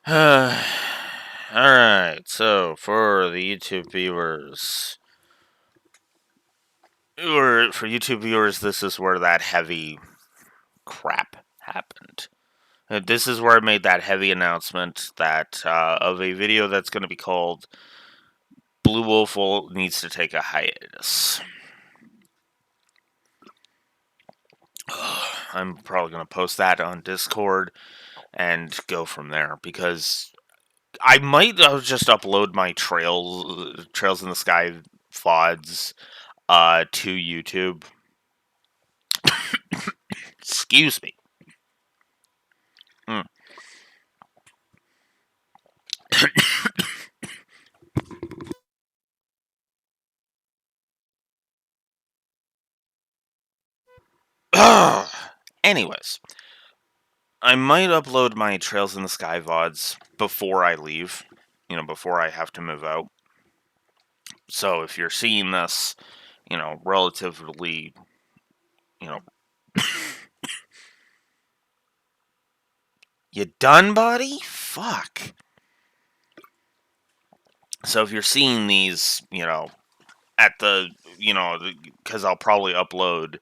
Alright, so for the YouTube viewers, this is where that heavy crap happened. This is where I made that heavy announcement that of a video that's going to be called Blue Wolf Needs to Take a Hiatus. I'm probably going to post that on Discord and go from there because I might just upload my Trails in the Sky VODs to YouTube. Excuse me. Mm. Anyways, I might upload my Trails in the Sky VODs before I leave, before I have to move out. So if you're seeing this, relatively, you know, you done, buddy? Fuck. So if you're seeing these, at the, because I'll probably upload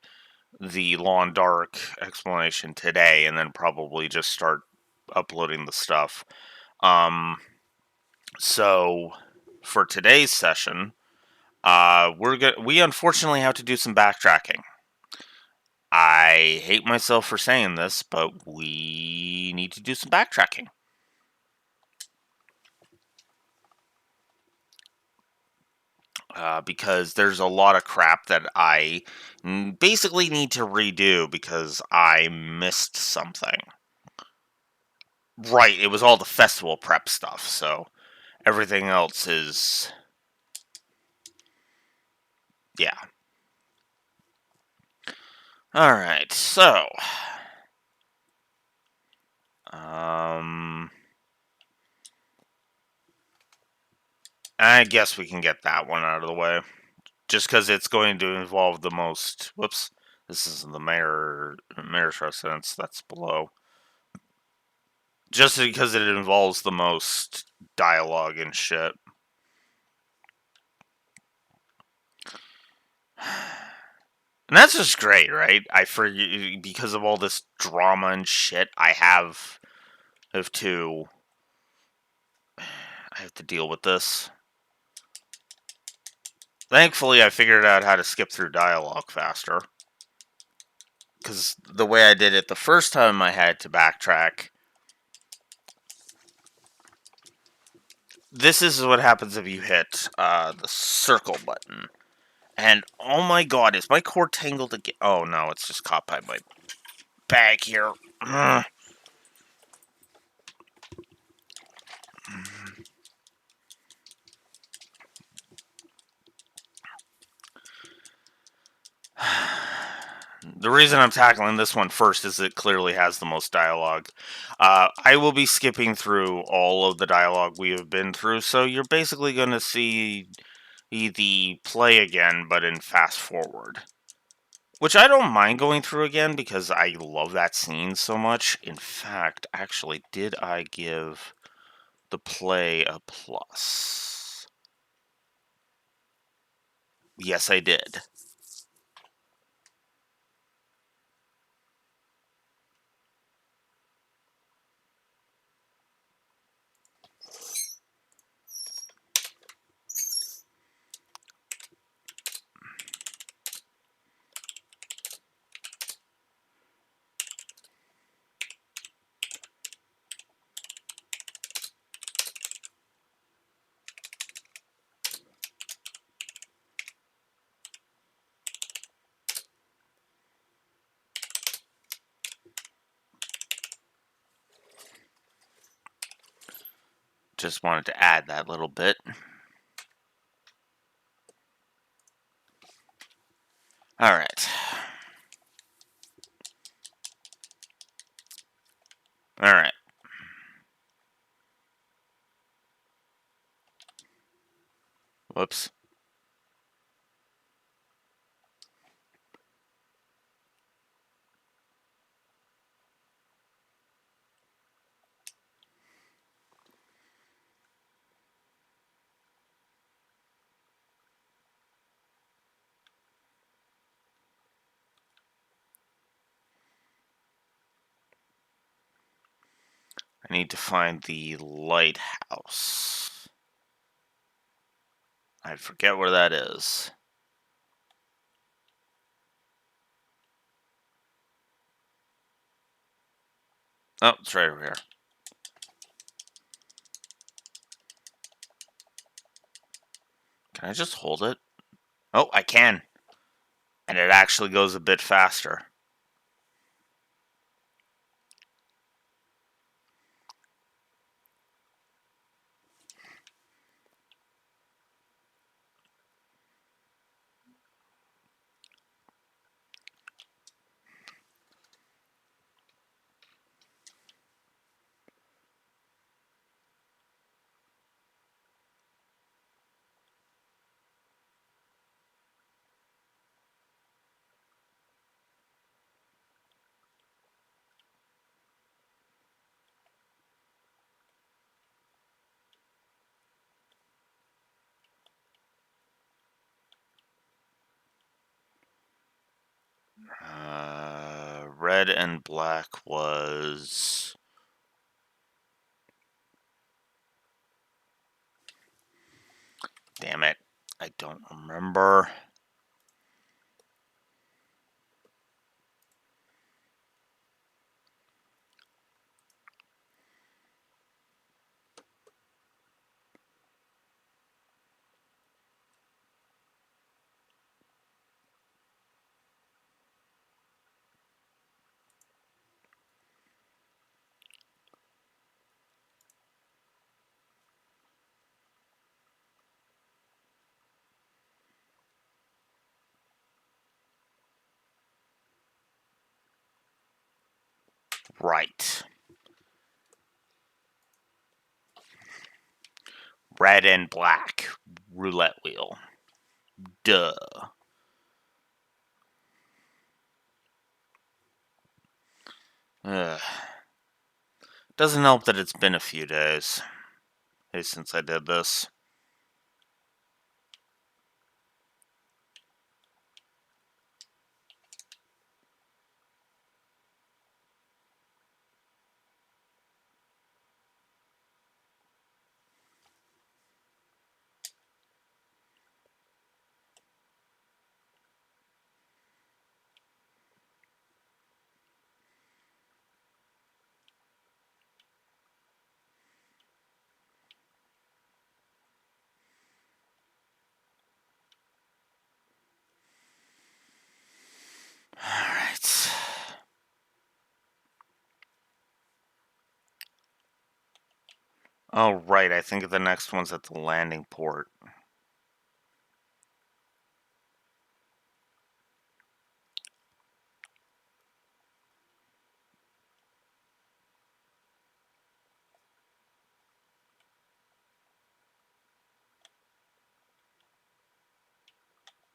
the Lawn Dark explanation today and then probably just start uploading the stuff. So for today's session, we unfortunately have to do some backtracking. I hate myself for saying this, but we need to do some backtracking. Because there's a lot of crap that I basically need to redo because I missed something. Right, it was all the festival prep stuff, so everything else is... yeah. Alright, so... I guess we can get that one out of the way. Just because it's going to involve the most... whoops. This is the mayor's residence. That's below. Just because it involves the most dialogue and shit. And that's just great, right? Because of all this drama and shit, I have to deal with this. Thankfully, I figured out how to skip through dialogue faster. Because the way I did it the first time I had to backtrack... this is what happens if you hit the circle button. And, oh my god, is my cord tangled again? Oh no, it's just caught by my bag here. The reason I'm tackling this one first is it clearly has the most dialogue. I will be skipping through all of the dialogue we have been through, so you're basically going to see the play again, but in fast forward. Which I don't mind going through again because I love that scene so much. In fact, actually, did I give the play a plus? Yes, I did. Just wanted to add that little bit. Alright. Alright. Whoops. I need to find the lighthouse. I forget where that is. Oh, it's right over here. Can I just hold it? Oh, I can. And it actually goes a bit faster. Red and black was... Damn it. I don't remember. Right. Red and black. Roulette wheel. Duh. Ugh. Doesn't help that it's been a few days since I did this. Alright. Oh, right. I think the next one's at the landing port.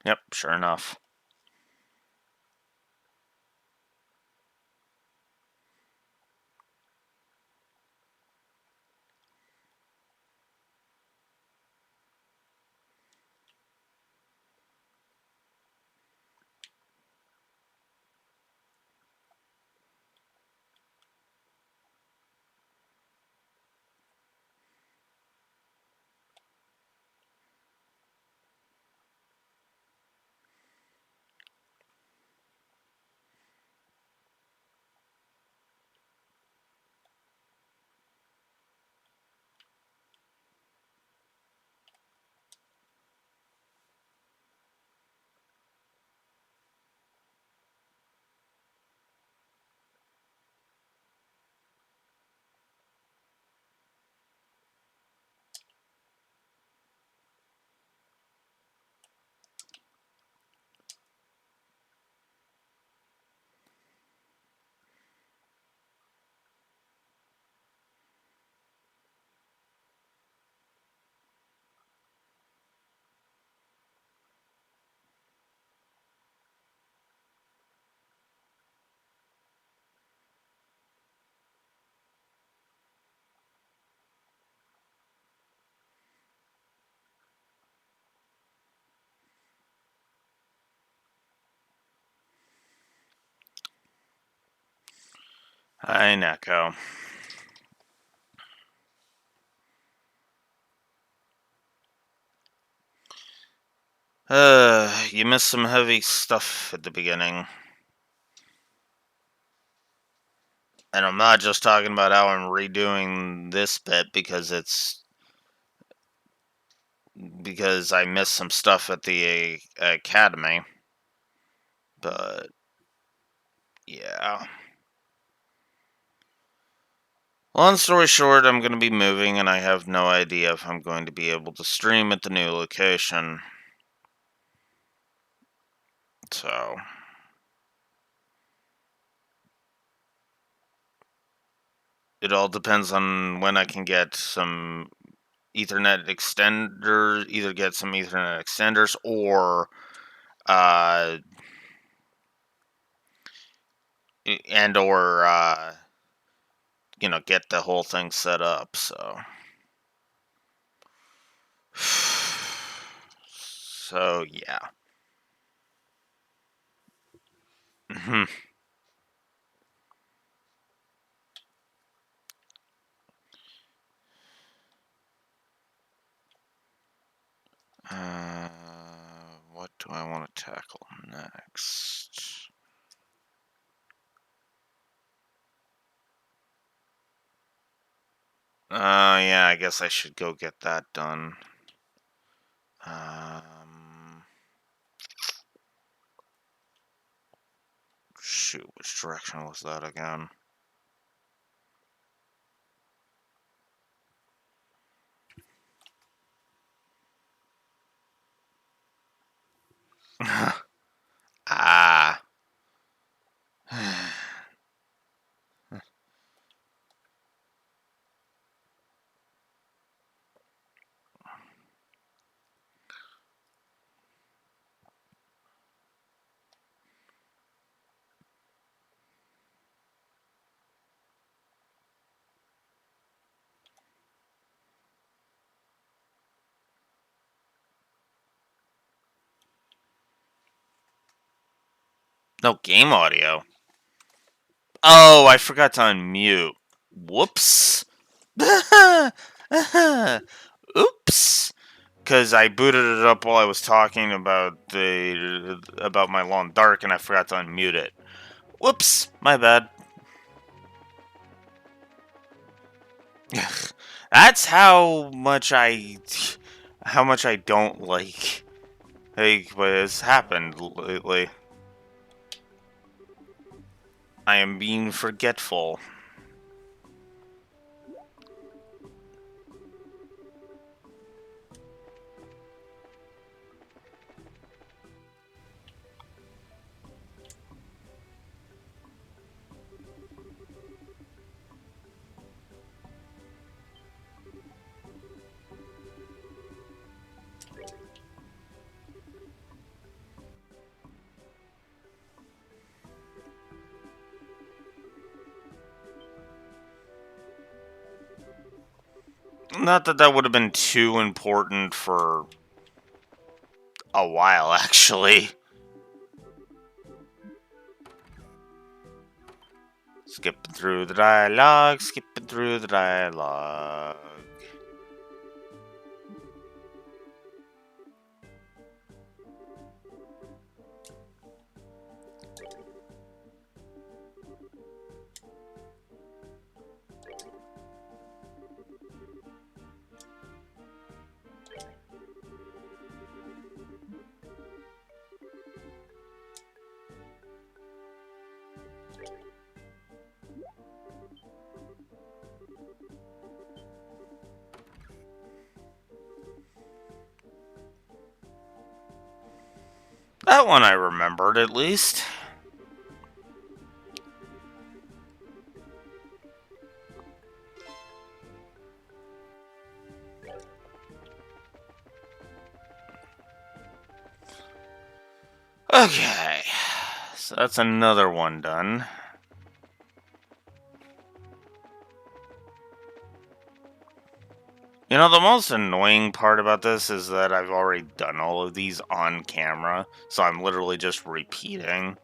Yep, sure enough. Hi, Neko. You missed some heavy stuff at the beginning. And I'm not just talking about how I'm redoing this bit because I missed some stuff at the academy. But yeah. Long story short, I'm going to be moving and I have no idea if I'm going to be able to stream at the new location. So it all depends on when I can get some Ethernet extenders, either get some Ethernet extenders or uh get the whole thing set up. So yeah. Mhm. uh, what do I want to tackle next? Yeah, I guess I should go get that done. Shoot, which direction was that again? Ah. No game audio. Oh, I forgot to unmute. Whoops. Oops. Because I booted it up while I was talking about my long dark, and I forgot to unmute it. Whoops, my bad. That's how much I don't like what has happened lately. I am being forgetful. Not that that would have been too important for a while, actually. Skipping through the dialogue, skipping through the dialogue. That one I remembered, at least. Okay, so that's another one done. You know, the most annoying part about this is that I've already done all of these on camera, so I'm literally just repeating.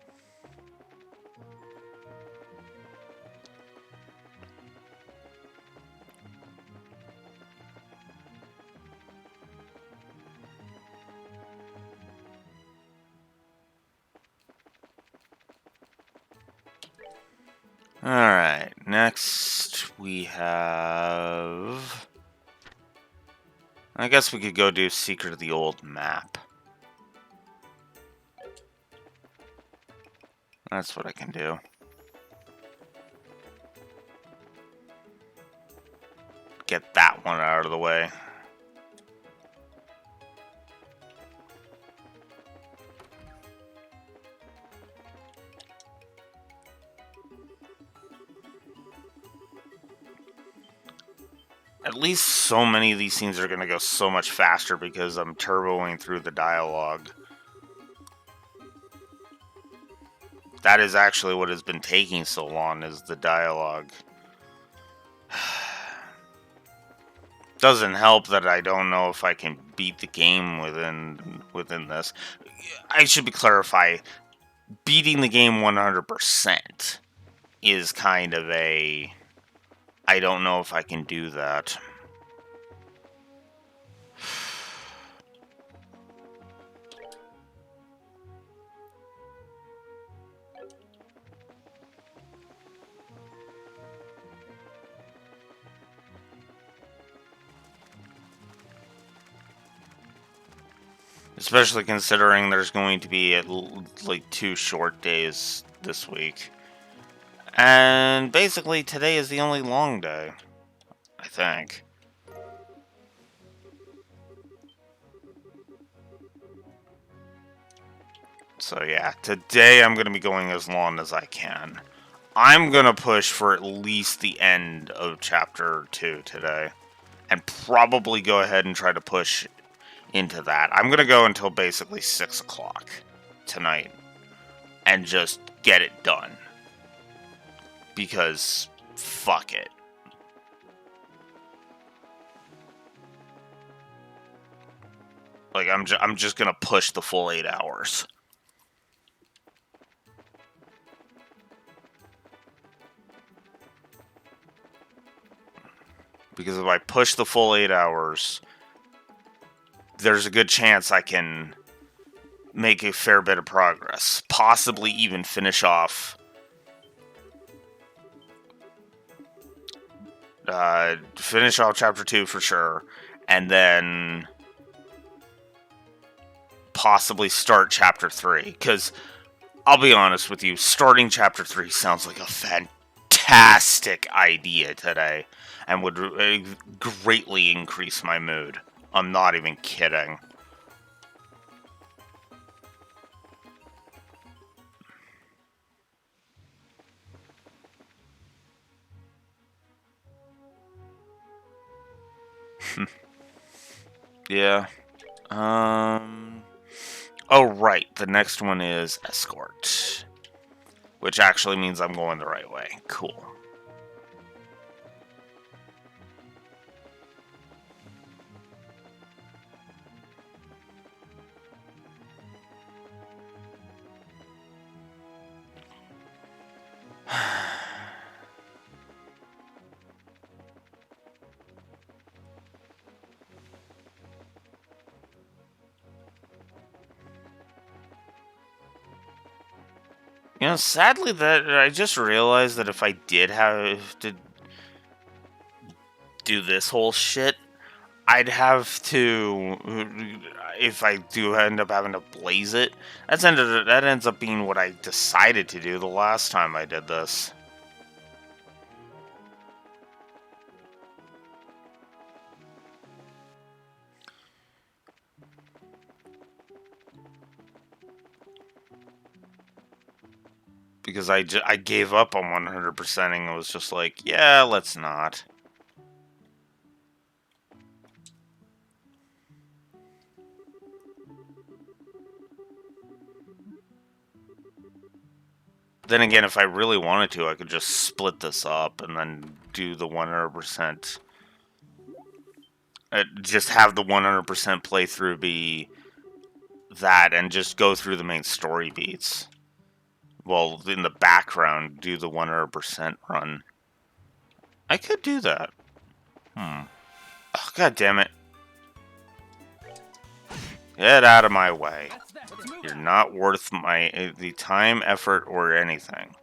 Alright, next we have... I guess we could go do Secret of the Old Map. That's what I can do. Get that one out of the way. At least so many of these scenes are going to go so much faster because I'm turboing through the dialogue. That is actually what has been taking so long, is the dialogue. Doesn't help that I don't know if I can beat the game within this. I should clarify, beating the game 100% is kind of a... I don't know if I can do that. Especially considering there's going to be like 2 short days this week. And basically today is the only long day, I think. So yeah, today I'm going to be going as long as I can. I'm going to push for at least the end of Chapter 2 today. And probably go ahead and try to push into that. I'm going to go until basically 6 o'clock tonight. And just get it done. Because, fuck it. Like, I'm just going to push the full 8 hours. Because if I push the full 8 hours, there's a good chance I can make a fair bit of progress. Possibly even finish off... finish off Chapter 2 for sure. And then... possibly start Chapter 3. Because, I'll be honest with you, starting Chapter 3 sounds like a fantastic idea today. And would greatly increase my mood. I'm not even kidding. Yeah. Oh, right. The next one is Escort. Which actually means I'm going the right way. Cool. You know, sadly, that I just realized that if I did have to do this whole shit, I'd have to, if I do end up having to blaze it, that ends up being what I decided to do the last time I did this. Because I gave up on 100%ing. I was just like, yeah, let's not. Then again, if I really wanted to, I could just split this up and then do the 100%. Just have the 100% playthrough be that and just go through the main story beats. Well, in the background, do the 100% run. I could do that. Oh, God damn it. Get out of my way. You're not worth the time, effort, or anything.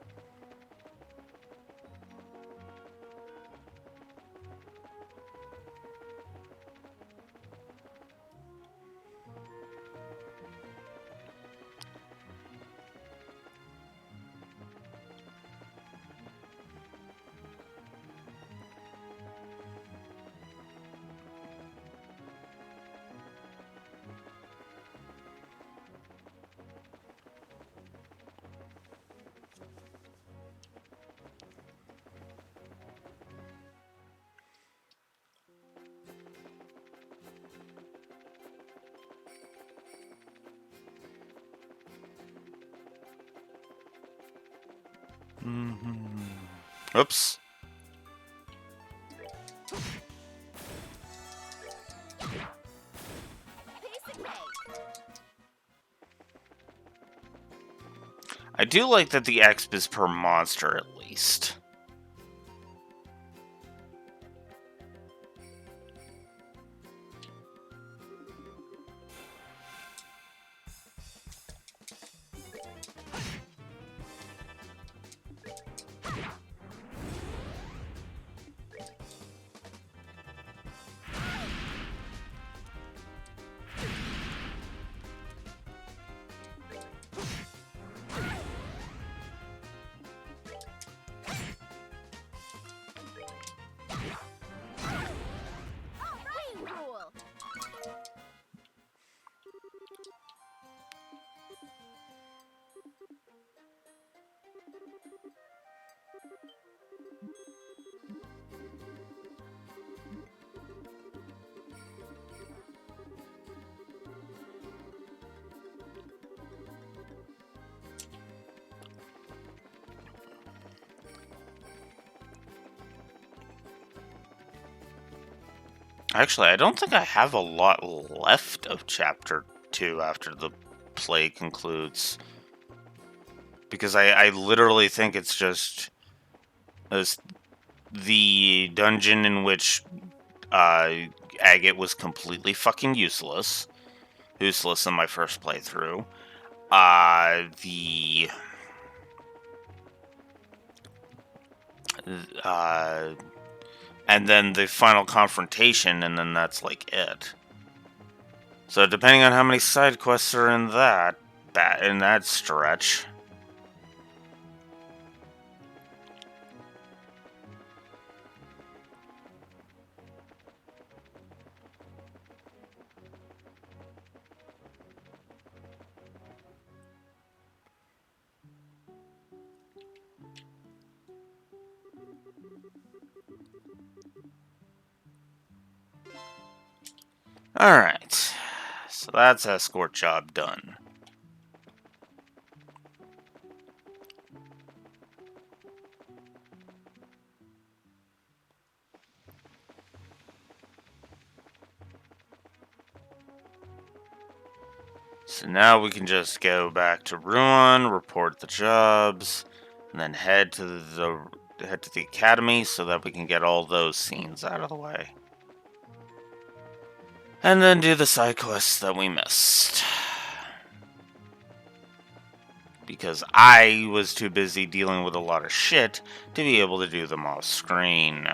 Oops. I do like that the exp is per monster, at least. Actually, I don't think I have a lot left of Chapter 2 after the play concludes. Because I literally think it's just the dungeon in which Agate was completely fucking useless. Useless in my first playthrough. And then the final confrontation, and then that's like it. So depending on how many side quests are in that stretch. Alright. So that's escort job done. So now we can just go back to Ruan, report the jobs, and then head to the academy so that we can get all those scenes out of the way. And then do the side quests that we missed. Because I was too busy dealing with a lot of shit to be able to do them off screen.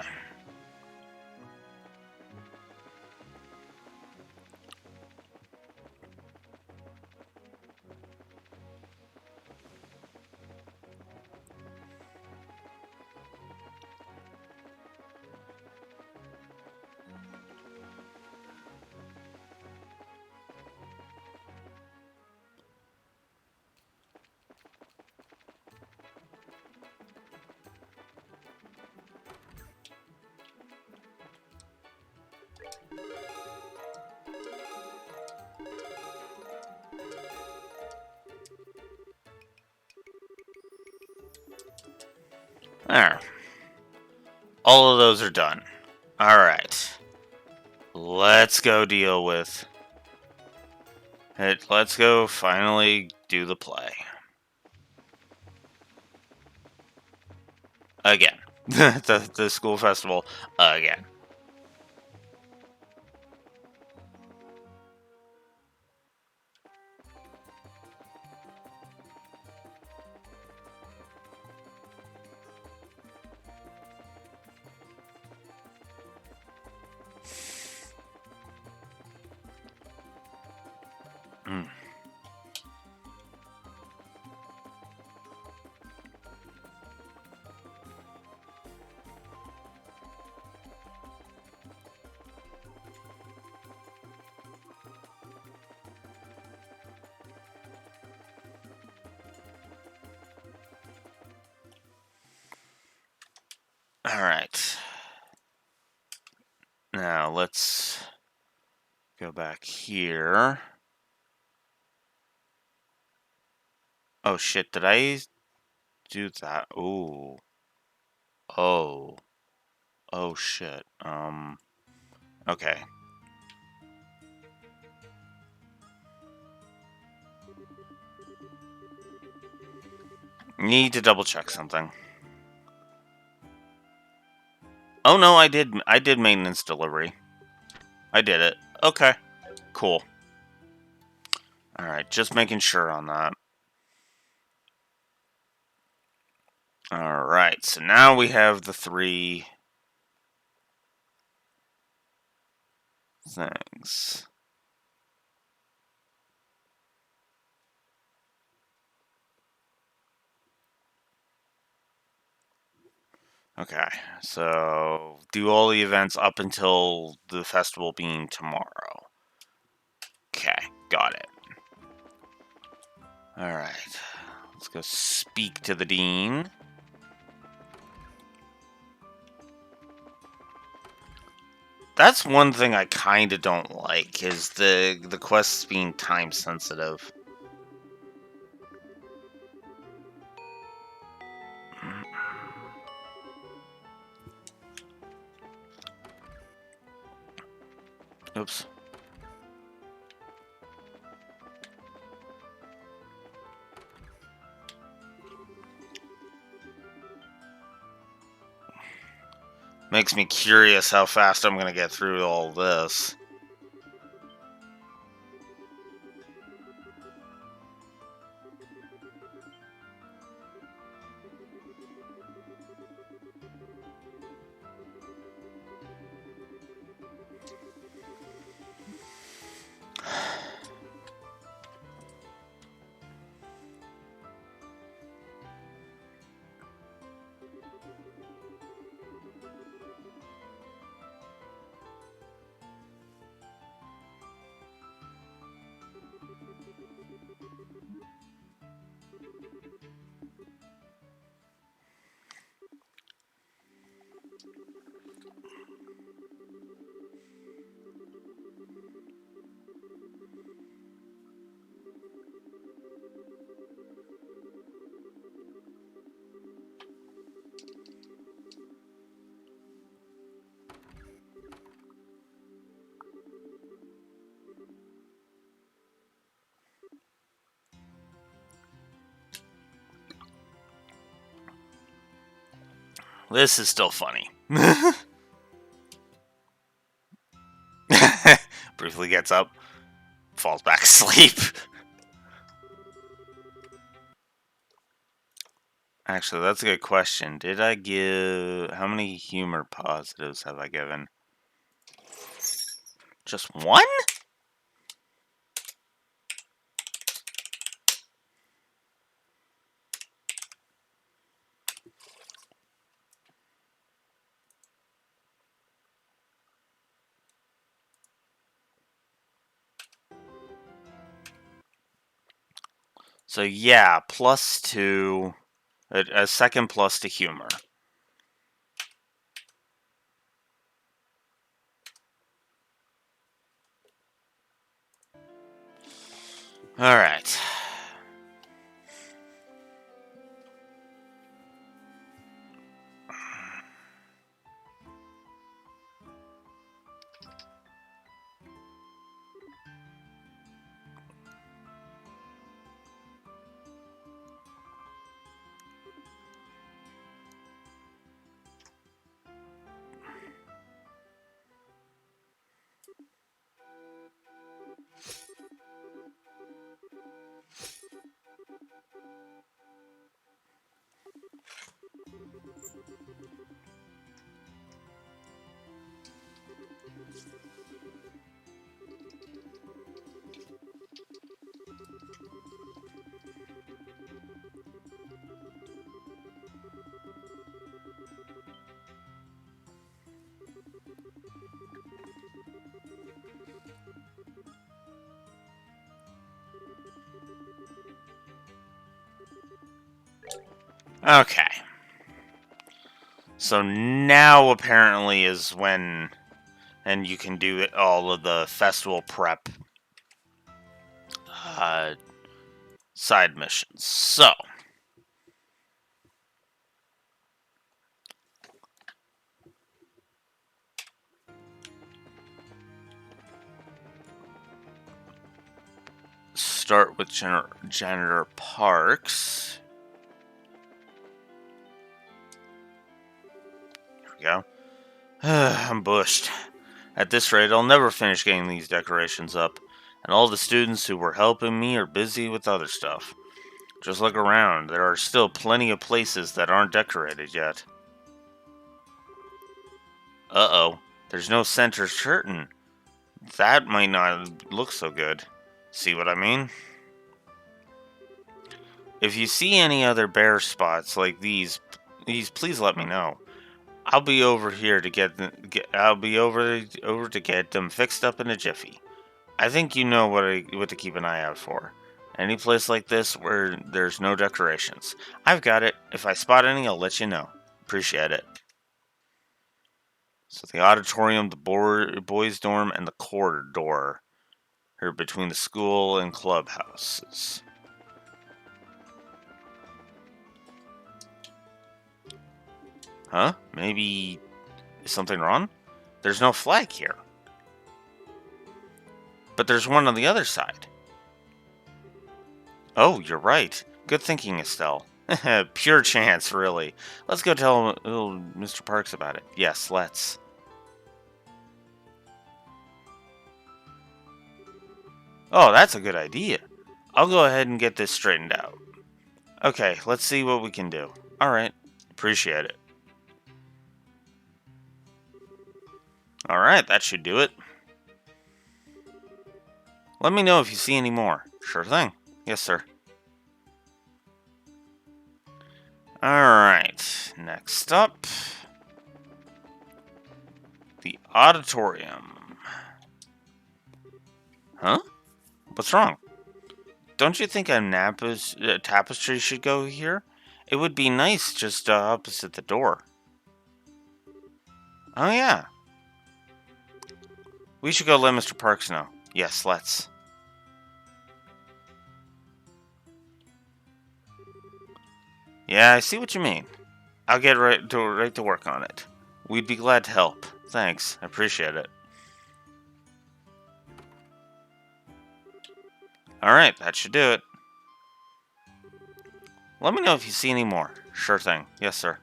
There. All of those are done. Alright. Let's go deal with it. Let's go finally do the play. Again. the school festival again. Mm. Alright. Now let's go back here. Oh shit, did I do that. Ooh. Oh. Oh, shit. Okay. Need to double check something. Oh, no, I did maintenance delivery. I did it. Okay. Cool. Alright, just making sure on that. Alright, so now we have the 3 things. Okay, so do all the events up until the festival being tomorrow. Okay, got it. Alright, let's go speak to the dean. That's one thing I kind of don't like, is the quests being time sensitive. Oops. Makes me curious how fast I'm gonna get through all this. This is still funny. Briefly gets up, falls back asleep. Actually, that's a good question. Did I give... How many humor positives have I given? Just one? So yeah, +2. A second plus to humor. Alright. Okay. So now apparently is when... And you can do all of the festival prep side missions. So start with Janitor Parks. There we go. I'm bushed. At this rate, I'll never finish getting these decorations up, and all the students who were helping me are busy with other stuff. Just look around. There are still plenty of places that aren't decorated yet. Uh-oh. There's no center curtain. That might not look so good. See what I mean? If you see any other bare spots like these please let me know. I'll be over here to I'll be over to get them fixed up in a jiffy. I think you know what to keep an eye out for. Any place like this where there's no decorations. I've got it. If I spot any, I'll let you know. Appreciate it. So the auditorium, the boys' dorm, and the corridor are between the school and clubhouses. Huh? Maybe... Is something wrong? There's no flag here. But there's one on the other side. Oh, you're right. Good thinking, Estelle. Pure chance, really. Let's go tell Mr. Parks about it. Yes, let's. Oh, that's a good idea. I'll go ahead and get this straightened out. Okay, let's see what we can do. Alright, appreciate it. Alright, that should do it. Let me know if you see any more. Sure thing. Yes, sir. Alright, next up. The auditorium. Huh? What's wrong? Don't you think a tapestry should go here? It would be nice just opposite the door. Oh, yeah. We should go let Mr. Parks know. Yes, let's. Yeah, I see what you mean. I'll get right to work on it. We'd be glad to help. Thanks, I appreciate it. Alright, that should do it. Let me know if you see any more. Sure thing. Yes, sir.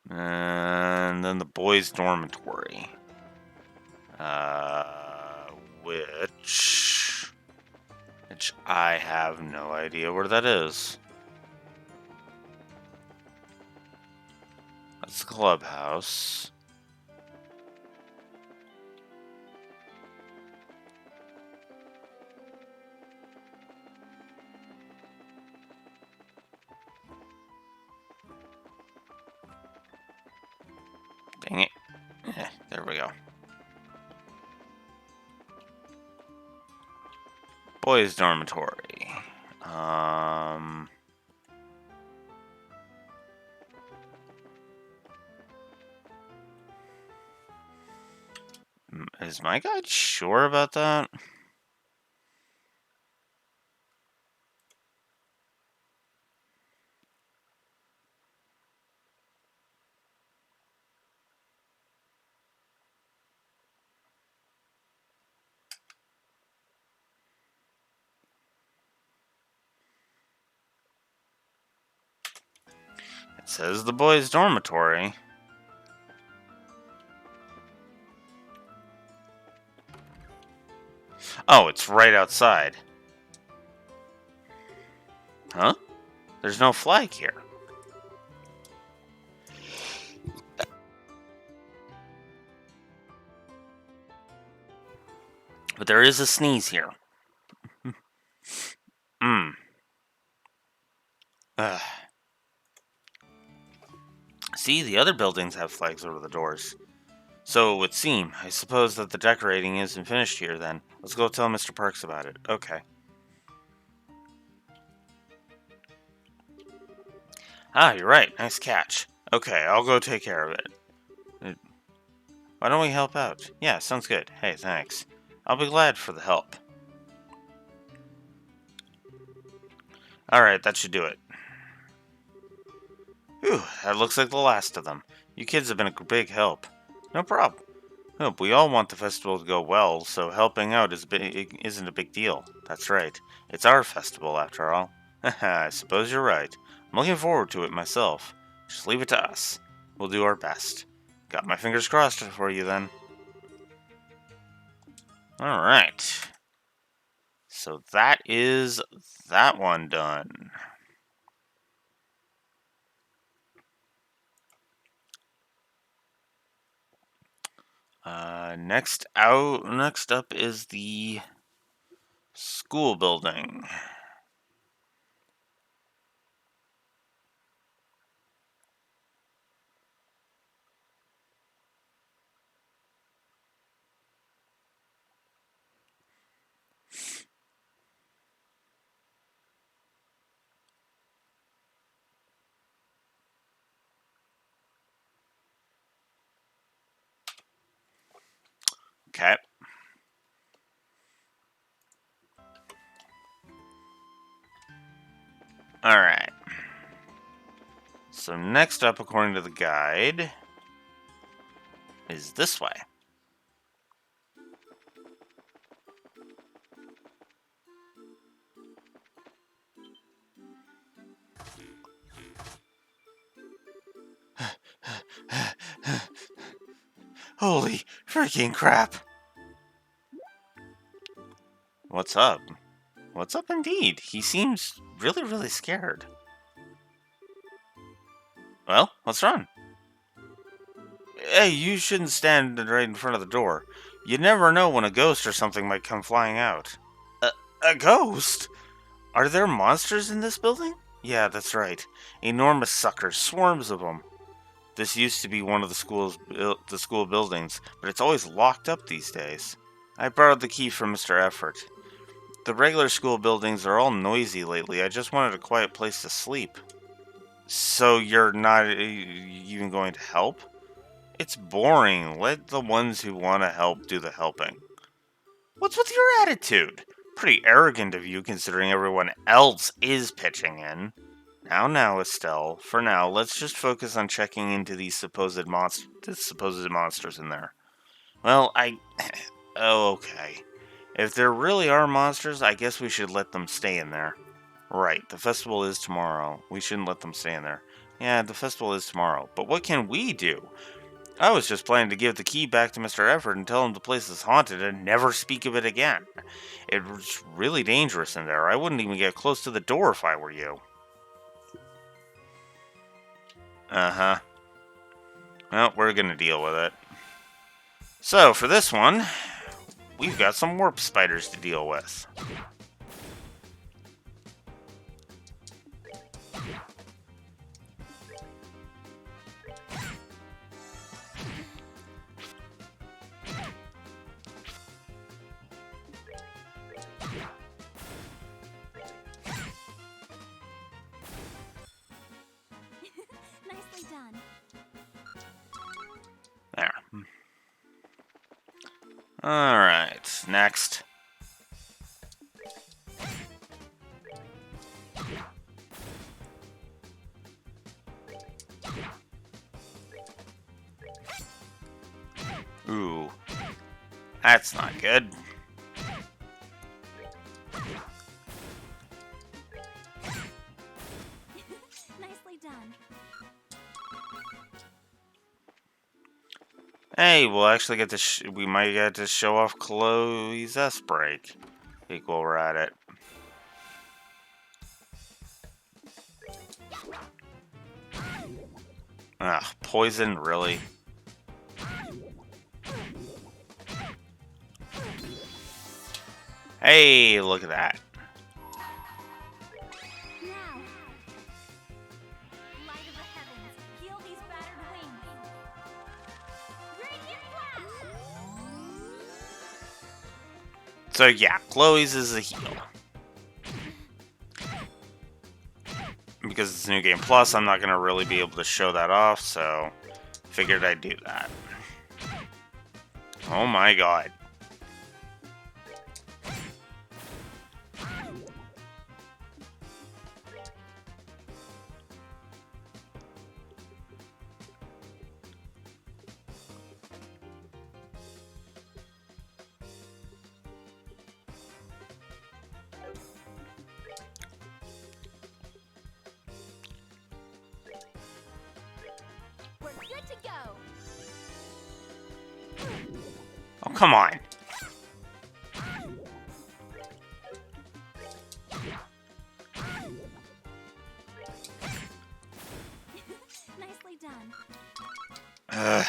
And then the boys' dormitory. Which I have no idea where that is. That's the clubhouse. Dang it. There we go. Boys' dormitory. Is my guide sure about that? It says the boys' dormitory. Oh, it's right outside. Huh? There's no flag here. But there is a sneeze here. See, the other buildings have flags over the doors. So it would seem. I suppose that the decorating isn't finished here, then. Let's go tell Mr. Parks about it. Okay. Ah, you're right. Nice catch. Okay, I'll go take care of it. Why don't we help out? Yeah, sounds good. Hey, thanks. I'll be glad for the help. Alright, that should do it. Whew, that looks like the last of them. You kids have been a big help. No problem. Oh, we all want the festival to go well, so helping out isn't a big deal. That's right. It's our festival, after all. Haha, I suppose you're right. I'm looking forward to it myself. Just leave it to us. We'll do our best. Got my fingers crossed for you, then. Alright. So that is that one done. Next up is the school building. Okay. Alright. So next up, according to the guide, is this way. Holy freaking crap! What's up? What's up indeed? He seems really, really scared. Well, what's wrong? Hey, you shouldn't stand right in front of the door. You never know when a ghost or something might come flying out. A ghost? Are there monsters in this building? Yeah, that's right. Enormous suckers, swarms of them. This used to be one of the school buildings, but it's always locked up these days. I borrowed the key from Mr. Effort. The regular school buildings are all noisy lately. I just wanted a quiet place to sleep. So you're not even going to help? It's boring. Let the ones who want to help do the helping. What's with your attitude? Pretty arrogant of you considering everyone else is pitching in. Now, Estelle. For now, let's just focus on checking into these supposed monsters in there. Well, oh, okay. If there really are monsters, I guess we should let them stay in there. Right, the festival is tomorrow. We shouldn't let them stay in there. Yeah, the festival is tomorrow. But what can we do? I was just planning to give the key back to Mr. Effort and tell him the place is haunted and never speak of it again. It was really dangerous in there. I wouldn't even get close to the door if I were you. Uh-huh. Well, we're gonna deal with it. So, for this one, we've got some warp spiders to deal with. Nicely done. There. Alright, next. Ooh. That's not good. Nicely done. Hey, we'll actually get to we might get to show off Chloe's S-Break. While we're at it. Ugh, poison, really? Hey, look at that. Now. Light of the heavens, heal these battered wings. Radiant flash! So yeah, Chloe's is a heal. Because it's New Game Plus, I'm not going to really be able to show that off, so figured I'd do that. Oh my god. Oh, come on. Nicely done. Ugh.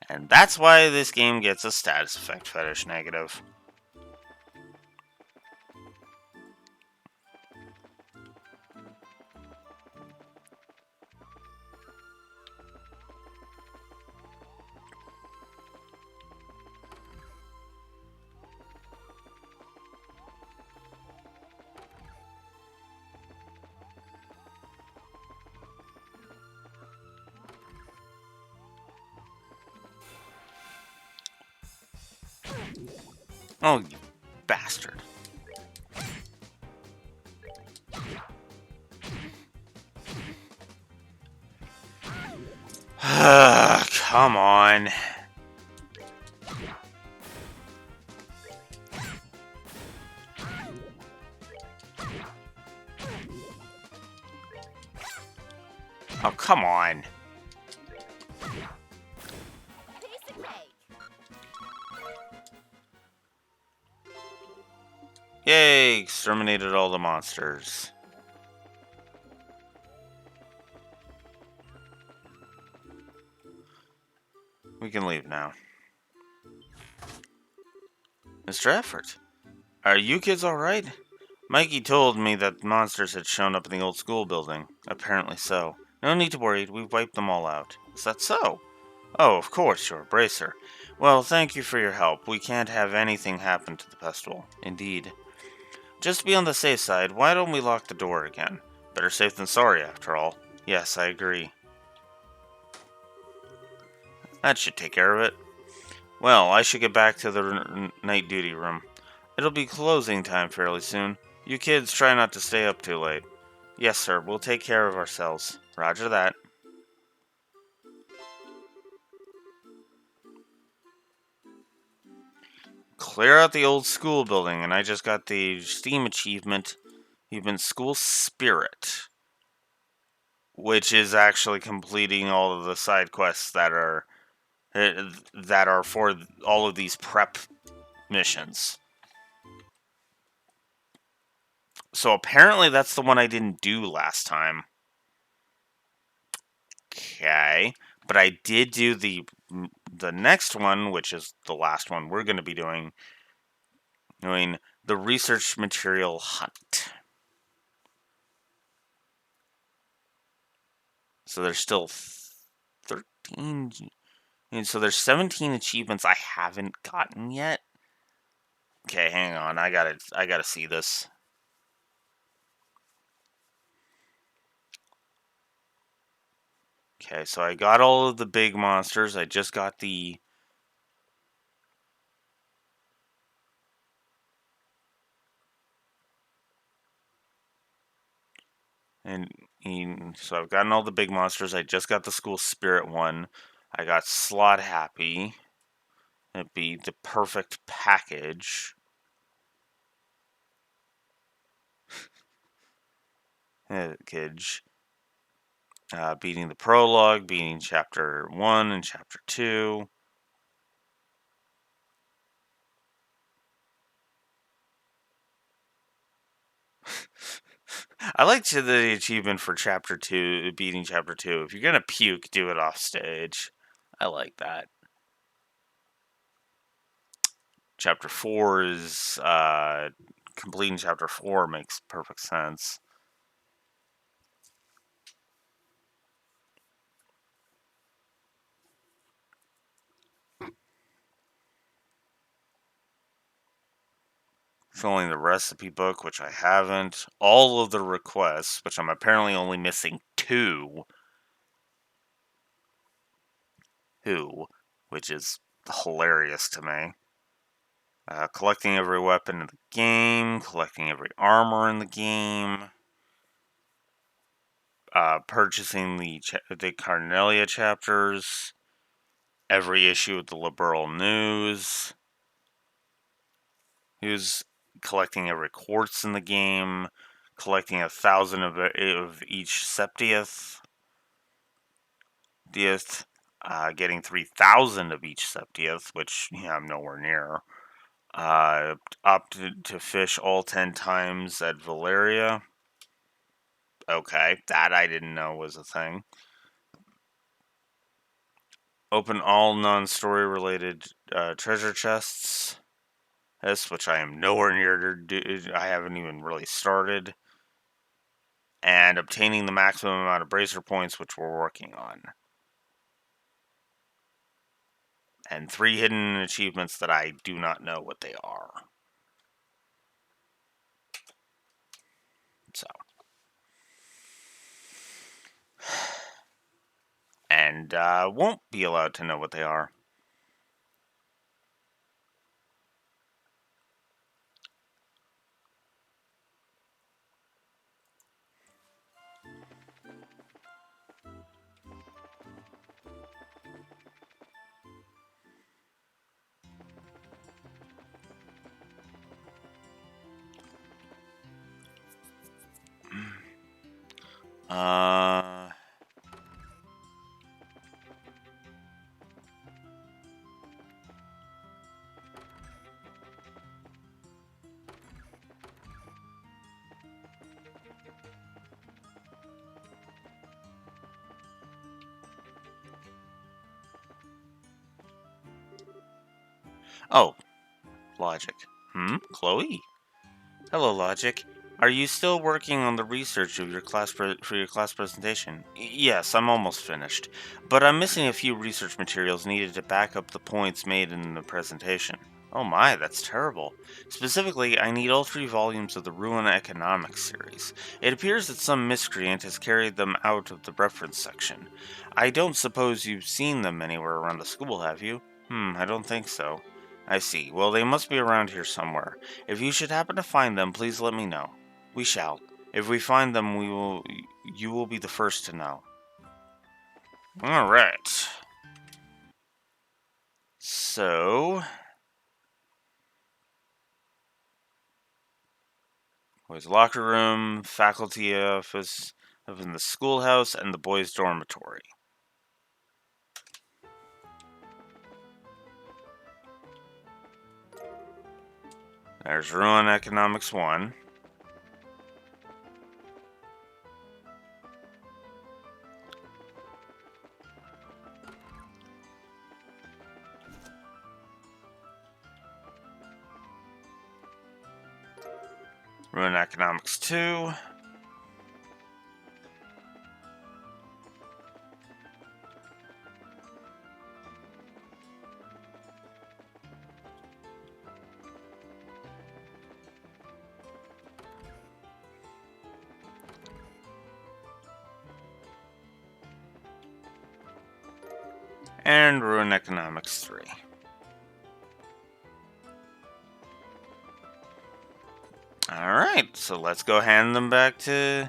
And that's why this game gets a status effect fetish negative. Oh, you bastard. Come on. Oh, come on. Piece of cake. Yay, exterminated all the monsters. We can leave now. Mr. Effort, are you kids alright? Mikey told me that monsters had shown up in the old school building. Apparently so. No need to worry, we've wiped them all out. Is that so? Oh, of course, you're a bracer. Well, thank you for your help. We can't have anything happen to the festival. Indeed. Just to be on the safe side, why don't we lock the door again? Better safe than sorry, after all. Yes, I agree. That should take care of it. Well, I should get back to the night duty room. It'll be closing time fairly soon. You kids try not to stay up too late. Yes, sir, we'll take care of ourselves. Roger that. Clear out the old school building, and I just got the Steam achievement. You've been School Spirit, which is actually completing all of the side quests that are for all of these prep missions. So apparently that's the one I didn't do last time. Okay, but I did do the next one, which is the last one we're going to be doing the research material hunt. So there's still 13, and so there's 17 achievements I haven't gotten yet. Okay, hang on, I gotta see this. Okay, so I got all of the big monsters. I just got the so I've gotten all the big monsters. I just got the School Spirit one. I got Slot Happy. It'd be the perfect package. Package. Beating the prologue, beating chapter 1 and chapter 2. I liked the achievement for chapter 2, beating chapter 2. If you're gonna puke, do it off stage. I like that. Chapter 4 is, completing chapter 4 makes perfect sense. Filling the recipe book, which I haven't. All of the requests, which I'm apparently only missing 2. Which is hilarious to me. Collecting every weapon in the game, collecting every armor in the game, purchasing the Carnelia chapters, every issue of the Liberal News, who's collecting every quartz in the game, collecting 1,000 of each Septieth. getting 3,000 of each 70th, which I'm nowhere near. Opted to fish all 10 times at Valeria. Okay, that I didn't know was a thing. Open all non-story related treasure chests. This, which I am nowhere near to do. I haven't even really started. And obtaining the maximum amount of bracer points, which we're working on. And 3 hidden achievements that I do not know what they are. So. And won't be allowed to know what they are. Uh... Oh, Logic. Chloe? Hello, Logic. Are you still working on the research of your class for your class presentation? Yes, I'm almost finished, but I'm missing a few research materials needed to back up the points made in the presentation. Oh my, that's terrible. Specifically, I need all 3 volumes of the Ruin Economics series. It appears that some miscreant has carried them out of the reference section. I don't suppose you've seen them anywhere around the school, have you? I don't think so. I see. Well, they must be around here somewhere. If you should happen to find them, please let me know. We shall. If we find them, you will be the first to know. All right. So, boys' locker room, faculty office, up in the schoolhouse, and the boys' dormitory. There's Ruin Economics 1. Ruin Economics 2. And Ruin Economics 3. Alright, so let's go hand them back to...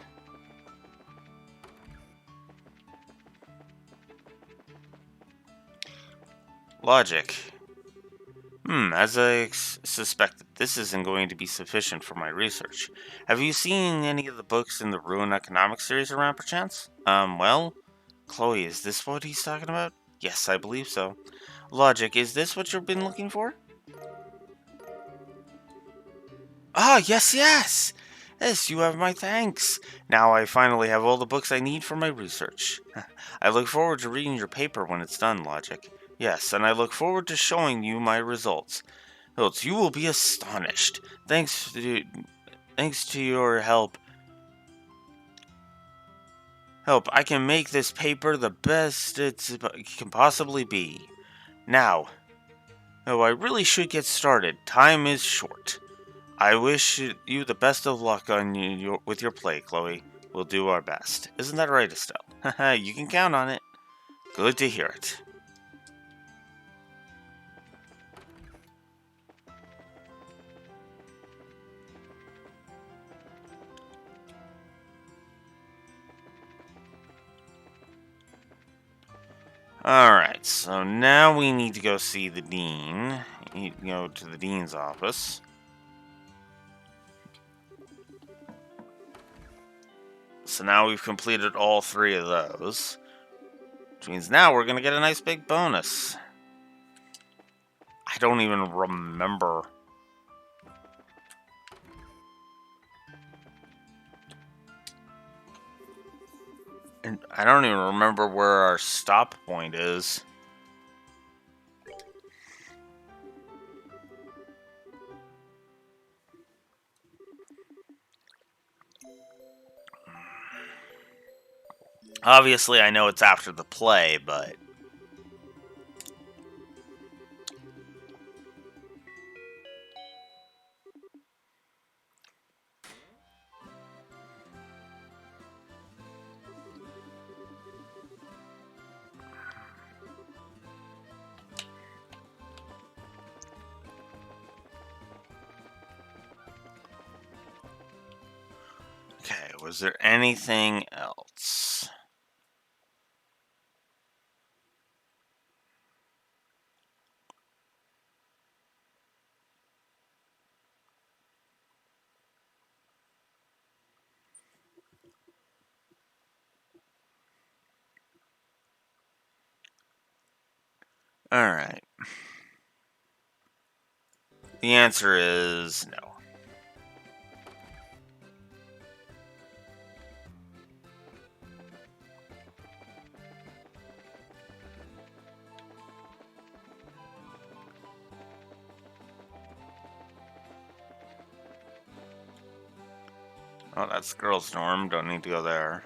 Logic. As I suspected, this isn't going to be sufficient for my research. Have you seen any of the books in the Ruin Economics series around, perchance? Well, Chloe, is this what he's talking about? Yes, I believe so. Logic, is this what you've been looking for? Ah, yes, yes! Yes, you have my thanks. Now I finally have all the books I need for my research. I look forward to reading your paper when it's done, Logic. Yes, and I look forward to showing you my results. Hiltz, you will be astonished. Thanks to your help, I can make this paper the best it can possibly be. Now, I really should get started. Time is short. I wish you the best of luck with your play, Chloe. We'll do our best. Isn't that right, Estelle? You can count on it. Good to hear it. Alright, so now we need to go see the dean. Go to the dean's office. So now we've completed all 3 of those. Which means now we're gonna get a nice big bonus. I don't even remember. And I don't even remember where our stop point is. Obviously, I know it's after the play, but... Okay, was there anything else? Alright. The answer is no. Oh, that's girls' dorm. Don't need to go there.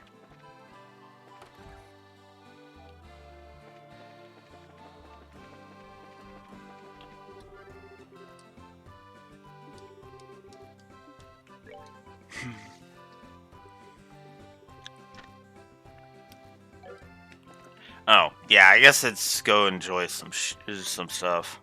Oh, yeah, I guess it's go enjoy some stuff.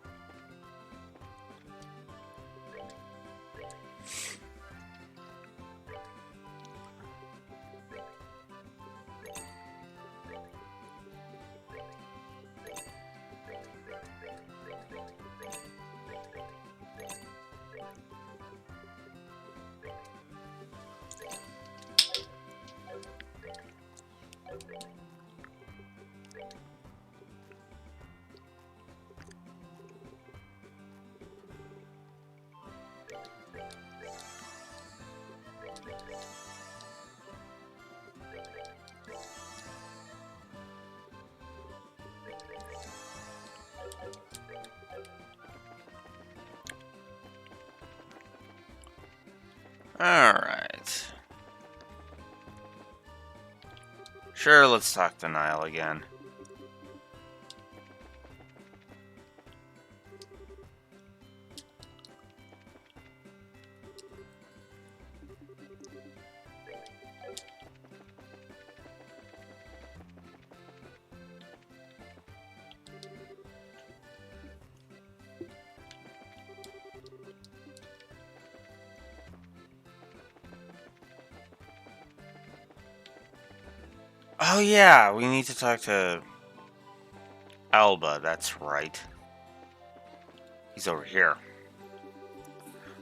Alright. Sure, let's talk to Niall again. Oh yeah, we need to talk to Alba, that's right. He's over here.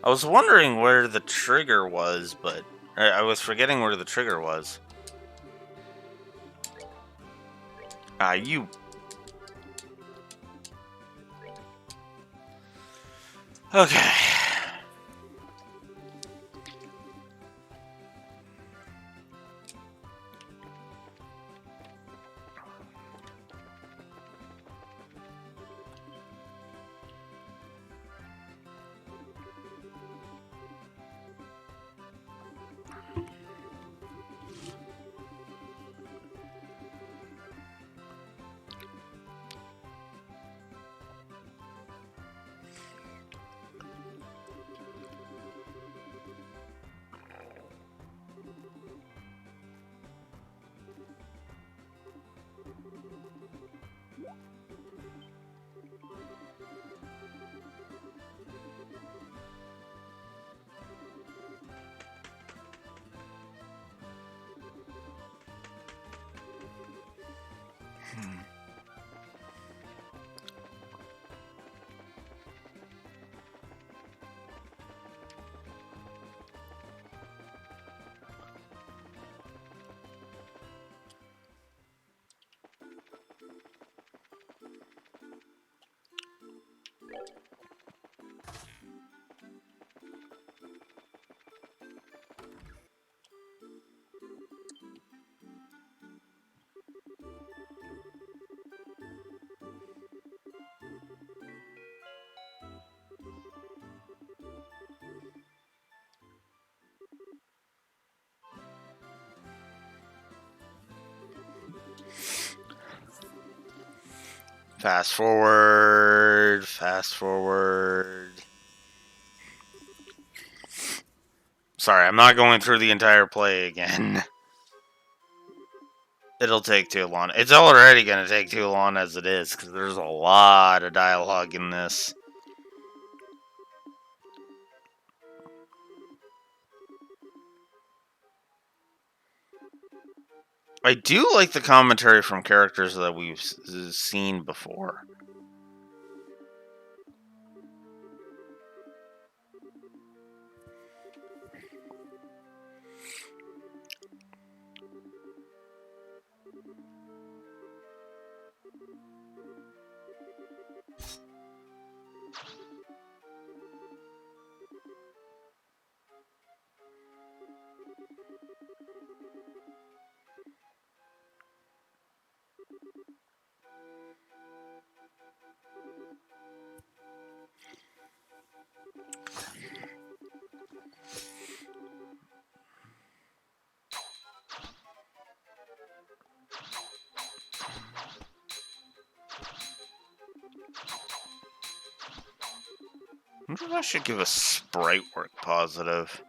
I was wondering where the trigger was, but I was forgetting where the trigger was. You... Okay. Fast forward. Fast forward. Sorry, I'm not going through the entire play again. It'll take too long. It's already going to take too long as it is, because there's a lot of dialogue in this. I do like the commentary from characters that we've seen before. I wonder if I should give a sprite work positive.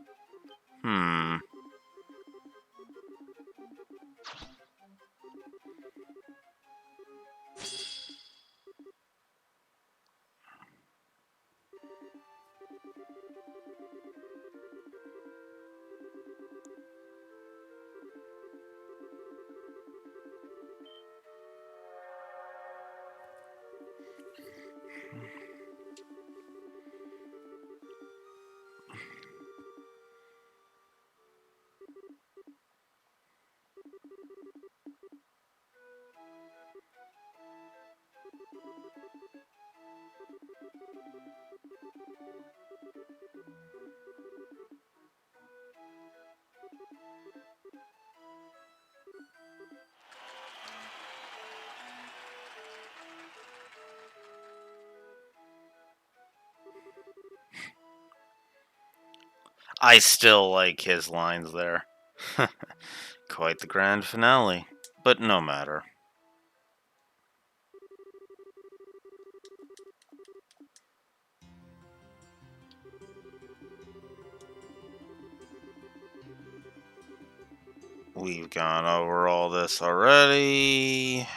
I still like his lines there. Quite the grand finale, but no matter. We've gone over all this already.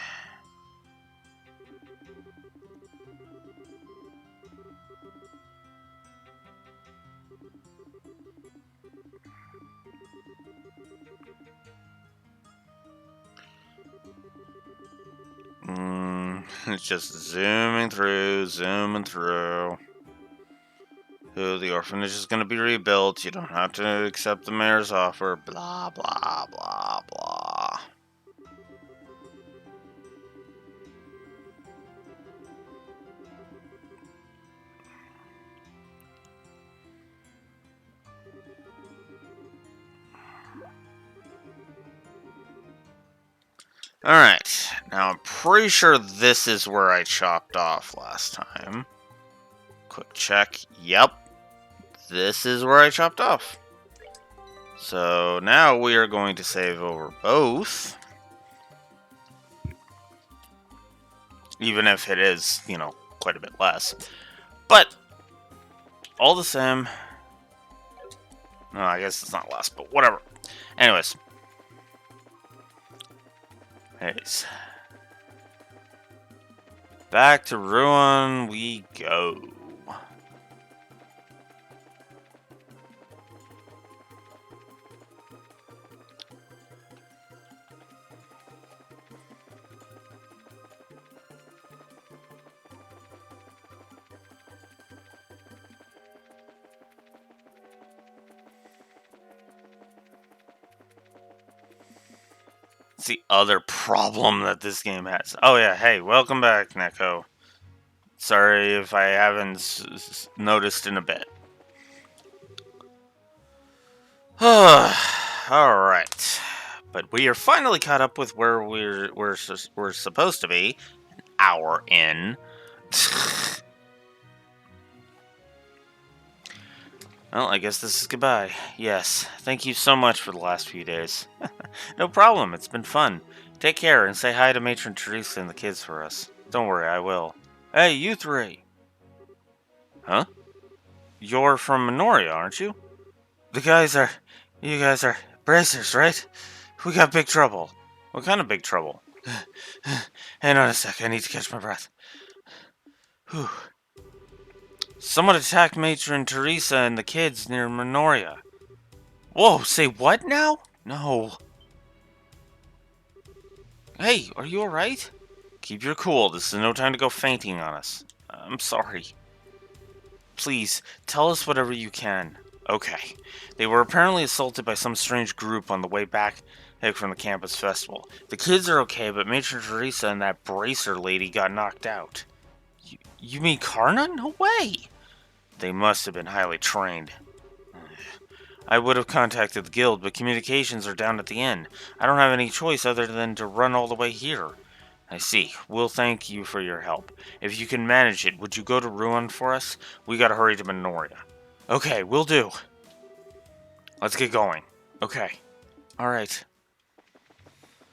It's just zooming through. Oh, the orphanage is going to be rebuilt. You don't have to accept the mayor's offer. Blah, blah, blah, blah. Alright, now I'm pretty sure this is where I chopped off last time. Quick check. Yep. This is where I chopped off. So now we are going to save over both. Even if it is, quite a bit less. But, all the same... No, I guess it's not less, but whatever. Anyways. Back to Ruin we go. It's the other problem that this game has. Oh yeah, hey, welcome back, Neko. Sorry if I haven't noticed in a bit. Alright. But we are finally caught up with where we're supposed to be. An hour in. Well, I guess this is goodbye. Yes, thank you so much for the last few days. No problem, it's been fun. Take care and say hi to Matron Teresa and the kids for us. Don't worry, I will. Hey, you three! Huh? You're from Minoria, aren't you? You guys are bracers, right? We got big trouble. What kind of big trouble? Hang on a sec, I need to catch my breath. Whew. Someone attacked Matron Teresa and the kids near Minoria. Whoa, say what now? No. Hey, are you alright? Keep your cool, this is no time to go fainting on us. I'm sorry. Please, tell us whatever you can. Okay. They were apparently assaulted by some strange group on the way back from the campus festival. The kids are okay, but Matron Teresa and that bracer lady got knocked out. You mean Karna? No way! They must have been highly trained. I would have contacted the guild, but communications are down at the inn. I don't have any choice other than to run all the way here. I see. We'll thank you for your help. If you can manage it, would you go to Ruin for us? We gotta hurry to Minoria. Okay, will do. Let's get going. Okay. Alright.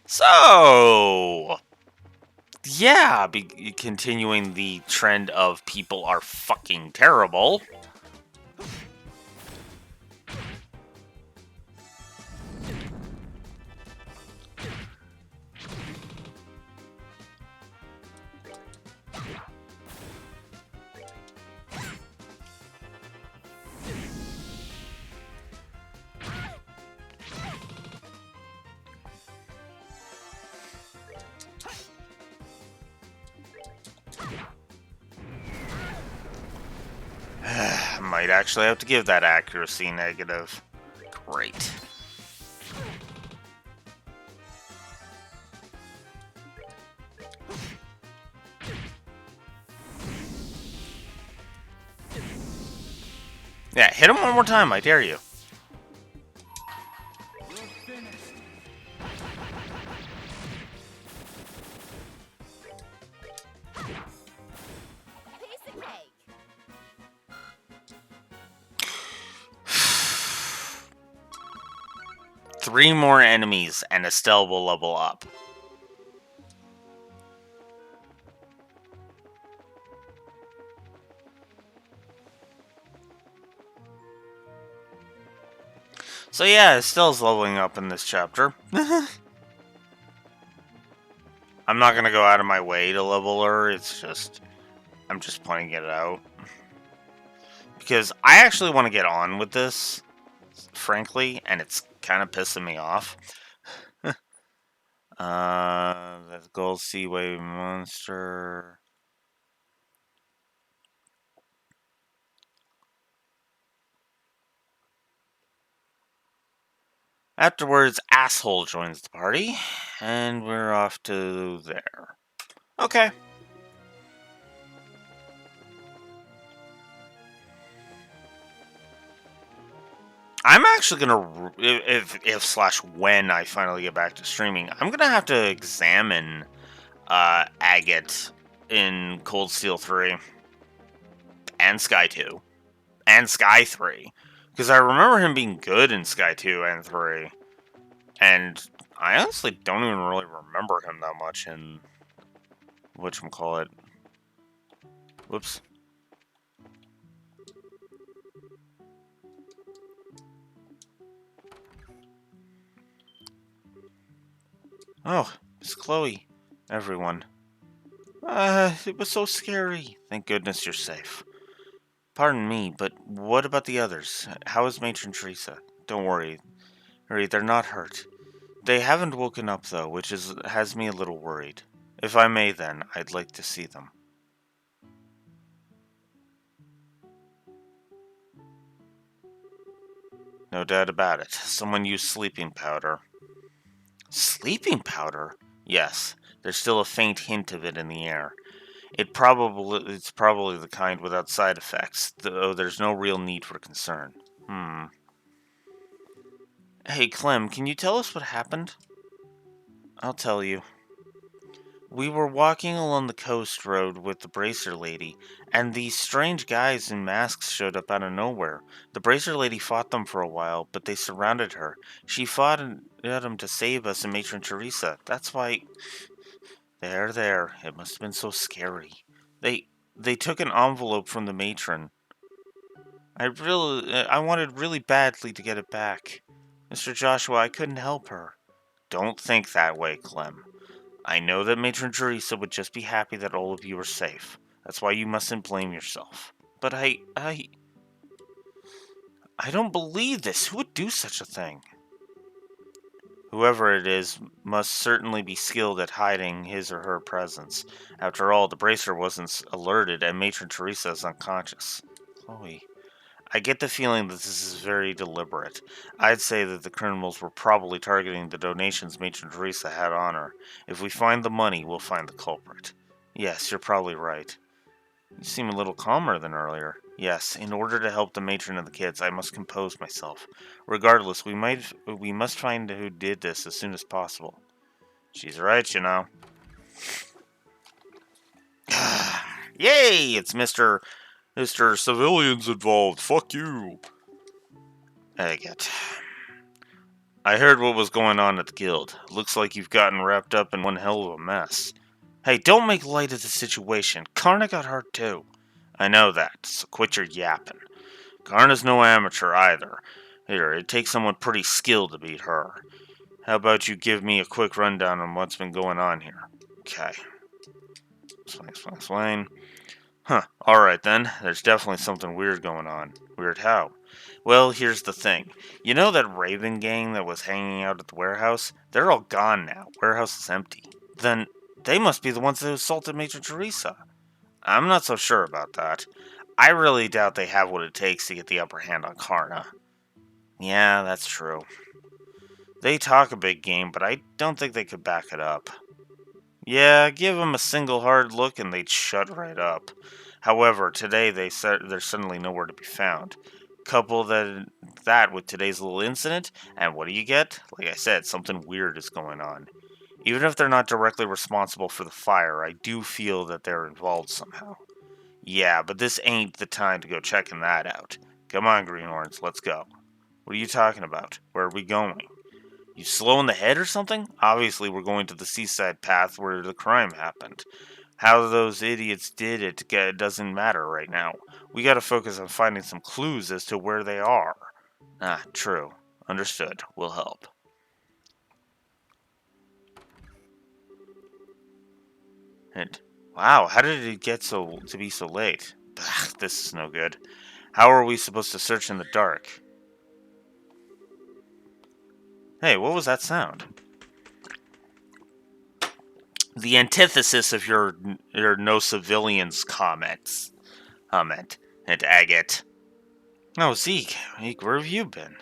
So... yeah, continuing the trend of people are fucking terrible. Might actually have to give that accuracy negative. Great. Yeah, hit him one more time, I dare you. Piece of cake. 3 more enemies and Estelle will level up. So yeah, Estelle's leveling up in this chapter. I'm not gonna go out of my way to level her, it's just... I'm just pointing it out. Because I actually want to get on with this, frankly, and it's kind of pissing me off. That's Gold Seaway Monster... Afterwards, Asshole joins the party, and we're off to there. Okay. I'm actually gonna, if slash when I finally get back to streaming, I'm gonna have to examine Agate in Cold Steel 3 and Sky 2 and Sky 3. Because I remember him being good in Sky 2 and 3. And I honestly don't even really remember him that much in whatchamacallit. Whoops. Oh, it's Chloe. Everyone. It was so scary. Thank goodness you're safe. Pardon me, but what about the others? How is Matron Teresa? Don't worry. They're not hurt. They haven't woken up, though, which has me a little worried. If I may, then, I'd like to see them. No doubt about it. Someone used sleeping powder. Sleeping powder? Yes. There's still a faint hint of it in the air. It's probably the kind without side effects, though there's no real need for concern. Hey, Clem, can you tell us what happened? I'll tell you. We were walking along the coast road with the Bracer Lady, and these strange guys in masks showed up out of nowhere. The Bracer Lady fought them for a while, but they surrounded her. She fought at them to save us and Matron Teresa. That's why... There. It must have been so scary. They took an envelope from the matron. I wanted really badly to get it back. Mr. Joshua, I couldn't help her. Don't think that way, Clem. I know that Matron Teresa would just be happy that all of you are safe. That's why you mustn't blame yourself. But I don't believe this. Who would do such a thing? Whoever it is must certainly be skilled at hiding his or her presence. After all, the bracer wasn't alerted and Matron Teresa is unconscious. Chloe, I get the feeling that this is very deliberate. I'd say that the criminals were probably targeting the donations Matron Teresa had on her. If we find the money, we'll find the culprit. Yes, you're probably right. You seem a little calmer than earlier. Yes, in order to help the matron and the kids, I must compose myself. Regardless, we must find who did this as soon as possible. She's right, you know. Yay! It's Mr. Civilians involved. Fuck you. Agate. I heard what was going on at the guild. Looks like you've gotten wrapped up in one hell of a mess. Hey, don't make light of the situation. Karna got hurt too. I know that, so quit your yapping. Karna's no amateur either. Here, it takes someone pretty skilled to beat her. How about you give me a quick rundown on what's been going on here? Okay. Explain. Huh, alright then. There's definitely something weird going on. Weird how? Well, here's the thing. You know that Raven gang that was hanging out at the warehouse? They're all gone now. Warehouse is empty. Then they must be the ones that assaulted Matron Teresa. I'm not so sure about that. I really doubt they have what it takes to get the upper hand on Karna. Yeah, that's true. They talk a big game, but I don't think they could back it up. Yeah, give them a single hard look and they'd shut right up. However, today they're suddenly nowhere to be found. Couple that with today's little incident, and what do you get? Like I said, something weird is going on. Even if they're not directly responsible for the fire, I do feel that they're involved somehow. Yeah, but this ain't the time to go checking that out. Come on, Greenhorns, let's go. What are you talking about? Where are we going? You slow in the head or something? Obviously, we're going to the seaside path where the crime happened. How those idiots did it doesn't matter right now. We gotta focus on finding some clues as to where they are. Ah, true. Understood. We'll help. And wow, how did it get to be so late? Ugh, this is no good. How are we supposed to search in the dark? Hey, what was that sound? The antithesis of your no civilians comment, and Agate. Oh, Zeke, where have you been?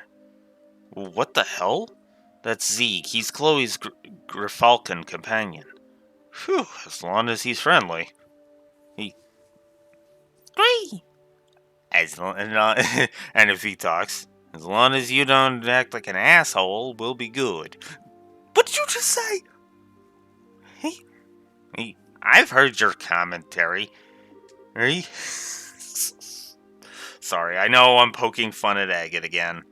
What the hell? That's Zeke. He's Chloe's Griffalcon companion. Phew, as long as he's friendly. He... Gree! And if he talks, as long as you don't act like an asshole, we'll be good. What did you just say? I've heard your commentary. Sorry, I know I'm poking fun at Agate again.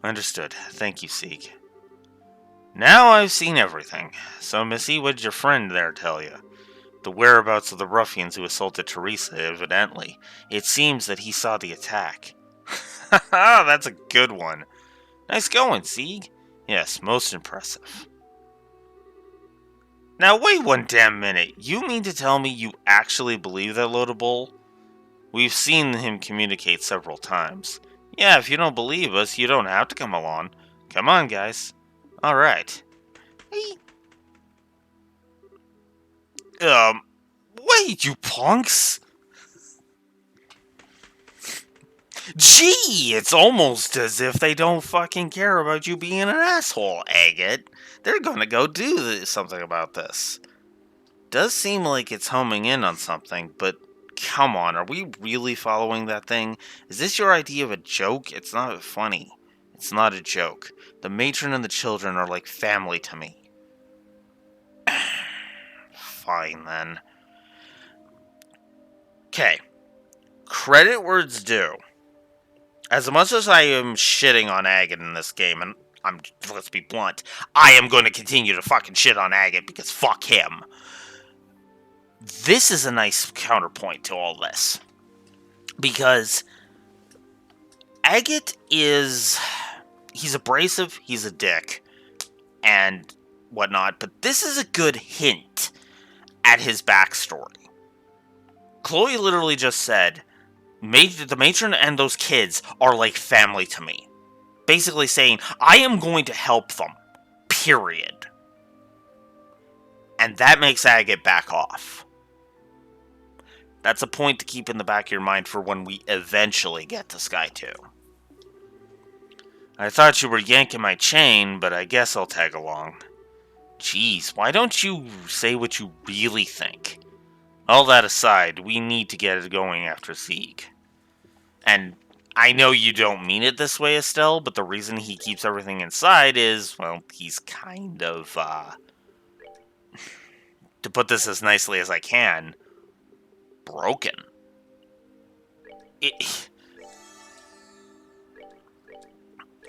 Understood. Thank you, Seek. Now I've seen everything. So, Missy, what did your friend there tell you? The whereabouts of the ruffians who assaulted Teresa, evidently. It seems that he saw the attack. Haha, that's a good one. Nice going, Sieg. Yes, most impressive. Now wait one damn minute. You mean to tell me you actually believe that Loadable? We've seen him communicate several times. Yeah, if you don't believe us, you don't have to come along. Come on, guys. Alright. Wait, you punks! Gee, it's almost as if they don't fucking care about you being an asshole, Agate. They're gonna go do something about this. Does seem like it's homing in on something, but come on, are we really following that thing? Is this your idea of a joke? It's not funny. It's not a joke. The matron and the children are like family to me. Fine, then. Okay. Credit where it's due. As much as I am shitting on Agate in this game, and let's be blunt. I am going to continue to fucking shit on Agate because fuck him. This is a nice counterpoint to all this. Because Agate he's abrasive, he's a dick, and whatnot, but this is a good hint at his backstory. Chloe literally just said, the matron and those kids are like family to me. Basically saying, I am going to help them. Period. And that makes Agate back off. That's a point to keep in the back of your mind for when we eventually get to Sky 2. I thought you were yanking my chain, but I guess I'll tag along. Jeez, why don't you say what you really think? All that aside, we need to get it going after Zeke. And I know you don't mean it this way, Estelle, but the reason he keeps everything inside is, well, he's kind of, to put this as nicely as I can, broken.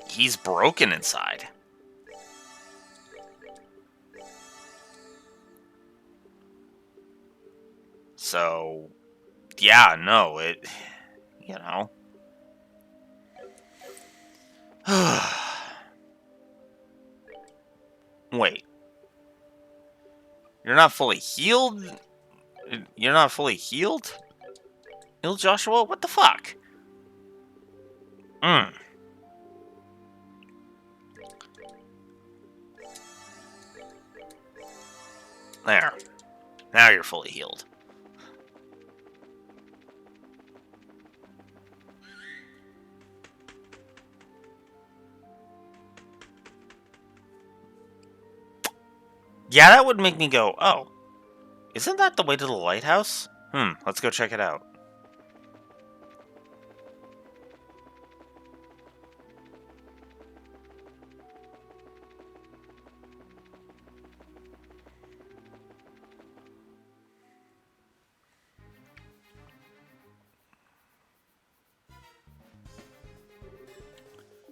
He's broken inside. So, yeah, no, you know. Wait. You're not fully healed? You're not fully healed? Healed Joshua? What the fuck? There. Now you're fully healed. Yeah, that would make me go, oh, isn't that the way to the lighthouse? Let's go check it out.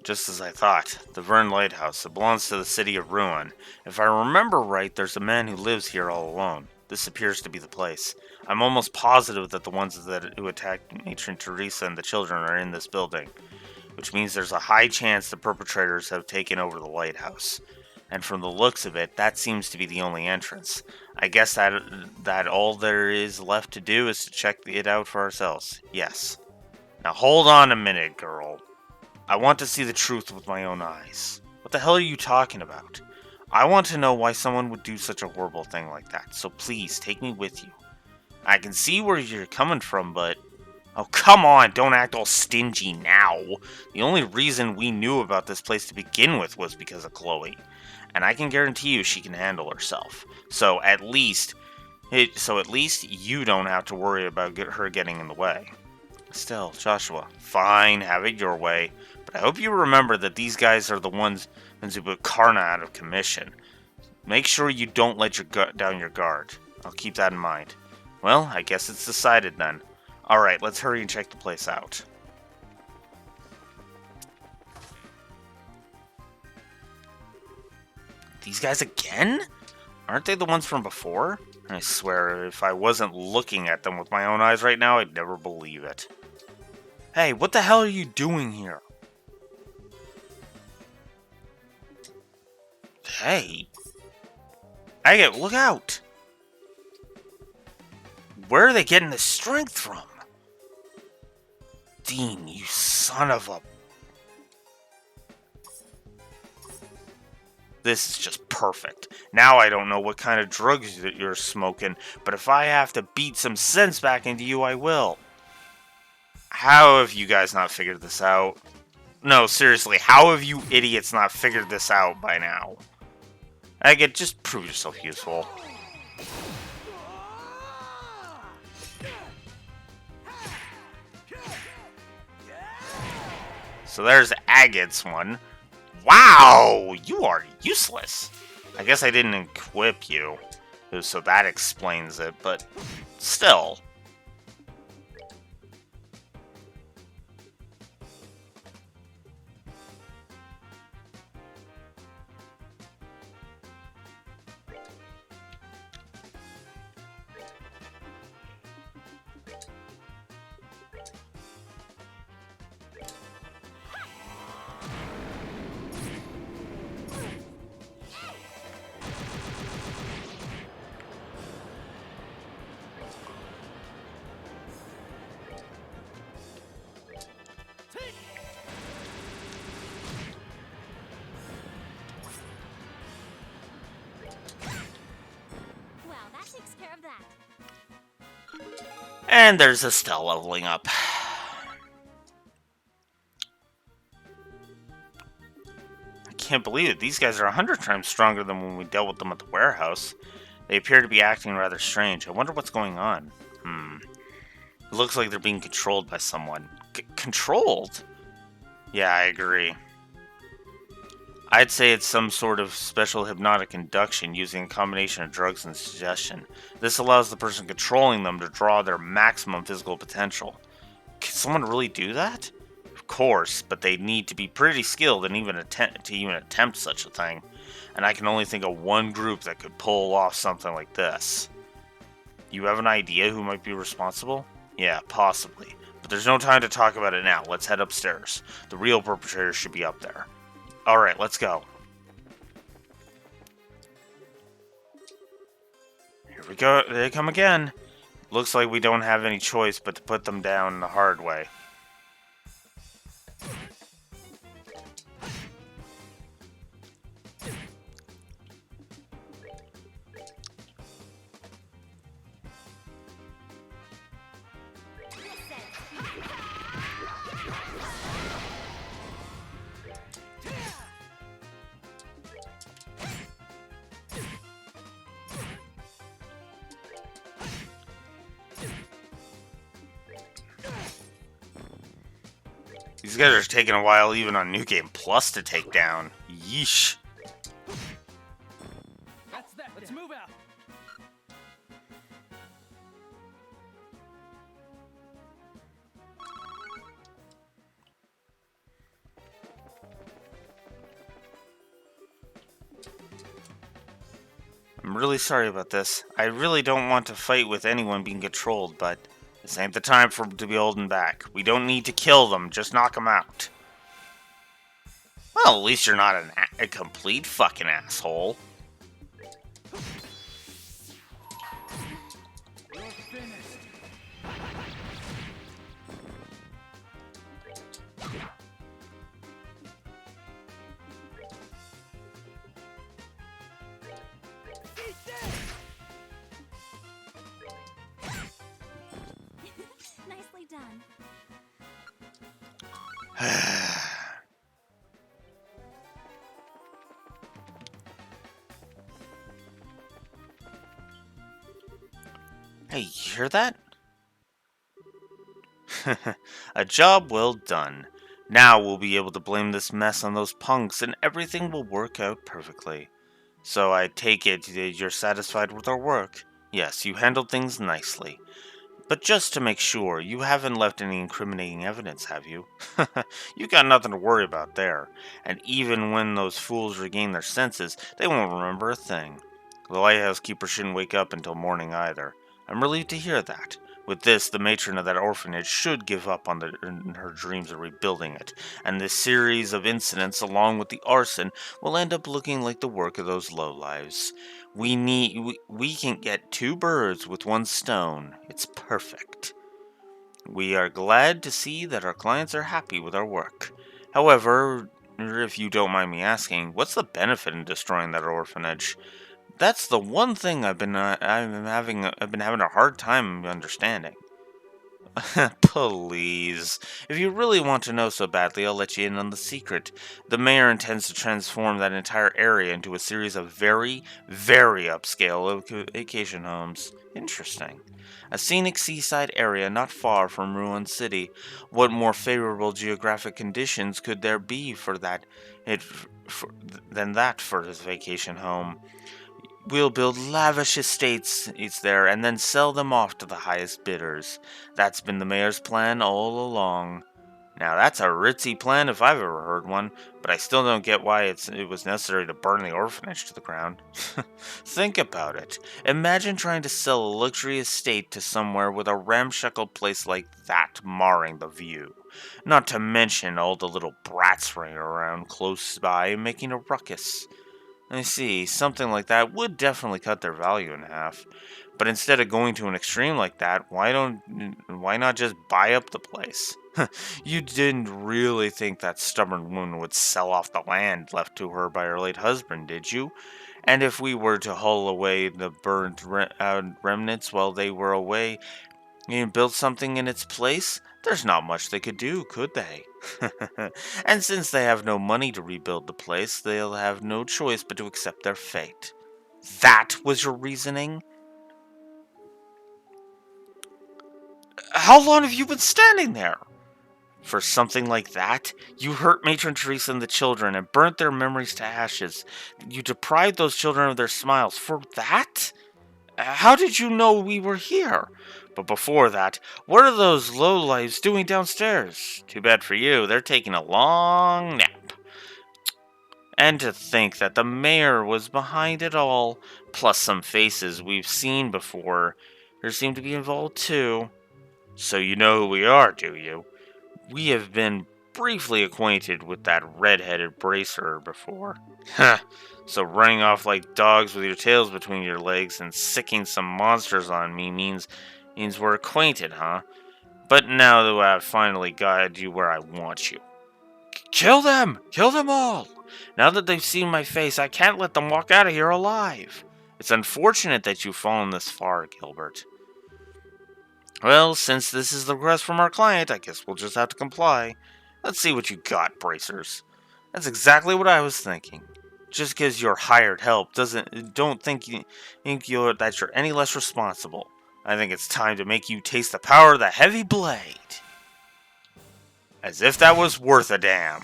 Just as I thought. The Vern Lighthouse. It belongs to the city of Ruin. If I remember right, there's a man who lives here all alone. This appears to be the place. I'm almost positive that the ones who attacked Matron Teresa and the children are in this building, which means there's a high chance the perpetrators have taken over the lighthouse. And from the looks of it, that seems to be the only entrance. I guess that all there is left to do is to check it out for ourselves. Yes. Now hold on a minute, girl. I want to see the truth with my own eyes. What the hell are you talking about? I want to know why someone would do such a horrible thing like that, so please, take me with you. I can see where you're coming from, but... Oh, come on, don't act all stingy now. The only reason we knew about this place to begin with was because of Chloe. And I can guarantee you she can handle herself. So at least you don't have to worry about her getting in the way. Still, Joshua, fine, have it your way. But I hope you remember that these guys are the ones who put Karna out of commission. Make sure you don't let down your guard. I'll keep that in mind. Well, I guess it's decided then. Alright, let's hurry and check the place out. These guys again? Aren't they the ones from before? I swear, if I wasn't looking at them with my own eyes right now, I'd never believe it. Hey, what the hell are you doing here? Hey. Agate, look out! Where are they getting this strength from? Dean, you son of a... This is just perfect. Now I don't know what kind of drugs that you're smoking, but if I have to beat some sense back into you, I will. How have you guys not figured this out? No, seriously, how have you idiots not figured this out by now? Agate, just prove yourself useful. So there's Agate's one. Wow, you are useless. I guess I didn't equip you, so that explains it, but still. takes care of that. And there's Estelle leveling up. I can't believe it. These guys are 100 times stronger than when we dealt with them at the warehouse. They appear to be acting rather strange. I wonder what's going on. It looks like they're being controlled by someone. Controlled? Yeah, I agree. I'd say it's some sort of special hypnotic induction using a combination of drugs and suggestion. This allows the person controlling them to draw their maximum physical potential. Can someone really do that? Of course, but they need to be pretty skilled and even attempt such a thing. And I can only think of one group that could pull off something like this. You have an idea who might be responsible? Yeah, possibly. But there's no time to talk about it now. Let's head upstairs. The real perpetrator should be up there. Alright, let's go. Here we go. They come again. Looks like we don't have any choice but to put them down the hard way. These guys are taking a while even on New Game Plus to take down. Yeesh. That's that. Let's move out. I'm really sorry about this. I really don't want to fight with anyone being controlled, but this ain't the time for them to be holding back. We don't need to kill them, just knock them out. Well, at least you're not a complete fucking asshole. You're finished. Eat this! Nicely done. Hey, you hear that? A job well done. Now we'll be able to blame this mess on those punks and everything will work out perfectly. So I take it that you're satisfied with our work? Yes, you handled things nicely. But just to make sure, you haven't left any incriminating evidence, have you? You got nothing to worry about there. And even when those fools regain their senses, they won't remember a thing. The lighthouse keeper shouldn't wake up until morning either. I'm relieved to hear that. With this, the matron of that orphanage should give up on her dreams of rebuilding it, and this series of incidents, along with the arson, will end up looking like the work of those lowlives. We can get two birds with one stone. It's perfect. We are glad to see that our clients are happy with our work. However, if you don't mind me asking, what's the benefit in destroying that orphanage? That's the one thing I've been having a hard time understanding. Please. If you really want to know so badly, I'll let you in on the secret. The mayor intends to transform that entire area into a series of very, very upscale vacation homes. Interesting. A scenic seaside area not far from Ruin City. What more favorable geographic conditions could there be for than that for his vacation home? We'll build lavish estates there and then sell them off to the highest bidders. That's been the mayor's plan all along. Now that's a ritzy plan if I've ever heard one, but I still don't get why it was necessary to burn the orphanage to the ground. Think about it. Imagine trying to sell a luxury estate to somewhere with a ramshackle place like that marring the view. Not to mention all the little brats running around close by making a ruckus. I see, something like that would definitely cut their value in half. But instead of going to an extreme like that, why not just buy up the place? You didn't really think that stubborn woman would sell off the land left to her by her late husband, did you? And if we were to haul away the burned remnants while they were away and build something in its place, there's not much they could do, could they? And since they have no money to rebuild the place, they'll have no choice but to accept their fate. That was your reasoning? How long have you been standing there? For something like that? You hurt Matron Teresa and the children and burnt their memories to ashes. You deprived those children of their smiles. For that? How did you know we were here? But before that, what are those lowlifes doing downstairs? Too bad for you, they're taking a long nap. And to think that the mayor was behind it all, plus some faces we've seen before, there seem to be involved too. So you know who we are, do you? We have been briefly acquainted with that red-headed bracer before. Huh. So running off like dogs with your tails between your legs and sicking some monsters on me means we're acquainted, huh? But now that I've finally got you where I want you. Kill them! Kill them all! Now that they've seen my face, I can't let them walk out of here alive. It's unfortunate that you've fallen this far, Gilbert. Well, since this is the request from our client, I guess we'll just have to comply. Let's see what you got, bracers. That's exactly what I was thinking. Just because you're hired help don't think that you're any less responsible. I think it's time to make you taste the power of the heavy blade. As if that was worth a damn.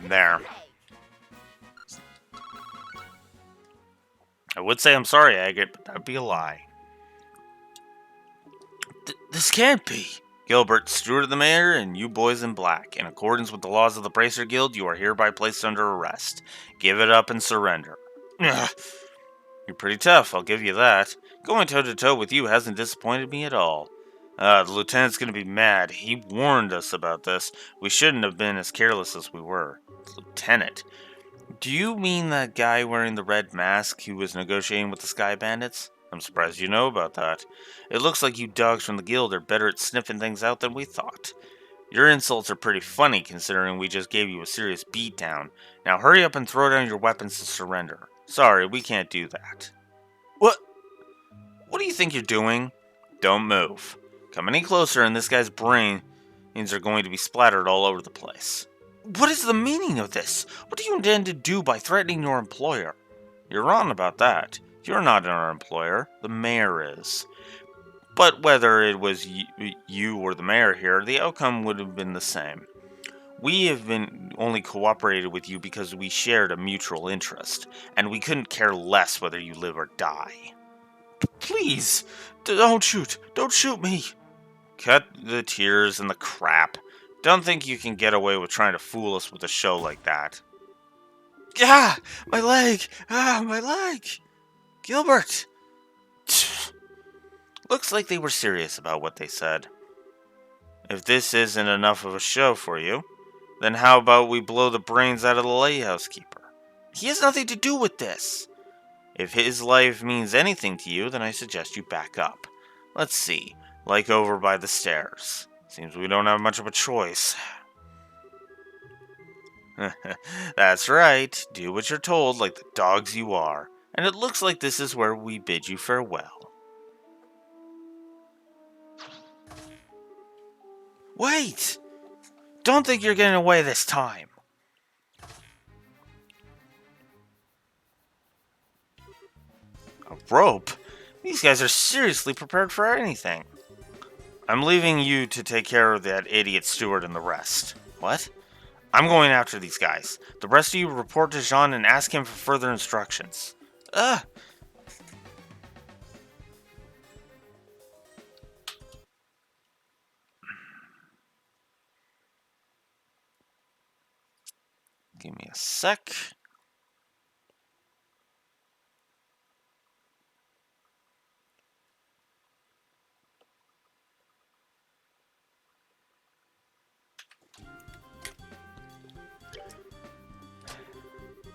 There. I would say I'm sorry, Agate, but that'd be a lie. This can't be. Gilbert, steward of the mayor, and you boys in black. In accordance with the laws of the Bracer Guild, you are hereby placed under arrest. Give it up and surrender. Ugh. You're pretty tough, I'll give you that. Going toe-to-toe with you hasn't disappointed me at all. The lieutenant's gonna be mad. He warned us about this. We shouldn't have been as careless as we were. Lieutenant? Do you mean that guy wearing the red mask who was negotiating with the Sky Bandits? I'm surprised you know about that. It looks like you dogs from the guild are better at sniffing things out than we thought. Your insults are pretty funny considering we just gave you a serious beatdown. Now hurry up and throw down your weapons to surrender. Sorry, we can't do that. What? What do you think you're doing? Don't move. Come any closer and this guy's brains are going to be splattered all over the place. What is the meaning of this? What do you intend to do by threatening your employer? You're wrong about that. You're not our employer. The mayor is. But whether it was you or the mayor here, the outcome would have been the same. We have been only cooperated with you because we shared a mutual interest, and we couldn't care less whether you live or die. Please, don't shoot. Don't shoot me. Cut the tears and the crap. Don't think you can get away with trying to fool us with a show like that. Ah, my leg! Ah, my leg! Gilbert! Looks like they were serious about what they said. If this isn't enough of a show for you, then how about we blow the brains out of the lighthouse keeper? He has nothing to do with this. If his life means anything to you, then I suggest you back up. Let's see, like over by the stairs. Seems we don't have much of a choice. That's right. Do what you're told like the dogs you are. And it looks like this is where we bid you farewell. Wait! Don't think you're getting away this time. A rope? These guys are seriously prepared for anything. I'm leaving you to take care of that idiot steward and the rest. What? I'm going after these guys. The rest of you report to Jean and ask him for further instructions. Ugh! Give me a sec.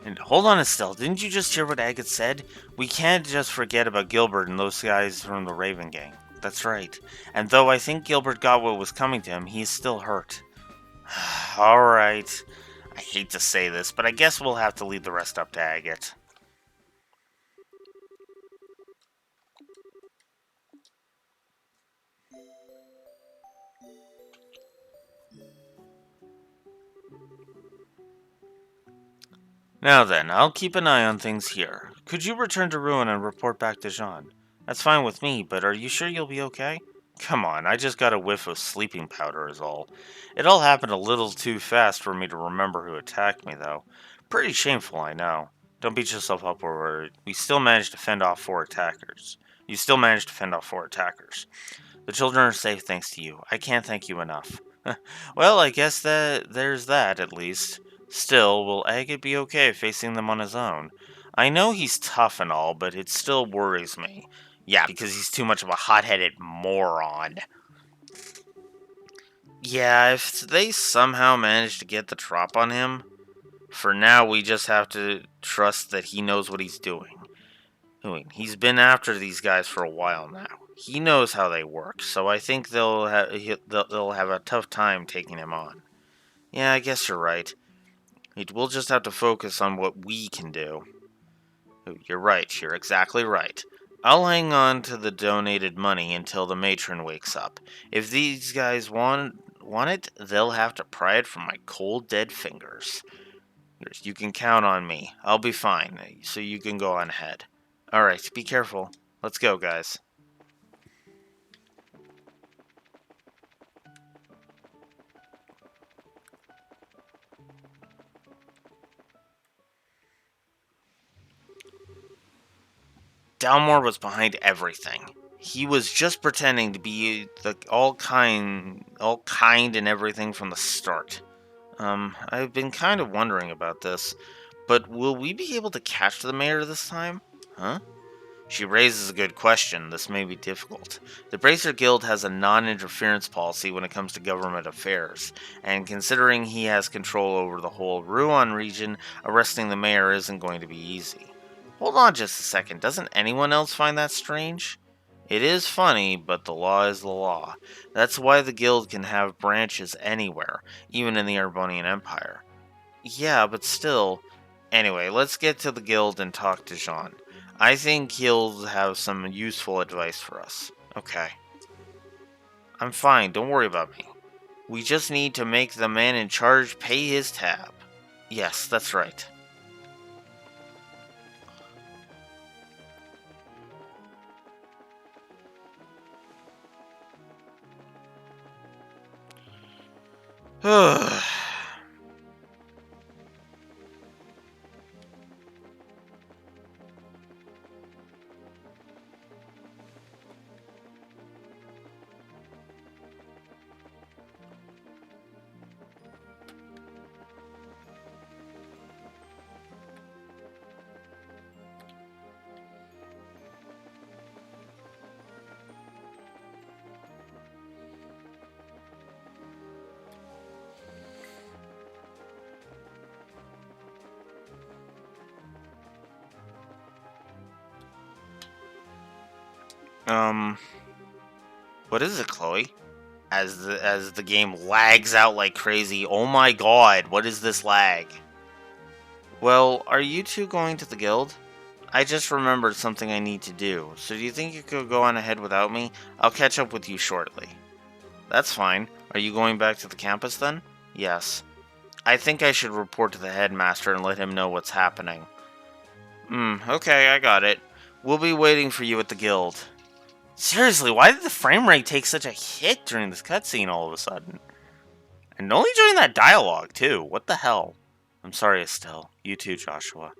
And hold on, Estelle, didn't you just hear what Agate said? We can't just forget about Gilbert and those guys from the Raven Gang. That's right. And though I think Gilbert got what was coming to him, he's still hurt. Alright. I hate to say this, but I guess we'll have to leave the rest up to Agate. Now then, I'll keep an eye on things here. Could you return to Ruin and report back to Jean? That's fine with me, but are you sure you'll be okay? Come on, I just got a whiff of sleeping powder is all. It all happened a little too fast for me to remember who attacked me, though. Pretty shameful, I know. Don't beat yourself up over it. We still managed to fend off 4 attackers. You still managed to fend off 4 attackers. The children are safe thanks to you. I can't thank you enough. Well, I guess that there's that, at least. Still, will Agate be okay facing them on his own? I know he's tough and all, but it still worries me. Yeah, because he's too much of a hot-headed moron. Yeah, if they somehow manage to get the drop on him, for now we just have to trust that he knows what he's doing. He's been after these guys for a while now. He knows how they work, so I think they'll have a tough time taking him on. Yeah, I guess you're right. We'll just have to focus on what we can do. You're right, you're exactly right. I'll hang on to the donated money until the matron wakes up. If these guys want it, they'll have to pry it from my cold, dead fingers. You can count on me. I'll be fine, so you can go on ahead. Alright, be careful. Let's go, guys. Dalmor was behind everything. He was just pretending to be all kind and everything from the start. I've been kind of wondering about this, but will we be able to catch the mayor this time? Huh? She raises a good question. This may be difficult. The Bracer Guild has a non-interference policy when it comes to government affairs, and considering he has control over the whole Ruan region, arresting the mayor isn't going to be easy. Hold on just a second. Doesn't anyone else find that strange? It is funny, but the law is the law. That's why the guild can have branches anywhere, even in the Arbonian Empire. Yeah, but still. Anyway, let's get to the guild and talk to Jean. I think he'll have some useful advice for us. Okay. I'm fine, don't worry about me. We just need to make the man in charge pay his tab. Yes, that's right. What is it, Chloe? As the game lags out like crazy. Oh my god, what is this lag? Well, are you two going to the guild? I just remembered something I need to do, so do you think you could go on ahead without me? I'll catch up with you shortly. That's fine. Are you going back to the campus then? Yes. I think I should report to the headmaster and let him know what's happening. Okay, I got it. We'll be waiting for you at the guild. Seriously, why did the frame rate take such a hit during this cutscene all of a sudden? And only during that dialogue, too. What the hell? I'm sorry, Estelle. You too, Joshua.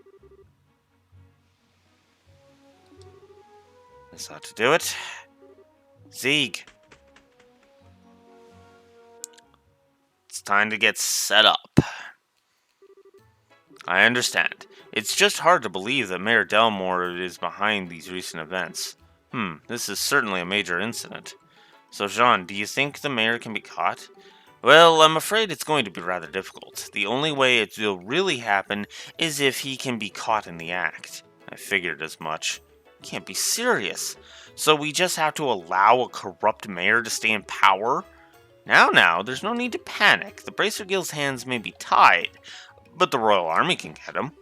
This ought to do it. Zeeg. It's time to get set up. I understand. It's just hard to believe that Mayor Dalmor is behind these recent events. This is certainly a major incident. So, Jean, do you think the mayor can be caught? Well, I'm afraid it's going to be rather difficult. The only way it will really happen is if he can be caught in the act. I figured as much. Can't be serious. So we just have to allow a corrupt mayor to stay in power? Now, there's no need to panic. The Bracer Guild's hands may be tied, but the Royal Army can get him.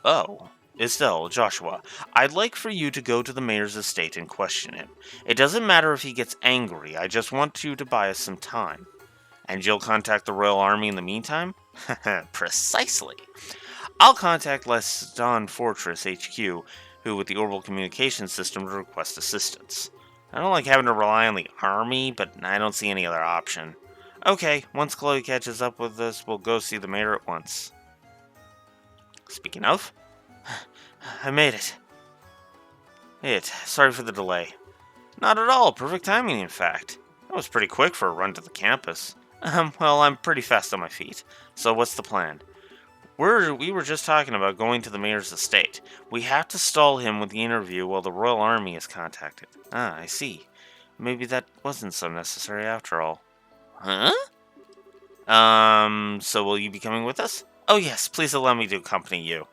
Oh. Estelle, Joshua, I'd like for you to go to the mayor's estate and question him. It doesn't matter if he gets angry, I just want you to buy us some time. And you'll contact the Royal Army in the meantime? Precisely. I'll contact Leston Fortress HQ, who with the orbital communication system to request assistance. I don't like having to rely on the army, but I don't see any other option. Okay, once Chloe catches up with us, we'll go see the mayor at once. Speaking of, I made it. Sorry for the delay. Not at all, perfect timing in fact. That was pretty quick for a run to the campus. Well, I'm pretty fast on my feet. So what's the plan? We were just talking about going to the mayor's estate. We have to stall him with the interview while the Royal Army is contacted. Ah, I see. Maybe that wasn't so necessary after all. Huh? So will you be coming with us? Oh yes, please allow me to accompany you.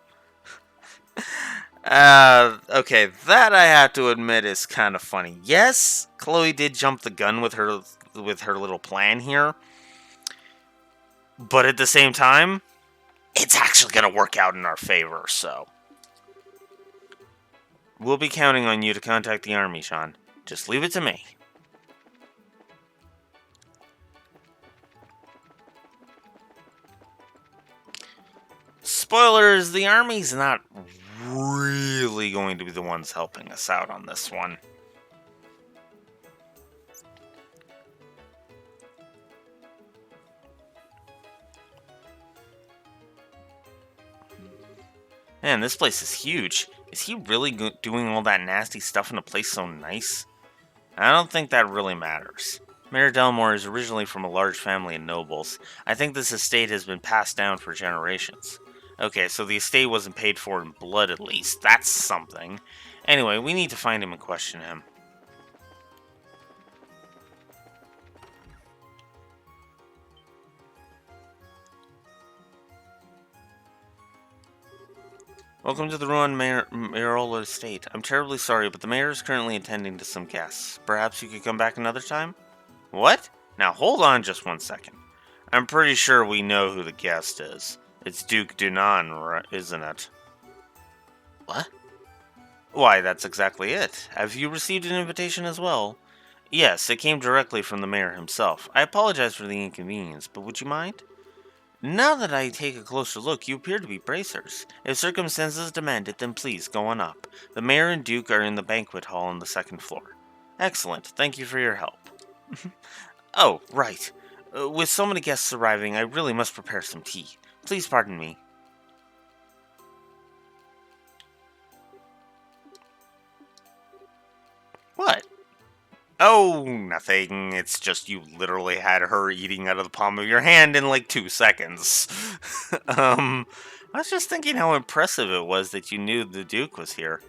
Okay, that I have to admit is kind of funny. Yes, Chloe did jump the gun with her little plan here. But at the same time, it's actually going to work out in our favor, so. We'll be counting on you to contact the army, Sean. Just leave it to me. Spoilers, the army's not really going to be the ones helping us out on this one. Man, this place is huge. Is he really doing all that nasty stuff in a place so nice? I don't think that really matters. Mayor Delmore is originally from a large family of nobles. I think this estate has been passed down for generations. Okay, so the estate wasn't paid for in blood at least. That's something. Anyway, we need to find him and question him. Welcome to the ruined mayoral estate. I'm terribly sorry, but the mayor is currently attending to some guests. Perhaps you could come back another time? What? Now hold on just 1 second. I'm pretty sure we know who the guest is. It's Duke Dunan, isn't it? What? Why, that's exactly it. Have you received an invitation as well? Yes, it came directly from the mayor himself. I apologize for the inconvenience, but would you mind? Now that I take a closer look, you appear to be bracers. If circumstances demand it, then please go on up. The mayor and Duke are in the banquet hall on the second floor. Excellent. Thank you for your help. Oh, right. With so many guests arriving, I really must prepare some tea. Please pardon me. What? Oh, nothing. It's just you literally had her eating out of the palm of your hand in like 2 seconds. I was just thinking how impressive it was that you knew the Duke was here.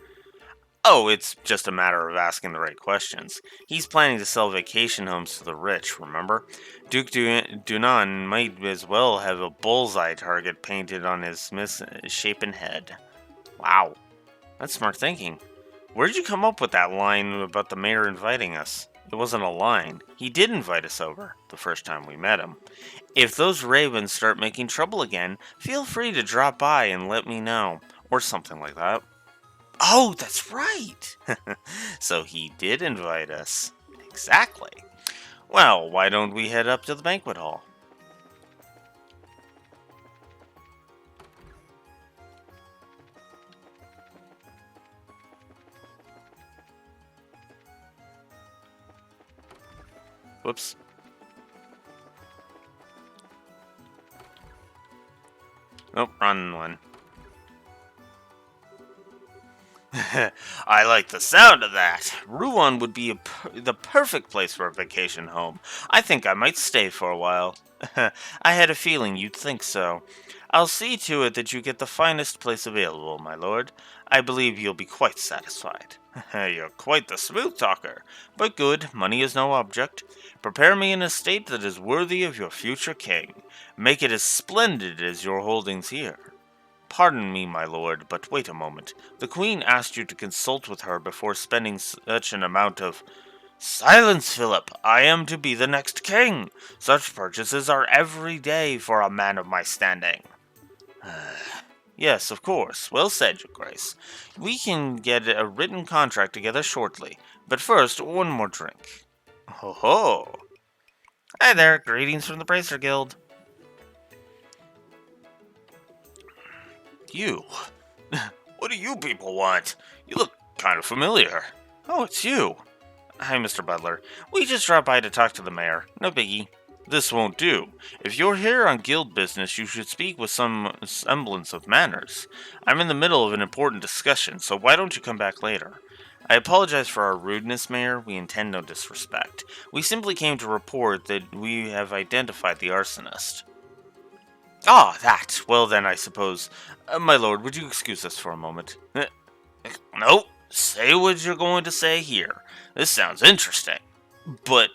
Oh, it's just a matter of asking the right questions. He's planning to sell vacation homes to the rich, remember? Duke Dunan might as well have a bullseye target painted on his misshapen head. Wow, that's smart thinking. Where'd you come up with that line about the mayor inviting us? It wasn't a line. He did invite us over, the first time we met him. If those ravens start making trouble again, feel free to drop by and let me know. Or something like that. Oh, that's right! So he did invite us. Exactly. Well, why don't we head up to the banquet hall? Whoops. Nope, wrong one. I like the sound of that. Ruan would be the perfect place for a vacation home. I think I might stay for a while. I had a feeling you'd think so. I'll see to it that you get the finest place available, my lord. I believe you'll be quite satisfied. You're quite the smooth talker. But good, money is no object. Prepare me an estate that is worthy of your future king. Make it as splendid as your holdings here. Pardon me, my lord, but wait a moment. The Queen asked you to consult with her before spending such an amount of... Silence, Philip! I am to be the next king! Such purchases are every day for a man of my standing. Yes, of course. Well said, Your Grace. We can get a written contract together shortly. But first, one more drink. Ho ho! Hi there, greetings from the Bracer Guild. You? What do you people want? You look kind of familiar. Oh, it's you. Hi, Mr. Butler. We just dropped by to talk to the mayor. No biggie. This won't do. If you're here on guild business, you should speak with some semblance of manners. I'm in the middle of an important discussion, so why don't you come back later? I apologize for our rudeness, Mayor. We intend no disrespect. We simply came to report that we have identified the arsonist. Ah, that. Well then, I suppose. My lord, would you excuse us for a moment? Nope. Say what you're going to say here. This sounds interesting. But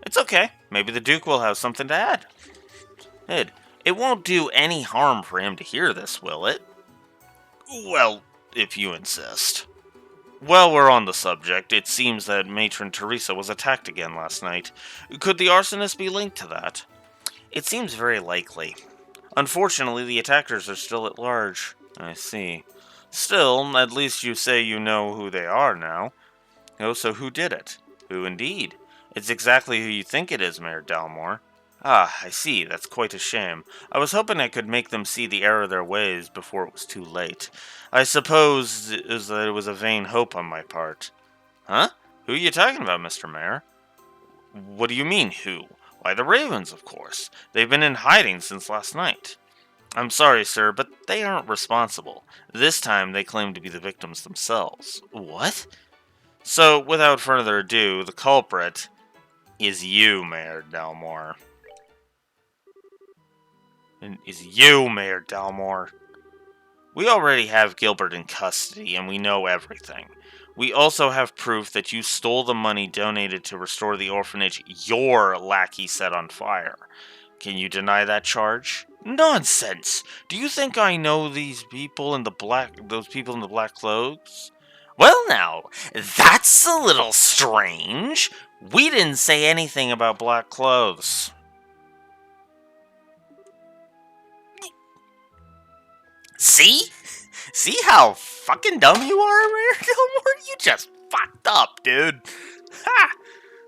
it's okay. Maybe the Duke will have something to add. Ed, it won't do any harm for him to hear this, will it? Well, if you insist. While we're on the subject, it seems that Matron Teresa was attacked again last night. Could the arsonist be linked to that? It seems very likely. Unfortunately, the attackers are still at large. I see. Still, at least you say you know who they are now. Oh, so who did it? Who indeed? It's exactly who you think it is, Mayor Dalmore. Ah, I see. That's quite a shame. I was hoping I could make them see the error of their ways before it was too late. I suppose it was a vain hope on my part. Huh? Who are you talking about, Mr. Mayor? What do you mean, who? Why, the Ravens, of course. They've been in hiding since last night. I'm sorry, sir, but they aren't responsible. This time they claim to be the victims themselves. What? So, without further ado, the culprit is you, Mayor Dalmore. And is you, Mayor Dalmore. We already have Gilbert in custody, and we know everything. We also have proof that you stole the money donated to restore the orphanage your lackey set on fire. Can you deny that charge? Nonsense! Do you think I know those people in the black clothes? Well now, that's a little strange. We didn't say anything about black clothes. See? See how fucking dumb you are, Mayor Gilmore? You just fucked up, dude. Ha!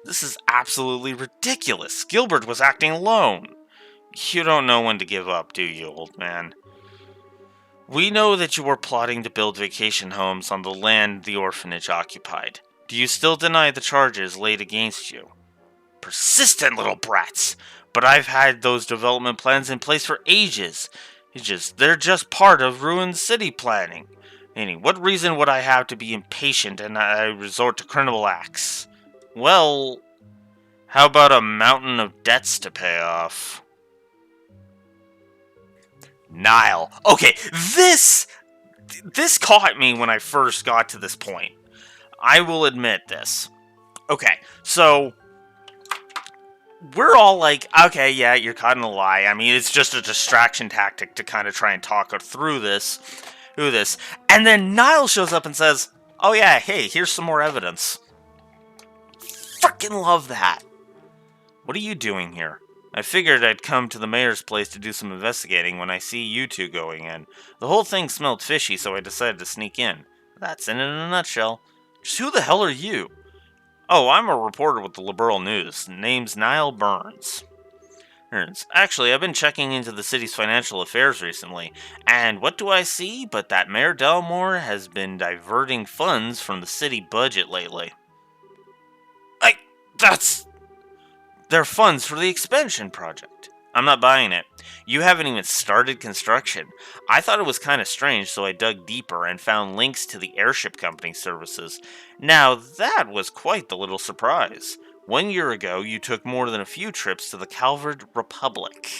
This is absolutely ridiculous. Gilbert was acting alone. You don't know when to give up, do you, old man? We know that you were plotting to build vacation homes on the land the orphanage occupied. Do you still deny the charges laid against you? Persistent little brats! But I've had those development plans in place for ages. They're just part of ruined city planning. What reason would I have to be impatient and I resort to criminal acts? Well, how about a mountain of debts to pay off? Niall. Okay, this caught me when I first got to this point. I will admit this. Okay, so we're all like, okay, yeah, you're caught in a lie. I mean, it's just a distraction tactic to kind of try and talk through this. And then Niall shows up and says, oh yeah, hey, here's some more evidence. Freaking love that. What are you doing here? I figured I'd come to the mayor's place to do some investigating when I see you two going in. The whole thing smelled fishy, so I decided to sneak in. That's it in a nutshell. Just who the hell are you? Oh, I'm a reporter with the Liberal News. Name's Niall Burns. Actually, I've been checking into the city's financial affairs recently, and what do I see but that Mayor Dalmore has been diverting funds from the city budget lately. They're funds for the expansion project. I'm not buying it. You haven't even started construction. I thought it was kind of strange, so I dug deeper and found links to the airship company services. Now, that was quite the little surprise. 1 year ago, you took more than a few trips to the Calvard Republic.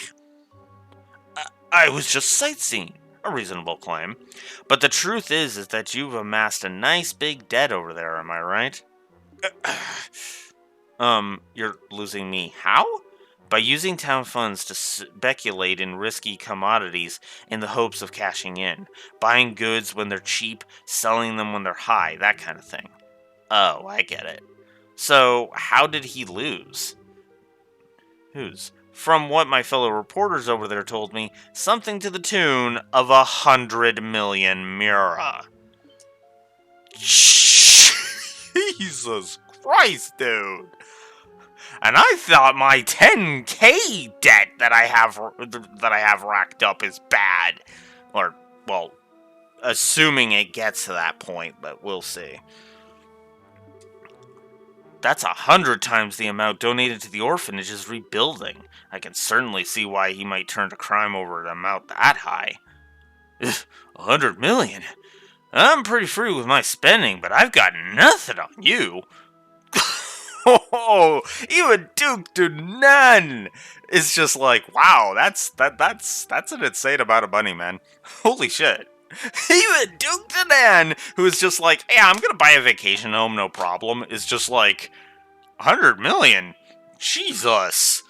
I was just sightseeing. A reasonable claim. But the truth is that you've amassed a nice big debt over there, am I right? You're losing me. How? By using town funds to speculate in risky commodities in the hopes of cashing in. Buying goods when they're cheap, selling them when they're high, that kind of thing. Oh, I get it. So, how did he lose? Whose? From what my fellow reporters over there told me, something to the tune of 100 million Mira. Jesus Christ, dude. And I thought my 10K debt that I have racked up is bad. Or, well, assuming it gets to that point, but we'll see. That's 100 times the amount donated to the orphanage's rebuilding. I can certainly see why he might turn to crime over an amount that high. 100 million? I'm pretty free with my spending, but I've got nothing on you. Oh, even Duke Dunan is just like, wow, that's an insane amount of money, man. Holy shit. Even Duke Dunan, who is just like, yeah, I'm gonna buy a vacation home, no problem, is just like, 100 million? Jesus.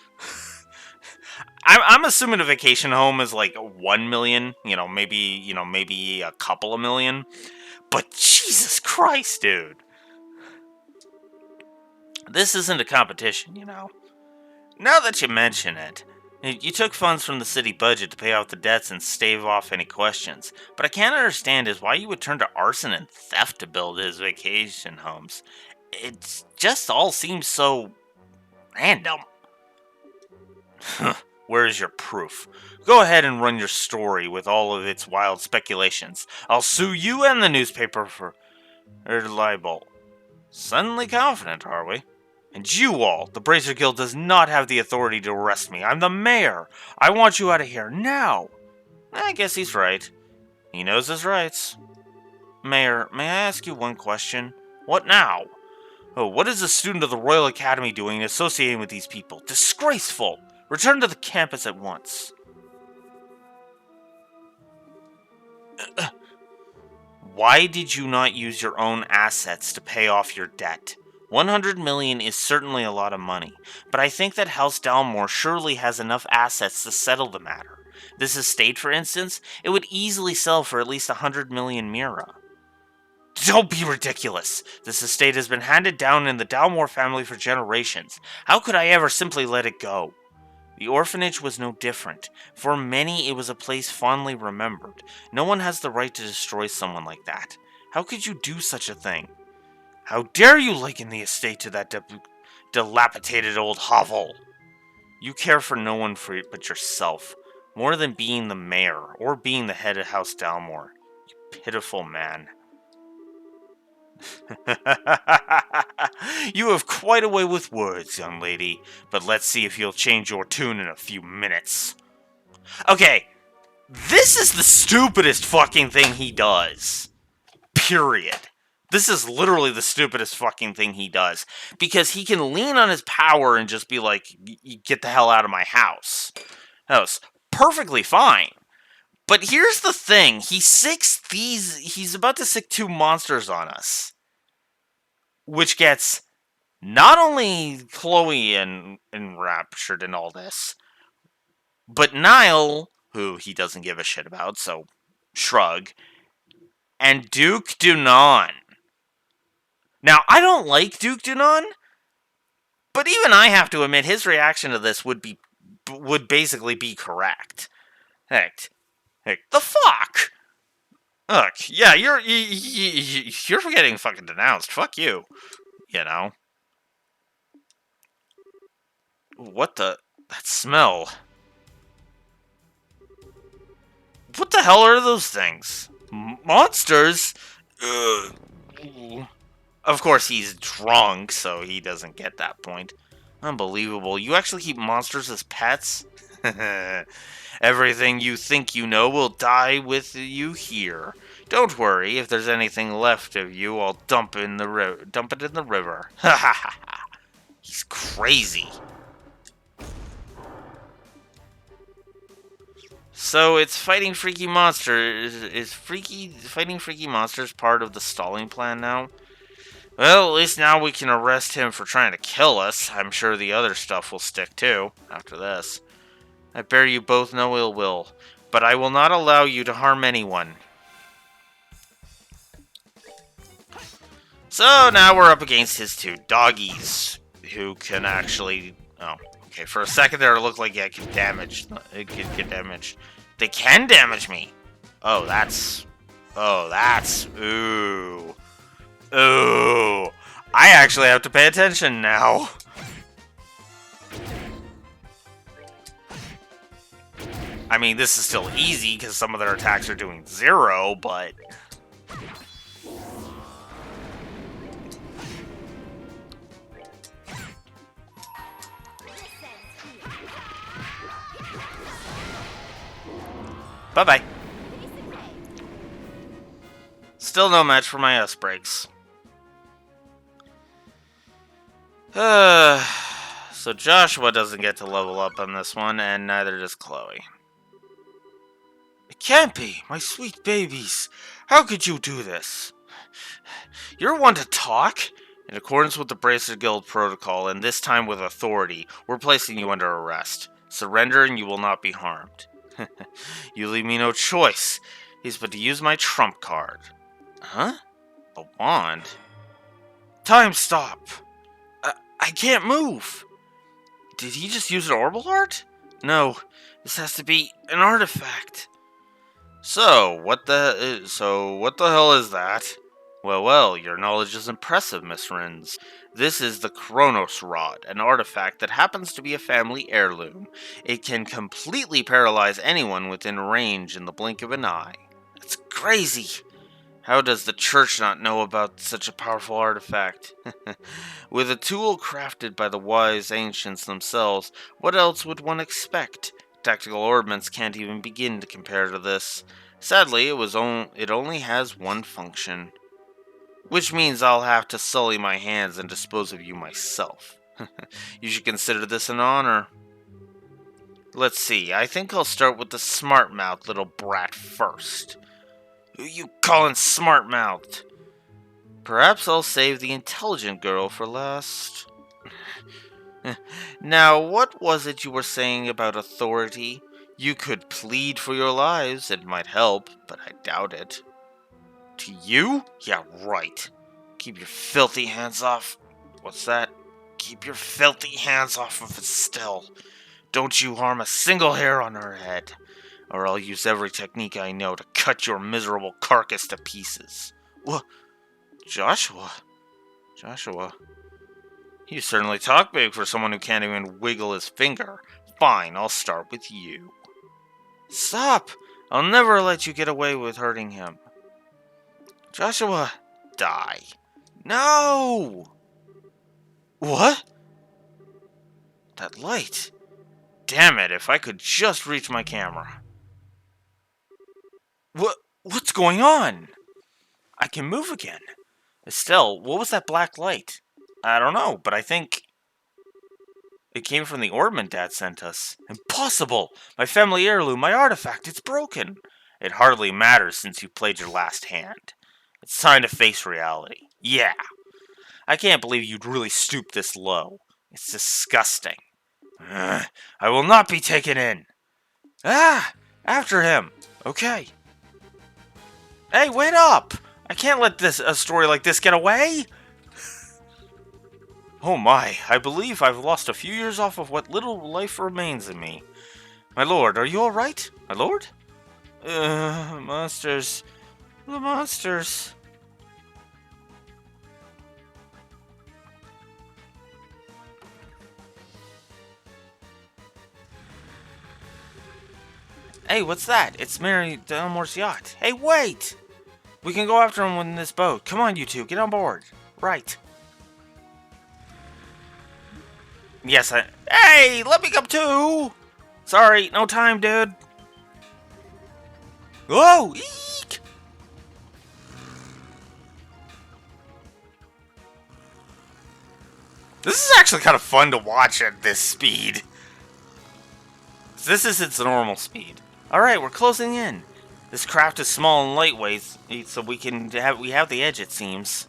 I'm assuming a vacation home is like 1 million, maybe a couple of million. But Jesus Christ, dude. This isn't a competition, Now that you mention it, you took funds from the city budget to pay off the debts and stave off any questions. But I can't understand is why you would turn to arson and theft to build his vacation homes. It just all seems so random. Where is your proof? Go ahead and run your story with all of its wild speculations. I'll sue you and the newspaper for libel. Suddenly confident, are we? And you all, the Bracer Guild does not have the authority to arrest me. I'm the mayor. I want you out of here now. I guess he's right. He knows his rights. Mayor, may I ask you one question? What now? Oh, what is a student of the Royal Academy doing associating with these people? Disgraceful! Return to the campus at once. Why did you not use your own assets to pay off your debt? 100 million is certainly a lot of money, but I think that House Dalmore surely has enough assets to settle the matter. This estate, for instance, it would easily sell for at least 100 million Mira. Don't be ridiculous! This estate has been handed down in the Dalmore family for generations. How could I ever simply let it go? The orphanage was no different. For many, it was a place fondly remembered. No one has the right to destroy someone like that. How could you do such a thing? How dare you liken the estate to that dilapidated old hovel? You care for no one but yourself, more than being the mayor or being the head of House Dalmore. You pitiful man. You have quite a way with words, young lady, but let's see if you'll change your tune in a few minutes. Okay, this is the stupidest fucking thing he does. Period. This is literally the stupidest fucking thing he does. Because he can lean on his power and just be like, get the hell out of my house. That was perfectly fine. But here's the thing. He's about to sick 2 monsters on us. Which gets not only Chloe enraptured in all this, but Niall, who he doesn't give a shit about, so shrug, and Duke Dunan. Now, I don't like Duke Dunan, but even I have to admit his reaction to this would basically be correct. Heck, the fuck? Look, yeah, you're getting fucking denounced. Fuck you. What that smell? What the hell are those things? Monsters? Ugh. Of course, he's drunk, so he doesn't get that point. Unbelievable. You actually keep monsters as pets? Everything you think you know will die with you here. Don't worry, if there's anything left of you, I'll dump it in the river. Ha ha ha ha. He's crazy. So it's fighting freaky monsters. Is fighting freaky monsters part of the stalling plan now? Well, at least now we can arrest him for trying to kill us. I'm sure the other stuff will stick too, after this. I bear you both no ill will, but I will not allow you to harm anyone. So now we're up against his two doggies, who can actually... Oh, okay, for a second there it looked like it could damage. It could get damaged. They can damage me! Oh, that's... Ooh. Ooh. I actually have to pay attention now. I mean, this is still easy because some of their attacks are doing 0, but... Bye-bye. Still no match for my S-Breaks. So Joshua doesn't get to level up on this one, and neither does Chloe. It can't be! My sweet babies! How could you do this? You're one to talk? In accordance with the Bracer Guild protocol, and this time with authority, we're placing you under arrest. Surrender and you will not be harmed. You leave me no choice. He's but to use my trump card. Huh? A wand? Time stop! I can't move! Did he just use an orbital art? No, this has to be an artifact. So what the hell is that? Well, your knowledge is impressive, Miss Rins. This is the Chronos Rod, an artifact that happens to be a family heirloom. It can completely paralyze anyone within range in the blink of an eye. That's crazy! How does the church not know about such a powerful artifact? With a tool crafted by the wise ancients themselves, what else would one expect? Tactical ordnance can't even begin to compare to this. Sadly, it only has one function. Which means I'll have to sully my hands and dispose of you myself. You should consider this an honor. Let's see, I think I'll start with the smart-mouthed little brat first. Who you callin' smart-mouthed? Perhaps I'll save the intelligent girl for last. Now, what was it you were saying about authority? You could plead for your lives, it might help, but I doubt it. To you? Yeah, right. Keep your filthy hands off. What's that? Keep your filthy hands off of Estelle. Don't you harm a single hair on her head, or I'll use every technique I know to cut your miserable carcass to pieces. What? Joshua? You certainly talk big for someone who can't even wiggle his finger. Fine, I'll start with you. Stop! I'll never let you get away with hurting him. Joshua, die. No! What? That light. Damn it, if I could just reach my camera. What's going on? I can move again. Estelle, what was that black light? I don't know, but I think it came from the ornament Dad sent us. Impossible! My family heirloom, my artifact, it's broken. It hardly matters since you played your last hand. It's time to face reality. Yeah. I can't believe you'd really stoop this low. It's disgusting. I will not be taken in. After him. Okay. Hey, wait up! I can't let a story like this get away! Oh my, I believe I've lost a few years off of what little life remains in me. My lord, are you alright? My lord? Monsters. The monsters. Hey, what's that? It's Mary Delmore's yacht. Hey, wait! We can go after him in this boat. Come on, you two, get on board. Right. Yes, Hey, let me come too! Sorry, no time, dude. Whoa! Eek! This is actually kind of fun to watch at this speed. This is its normal speed. Alright, we're closing in. This craft is small and lightweight, so we have the edge, it seems.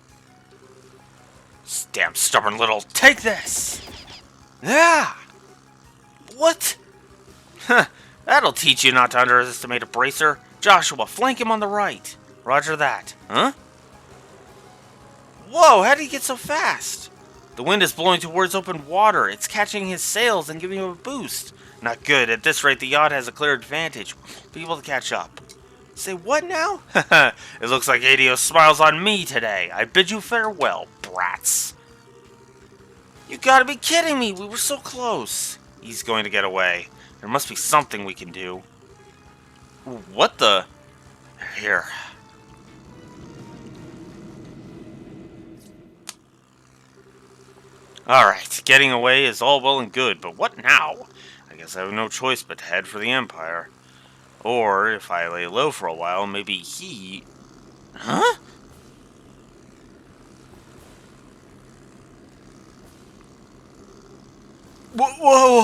Damn stubborn little... Take this! Yeah! What? Huh, that'll teach you not to underestimate a bracer. Joshua, flank him on the right. Roger that. Huh? Whoa, how did he get so fast? The wind is blowing towards open water. It's catching his sails and giving him a boost. Not good. At this rate, the yacht has a clear advantage. Be able to catch up. Say what now? It looks like Adios smiles on me today. I bid you farewell, brats. You gotta be kidding me. We were so close. He's going to get away. There must be something we can do. What the? Here. Alright, getting away is all well and good, but what now? I guess I have no choice but to head for the Empire. Or, if I lay low for a while, maybe he... Huh? What? Whoa,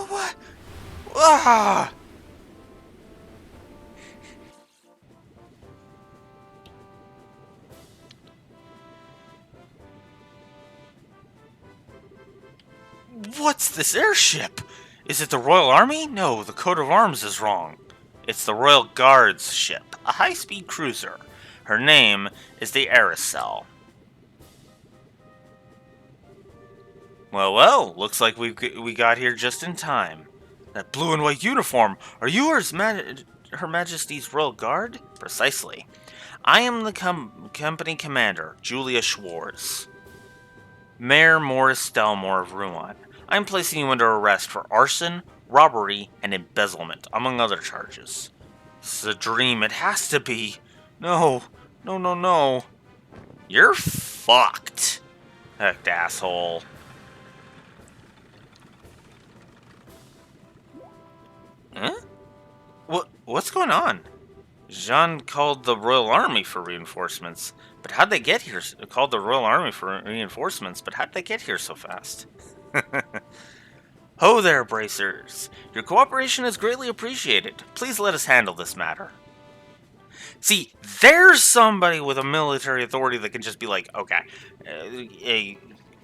what? Ah! What's this airship? Is it the Royal Army? No, the coat of arms is wrong. It's the Royal Guards ship, a high-speed cruiser. Her name is the Aracel. Well, looks like we got here just in time. That blue and white uniform, are you Her Majesty's Royal Guard? Precisely. I am the company commander, Julia Schwartz. Mayor Morris Dalmore of Rouen. I am placing you under arrest for arson, robbery, and embezzlement, among other charges. This is a dream. It has to be. No. You're fucked. Heck, asshole. Huh? What's going on? Jean called the Royal Army for reinforcements, but how'd they get here? Called the Royal Army for reinforcements, but how'd they get here so fast? Ho there, bracers. Your cooperation is greatly appreciated. Please let us handle this matter. See, there's somebody with a military authority that can just be like, okay,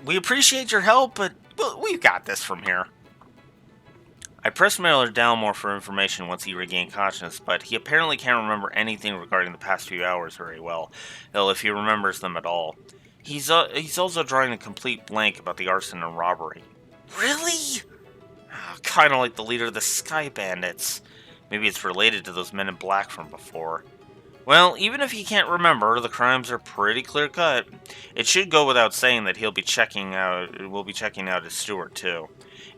we appreciate your help, but we've got this from here. I pressed Mayor Dalmore for information once he regained consciousness, but he apparently can't remember anything regarding the past few hours very well, though if he remembers them at all. He's also drawing a complete blank about the arson and robbery. Really? Kind of like the leader of the Sky Bandits. Maybe it's related to those men in black from before. Well, even if he can't remember, the crimes are pretty clear-cut. It should go without saying that we'll be checking out his steward, too.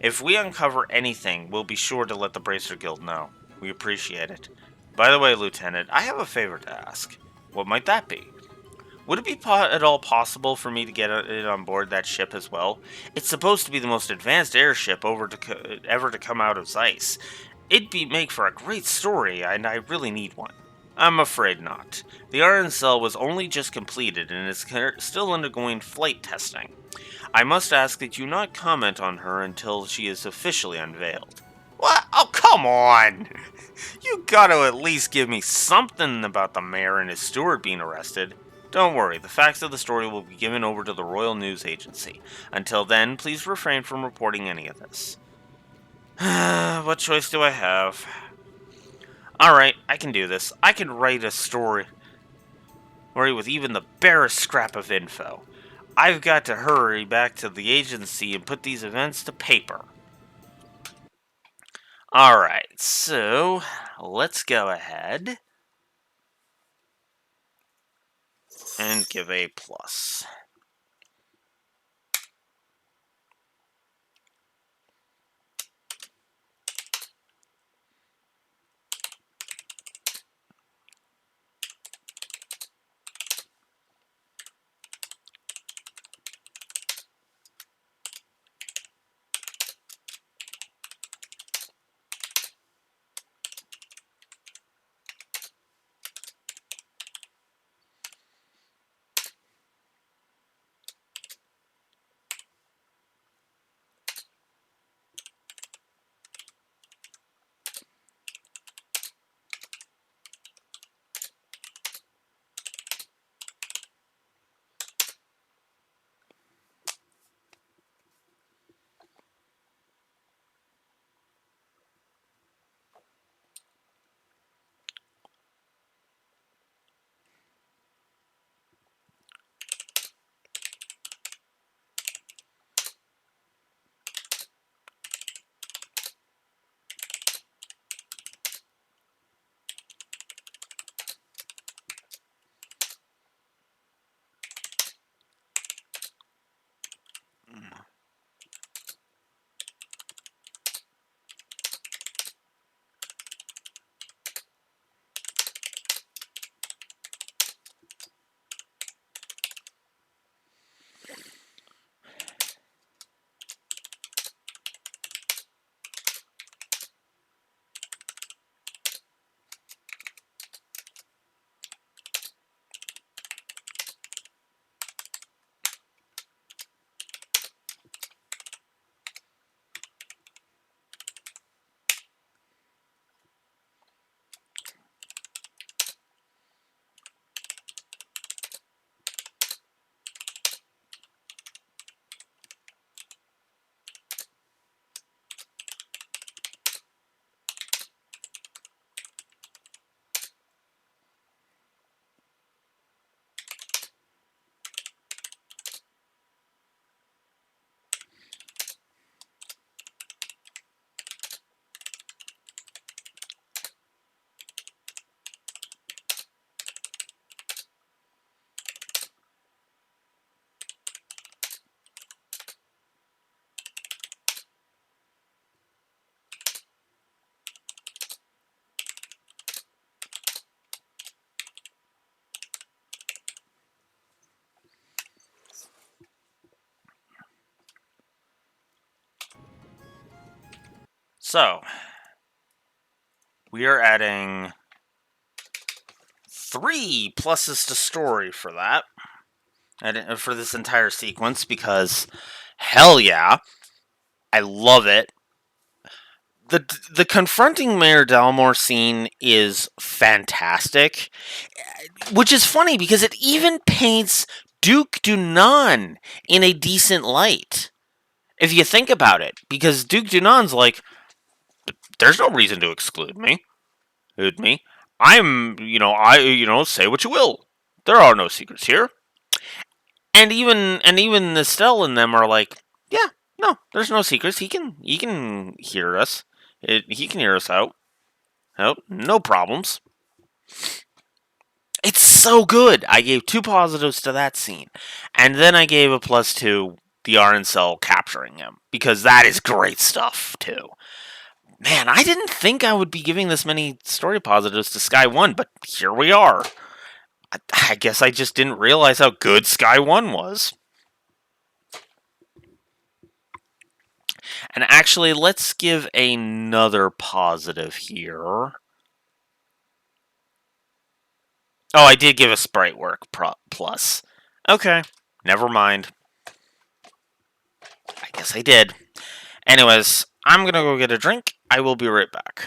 If we uncover anything, we'll be sure to let the Bracer Guild know. We appreciate it. By the way, Lieutenant, I have a favor to ask. What might that be? Would it be at all possible for me to get it on board that ship as well? It's supposed to be the most advanced airship ever to come out of Zeiss. It'd make for a great story, and I really need one. I'm afraid not. The RNCell was only just completed and is still undergoing flight testing. I must ask that you not comment on her until she is officially unveiled. What? Oh, come on! You gotta at least give me something about the mayor and his steward being arrested. Don't worry, the facts of the story will be given over to the Royal News Agency. Until then, please refrain from reporting any of this. What choice do I have? Alright, I can do this. I can write a story with even the barest scrap of info. I've got to hurry back to the agency and put these events to paper. Alright, so let's go ahead and give A+. So, we are adding 3 pluses to story for that. And for this entire sequence, because hell yeah, I love it. The confronting Mayor Dalmor scene is fantastic, which is funny because it even paints Duke Dunan in a decent light. If you think about it, because Duke Dunan's like, there's no reason to exclude me. Say what you will. There are no secrets here. And even Estelle and them are like, yeah, no, there's no secrets. He can hear us. He can hear us out. No problems. It's so good. I gave 2 positives to that scene, and then I gave a plus to the RNCell capturing him because that is great stuff too. Man, I didn't think I would be giving this many story positives to Sky 1, but here we are. I guess I just didn't realize how good Sky 1 was. And actually, let's give another positive here. Oh, I did give a sprite work plus. Okay, never mind. I guess I did. Anyways, I'm gonna go get a drink. I will be right back.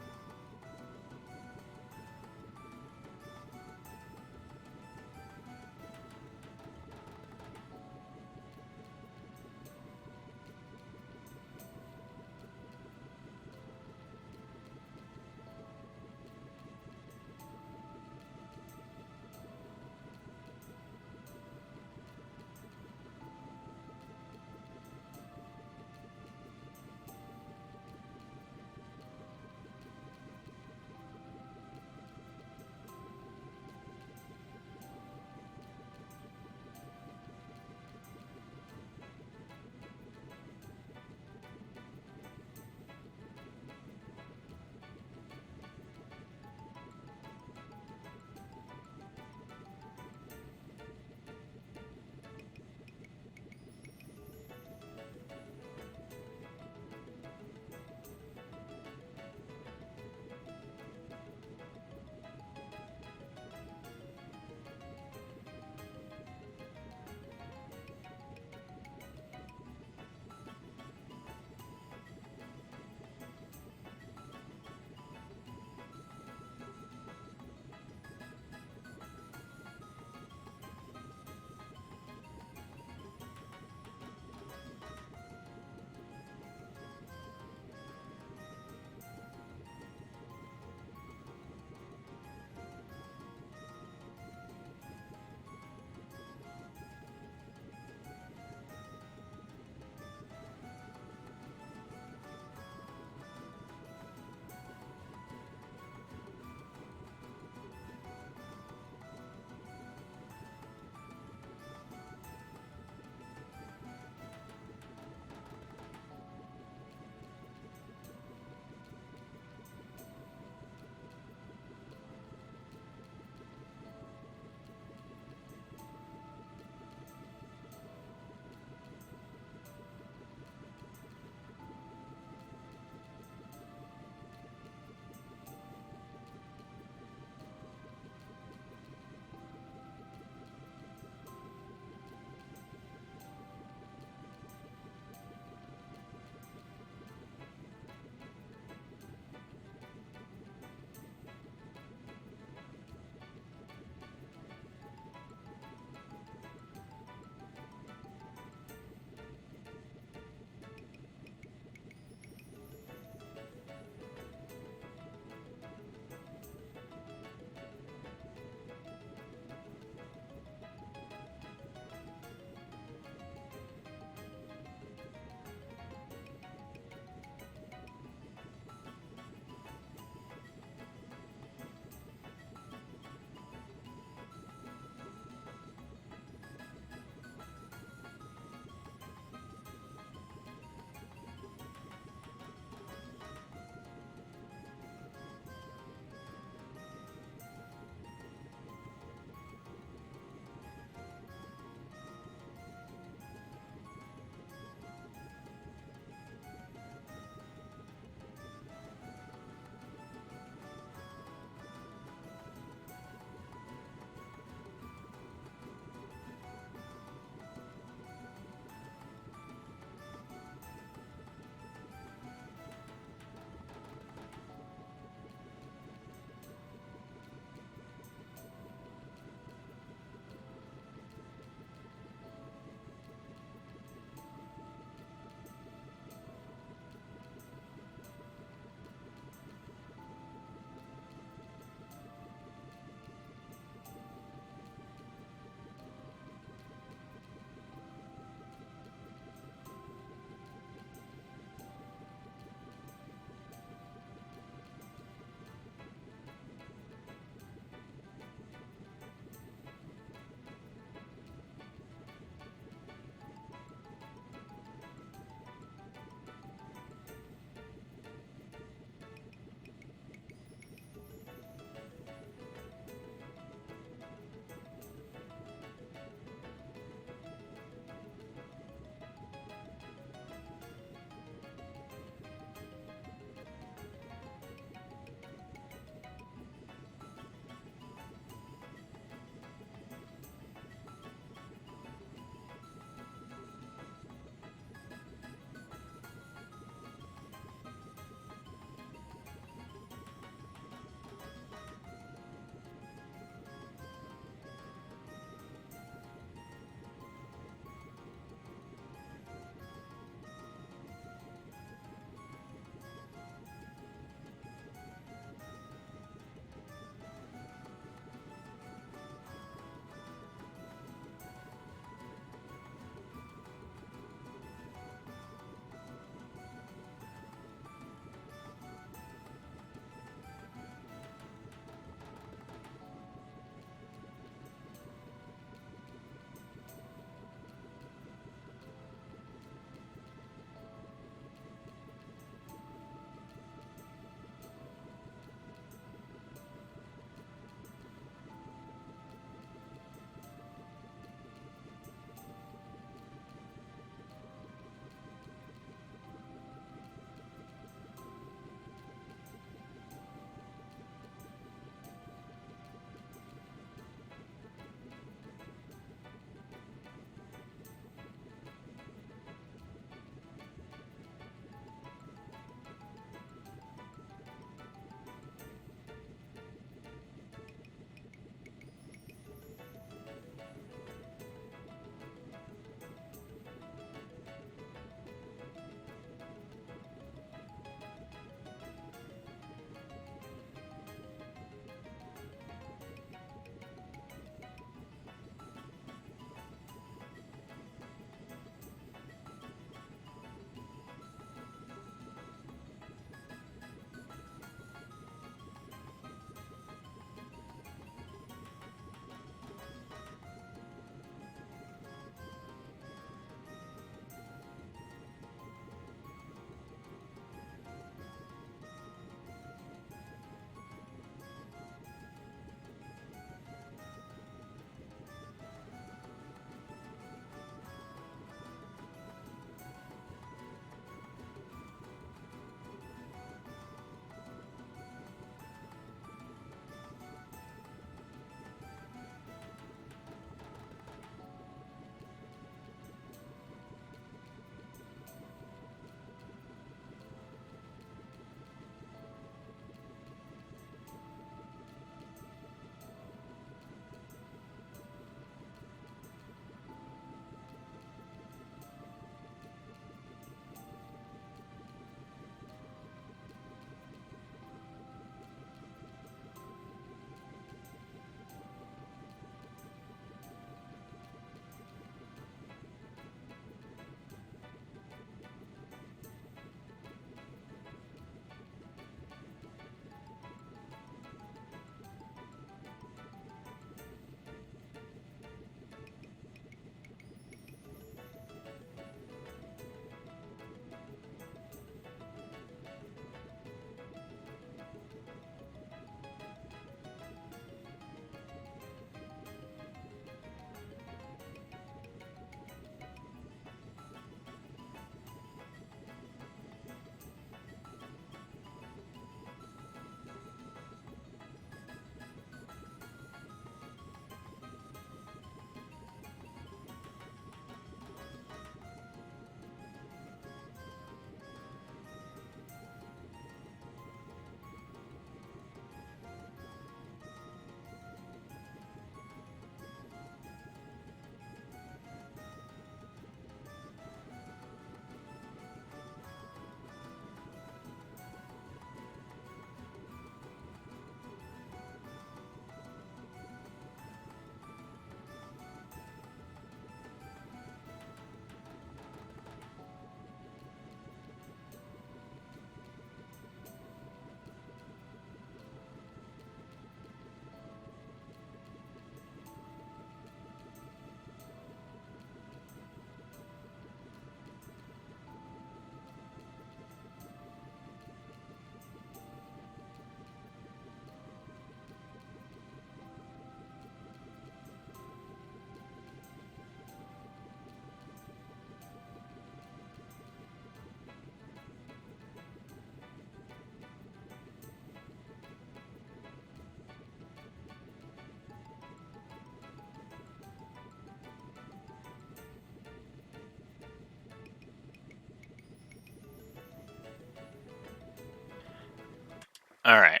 Alright,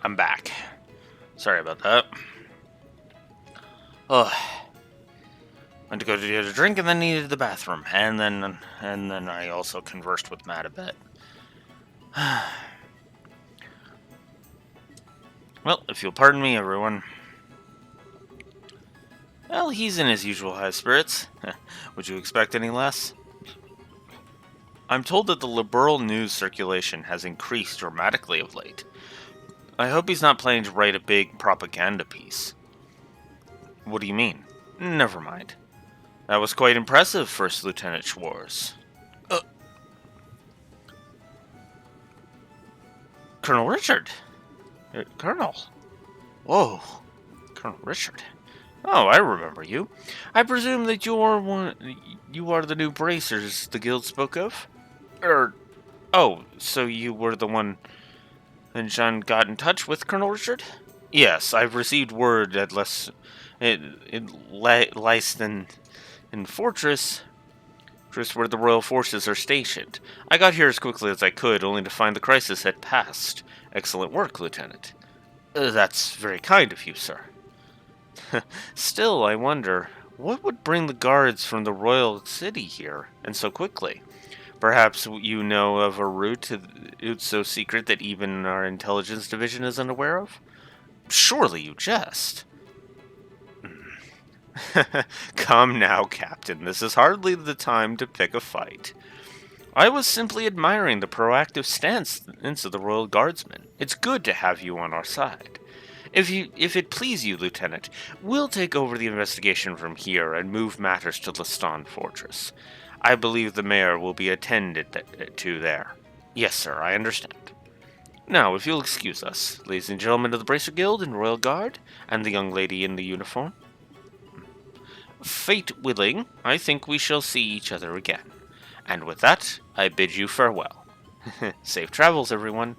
I'm back. Sorry about that. Ugh. Went to go to get a drink and then needed the bathroom. And then I also conversed with Matt a bit. Well, if you'll pardon me, everyone. Well, he's in his usual high spirits. Would you expect any less? I'm told that the liberal news circulation has increased dramatically of late. I hope he's not planning to write a big propaganda piece. What do you mean? Never mind. That was quite impressive, First Lieutenant Schwartz. Colonel Richard! Colonel? Whoa. Colonel Richard. Oh, I remember you. I presume that you are the new bracers the guild spoke of? Oh, so you were the one and Jean got in touch with Colonel Richard? Yes, I've received word at Leiston in Fortress, just where the royal forces are stationed. I got here as quickly as I could, only to find the crisis had passed. Excellent work, Lieutenant. That's very kind of you, sir. Still, I wonder, what would bring the guards from the royal city here, and so quickly? Perhaps you know of a route so secret that even our intelligence division is unaware of? Surely you jest. Come now, Captain. This is hardly the time to pick a fight. I was simply admiring the proactive stance of the Royal Guardsmen. It's good to have you on our side. If it please you, Lieutenant, we'll take over the investigation from here and move matters to Leston Fortress. I believe the mayor will be attended to there. Yes, sir, I understand. Now, if you'll excuse us, ladies and gentlemen of the Bracer Guild and Royal Guard, and the young lady in the uniform. Fate willing, I think we shall see each other again. And with that, I bid you farewell. Safe travels, everyone.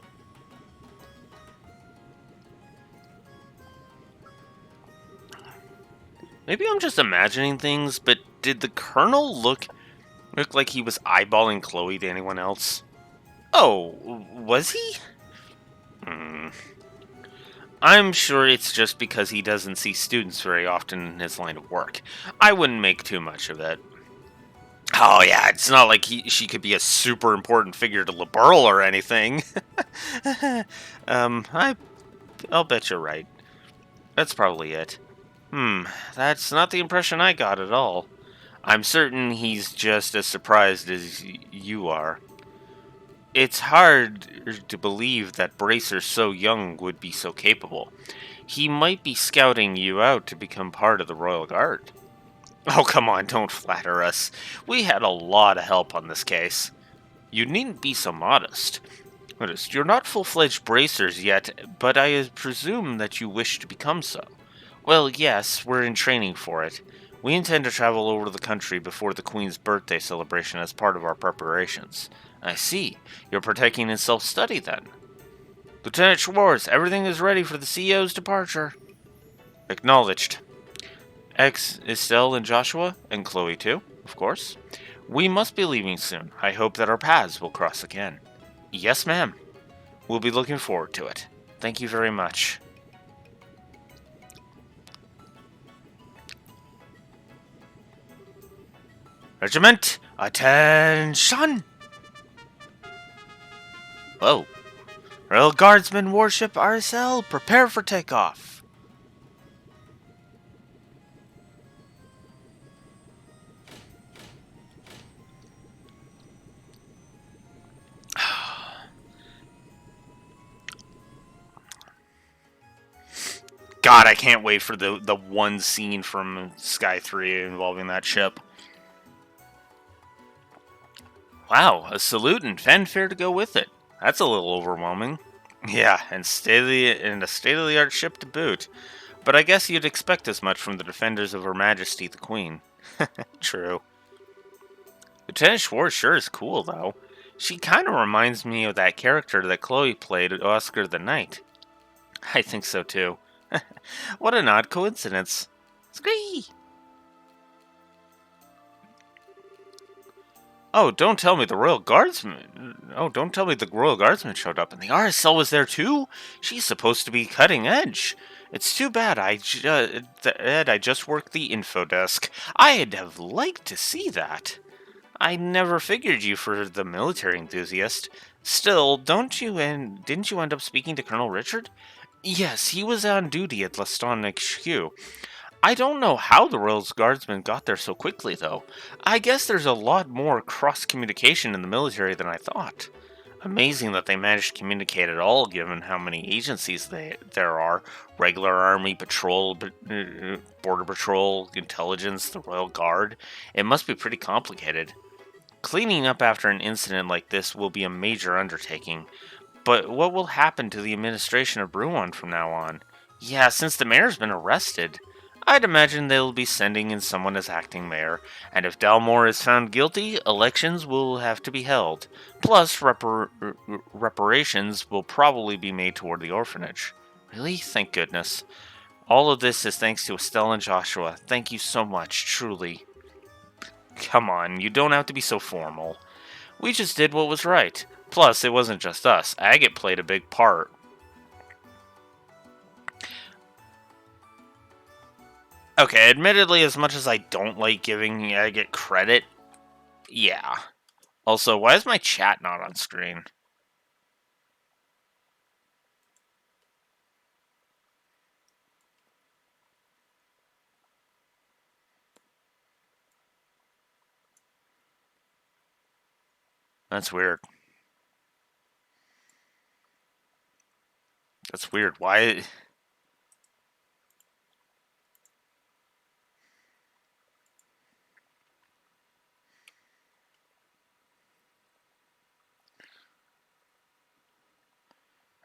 Maybe I'm just imagining things, but did the Colonel look like he was eyeballing Chloe to anyone else? Oh, was he? I'm sure it's just because he doesn't see students very often in his line of work. I wouldn't make too much of it. Oh yeah, it's not like she could be a super important figure to LeBurl or anything. I'll bet you're right. That's probably it. That's not the impression I got at all. I'm certain he's just as surprised as you are. It's hard to believe that Bracer so young would be so capable. He might be scouting you out to become part of the Royal Guard. Oh, come on, don't flatter us. We had a lot of help on this case. You needn't be so modest. Notice, you're not full-fledged bracers yet, but I presume that you wish to become so. Well, yes, we're in training for it. We intend to travel over the country before the Queen's birthday celebration as part of our preparations. I see. You're partaking in self-study, then. Lieutenant Schwartz, everything is ready for the CEO's departure. Acknowledged. Estelle and Joshua, and Chloe too, of course. We must be leaving soon. I hope that our paths will cross again. Yes, ma'am. We'll be looking forward to it. Thank you very much. Regiment, attention! Whoa. Royal Guardsman Warship RSL, prepare for takeoff. God, I can't wait for the one scene from Sky 3 involving that ship. Wow, a salute and fanfare to go with it. That's a little overwhelming. Yeah, and a state-of-the-art ship to boot. But I guess you'd expect as much from the defenders of Her Majesty the Queen. True. Lieutenant Schwartz sure is cool, though. She kind of reminds me of that character that Chloe played, Oscar the Knight. I think so, too. What an odd coincidence. Scree! Oh, don't tell me the Royal Guardsman. Oh, don't tell me the Royal Guardsman showed up and the RSL was there too. She's supposed to be cutting edge. It's too bad. Ed, I just worked the info desk. I'd have liked to see that. I never figured you for the military enthusiast. Still, didn't you end up speaking to Colonel Richard? Yes, he was on duty at Leston HQ. I don't know how the Royal Guardsmen got there so quickly, though. I guess there's a lot more cross-communication in the military than I thought. Amazing that they managed to communicate at all, given how many agencies there are. Regular Army, Patrol, Border Patrol, Intelligence, the Royal Guard. It must be pretty complicated. Cleaning up after an incident like this will be a major undertaking. But what will happen to the administration of Bruin from now on? Yeah, since the mayor's been arrested, I'd imagine they'll be sending in someone as acting mayor, and if Dalmore is found guilty, elections will have to be held. Plus, reparations will probably be made toward the orphanage. Really? Thank goodness. All of this is thanks to Estelle and Joshua. Thank you so much, truly. Come on, you don't have to be so formal. We just did what was right. Plus, it wasn't just us. Agate played a big part. Okay, admittedly, as much as I don't like giving Agate credit, yeah. Also, why is my chat not on screen? That's weird. That's weird. Why?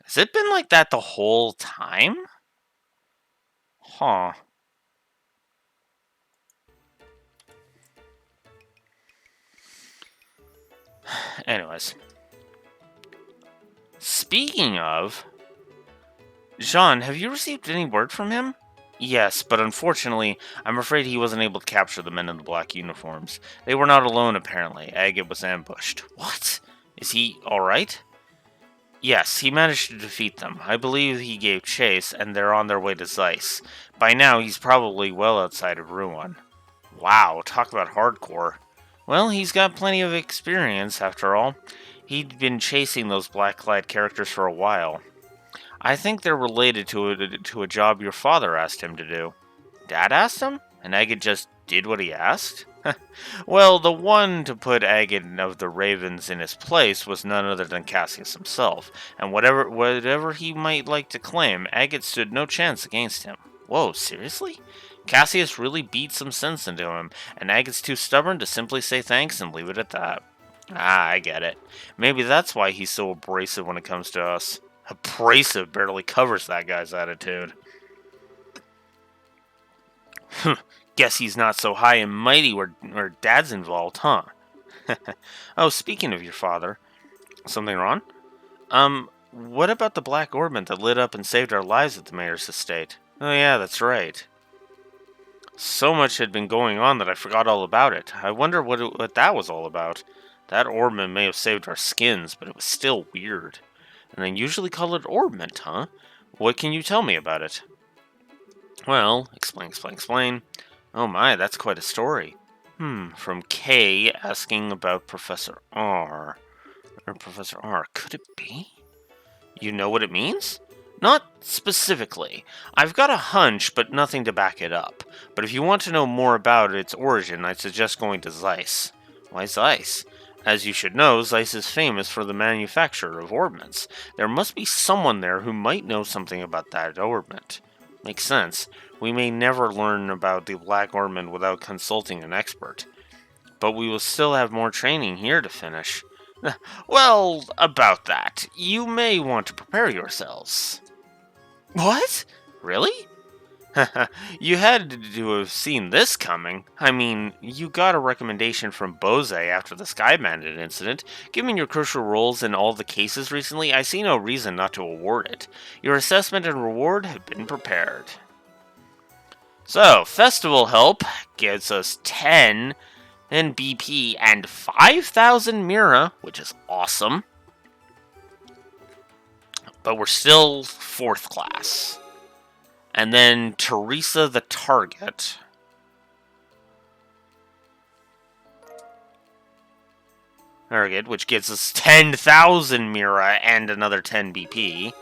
Has it been like that the whole time? Huh. Anyways. Speaking of... Jean, have you received any word from him? Yes, but unfortunately, I'm afraid he wasn't able to capture the men in the black uniforms. They were not alone, apparently. Agate was ambushed. What? Is he alright? Yes, he managed to defeat them. I believe he gave chase, and they're on their way to Zeiss. By now, he's probably well outside of Rouen. Wow, talk about hardcore. Well, he's got plenty of experience, after all. He'd been chasing those black-clad characters for a while. I think they're related to a job your father asked him to do. Dad asked him? And Agate just did what he asked? Well, the one to put Agate of the Ravens in his place was none other than Cassius himself, and whatever he might like to claim, Agate stood no chance against him. Whoa, seriously? Cassius really beat some sense into him, and Agate's too stubborn to simply say thanks and leave it at that. Ah, I get it. Maybe that's why he's so abrasive when it comes to us. Abrasive barely covers that guy's attitude. Guess he's not so high and mighty where Dad's involved, huh? Oh, speaking of your father, something wrong? What about the Black Orbment that lit up and saved our lives at the mayor's estate? Oh yeah, that's right. So much had been going on that I forgot all about it. I wonder what that was all about. That orbment may have saved our skins, but it was still weird. An unusually colored orbment, huh? What can you tell me about it? Well, explain. Oh my, that's quite a story. From K asking about Professor R. Or Professor R, could it be? You know what it means? Not specifically. I've got a hunch, but nothing to back it up. But if you want to know more about its origin, I'd suggest going to Zeiss. Why Zeiss? As you should know, Zeiss is famous for the manufacture of orbments. There must be someone there who might know something about that orbment. Makes sense. We may never learn about the Black Orbment without consulting an expert. But we will still have more training here to finish. Well, about that. You may want to prepare yourselves. What? Really? You had to have seen this coming. I mean, you got a recommendation from Bose after the Sky Bandit incident. Given your crucial roles in all the cases recently, I see no reason not to award it. Your assessment and reward have been prepared. So, Festival Help gives us 10 and BP, and 5,000 Mira, which is awesome. But we're still 4th class. And then Teresa the Target. Target, which gives us 10,000 Mira and another 10 BP.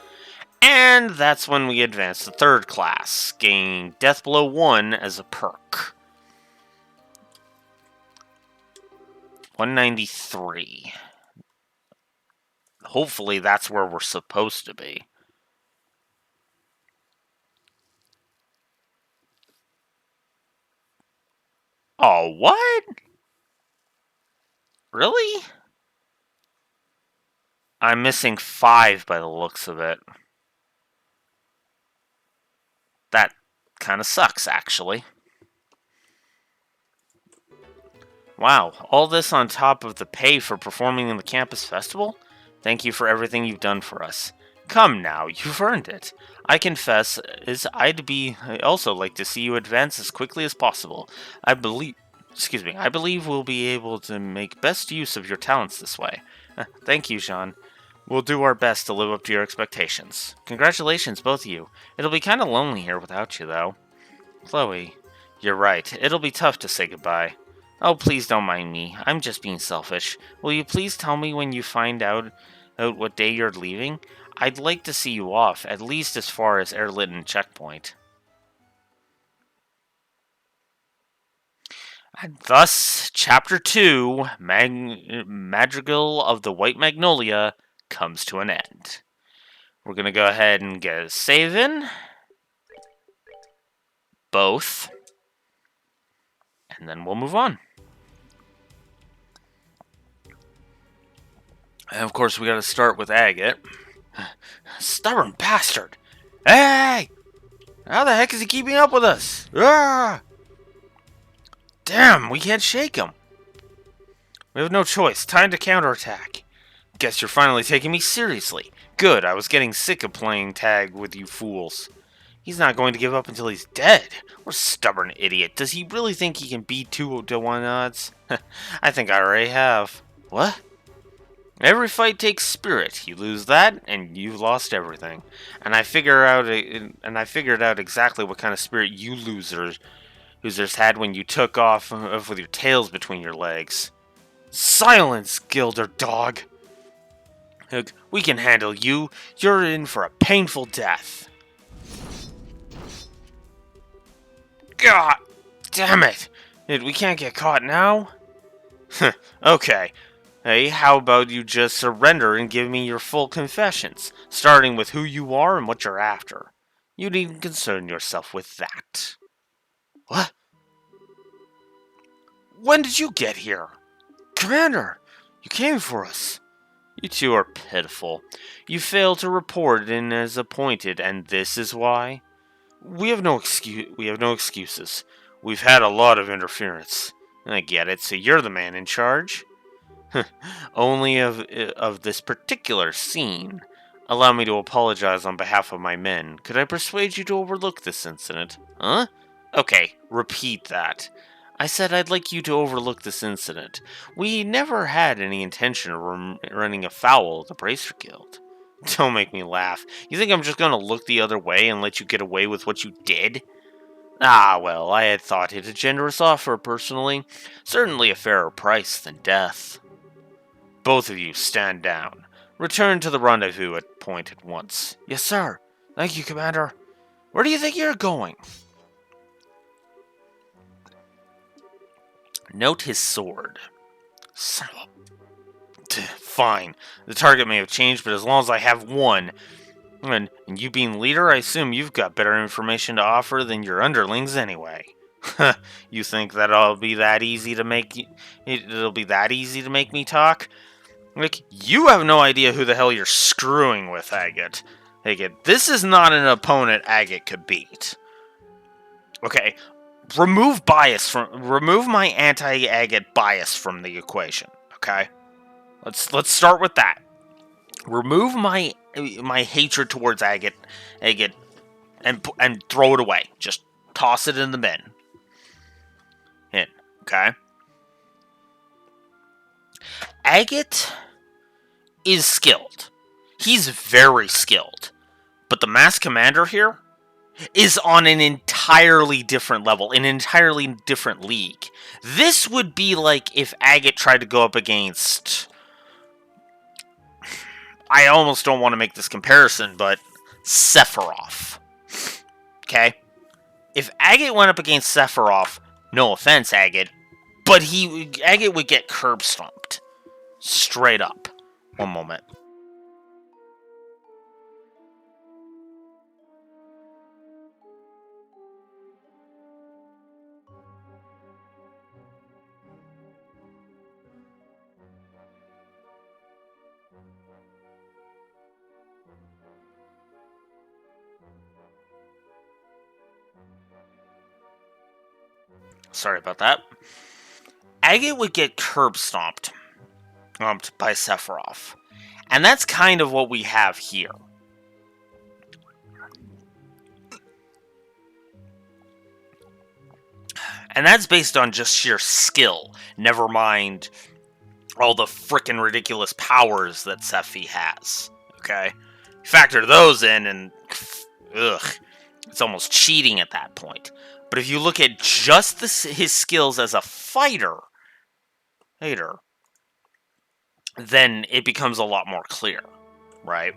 And that's when we advance to 3rd class, gaining Deathblow 1 as a perk. 193. Hopefully that's where we're supposed to be. Oh, what? Really? I'm missing 5 by the looks of it. That kind of sucks, actually. Wow, all this on top of the pay for performing in the campus festival? Thank you for everything you've done for us. Come now, you've earned it. I confess, I'd also like to see you advance as quickly as possible. I believe we'll be able to make best use of your talents this way. Thank you, Jean. We'll do our best to live up to your expectations. Congratulations, both of you. It'll be kind of lonely here without you, though. Chloe, you're right. It'll be tough to say goodbye. Oh, please don't mind me. I'm just being selfish. Will you please tell me when you find out what day you're leaving? I'd like to see you off, at least as far as Airlitten Checkpoint. And thus, Chapter 2, Madrigal of the White Magnolia, comes to an end. We're going to go ahead and get a save in. Both. And then we'll move on. And of course, we got to start with Agate. Stubborn bastard! Hey! How the heck is he keeping up with us? Ah! Damn, we can't shake him. We have no choice. Time to counterattack. Guess you're finally taking me seriously. Good, I was getting sick of playing tag with you fools. He's not going to give up until he's dead. What a stubborn idiot. Does he really think he can beat 2-1 odds? I think I already have. What? Every fight takes spirit. You lose that, and you've lost everything. And I figured out exactly what kind of spirit you losers had when you took off with your tails between your legs. Silence, Gilder dog. We can handle you. You're in for a painful death. God damn it. We can't get caught now? Okay. Hey, how about you just surrender and give me your full confessions, starting with who you are and what you're after. You needn't concern yourself with that. What? When did you get here? Commander, you came for us. You two are pitiful. You failed to report in as appointed, and this is why? We have no excuses. We've had a lot of interference. I get it, so you're the man in charge? Only of this particular scene. Allow me to apologize on behalf of my men. Could I persuade you to overlook this incident? Huh? Okay, repeat that. I said I'd like you to overlook this incident. We never had any intention of running afoul of the Bracer Guild. Don't make me laugh. You think I'm just going to look the other way and let you get away with what you did? Ah, well, I had thought it a generous offer, personally. Certainly a fairer price than death. Both of you stand down. Return to the rendezvous at point at once. Yes, sir. Thank you, Commander. Where do you think you're going? Note his sword. Son of a... Fine. The target may have changed, but as long as I have one... And you being leader, I assume you've got better information to offer than your underlings anyway. You think that'll be that easy to make... It'll be that easy to make me talk? Like, you have no idea who the hell you're screwing with, Agate. Agate, this is not an opponent Agate could beat. Okay, remove my anti-Agate bias from the equation, okay? Let's start with that. Remove my hatred towards Agate and throw it away. Just toss it in the bin. Okay? Agate is skilled. He's very skilled. But the Mass Commander here is on an entirely different level, an entirely different league. This would be like if Agate tried to go up against... I almost don't want to make this comparison, but Sephiroth. Okay? If Agate went up against Sephiroth, no offense, Agate, but Agate would get curb stomped. Straight up. One moment. Sorry about that. Agate would get curb stomped by Sephiroth. And that's kind of what we have here. And that's based on just sheer skill. Never mind all the frickin' ridiculous powers that Sephi has. Okay? Factor those in and... ugh. It's almost cheating at that point. But if you look at just his skills as a fighter, then it becomes a lot more clear, right?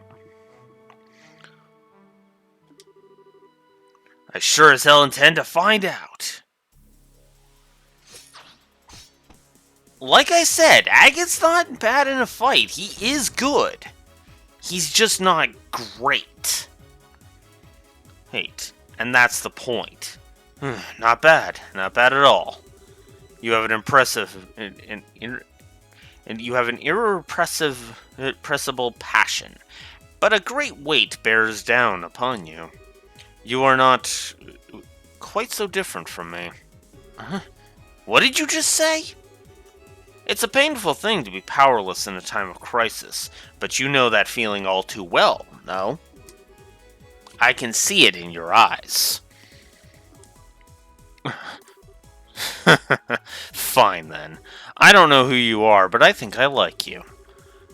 I sure as hell intend to find out. Like I said, Agate's not bad in a fight. He is good. He's just not great. Wait, and that's the point. Not bad. Not bad at all. You have an impressive... and you have an irrepressible passion. But a great weight bears down upon you. You are not quite so different from me. What did you just say? It's a painful thing to be powerless in a time of crisis, but you know that feeling all too well, no? I can see it in your eyes. Fine, then. I don't know who you are, but I think I like you.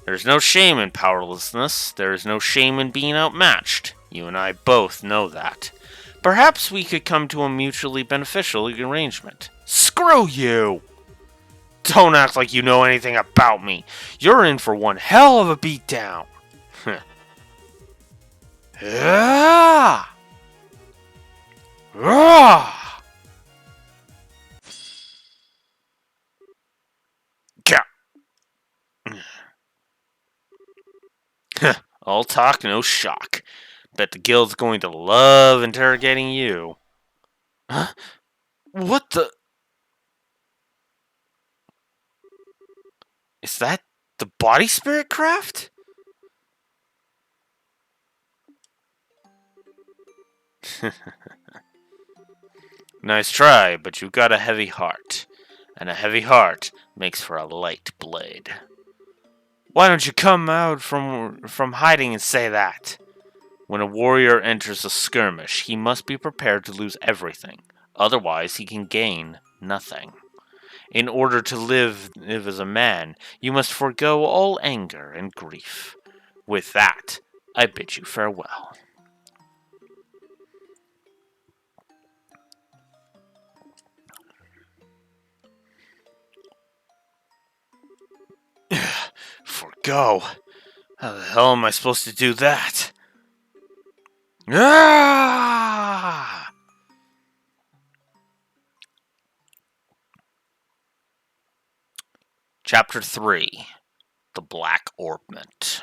There's no shame in powerlessness. There is no shame in being outmatched. You and I both know that. Perhaps we could come to a mutually beneficial arrangement. Screw you! Don't act like you know anything about me. You're in for one hell of a beatdown. Ah! Ah! All talk, no shock. Bet the guild's going to love interrogating you. Huh? What the... Is that the body spirit craft? Nice try, but you've got a heavy heart. And a heavy heart makes for a light blade. Why don't you come out from hiding and say that? When a warrior enters a skirmish, he must be prepared to lose everything. Otherwise, he can gain nothing. In order to live as a man, you must forego all anger and grief. With that, I bid you farewell. Forgo? How the hell am I supposed to do that? Ah! Chapter 3. The Black Orbment.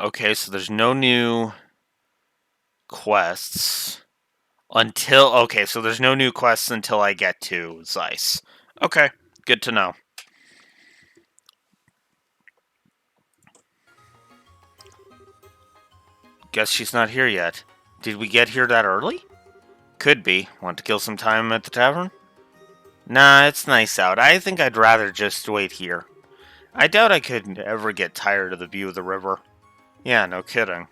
Okay, so there's no new quests until... Okay, so there's no new quests until I get to Zeiss. Okay, good to know. guess she's not here yet. Did we get here that early? Could be. Want to kill some time at the tavern? Nah, it's nice out. I think I'd rather just wait here. I doubt I could ever get tired of the view of the river. Yeah, no kidding.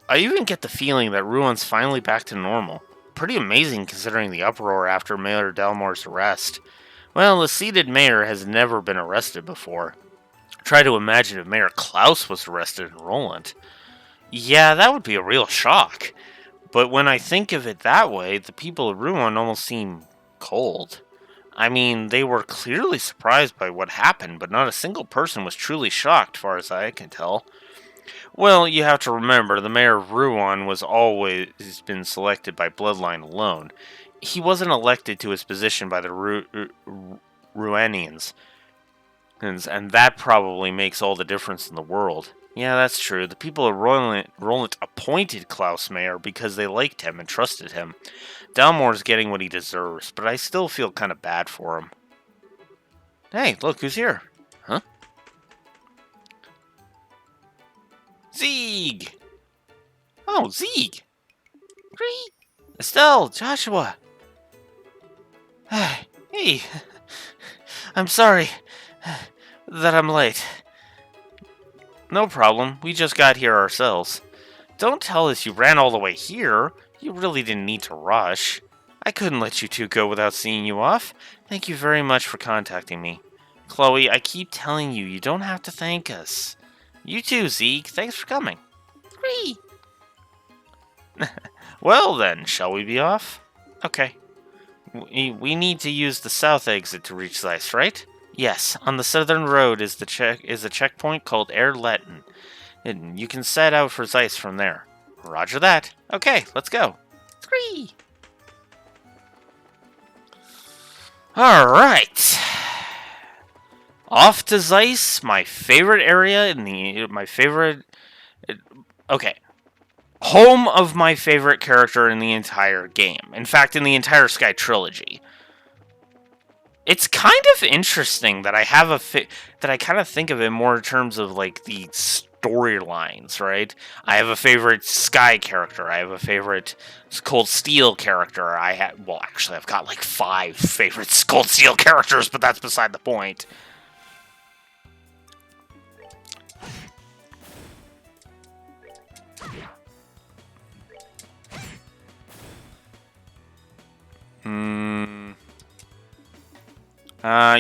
I even get the feeling that Ruin's finally back to normal. Pretty amazing considering the uproar after Mayor Dalmore's arrest. Well, the seated mayor has never been arrested before. Try to imagine if Mayor Klaus was arrested in Roland. Yeah, that would be a real shock. But when I think of it that way, the people of Ruin almost seem cold. I mean, they were clearly surprised by what happened, but not a single person was truly shocked, far as I can tell. Well, you have to remember, the mayor of Ruin was always been selected by bloodline alone. He wasn't elected to his position by the Ruanians. And that probably makes all the difference in the world. Yeah, that's true. The people of Roland appointed Klaus mayor because they liked him and trusted him. Dalmore's getting what he deserves, but I still feel kind of bad for him. Hey, look, who's here? Huh? Zieg! Oh, Zieg! Great! Estelle, Joshua! Hey, I'm sorry that I'm late. No problem, we just got here ourselves. Don't tell us you ran all the way here. You really didn't need to rush. I couldn't let you two go without seeing you off. Thank you very much for contacting me. Chloe, I keep telling you, you don't have to thank us. You too, Zeke. Thanks for coming. Whee! Well then, shall we be off? Okay. We need to use the south exit to reach Zeiss, right? Yes, on the southern road is a checkpoint called Erletten. And you can set out for Zeiss from there. Roger that. Okay, let's go. 3. Alright. Off to Zeiss, my favorite area okay. Home of my favorite character in the entire game. In fact, in the entire Sky trilogy. It's kind of interesting that I have that I kind of think of it more in terms of like the storylines, right? I have a favorite Sky character. I have a favorite Cold Steel character. Actually, I've got like 5 favorite Cold Steel characters, but that's beside the point.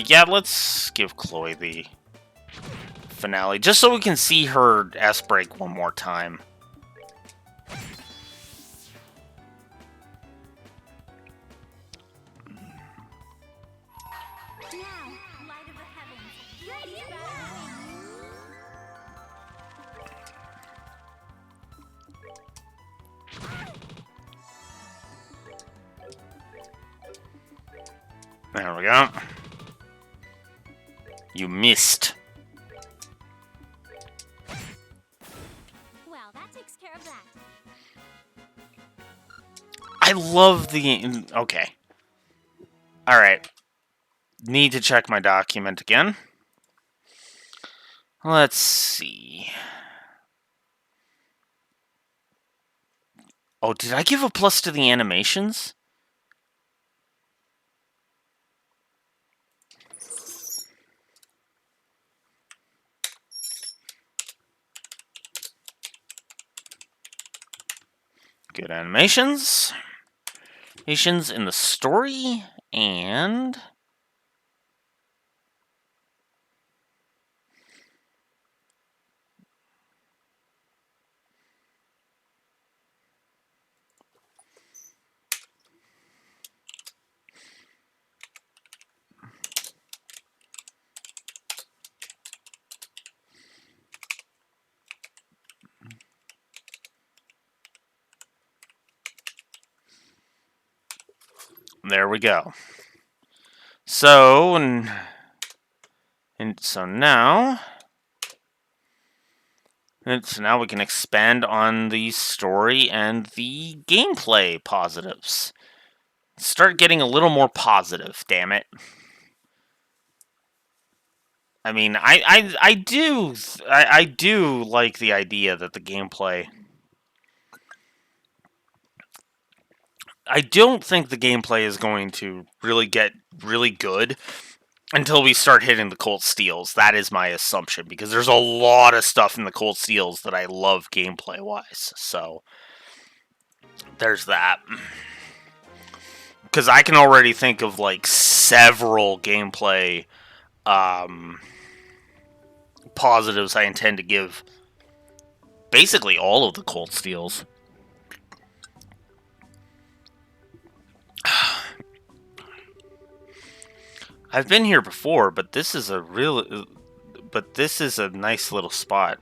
Yeah, let's give Chloe the finale, just so we can see her S-break one more time. There we go. You missed. Well, that takes care of that. I love the... Okay. Alright. Need to check my document again. Let's see. Oh, did I give a plus to the animations? Good animations. Animations in the story, and... There we go. So, and so now we can expand on the story and the gameplay positives. Start getting a little more positive, damn it. I mean, I do like the idea that the gameplay. I don't think the gameplay is going to really get really good until we start hitting the Cold Steels. That is my assumption because there's a lot of stuff in the Cold Steels that I love gameplay wise. So there's that. Because I can already think of like several gameplay positives I intend to give basically all of the Cold Steels. I've been here before, but this is a nice little spot.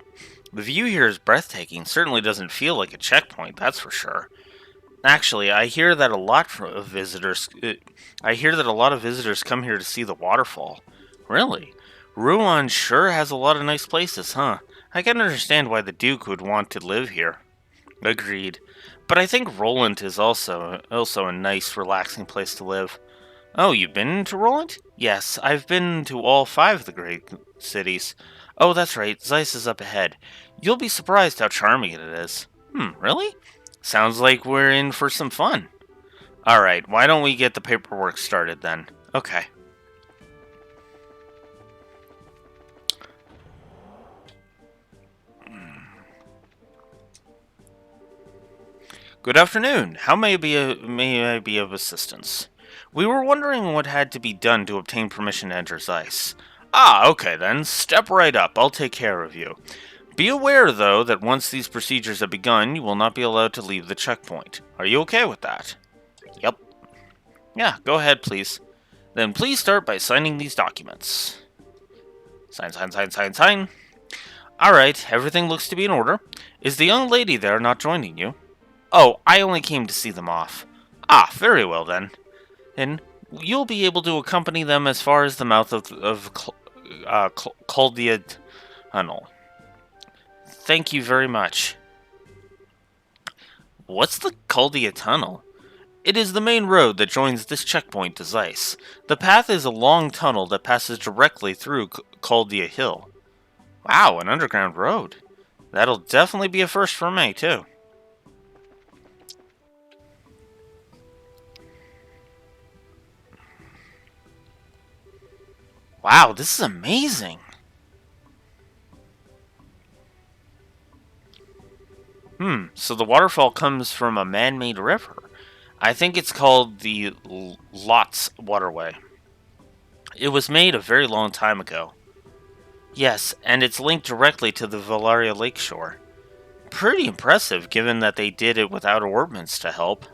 The view here is breathtaking. Certainly doesn't feel like a checkpoint, that's for sure. Actually, I hear that a lot of visitors come here to see the waterfall. Really? Rouen sure has a lot of nice places, huh? I can understand why the Duke would want to live here. Agreed. But I think Roland is also a nice, relaxing place to live. Oh, you've been to Roland? Yes, I've been to all 5 of the great cities. Oh, that's right, Zeiss is up ahead. You'll be surprised how charming it is. Really? Sounds like we're in for some fun. Alright, why don't we get the paperwork started then? Okay. Good afternoon. How may I be of assistance? We were wondering what had to be done to obtain permission to enter Zeiss. Ah, okay then. Step right up. I'll take care of you. Be aware, though, that once these procedures have begun, you will not be allowed to leave the checkpoint. Are you okay with that? Yep. Yeah, go ahead, please. Then please start by signing these documents. Sign. Alright, everything looks to be in order. Is the young lady there not joining you? Oh, I only came to see them off. Ah, very well then. And you'll be able to accompany them as far as the mouth of Caldia Tunnel. Thank you very much. What's the Caldia Tunnel? It is the main road that joins this checkpoint to Zeiss. The path is a long tunnel that passes directly through Caldia Hill. Wow, an underground road. That'll definitely be a first for me, too. Wow, this is amazing. So the waterfall comes from a man-made river. I think it's called the Lotz Waterway. It was made a very long time ago. Yes, and it's linked directly to the Valaria Lakeshore. Pretty impressive, given that they did it without orbments to help.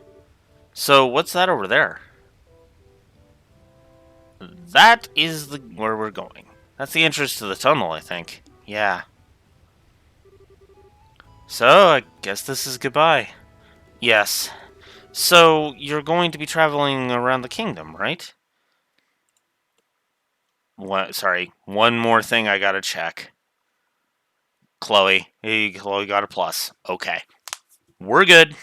So, what's that over there? That is where we're going. That's the entrance to the tunnel, I think. Yeah. So, I guess this is goodbye. Yes. So, you're going to be traveling around the kingdom, right? One more thing I gotta check. Chloe. Hey, Chloe got a plus. Okay. We're good.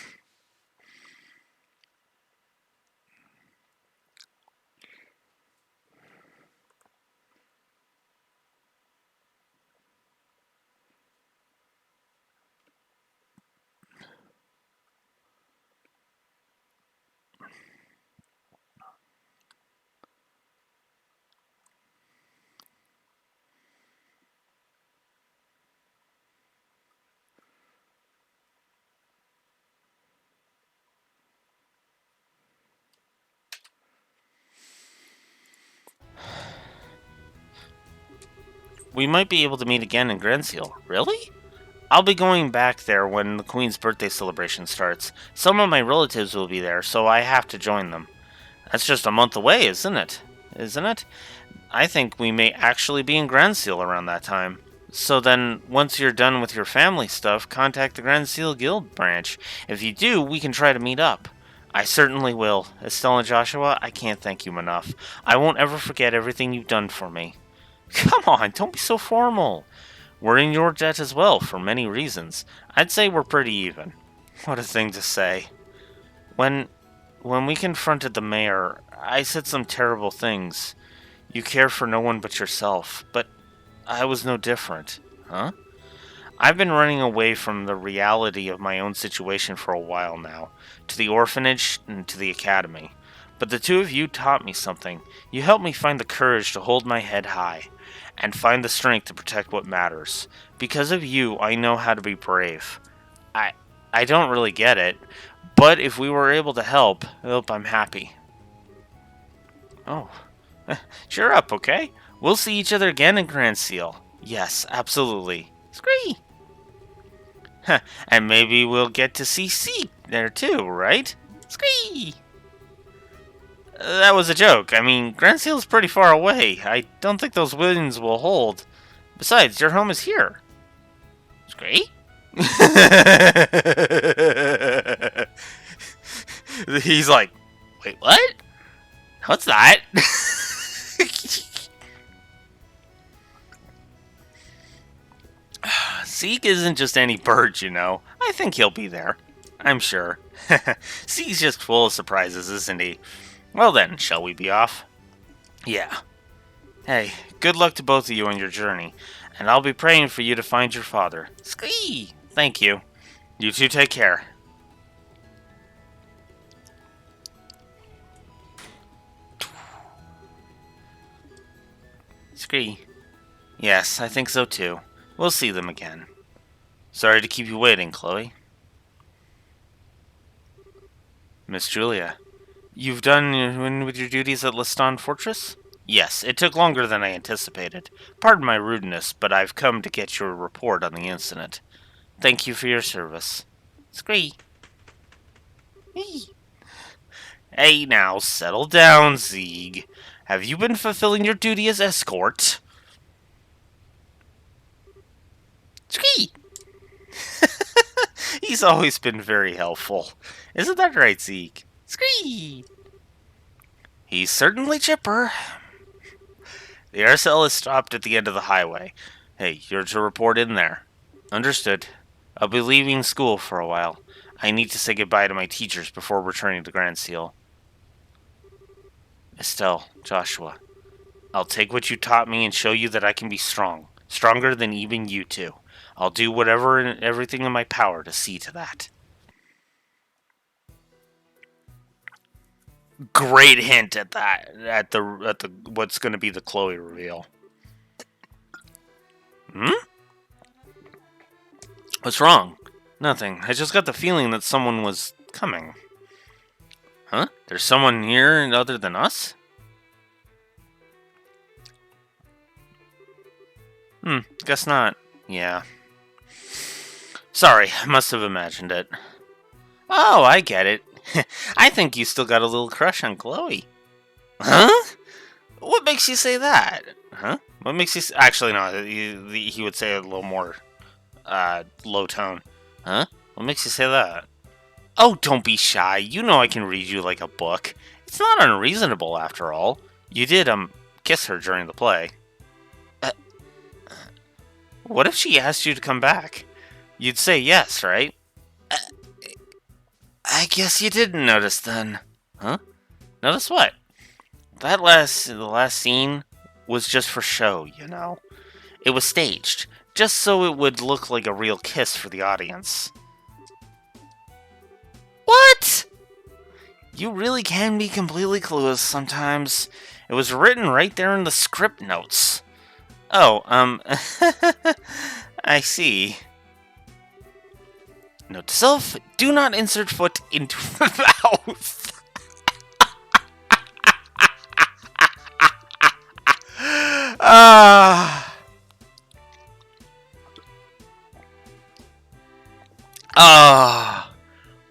We might be able to meet again in Grandseal. Really? I'll be going back there when the Queen's birthday celebration starts. Some of my relatives will be there, so I have to join them. That's just a month away, isn't it? I think we may actually be in Grandseal around that time. So then, once you're done with your family stuff, contact the Grandseal Guild branch. If you do, we can try to meet up. I certainly will. Estelle and Joshua, I can't thank you enough. I won't ever forget everything you've done for me. Come on, don't be so formal. We're in your debt as well, for many reasons. I'd say we're pretty even. What a thing to say. When we confronted the mayor, I said some terrible things. You care for no one but yourself. But I was no different. Huh? I've been running away from the reality of my own situation for a while now, to the orphanage and to the academy. But the two of you taught me something. You helped me find the courage to hold my head high, and find the strength to protect what matters. Because of you, I know how to be brave. I don't really get it, but if we were able to help, I'm happy. Oh, cheer up, okay? We'll see each other again in Grand Seal. Yes, absolutely. Scree! And maybe we'll get to see Seek there too, right? Scree! That was a joke. I mean, Grand Seal's pretty far away. I don't think those winds will hold. Besides, your home is here. Scree? He's like, wait, what? What's that? Zeke isn't just any bird, you know. I think he'll be there. I'm sure. Zeke's just full of surprises, isn't he? Well then, shall we be off? Yeah. Hey, good luck to both of you on your journey, and I'll be praying for you to find your father. Squee! Thank you. You two take care. Scree. Yes, I think so too. We'll see them again. Sorry to keep you waiting, Chloe. Miss Julia, you've done with your duties at Leston Fortress? Yes, it took longer than I anticipated. Pardon my rudeness, but I've come to get your report on the incident. Thank you for your service. Scree. Hey now, settle down, Zeeg. Have you been fulfilling your duty as escort? Scree! He's always been very helpful. Isn't that right, Zeke? Scree! He's certainly chipper. The RSL is stopped at the end of the highway. Hey, you're to report in there. Understood. I'll be leaving school for a while. I need to say goodbye to my teachers before returning to Grand Seal. Estelle, Joshua, I'll take what you taught me and show you that I can be strong. Stronger than even you two. I'll do whatever and everything in my power to see to that. Great hint at that. At the what's going to be the Chloe reveal. What's wrong? Nothing. I just got the feeling that someone was coming. Huh? There's someone here other than us? Guess not. Yeah. Sorry, must have imagined it. Oh, I get it. I think you still got a little crush on Chloe. Huh? What makes you say that? Huh? What makes you... Actually, no. He would say it a little more low tone. Huh? What makes you say that? Oh, don't be shy. You know I can read you like a book. It's not unreasonable, after all. You did, kiss her during the play. What if she asked you to come back? You'd say yes, right? I guess you didn't notice then. Huh? Notice what? The last scene was just for show, you know. It was staged, just so it would look like a real kiss for the audience. What? You really can be completely clueless sometimes. It was written right there in the script notes. Oh, I see. Note to self, do not insert foot into mouth.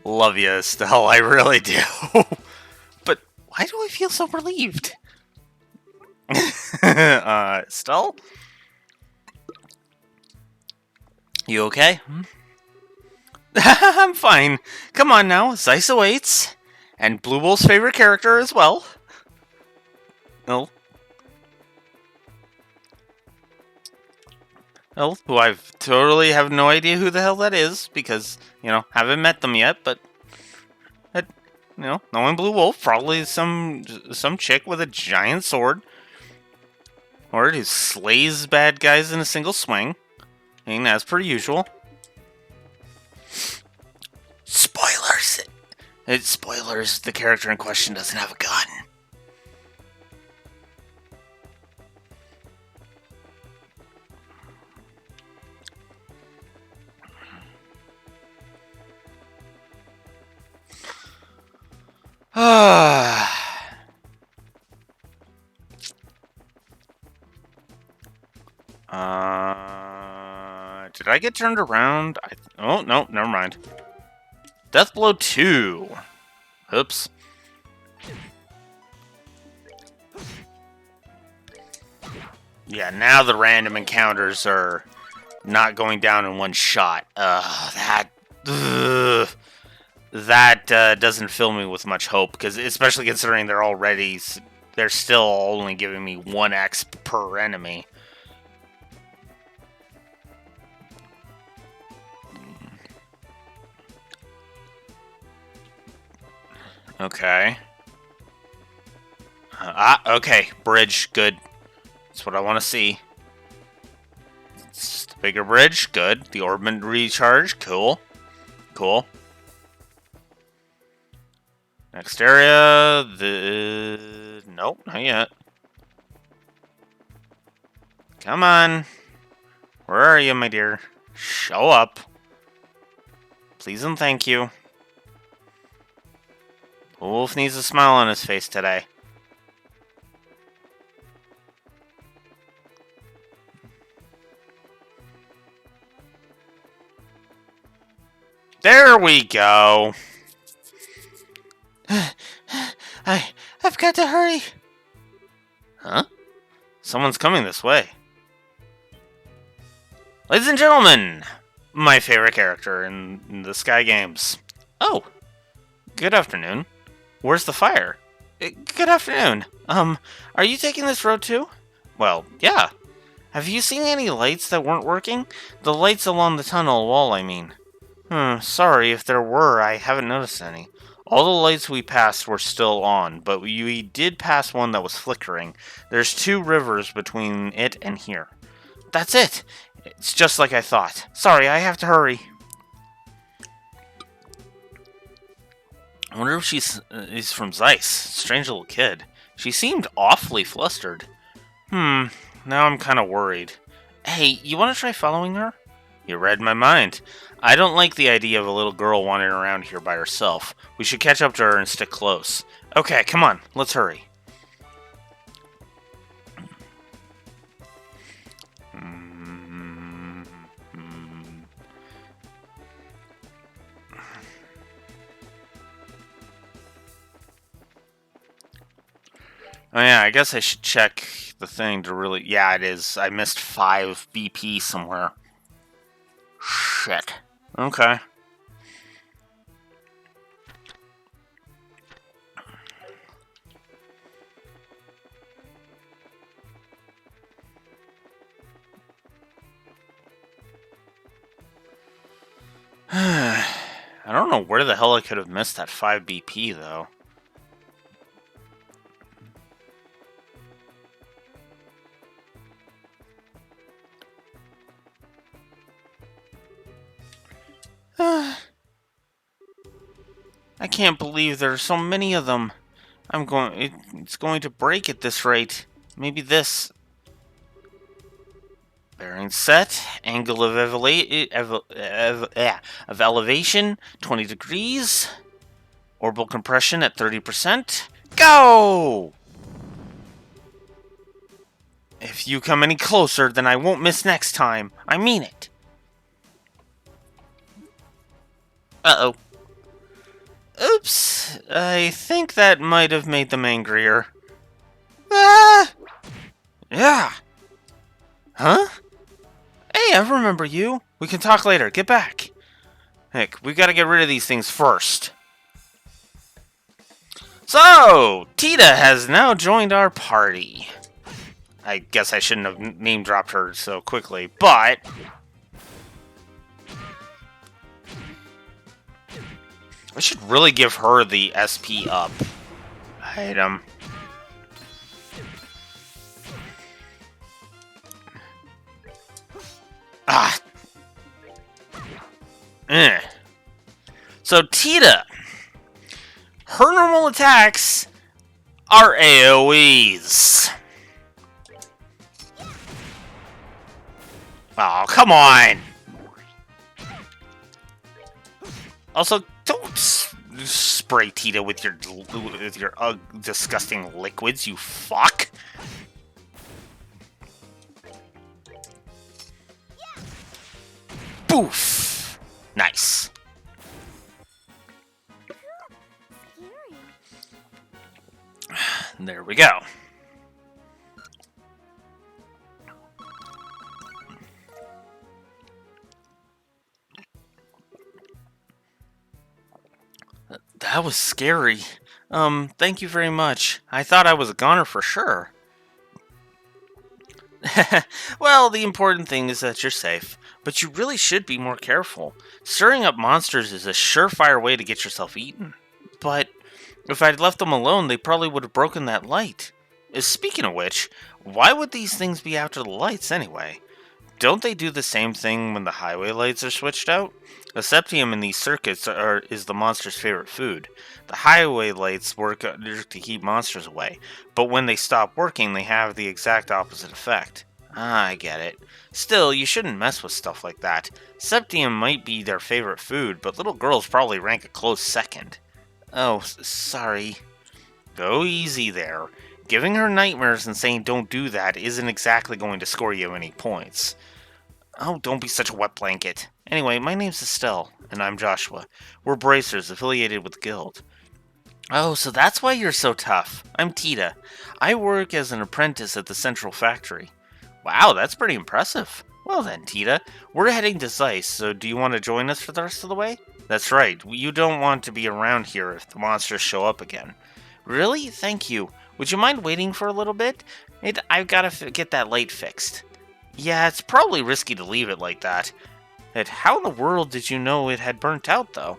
Love you, Estelle, I really do. But why do I feel so relieved? Estelle? You okay? I'm fine. Come on now, Zeiss awaits. And Blue Bull's favorite character as well. Oh. Oh, who I've totally have no idea who the hell that is, because, you know, haven't met them yet, but... You know, knowing Blue Wolf, probably some chick with a giant sword. Or who slays bad guys in a single swing. I mean, as per usual. Spoilers! Spoilers, the character in question doesn't have a gun. Did I get turned around? Oh, no, never mind. Deathblow 2. Oops. Yeah, now the random encounters are not going down in one shot. That doesn't fill me with much hope, because especially considering they're still only giving me 1x per enemy. Okay. Okay. Bridge, good. That's what I want to see. It's just a bigger bridge, good. The orbment recharge, cool. Cool. Next area, nope, not yet. Come on. Where are you, my dear? Show up. Please and thank you. Wolf needs a smile on his face today. There we go. I've got to hurry. Huh? Someone's coming this way. Ladies and gentlemen, my favorite character in the Sky games. Oh, good afternoon. Where's the fire? Good afternoon. Are you taking this road too? Well, yeah. Have you seen any lights that weren't working? The lights along the tunnel wall, I mean. Sorry, if there were, I haven't noticed any. All the lights we passed were still on, but we did pass one that was flickering. There's 2 rivers between it and here. That's it! It's just like I thought. Sorry, I have to hurry. I wonder if she's from Zeiss. Strange little kid. She seemed awfully flustered. Now I'm kind of worried. Hey, you want to try following her? You read my mind. I don't like the idea of a little girl wandering around here by herself. We should catch up to her and stick close. Okay, come on, let's hurry. Oh yeah, I guess I should check the thing to really... Yeah, it is. I missed 5 BP somewhere. Shit. Okay. I don't know where the hell I could have missed that 5 BP, though. I can't believe there are so many of them. It's going to break at this rate. Maybe this. Bearing set. Angle of elevation, 20 degrees. Orbital compression at 30%. Go! If you come any closer, then I won't miss next time. I mean it. Uh-oh. Oops. I think that might have made them angrier. Ah! Yeah. Huh? Hey, I remember you. We can talk later. Get back. Heck, we gotta get rid of these things first. So, Tita has now joined our party. I guess I shouldn't have name-dropped her so quickly, but... I should really give her the SP up item. Ah. So Tita, her normal attacks are AoEs. Oh, come on. Also, don't spray Tita with your disgusting liquids, you fuck. Boof. Nice. There we go. That was scary. Thank you very much. I thought I was a goner for sure. Well, the important thing is that you're safe, but you really should be more careful. Stirring up monsters is a surefire way to get yourself eaten. But if I'd left them alone, they probably would have broken that light. Speaking of which, why would these things be after the lights anyway? Don't they do the same thing when the highway lights are switched out? The septium in these circuits is the monster's favorite food. The highway lights work to keep monsters away, but when they stop working, they have the exact opposite effect. Ah, I get it. Still, you shouldn't mess with stuff like that. Septium might be their favorite food, but little girls probably rank a close second. Oh, sorry. Go easy there. Giving her nightmares and saying don't do that isn't exactly going to score you any points. Oh, don't be such a wet blanket. Anyway, my name's Estelle, and I'm Joshua. We're bracers affiliated with the Guild. Oh, so that's why you're so tough. I'm Tita. I work as an apprentice at the Central Factory. Wow, that's pretty impressive. Well then, Tita, we're heading to Zeiss, so do you want to join us for the rest of the way? That's right, you don't want to be around here if the monsters show up again. Really? Thank you. Would you mind waiting for a little bit? I've got to get that light fixed. Yeah, it's probably risky to leave it like that. How in the world did you know it had burnt out, though?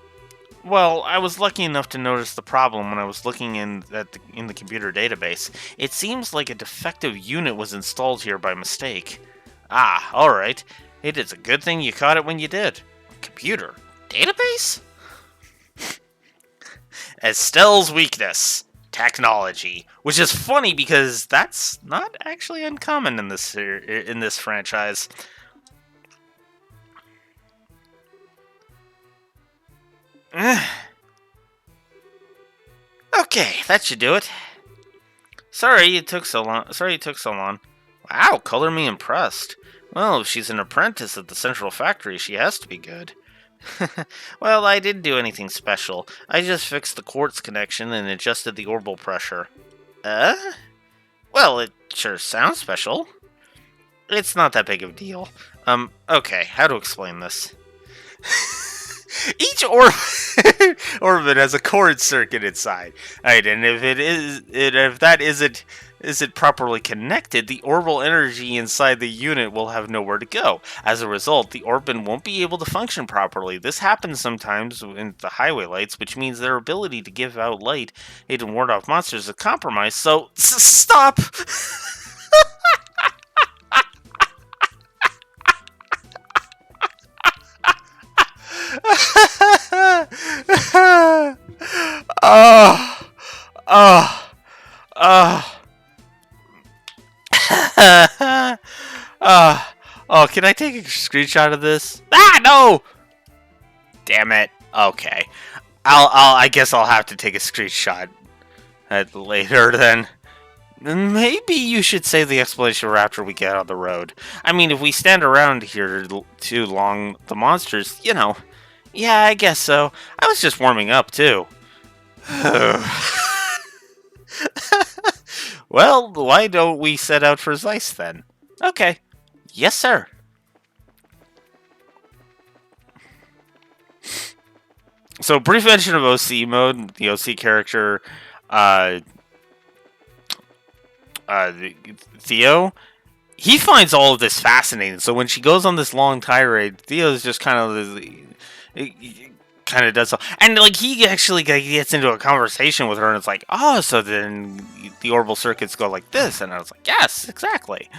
Well, I was lucky enough to notice the problem when I was looking in the computer database. It seems like a defective unit was installed here by mistake. Ah, alright. It is a good thing you caught it when you did. Computer? Database? Estelle's weakness. Technology, which is funny because that's not actually uncommon in this franchise. Okay, that should do it. Sorry it took so long. Wow, color me impressed. Well, if she's an apprentice at the Central Factory, she has to be good. Well, I didn't do anything special. I just fixed the quartz connection and adjusted the orbital pressure. Well, it sure sounds special. It's not that big of a deal. Okay, how to explain this? Each orbit has a cord circuit inside. Right, and if that isn't properly connected, the orbital energy inside the unit will have nowhere to go. As a result, the orbit won't be able to function properly. This happens sometimes in the highway lights, which means their ability to give out light and ward off monsters is compromised. So, stop! Oh, can I take a screenshot of this? Ah, no! Damn it. Okay. I guess I'll have to take a screenshot later then. Maybe you should save the explanation for after we get on the road. I mean, if we stand around here too long, the monsters, you know. Yeah, I guess so. I was just warming up, too. Well, why don't we set out for Zeiss then? Okay. Yes, sir. So, brief mention of OC mode. The OC character, Theo, he finds all of this fascinating. So when she goes on this long tirade, Theo's just kind of does so, and like he actually gets into a conversation with her, and it's like, oh, so then the orbital circuits go like this, and I was like, yes, exactly.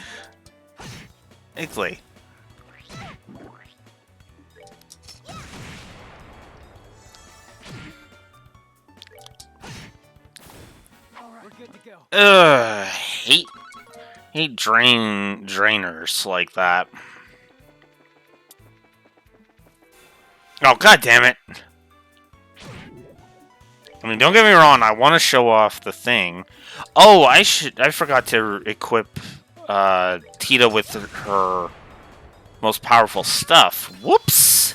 good to go. Hate drainers like that. Oh, god damn it. I mean, don't get me wrong, I want to show off the thing. Oh, I forgot to equip Tita with her most powerful stuff. Whoops!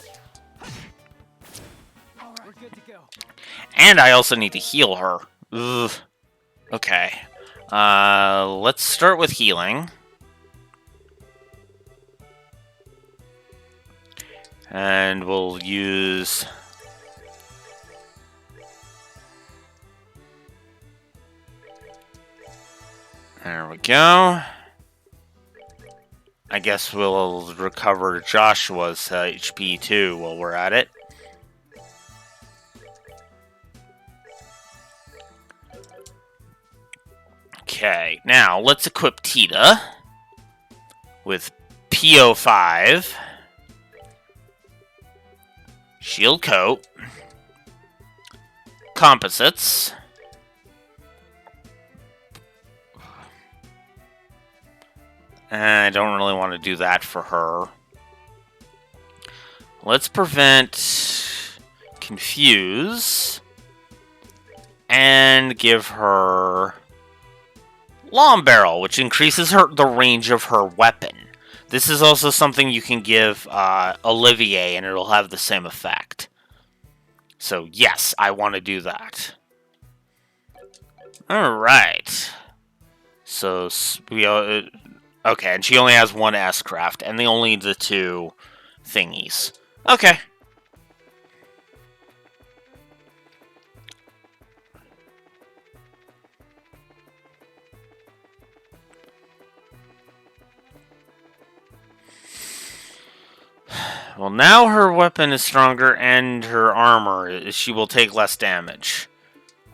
All right, we're good to go. And I also need to heal her. Ugh. Okay. Let's start with healing. And we'll use... There we go. I guess we'll recover Joshua's HP too while we're at it. Okay, now let's equip Tita with PO5, Shield Coat, Composites, I don't really want to do that for her. Let's prevent Confuse and give her Long Barrel, which increases the range of her weapon. This is also something you can give Olivier, and it'll have the same effect. So yes, I want to do that. All right. So we okay, and she only has one S-Craft, and only the two thingies. Okay. Well, now her weapon is stronger, and her armor, she will take less damage.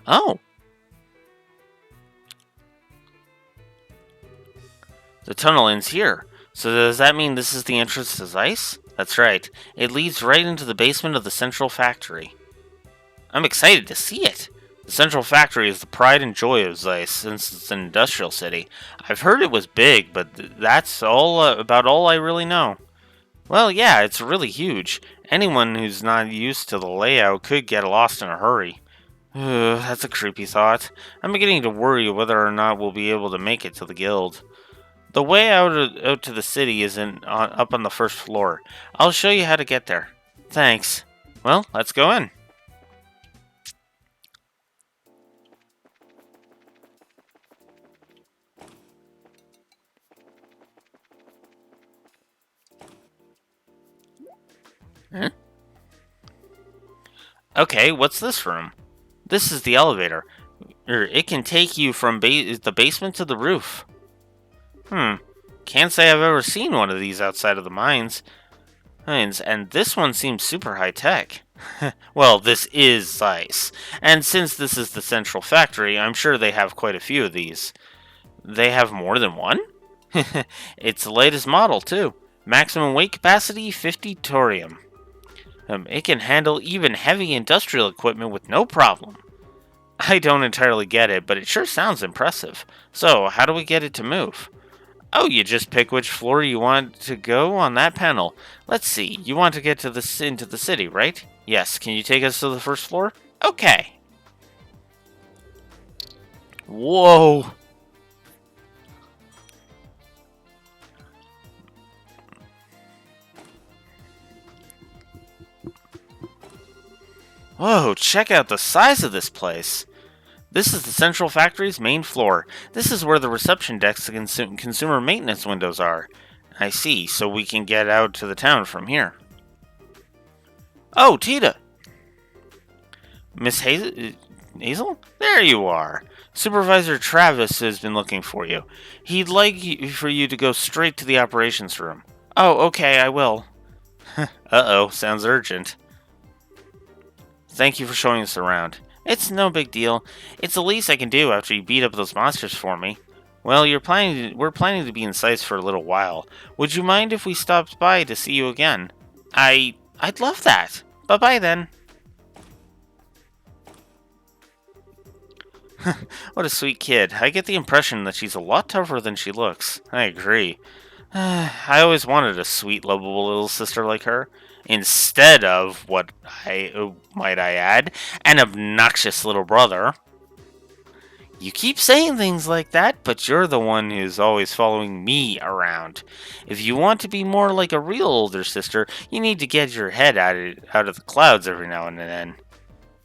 Oh. The tunnel ends here. So does that mean this is the entrance to Zeiss? That's right. It leads right into the basement of the central factory. I'm excited to see it. The central factory is the pride and joy of Zeiss, since it's an industrial city. I've heard it was big, but that's all about all I really know. Well, yeah, it's really huge. Anyone who's not used to the layout could get lost in a hurry. That's a creepy thought. I'm beginning to worry whether or not we'll be able to make it to the guild. The way out to the city is up on the first floor. I'll show you how to get there. Thanks. Well, let's go in. Huh? Okay, what's this room? This is the elevator. It can take you from the basement to the roof. Can't say I've ever seen one of these outside of the mines. And this one seems super high-tech. Well, this is Zeiss. And since this is the central factory, I'm sure they have quite a few of these. They have more than one? It's the latest model, too. Maximum weight capacity, 50 thorium. It can handle even heavy industrial equipment with no problem. I don't entirely get it, but it sure sounds impressive. So, how do we get it to move? Oh, you just pick which floor you want to go on that panel. Let's see, you want to get to into the city, right? Yes, can you take us to the first floor? Okay. Whoa. Whoa, check out the size of this place. This is the central factory's main floor. This is where the reception desks and consumer maintenance windows are. I see, so we can get out to the town from here. Oh, Tita! Miss Hazel? There you are. Supervisor Travis has been looking for you. He'd like for you to go straight to the operations room. Oh, okay, I will. Uh-oh, sounds urgent. Thank you for showing us around. It's no big deal. It's the least I can do after you beat up those monsters for me. Well, we're planning to be in Zeiss for a little while. Would you mind if we stopped by to see you again? I'd love that. Bye-bye then. What a sweet kid. I get the impression that she's a lot tougher than she looks. I agree. I always wanted a sweet, lovable little sister like her. Instead of what might I add, an obnoxious little brother. You keep saying things like that, but you're the one who's always following me around. If you want to be more like a real older sister, you need to get your head out of the clouds every now and then.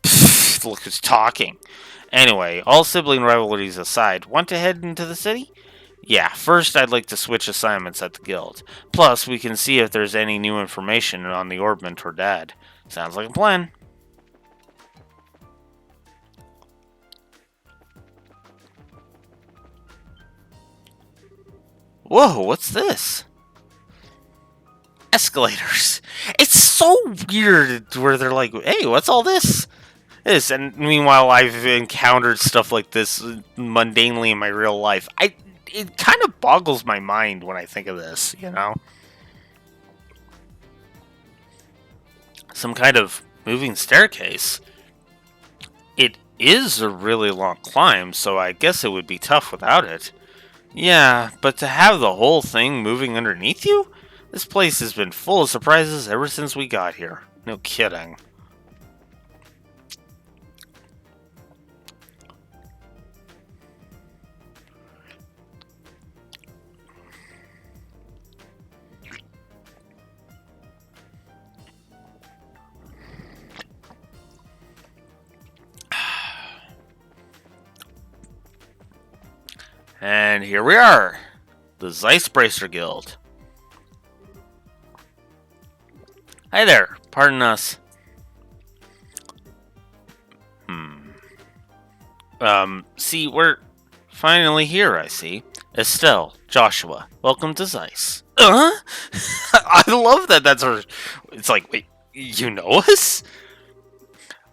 Pfft, look who's talking. Anyway, all sibling rivalries aside, want to head into the city? Yeah, first I'd like to switch assignments at the guild. Plus, we can see if there's any new information on the orb mentor dad. Sounds like a plan. Whoa, what's this? Escalators. It's so weird where they're like, hey, what's all this? And meanwhile, I've encountered stuff like this mundanely in my real life. It kind of boggles my mind when I think of this, you know? Some kind of moving staircase. It is a really long climb, so I guess it would be tough without it. Yeah, but to have the whole thing moving underneath you? This place has been full of surprises ever since we got here. No kidding. And here we are, the Zeiss Bracer Guild. Hi there, pardon us. See, we're finally here, I see. Estelle, Joshua, welcome to Zeiss. I love that that's our... It's like, wait, you know us?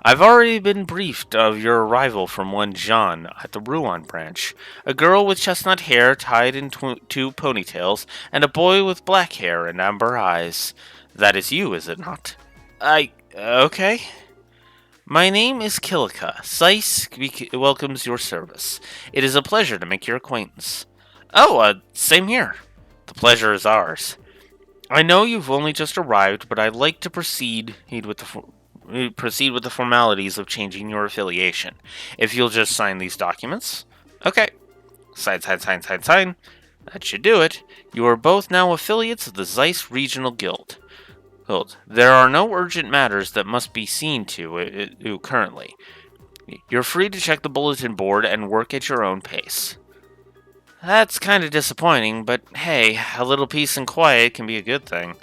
I've already been briefed of your arrival from one Jean at the Ruan branch. A girl with chestnut hair tied in two ponytails, and a boy with black hair and amber eyes. That is you, is it not? Okay. My name is Kilika. Zeiss welcomes your service. It is a pleasure to make your acquaintance. Oh, same here. The pleasure is ours. I know you've only just arrived, but I'd like to proceed with the formalities of changing your affiliation. If you'll just sign these documents. Okay. Sign. That should do it. You are both now affiliates of the Zeiss Regional Guild. There are no urgent matters that must be seen to currently. You're free to check the bulletin board and work at your own pace. That's kind of disappointing, but hey, a little peace and quiet can be a good thing.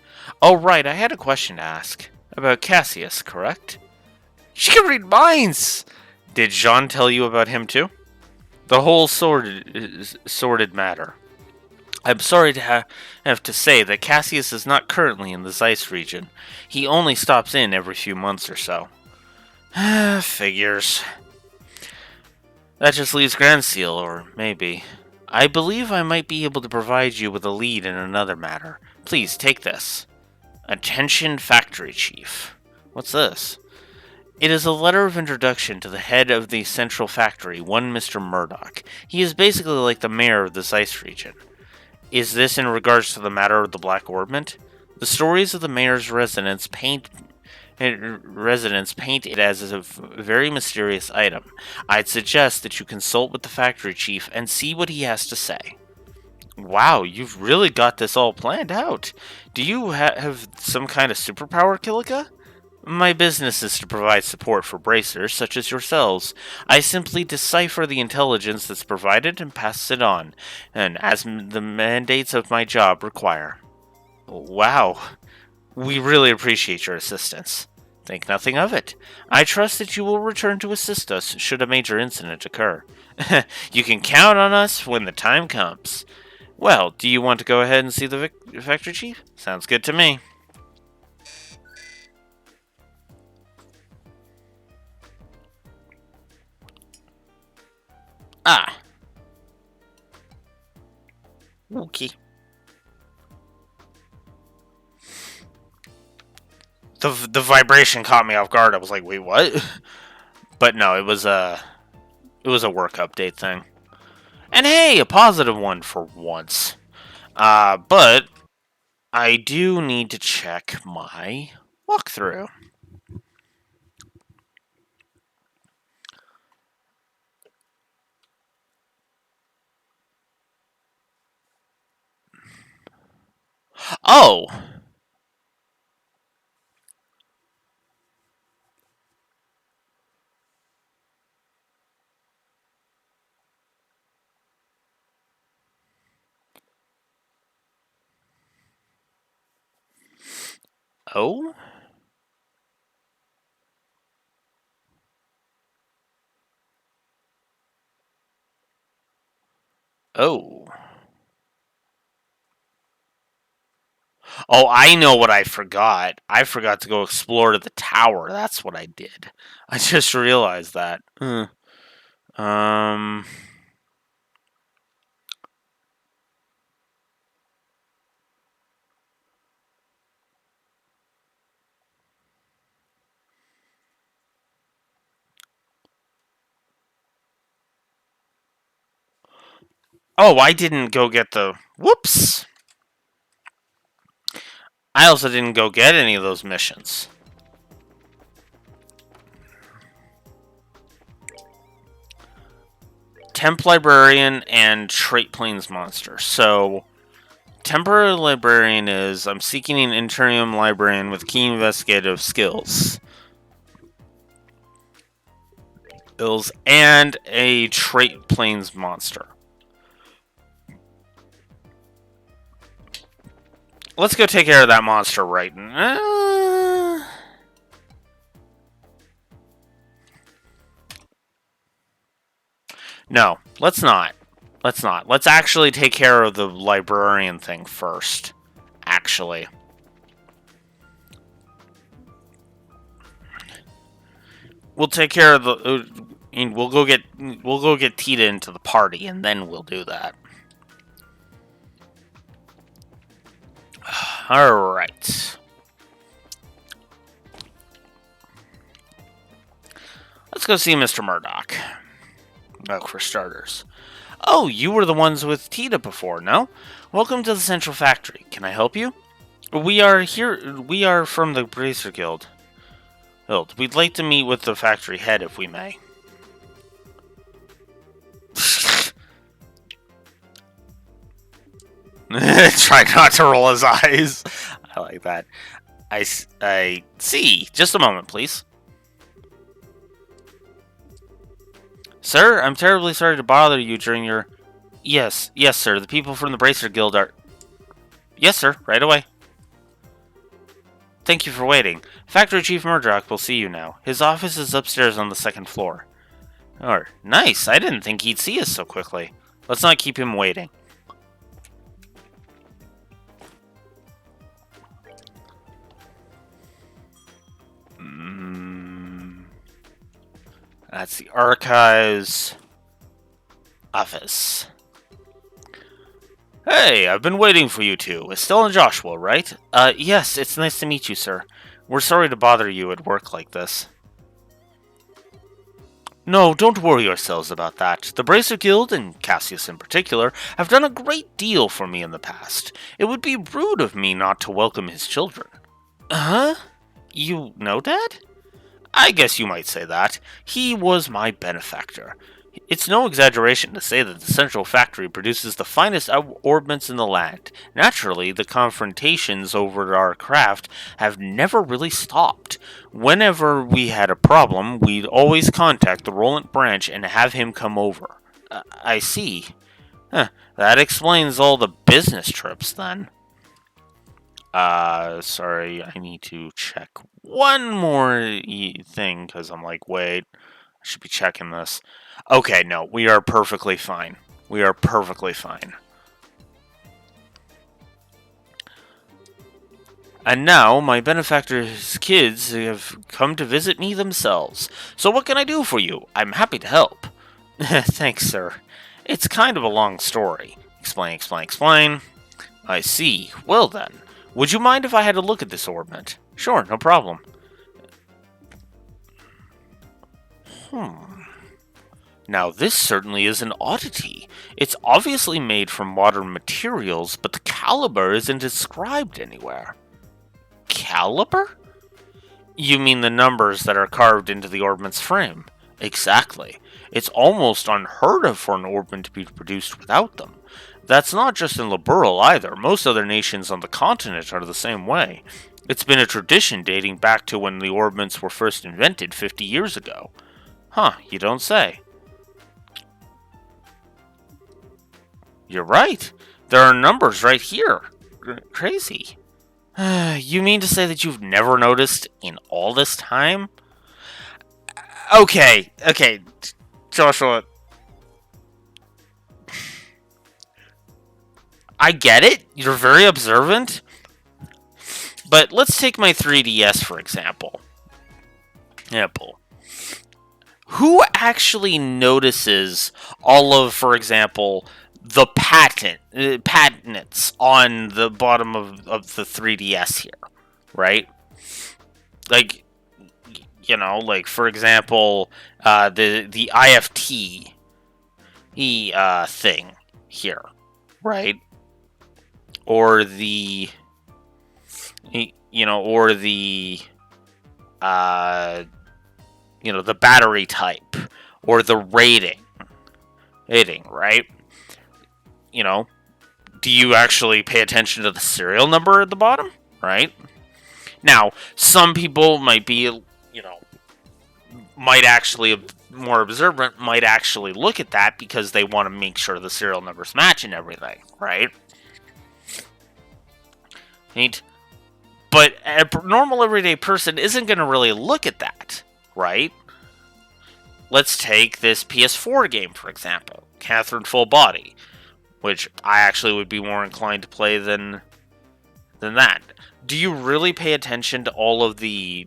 Oh, right, I had a question to ask. About Cassius, correct? She can read minds! Did Jean tell you about him too? The whole sordid matter. I'm sorry to have to say that Cassius is not currently in the Zeiss region. He only stops in every few months or so. Figures. That just leaves Grand Seal, or maybe. I believe I might be able to provide you with a lead in another matter. Please, take this. Attention, Factory Chief. What's this? It is a letter of introduction to the head of the central factory, one Mr. Murdoch. He is basically like the mayor of the Zeiss region. Is this in regards to the matter of the Black Orbment? The stories of the mayor's residents paint it as a very mysterious item. I'd suggest that you consult with the factory chief and see what he has to say. Wow, you've really got this all planned out. Do you have some kind of superpower, Kilika? My business is to provide support for bracers such as yourselves. I simply decipher the intelligence that's provided and pass it on, and as the mandates of my job require. Wow. We really appreciate your assistance. Think nothing of it. I trust that you will return to assist us should a major incident occur. You can count on us when the time comes. Well, do you want to go ahead and see the factory chief? Sounds good to me. Ah. Okay. The vibration caught me off guard. I was like, wait, what? But no, it was It was a work update thing. And hey, a positive one for once. But I do need to check my walkthrough. Oh! Oh? Oh. Oh, I know what I forgot. I forgot to go explore to the tower. That's what I did. I just realized that. Um. Oh, I didn't go get the. Whoops! I also didn't go get any of those missions. Temp Librarian and Trait Plains Monster. So, Temporary Librarian is I'm seeking an interim librarian with key investigative skills. And a Trait Plains Monster. Let's go take care of that monster right now. No, let's not. Let's not. Let's actually take care of the librarian thing first. Actually. We'll take care of the. We'll go get Tita into the party, and then we'll do that. All right. Let's go see Mr. Murdoch. Oh, for starters. Oh, you were the ones with Tita before, no? Welcome to the Central Factory. Can I help you? We are here. We are from the Bracer Guild. We'd like to meet with the factory head, if we may. Try not to roll his eyes. I like that. I see. Just a moment, please. Sir, I'm terribly sorry to bother you during your... Yes, sir. The people from the Bracer Guild are... Yes, sir. Right away. Thank you for waiting. Factory Chief Murdoch will see you now. His office is upstairs on the second floor. Oh, nice. I didn't think he'd see us so quickly. Let's not keep him waiting. That's the archives office. Hey, I've been waiting for you two. Estelle and Joshua, right? Yes, it's nice to meet you, sir. We're sorry to bother you at work like this. No, don't worry yourselves about that. The Bracer Guild, and Cassius in particular, have done a great deal for me in the past. It would be rude of me not to welcome his children. Huh? You know Dad? I guess you might say that. He was my benefactor. It's no exaggeration to say that the Central Factory produces the finest orbments in the land. Naturally, the confrontations over our craft have never really stopped. Whenever we had a problem, we'd always contact the Roland branch and have him come over. I see. That explains all the business trips, then. Sorry, I need to check one more thing, because I'm like, wait, I should be checking this. Okay, no, we are perfectly fine. We are perfectly fine. And now, my benefactor's kids have come to visit me themselves. So what can I do for you? I'm happy to help. Thanks, sir. It's kind of a long story. Explain. I see. Well then, would you mind if I had a look at this orbment? Sure, no problem. Now, this certainly is an oddity. It's obviously made from modern materials, but the caliber isn't described anywhere. Caliber? You mean the numbers that are carved into the orbment's frame? Exactly. It's almost unheard of for an orbment to be produced without them. That's not just in Liberl either. Most other nations on the continent are the same way. It's been a tradition dating back to when the orbments were first invented 50 years ago. Huh, you don't say. You're right. There are numbers right here. Crazy. You mean to say that you've never noticed in all this time? Okay, Joshua. I get it. You're very observant. But let's take my 3DS for example. Apple. Who actually notices all of, for example, the patents on the bottom of the 3DS here, right? Like, like for example, the IFT thing here, right? Or the or the the battery type or the rating, right? Do you actually pay attention to the serial number at the bottom, right? Now, some people might be, might actually, more observant, might actually look at that because they want to make sure the serial numbers match and everything, right? But a normal everyday person isn't going to really look at that, right? Let's take this PS4 game, for example, Catherine Full Body, which I actually would be more inclined to play than that. Do you really pay attention to all of the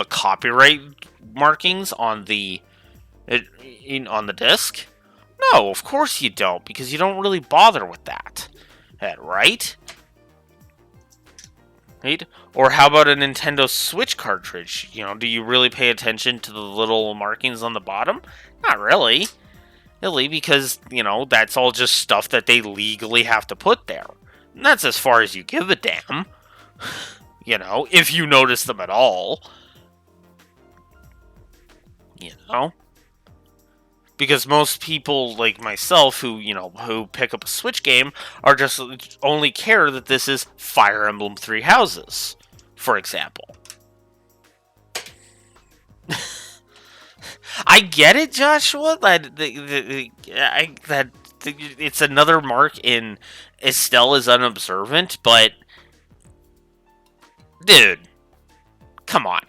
copyright markings on the disc? No, of course you don't, because you don't really bother with that, right? Right? Or how about a Nintendo Switch cartridge? Do you really pay attention to the little markings on the bottom? Not really. Really, because, that's all just stuff that they legally have to put there. And that's as far as you give a damn. If you notice them at all. Because most people like myself who pick up a Switch game are just only care that this is Fire Emblem Three Houses, for example. I get it, Joshua, that it's another mark in Estelle is unobservant, but dude, come on.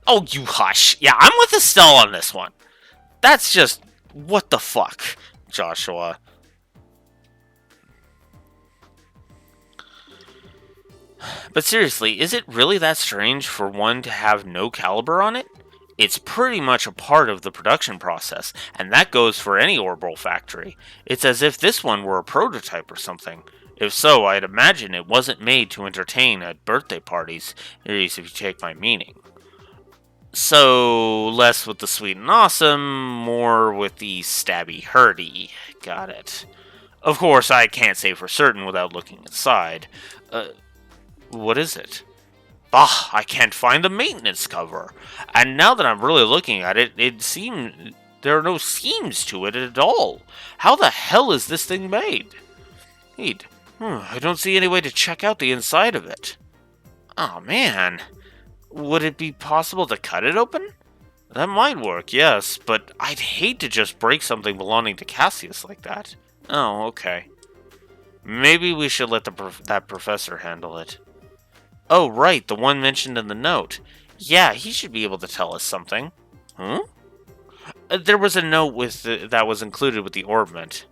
Oh, you hush. Yeah, I'm with Estelle on this one. That's just... what the fuck, Joshua? But seriously, is it really that strange for one to have no caliber on it? It's pretty much a part of the production process, and that goes for any Orbital factory. It's as if this one were a prototype or something. If so, I'd imagine it wasn't made to entertain at birthday parties, at least if you take my meaning. So, less with the sweet and awesome, more with the stabby hurdy. Got it. Of course, I can't say for certain without looking inside. What is it? Bah, I can't find the maintenance cover. And now that I'm really looking at it, it seems there are no seams to it at all. How the hell is this thing made? I don't see any way to check out the inside of it. Oh, man. Would it be possible to cut it open? That might work, yes, but I'd hate to just break something belonging to Cassius like that. Oh, okay. Maybe we should let that professor handle it. Oh, right, the one mentioned in the note. Yeah, he should be able to tell us something. Huh? There was a note that was included with the orbment.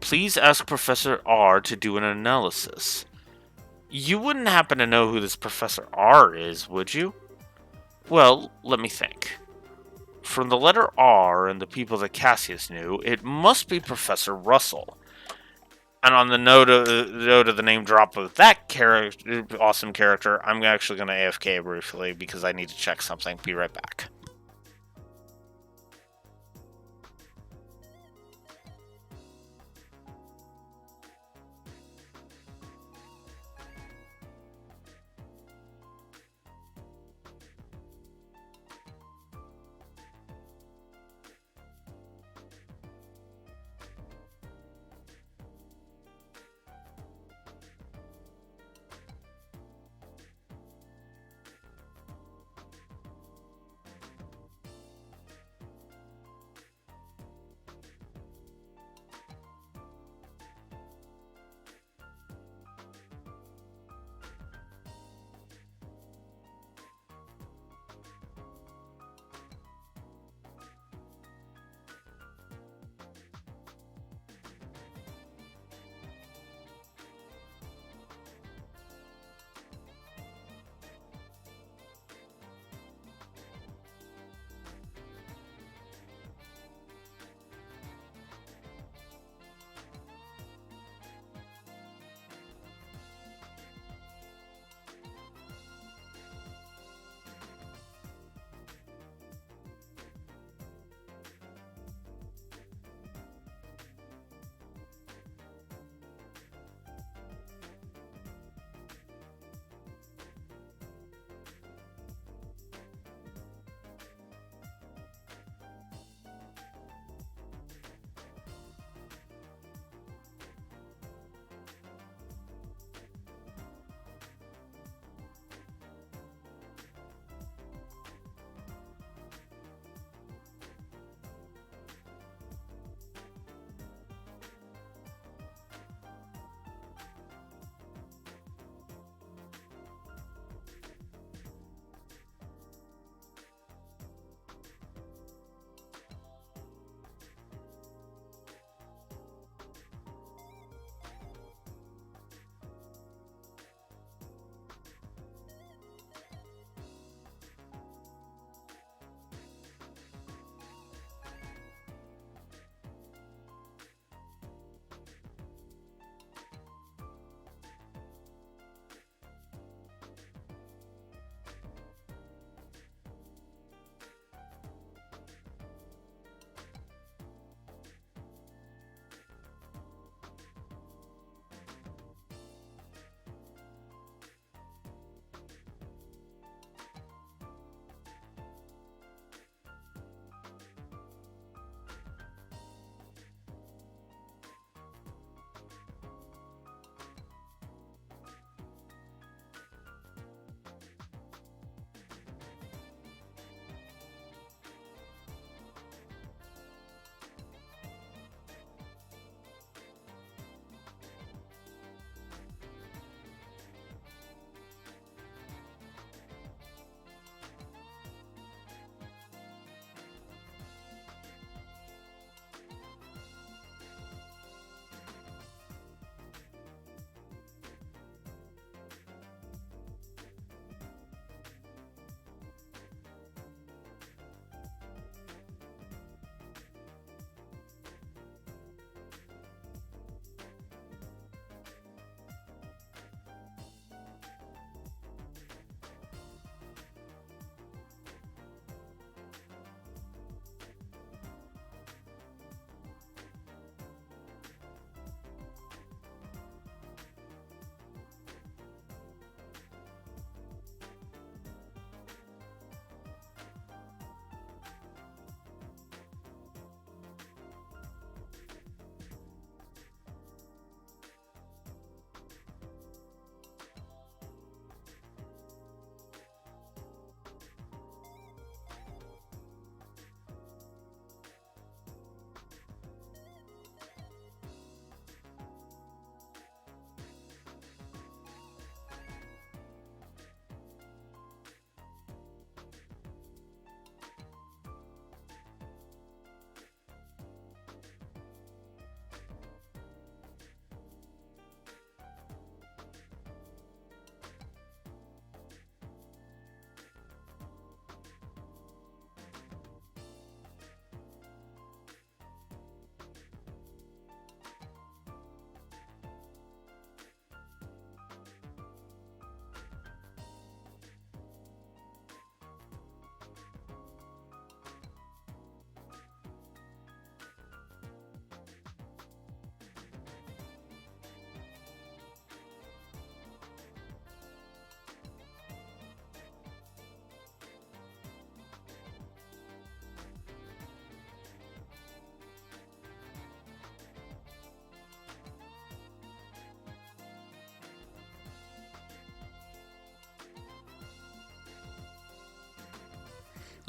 Please ask Professor R to do an analysis. You wouldn't happen to know who this Professor R is, would you? Well, let me think. From the letter R and the people that Cassius knew, it must be Professor Russell. And on the note of the name drop of that awesome character, I'm actually going to AFK briefly because I need to check something. Be right back.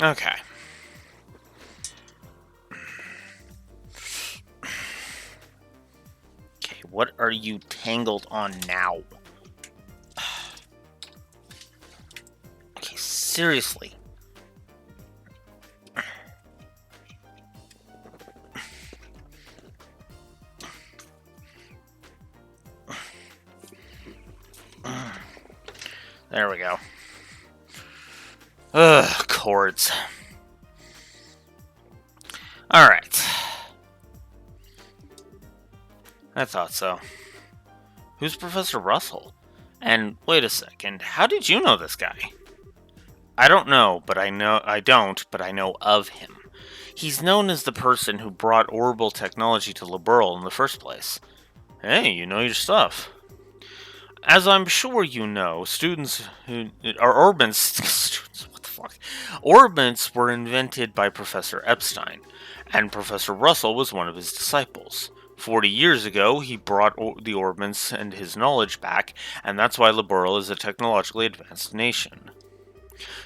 Okay. Okay, what are you tangled on now? Okay, seriously. There we go. Ugh, cords. Alright. I thought so. Who's Professor Russell? And wait a second, how did you know this guy? I don't know, but I know of him. He's known as the person who brought orbital technology to Liberl in the first place. Hey, you know your stuff. As I'm sure you know, students who are orbits. Students, what the fuck? Orbits were invented by Professor Epstein, and Professor Russell was one of his disciples. 40 years ago, he brought the orbits and his knowledge back, and that's why Liberl is a technologically advanced nation.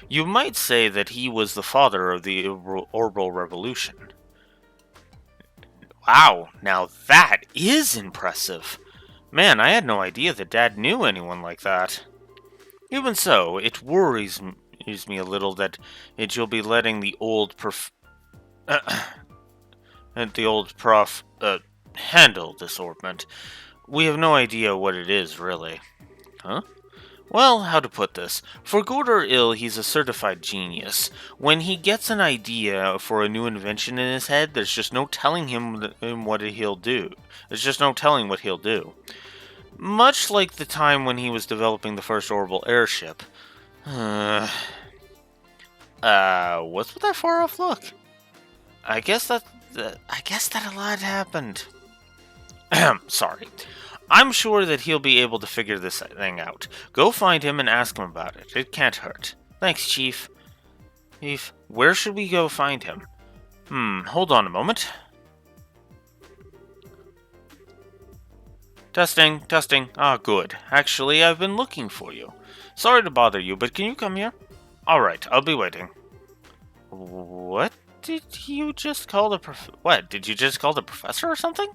You might say that he was the father of the orbital revolution. Wow, now that is impressive. Man, I had no idea that Dad knew anyone like that. Even so, it worries me a little that you'll be letting the old prof handle this orbment. We have no idea what it is, really. Huh? Well, how to put this? For good or ill, he's a certified genius. When he gets an idea for a new invention in his head, there's just no telling him what he'll do. There's just no telling what he'll do. Much like the time when he was developing the first orbital airship. What's with that far-off look? I guess that a lot happened. Sorry. I'm sure that he'll be able to figure this thing out. Go find him and ask him about it. It can't hurt. Thanks, Chief. Chief, where should we go find him? Hold on a moment. Testing. Ah, good. Actually, I've been looking for you. Sorry to bother you, but can you come here? Alright, I'll be waiting. What did you just call the What, did you just call the professor or something?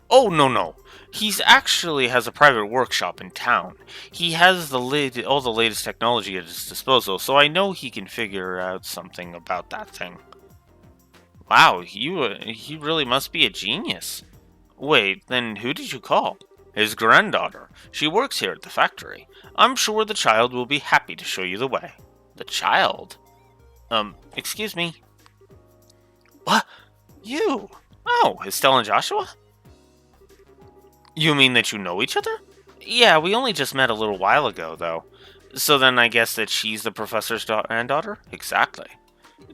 Oh, no. He's actually has a private workshop in town. He has all the latest technology at his disposal, so I know he can figure out something about that thing. Wow, he really must be a genius. Wait, then who did you call? His granddaughter. She works here at the factory. I'm sure the child will be happy to show you the way. The child? Excuse me. What? You? Oh, Estelle and Joshua? You mean that you know each other? Yeah, we only just met a little while ago, though. So then I guess that she's the professor's granddaughter? Exactly.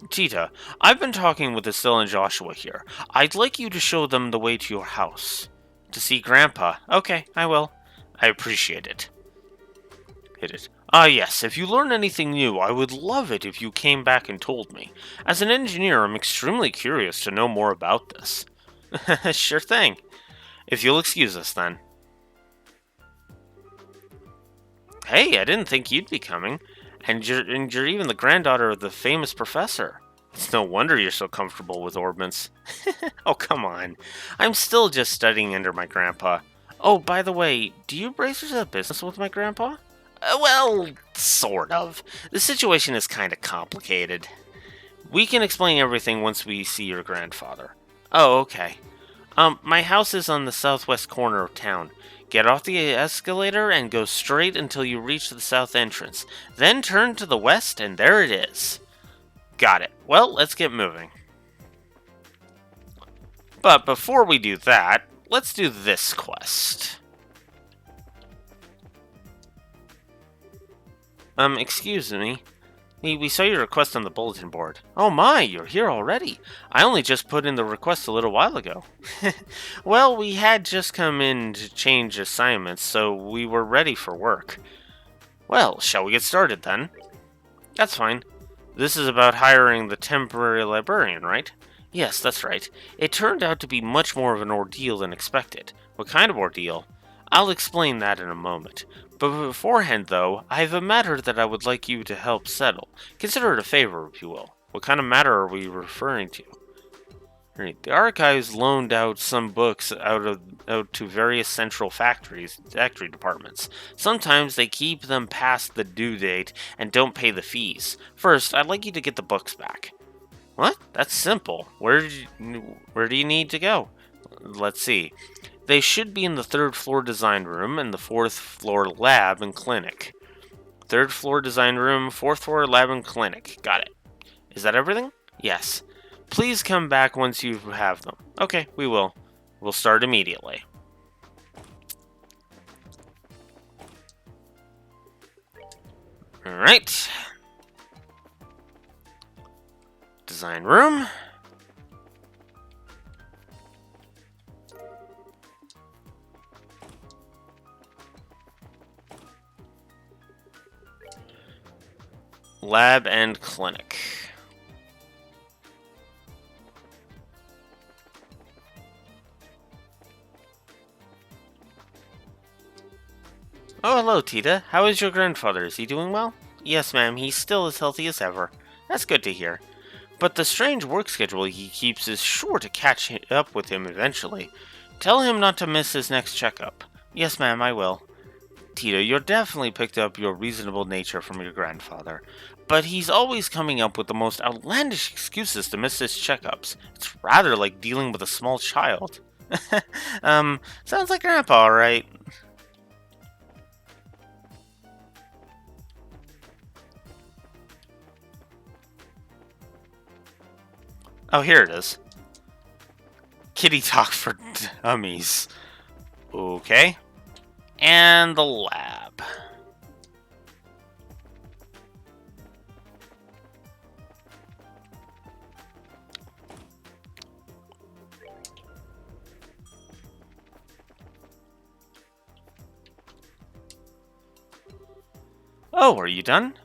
Tita, I've been talking with Estelle and Joshua here. I'd like you to show them the way to your house. To see Grandpa. Okay, I will. I appreciate it. Hit it. Ah, yes, if you learn anything new, I would love it if you came back and told me. As an engineer, I'm extremely curious to know more about this. Sure thing. If you'll excuse us, then. Hey, I didn't think you'd be coming. And you're even the granddaughter of the famous professor. It's no wonder you're so comfortable with orbits. Oh, come on. I'm still just studying under my grandpa. Oh, by the way, do you bracers have business with my grandpa? Well, sort of. The situation is kind of complicated. We can explain everything once we see your grandfather. Oh, okay. My house is on the southwest corner of town. Get off the escalator and go straight until you reach the south entrance. Then turn to the west and there it is. Got it. Well, let's get moving. But before we do that, let's do this quest. Excuse me. We saw your request on the bulletin board. Oh my, you're here already. I only just put in the request a little while ago. Well, we had just come in to change assignments, so we were ready for work. Well, shall we get started then? That's fine. This is about hiring the temporary librarian, right? Yes, that's right. It turned out to be much more of an ordeal than expected. What kind of ordeal? I'll explain that in a moment. But beforehand, though, I have a matter that I would like you to help settle. Consider it a favor, if you will. What kind of matter are we referring to? Right. The archives loaned out some books out to various central factory departments. Sometimes they keep them past the due date and don't pay the fees. First, I'd like you to get the books back. What? That's simple. Where do you need to go? Let's see. They should be in the 3rd floor design room and the 4th floor lab and clinic. 3rd floor design room, 4th floor lab and clinic. Got it. Is that everything? Yes. Please come back once you have them. Okay, we will. We'll start immediately. Alright. Design room. Lab and clinic. Oh, hello, Tita. How is your grandfather? Is he doing well? Yes, ma'am. He's still as healthy as ever. That's good to hear. But the strange work schedule he keeps is sure to catch up with him eventually. Tell him not to miss his next checkup. Yes, ma'am, I will. Tita, you're definitely picked up your reasonable nature from your grandfather. But he's always coming up with the most outlandish excuses to miss his checkups. It's rather like dealing with a small child. Sounds like Grandpa, alright. Oh, here it is. Kitty talk for dummies. Okay. And the lab. Oh, are you done?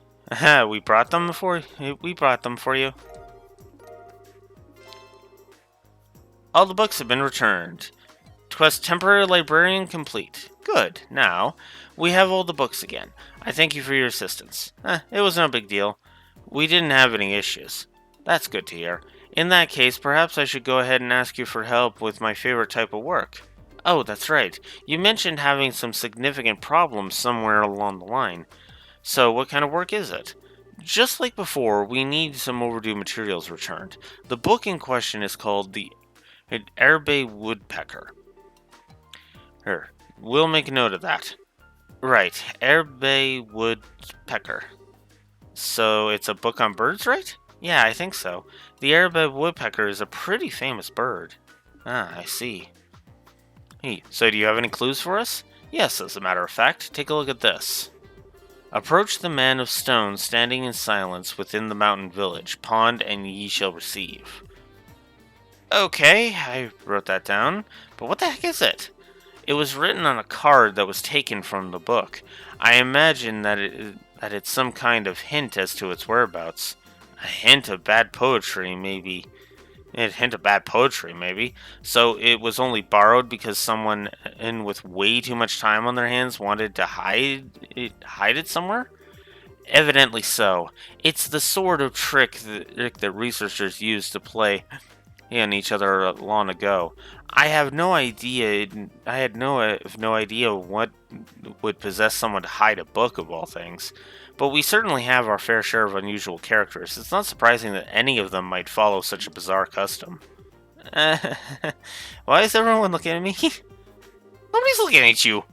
We brought them for you. All the books have been returned. Quest temporary librarian complete. Good. Now, we have all the books again. I thank you for your assistance. It was no big deal. We didn't have any issues. That's good to hear. In that case, perhaps I should go ahead and ask you for help with my favorite type of work. Oh, that's right. You mentioned having some significant problems somewhere along the line. So, what kind of work is it? Just like before, we need some overdue materials returned. The book in question is called The Erbe Woodpecker. Here, we'll make a note of that. Right, Erbe Woodpecker. So it's a book on birds, right? Yeah, I think so. The Erbe Woodpecker is a pretty famous bird. Ah, I see. Hey, so do you have any clues for us? Yes, as a matter of fact. Take a look at this. Approach the man of stone standing in silence within the mountain village. Pond and ye shall receive. Okay, I wrote that down. But what the heck is it? It was written on a card that was taken from the book. I imagine that it's some kind of hint as to its whereabouts. A hint of bad poetry, maybe. So it was only borrowed because someone in with way too much time on their hands wanted to hide it somewhere? Evidently so. It's the sort of trick that researchers use to play on each other long ago. I had no idea what would possess someone to hide a book of all things. But we certainly have our fair share of unusual characters. It's not surprising that any of them might follow such a bizarre custom. Why is everyone looking at me? Nobody's looking at you.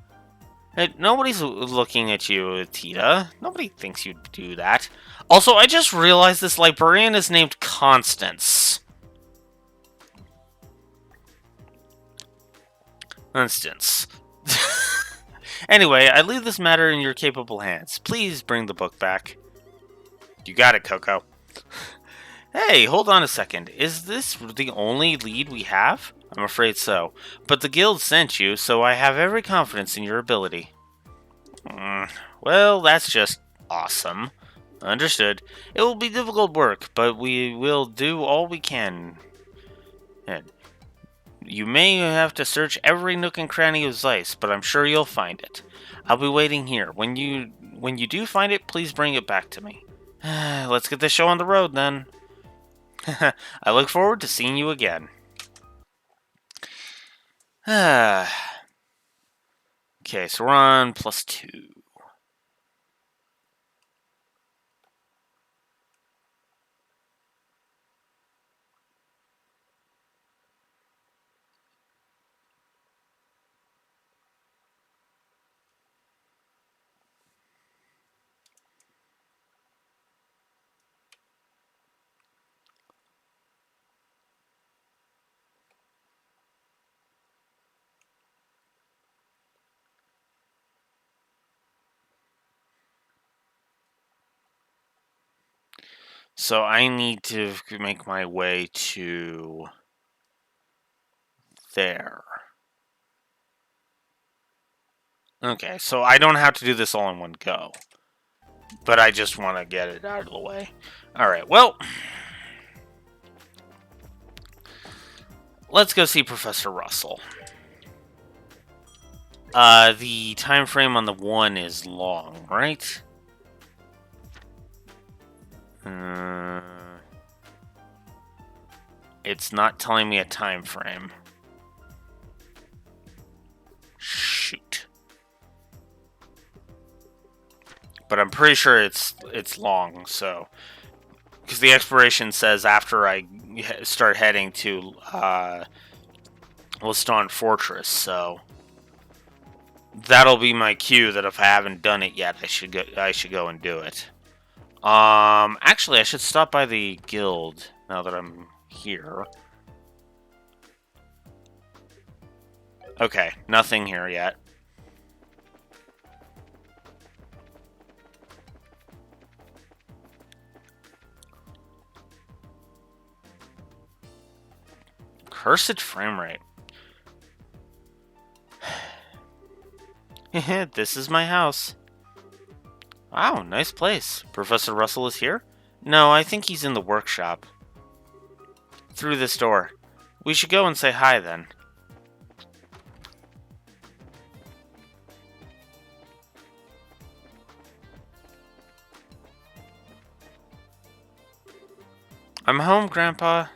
Nobody's looking at you, Tita. Nobody thinks you'd do that. Also, I just realized this librarian is named Constance. Anyway, I leave this matter in your capable hands. Please bring the book back. You got it, Coco. Hey, hold on a second. Is this the only lead we have? I'm afraid so. But the guild sent you, so I have every confidence in your ability. Well, that's just awesome. Understood. It will be difficult work, but we will do all we can. And You may have to search every nook and cranny of Zeiss, but I'm sure you'll find it. I'll be waiting here. When you do find it, please bring it back to me. Let's get this show on the road, then. I look forward to seeing you again. Okay, so we're on +2. So I need to make my way to there. Okay, so I don't have to do this all in one go. But I just want to get it out of the way. Alright, well, let's go see Professor Russell. The time frame on the 1 is long, right? It's not telling me a time frame. Shoot. But I'm pretty sure it's long, so... Because the expiration says after I start heading to Leston Fortress, so... That'll be my cue that if I haven't done it yet, I should go and do it. Actually, I should stop by the guild now that I'm here. Okay, nothing here yet. Cursed frame rate. This is my house. Wow, nice place. Professor Russell is here? No, I think he's in the workshop. Through this door. We should go and say hi then. I'm home, Grandpa.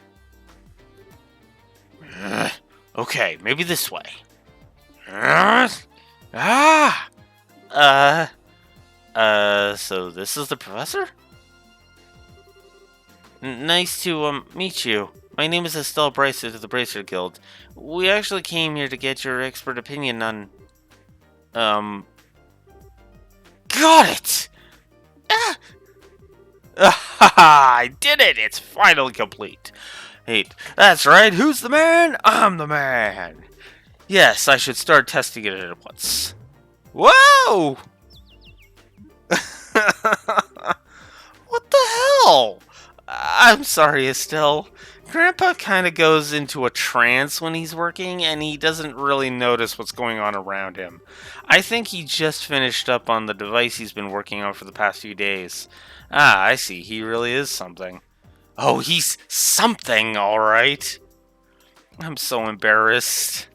Okay, maybe this way. So this is the professor? Nice to, meet you. My name is Estelle Bracer of the Bracer Guild. We actually came here to get your expert opinion on, Got it! I did it! It's finally complete. Hey, that's right, who's the man? I'm the man. Yes, I should start testing it at once. Whoa! What the hell? I'm sorry, Estelle. Grandpa kind of goes into a trance when he's working, and he doesn't really notice what's going on around him. I think he just finished up on the device he's been working on for the past few days. Ah, I see. He really is something. Oh, he's something, all right. I'm so embarrassed.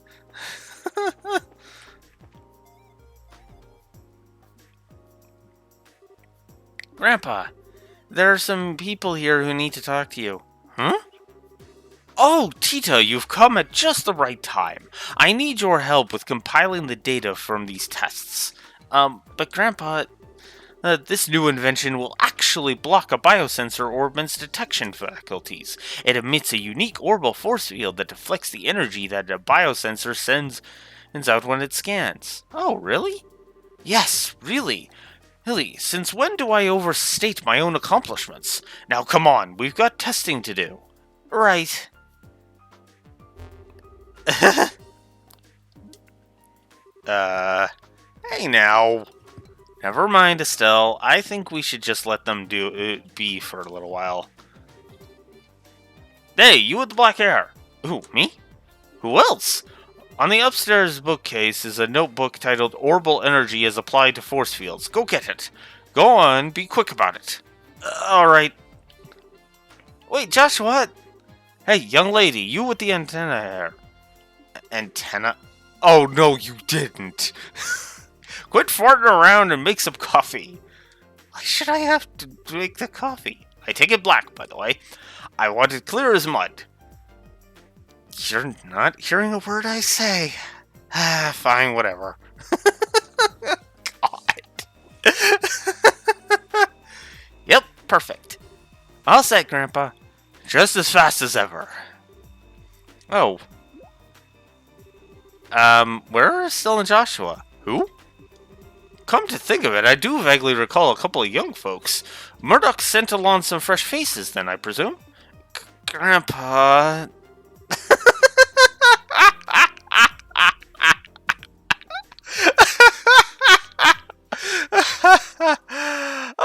Grandpa, there are some people here who need to talk to you. Huh? Oh, Tita, you've come at just the right time. I need your help with compiling the data from these tests. But Grandpa, this new invention will actually block a biosensor orbment's detection faculties. It emits a unique orbital force field that deflects the energy that a biosensor sends out when it scans. Oh, really? Yes, really. Hilly, since when do I overstate my own accomplishments? Now come on, we've got testing to do. Right. Hey now. Never mind, Estelle. I think we should just let them be for a little while. Hey, you with the black hair. Who, me? Who else? On the upstairs bookcase is a notebook titled Orbital Energy as Applied to Force Fields. Go get it. Go on, be quick about it. Alright. Wait, Joshua! Hey, young lady, you with the antenna hair. Antenna? Oh, no, you didn't. Quit farting around and make some coffee. Why should I have to make the coffee? I take it black, by the way. I want it clear as mud. You're not hearing a word I say. Ah, fine, whatever. God. Yep, perfect. All set, Grandpa. Just as fast as ever. Oh. Where are Still and Joshua? Who? Come to think of it, I do vaguely recall a couple of young folks. Murdoch sent along some fresh faces, then, I presume? Grandpa...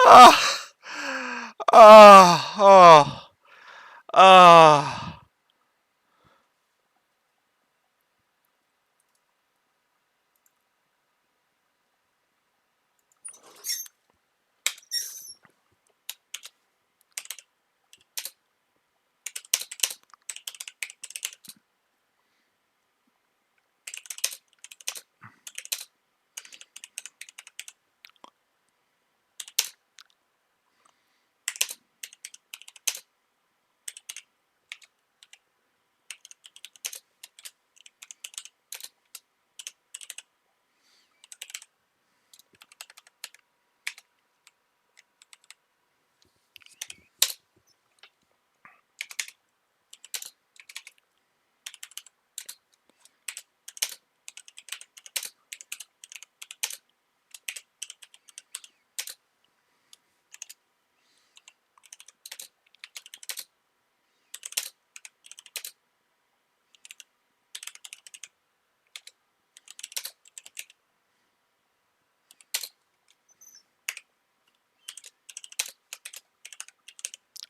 oh, oh, oh.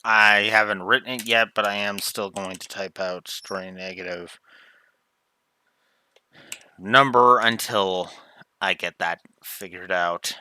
I haven't written it yet, but I am still going to type out stray negative number until I get that figured out.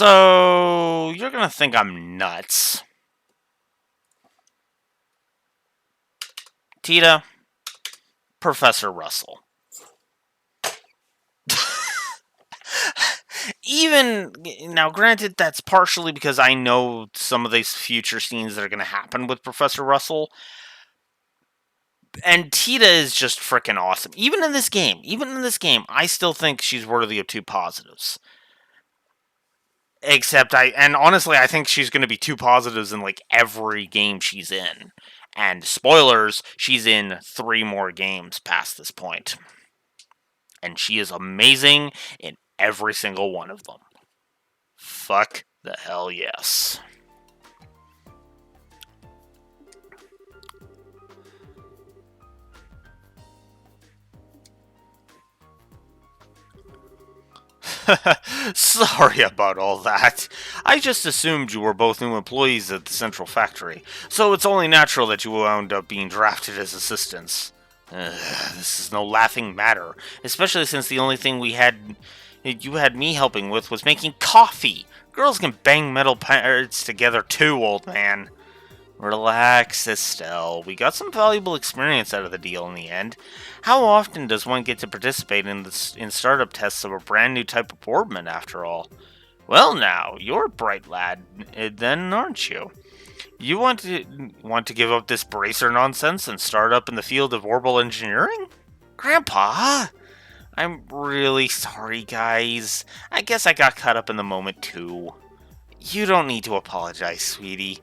So, you're gonna think I'm nuts. Tita, Professor Russell. Even now, granted, that's partially because I know some of these future scenes that are going to happen with Professor Russell, and Tita is just freaking awesome. Even in this game, I still think she's worthy of 2 positives. Except and honestly, I think she's going to be 2 positives in like every game she's in. And spoilers, she's in 3 more games past this point. And she is amazing in every single one of them. Fuck the hell yes. Sorry about all that. I just assumed you were both new employees at the central factory, so it's only natural that you wound up being drafted as assistants. This is no laughing matter, especially since the only thing you had me helping with was making coffee. Girls can bang metal parts together too, old man. Relax, Estelle. We got some valuable experience out of the deal in the end. How often does one get to participate in startup tests of a brand new type of orbman, after all? Well, now, you're a bright lad, then, aren't you? You want to give up this bracer nonsense and start up in the field of orbital engineering? Grandpa! I'm really sorry, guys. I guess I got caught up in the moment, too. You don't need to apologize, sweetie.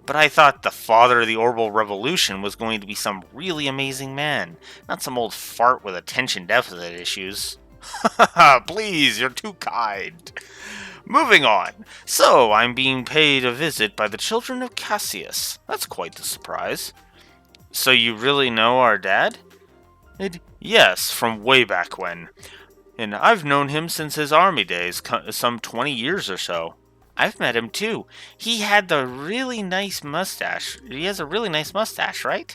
But I thought the father of the orbital revolution was going to be some really amazing man, not some old fart with attention deficit issues. Please, you're too kind. Moving on. So, I'm being paid a visit by the children of Cassius. That's quite the surprise. So you really know our dad? Yes, from way back when. And I've known him since his army days, some 20 years or so. I've met him too. He had the really nice mustache. He has a really nice mustache, right?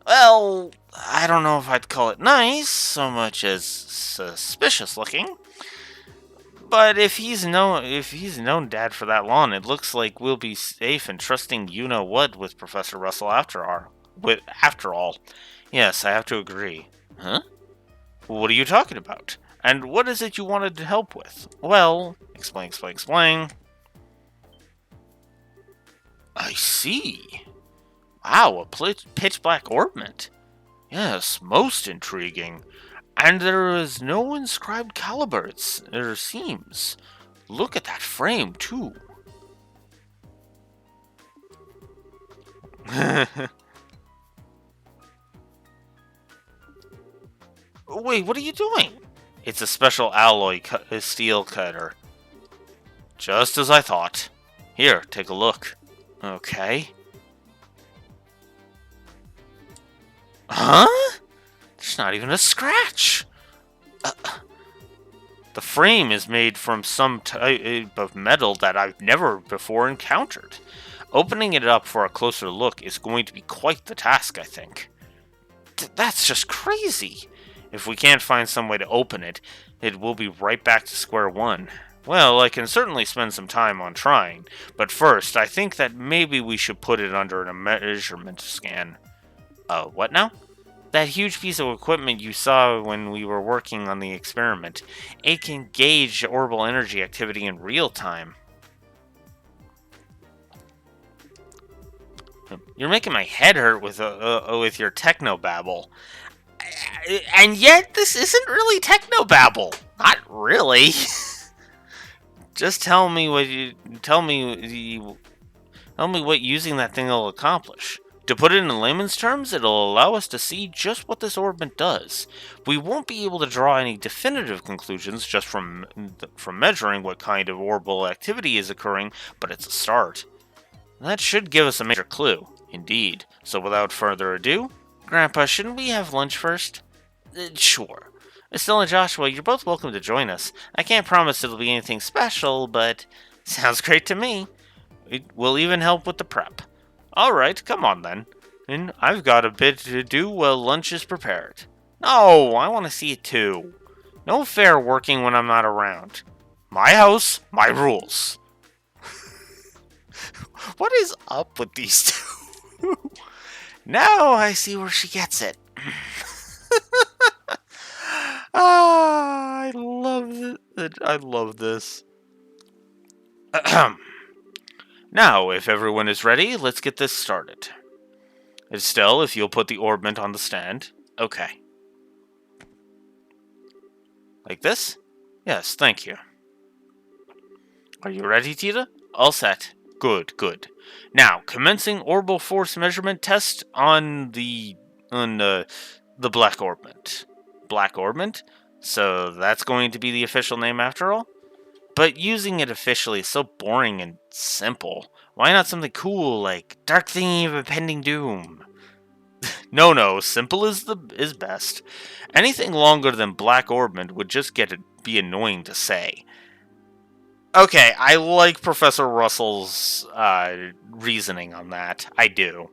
Well, I don't know if I'd call it nice so much as suspicious looking. But if he's known Dad for that long, it looks like we'll be safe and trusting you know what with Professor Russell after all. Yes, I have to agree. Huh? What are you talking about? And what is it you wanted to help with? Well, explain. I see. Wow, a pitch black ornament. Yes, most intriguing. And there is no inscribed caliber, it seems. Look at that frame, too. Wait, what are you doing? It's a special alloy steel cutter. Just as I thought. Here, take a look. Okay. Huh? There's not even a scratch. The frame is made from some type of metal that I've never before encountered. Opening it up for a closer look is going to be quite the task, I think. That's just crazy. If we can't find some way to open it, it will be right back to square one. Well, I can certainly spend some time on trying, but first, I think that maybe we should put it under a measurement scan. What now? That huge piece of equipment you saw when we were working on the experiment. It can gauge orbital energy activity in real time. You're making my head hurt with your technobabble. And yet, this isn't really technobabble. Not really. Just tell me what using that thing will accomplish. To put it in layman's terms, it'll allow us to see just what this orbit does. We won't be able to draw any definitive conclusions just from measuring what kind of orbital activity is occurring, but it's a start. That should give us a major clue, indeed. So without further ado, Grandpa, shouldn't we have lunch first? Sure. Estelle and Joshua, you're both welcome to join us. I can't promise it'll be anything special, but sounds great to me. It will even help with the prep. Alright, come on then. And I've got a bit to do while lunch is prepared. No, I want to see it too. No fair working when I'm not around. My house, my rules. What is up with these two? Now I see where she gets it. I love it. I love this. Now, if everyone is ready, let's get this started. Estelle, if you'll put the orbment on the stand. Okay. Like this? Yes, thank you. Are you ready, Tita? All set. Good, good. Now, commencing orbital force measurement test on the black orbment. Black orbment? So that's going to be the official name after all? But using it officially is so boring and simple. Why not something cool like Dark Thingy of Impending Doom? No, simple is best. Anything longer than Black Orbment would just be annoying to say. Okay, I like Professor Russell's reasoning on that. I do.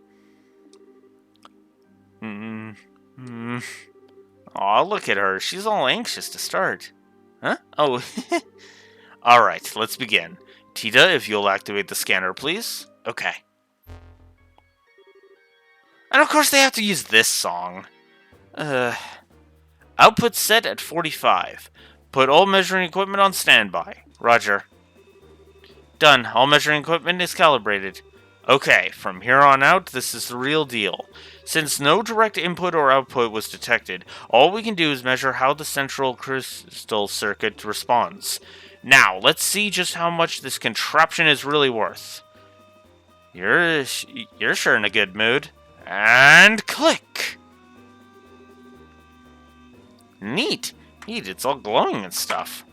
Aw, look at her. She's all anxious to start. Huh? Oh. Alright, let's begin. Tita, if you'll activate the scanner, please. Okay. And of course they have to use this song. Output set at 45. Put all measuring equipment on standby. Roger. Done. All measuring equipment is calibrated. Okay, from here on out, this is the real deal. Since no direct input or output was detected, all we can do is measure how the central crystal circuit responds. Now, let's see just how much this contraption is really worth. You're sure in a good mood. And click! Neat, it's all glowing and stuff.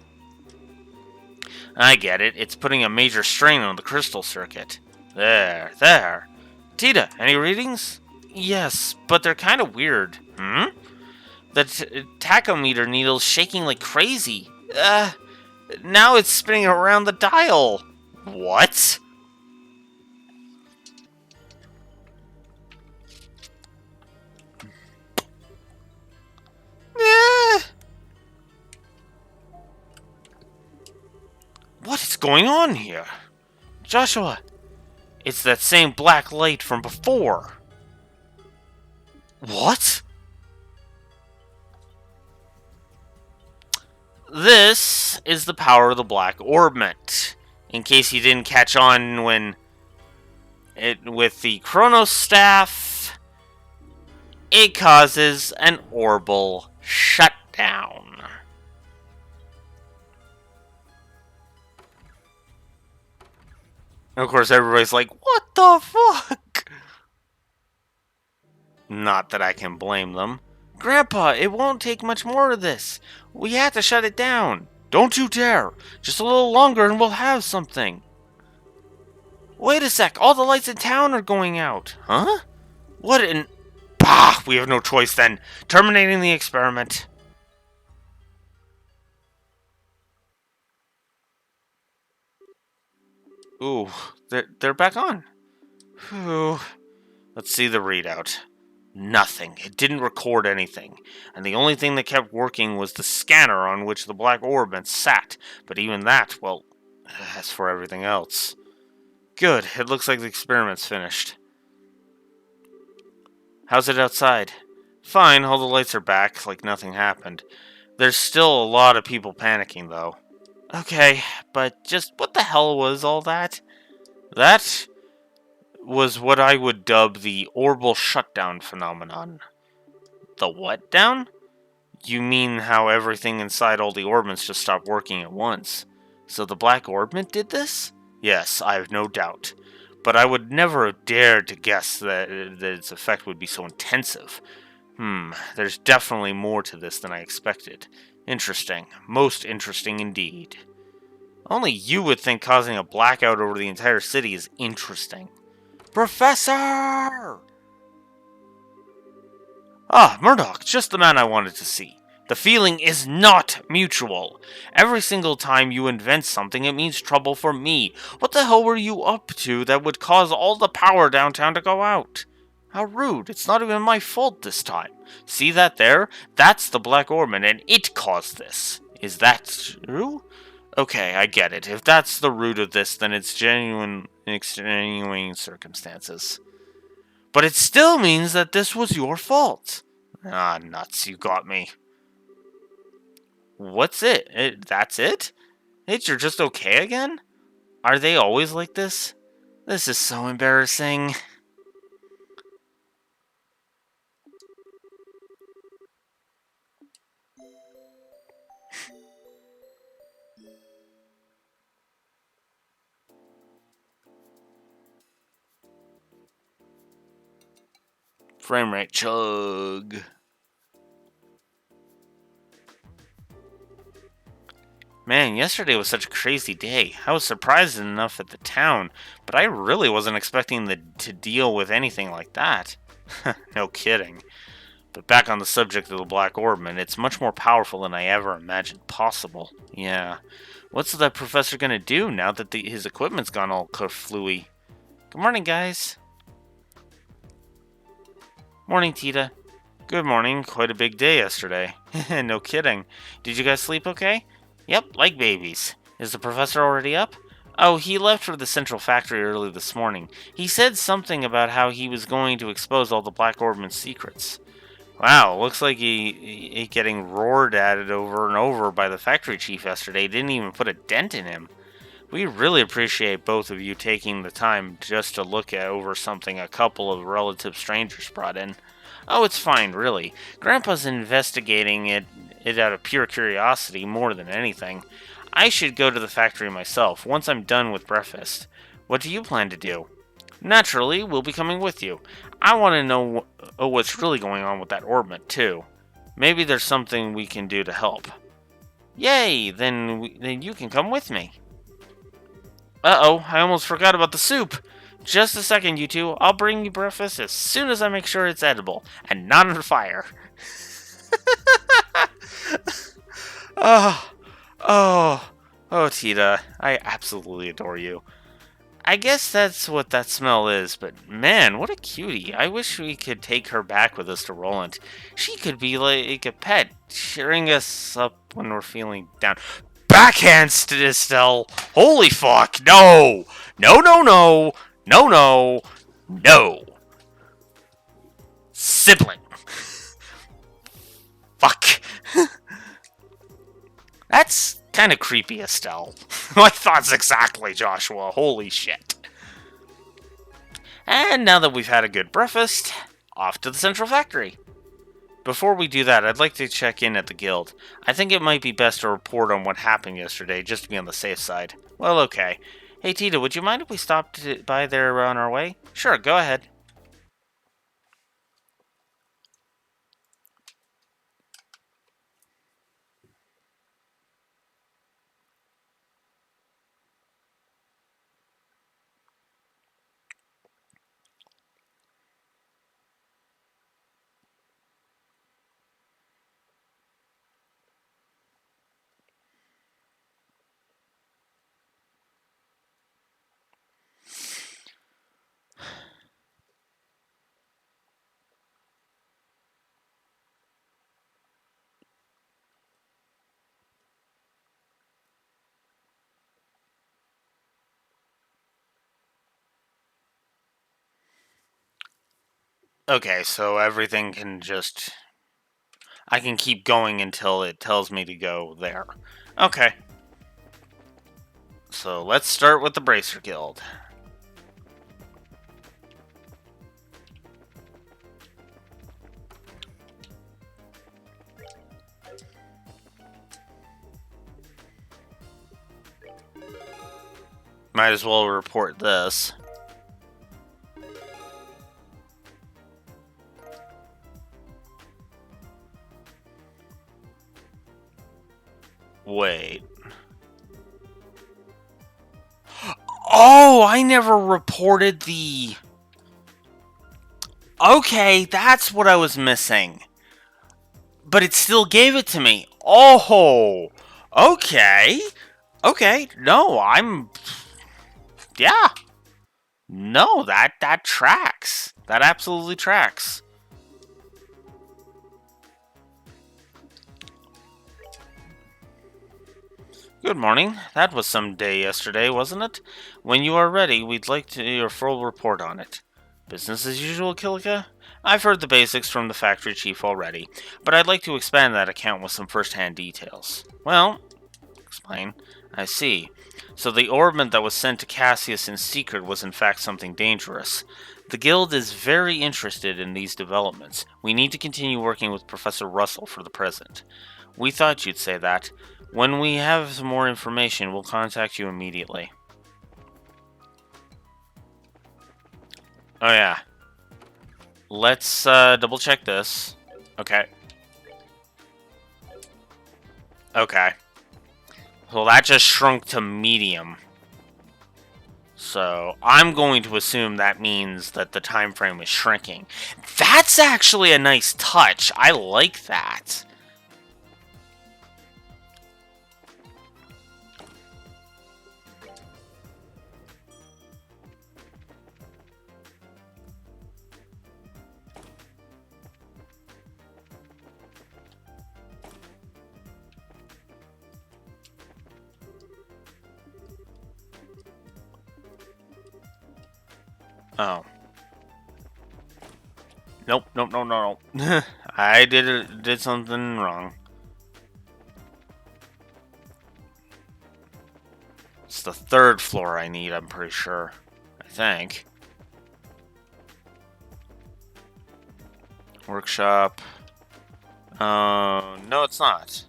I get it, it's putting a major strain on the crystal circuit. There. Tita, any readings? Yes, but they're kind of weird. The tachometer needle's shaking like crazy. Now it's spinning around the dial. What? What is going on here? Joshua, it's that same black light from before. What? This is the power of the black orbment. In case you didn't catch on with the Chronos Staff, it causes an orbital shutdown. Of course, everybody's like, what the fuck? Not that I can blame them. Grandpa, it won't take much more of this. We have to shut it down. Don't you dare. Just a little longer and we'll have something. Wait a sec. All the lights in town are going out. Huh? What in... Bah! We have no choice then. Terminating the experiment. Ooh, they're back on. Whew. Let's see the readout. Nothing. It didn't record anything. And the only thing that kept working was the scanner on which the black orbment sat. But even that, well, as for everything else. Good. It looks like the experiment's finished. How's it outside? Fine. All the lights are back, like nothing happened. There's still a lot of people panicking, though. Okay, but just what the hell was all that? That was what I would dub the orbital shutdown phenomenon. The what down? You mean how everything inside all the orbments just stopped working at once? So the black orbment did this? Yes, I have no doubt. But I would never have dared to guess that its effect would be so intensive. There's definitely more to this than I expected. Interesting. Most interesting indeed. Only you would think causing a blackout over the entire city is interesting. Professor! Ah, Murdoch, just the man I wanted to see. The feeling is not mutual. Every single time you invent something, it means trouble for me. What the hell were you up to that would cause all the power downtown to go out? How rude. It's not even my fault this time. See that there? That's the black orbment, and it caused this. Is that true? Okay, I get it. If that's the root of this, then it's genuine extenuating circumstances. But it still means that this was your fault. Ah, nuts, you got me. What's it? That's it? Hey, you're just okay again? Are they always like this? This is so embarrassing. Frame rate chug. Man, yesterday was such a crazy day. I was surprised enough at the town, but I really wasn't expecting to deal with anything like that. No kidding. But back on the subject of the Black Orbman, it's much more powerful than I ever imagined possible. Yeah. What's that professor gonna do now that his equipment's gone all kerflooey? Good morning, guys. Morning, Tita. Good morning. Quite a big day yesterday. No kidding. Did you guys sleep okay? Yep, like babies. Is the professor already up? Oh, he left for the central factory early this morning. He said something about how he was going to expose all the Black Orbman's secrets. Wow, looks like he getting roared at it over and over by the factory chief yesterday didn't even put a dent in him. We really appreciate both of you taking the time just to look over something a couple of relative strangers brought in. Oh, it's fine, really. Grandpa's investigating it out of pure curiosity more than anything. I should go to the factory myself once I'm done with breakfast. What do you plan to do? Naturally, we'll be coming with you. I want to know what's really going on with that Orbman, too. Maybe there's something we can do to help. Yay! Then you can come with me. Uh-oh, I almost forgot about the soup. Just a second, you two. I'll bring you breakfast as soon as I make sure it's edible and not on fire. Oh, Tita, I absolutely adore you. I guess that's what that smell is, but man, what a cutie. I wish we could take her back with us to Roland. She could be like a pet, cheering us up when we're feeling down. Backhand, Estelle! Holy fuck! No! No, no, no! No, no! No! Sibling! Fuck! That's kind of creepy, Estelle. My thoughts exactly, Joshua. Holy shit. And now that we've had a good breakfast, off to the central factory. Before we do that, I'd like to check in at the guild. I think it might be best to report on what happened yesterday, just to be on the safe side. Well, okay. Hey, Tita, would you mind if we stopped by there on our way? Sure, go ahead. Okay, so everything can just... I can keep going until it tells me to go there. Okay. So let's start with the Bracer Guild. Might as well report this. Wait. Oh, I never reported the... Okay, that's what I was missing. But it still gave it to me. Oh, okay. Okay, no, I'm... Yeah. No, that tracks. That absolutely tracks. Good morning. That was some day yesterday, wasn't it? When you are ready, we'd like to your full report on it. Business as usual, Kilika? I've heard the basics from the factory chief already, but I'd like to expand that account with some first-hand details. Well, explain. I see. So the orbment that was sent to Cassius in secret was in fact something dangerous. The Guild is very interested in these developments. We need to continue working with Professor Russell for the present. We thought you'd say that. When we have some more information, we'll contact you immediately. Oh yeah. Let's double check this. Okay. Okay. Well, that just shrunk to medium. So, I'm going to assume that means that the time frame is shrinking. That's actually a nice touch. I like that. Oh. Nope, nope, no, no, no. I did something wrong. It's the third floor I need, I'm pretty sure. I think. Workshop. No, it's not.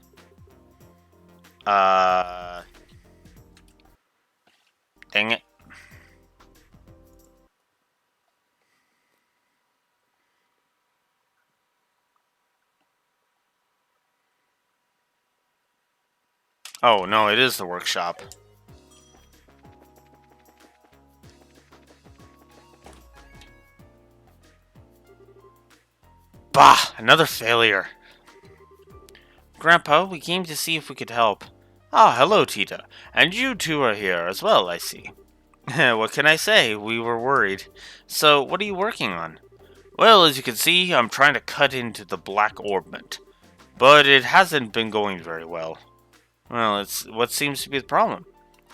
Dang it. Oh, no, it is the workshop. Bah! Another failure. Grandpa, we came to see if we could help. Ah, hello, Tita. And you two are here as well, I see. What can I say? We were worried. So, what are you working on? Well, as you can see, I'm trying to cut into the black orbment. But it hasn't been going very well. Well, it's what seems to be the problem.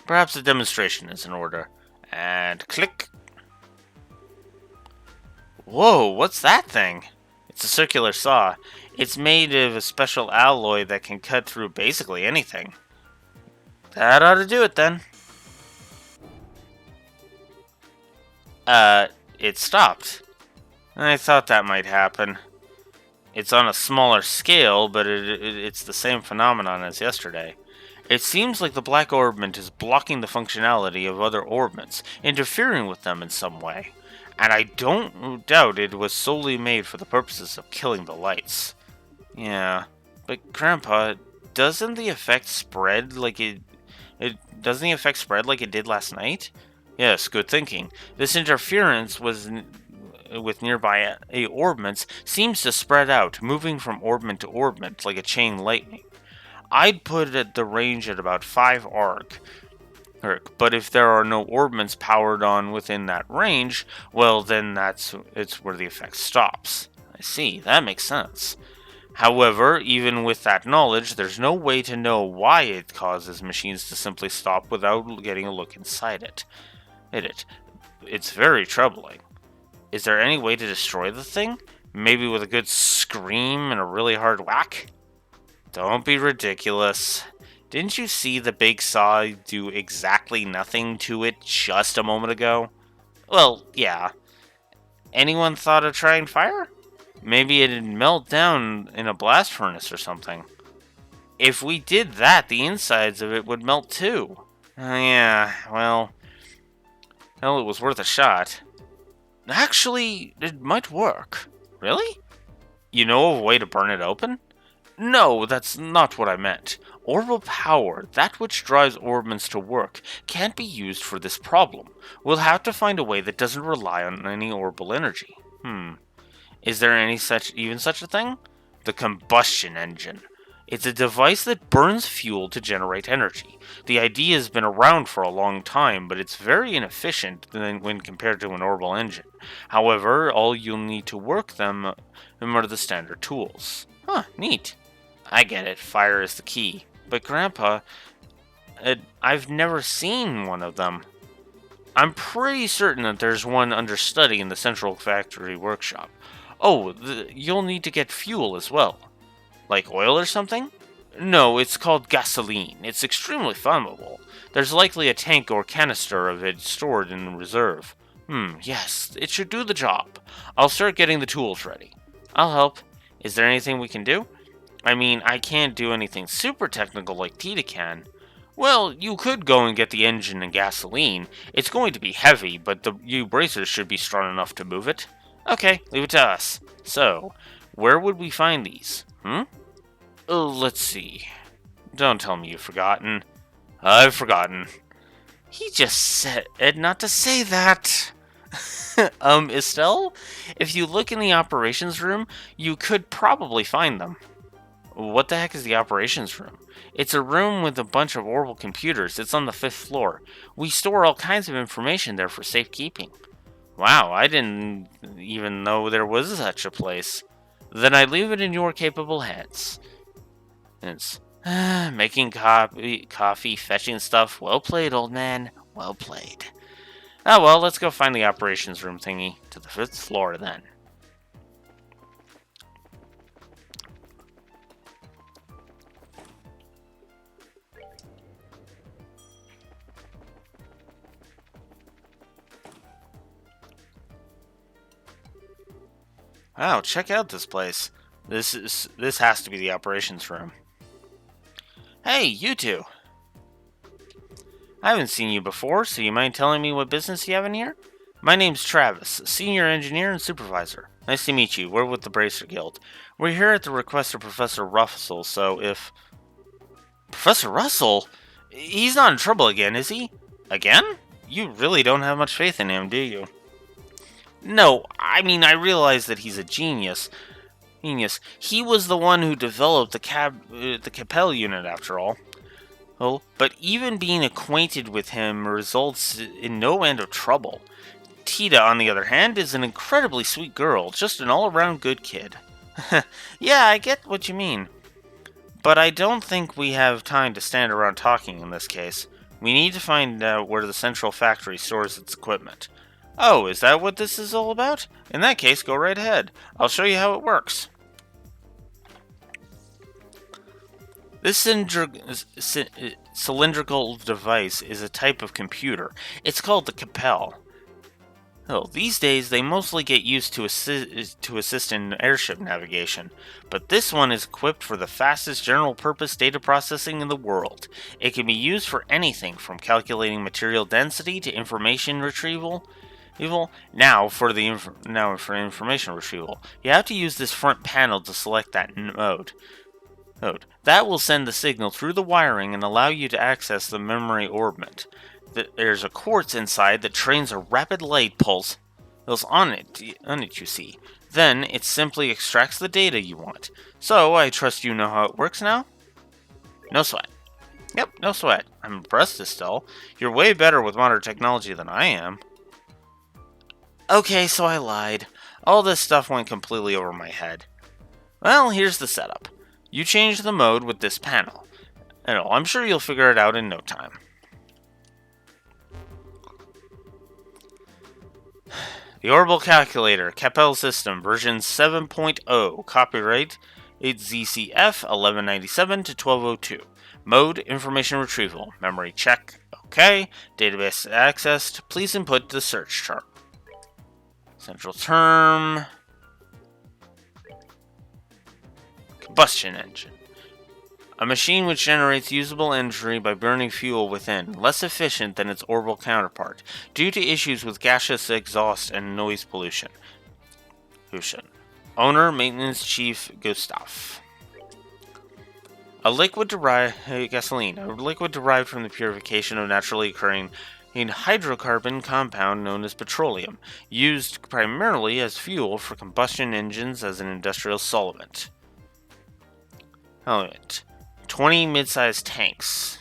Perhaps a demonstration is in order. And click. Whoa, what's that thing? It's a circular saw. It's made of a special alloy that can cut through basically anything. That ought to do it then. It stopped. I thought that might happen. It's on a smaller scale, but it's the same phenomenon as yesterday. It seems like the black orbment is blocking the functionality of other orbments, interfering with them in some way. And I don't doubt it was solely made for the purposes of killing the lights. Yeah, but Grandpa, doesn't the effect spread like it doesn't the effect spread like it did last night? Yes, good thinking. This interference with nearby orbments seems to spread out, moving from orbment to orbment like a chain lightning. I'd put the range at about 5 arc. But if there are no orbments powered on within that range, well then it's where the effect stops. I see, that makes sense. However, even with that knowledge, there's no way to know why it causes machines to simply stop without getting a look inside it. It's very troubling. Is there any way to destroy the thing? Maybe with a good scream and a really hard whack? Don't be ridiculous. Didn't you see the big saw do exactly nothing to it just a moment ago? Well, yeah. Anyone thought of trying fire? Maybe it'd melt down in a blast furnace or something. If we did that, the insides of it would melt too. Yeah, well, it was worth a shot. Actually, it might work. Really? You know of a way to burn it open? No, that's not what I meant. Orbital power, that which drives orbments to work, can't be used for this problem. We'll have to find a way that doesn't rely on any orbital energy. Is there even such a thing? The combustion engine. It's a device that burns fuel to generate energy. The idea has been around for a long time, but it's very inefficient when compared to an orbital engine. However, all you'll need to work them are the standard tools. Huh, neat. I get it, fire is the key. But Grandpa, I've never seen one of them. I'm pretty certain that there's one under study in the central factory workshop. Oh, you'll need to get fuel as well. Like oil or something? No, it's called gasoline. It's extremely flammable. There's likely a tank or canister of it stored in reserve. Yes, it should do the job. I'll start getting the tools ready. I'll help. Is there anything we can do? I mean, I can't do anything super technical like Tita can. Well, you could go and get the engine and gasoline. It's going to be heavy, but the bracers should be strong enough to move it. Okay, leave it to us. So, where would we find these? Let's see. Don't tell me you've forgotten. I've forgotten. He just said not to say that. Estelle, if you look in the operations room, you could probably find them. What the heck is the operations room? It's a room with a bunch of orbital computers. It's on the 5th floor. We store all kinds of information there for safekeeping. Wow, I didn't even know there was such a place. Then I leave it in your capable hands. It's making coffee, fetching stuff. Well played, old man. Well played. Oh well, let's go find the operations room thingy. To the 5th floor, then. Wow, check out this place. This has to be the operations room. Hey, you two. I haven't seen you before, so you mind telling me what business you have in here? My name's Travis, senior engineer and supervisor. Nice to meet you. We're with the Bracer Guild. We're here at the request of Professor Russell, so if... Professor Russell? He's not in trouble again, is he? Again? You really don't have much faith in him, do you? No, I mean, I realize that he's a genius. He was the one who developed the Capel unit, after all. Oh, but even being acquainted with him results in no end of trouble. Tita, on the other hand, is an incredibly sweet girl, just an all-around good kid. Yeah, I get what you mean. But I don't think we have time to stand around talking in this case. We need to find out where the central factory stores its equipment. Oh, is that what this is all about? In that case, go right ahead. I'll show you how it works. This cylindrical device is a type of computer. It's called the Capel. Oh, these days they mostly get used to assist in airship navigation, but this one is equipped for the fastest general-purpose data processing in the world. It can be used for anything from calculating material density to information retrieval. Now for information retrieval, you have to use this front panel to select that mode. That will send the signal through the wiring and allow you to access the memory orbment. There's a quartz inside that trains a rapid light pulse on it, you see. Then it simply extracts the data you want. So, I trust you know how it works now? No sweat. Yep, no sweat. I'm impressed, Estelle. You're way better with modern technology than I am. Okay, so I lied. All this stuff went completely over my head. Well, here's the setup. You change the mode with this panel. And I'm sure you'll figure it out in no time. The Orbital Calculator, Capel System, version 7.0, copyright 8ZCF 1197 to 1202. Mode, information retrieval. Memory check, okay. Database accessed. Please input the search chart. Central term. Combustion engine. A machine which generates usable energy by burning fuel within, less efficient than its orbital counterpart, due to issues with gaseous exhaust and noise pollution. Owner, Maintenance Chief Gustav. A liquid derived gasoline, a liquid derived from the purification of naturally occurring hydrocarbon compound known as petroleum, used primarily as fuel for combustion engines as an industrial solvent. 20 mid-sized tanks.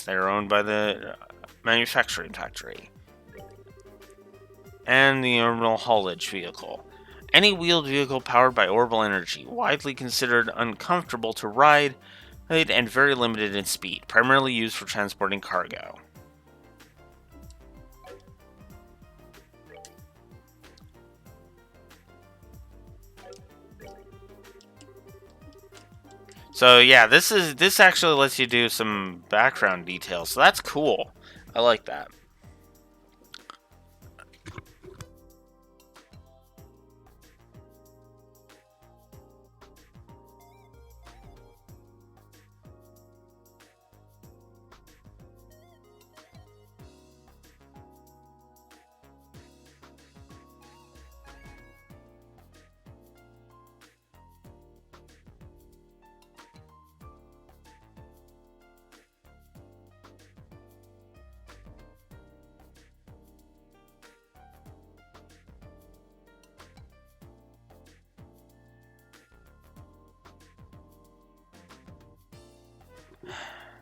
They're owned by the manufacturing factory. And the orbital haulage vehicle. Any wheeled vehicle powered by orbital energy, widely considered uncomfortable to ride, and very limited in speed, primarily used for transporting cargo. So yeah, this actually lets you do some background details. So that's cool. I like that.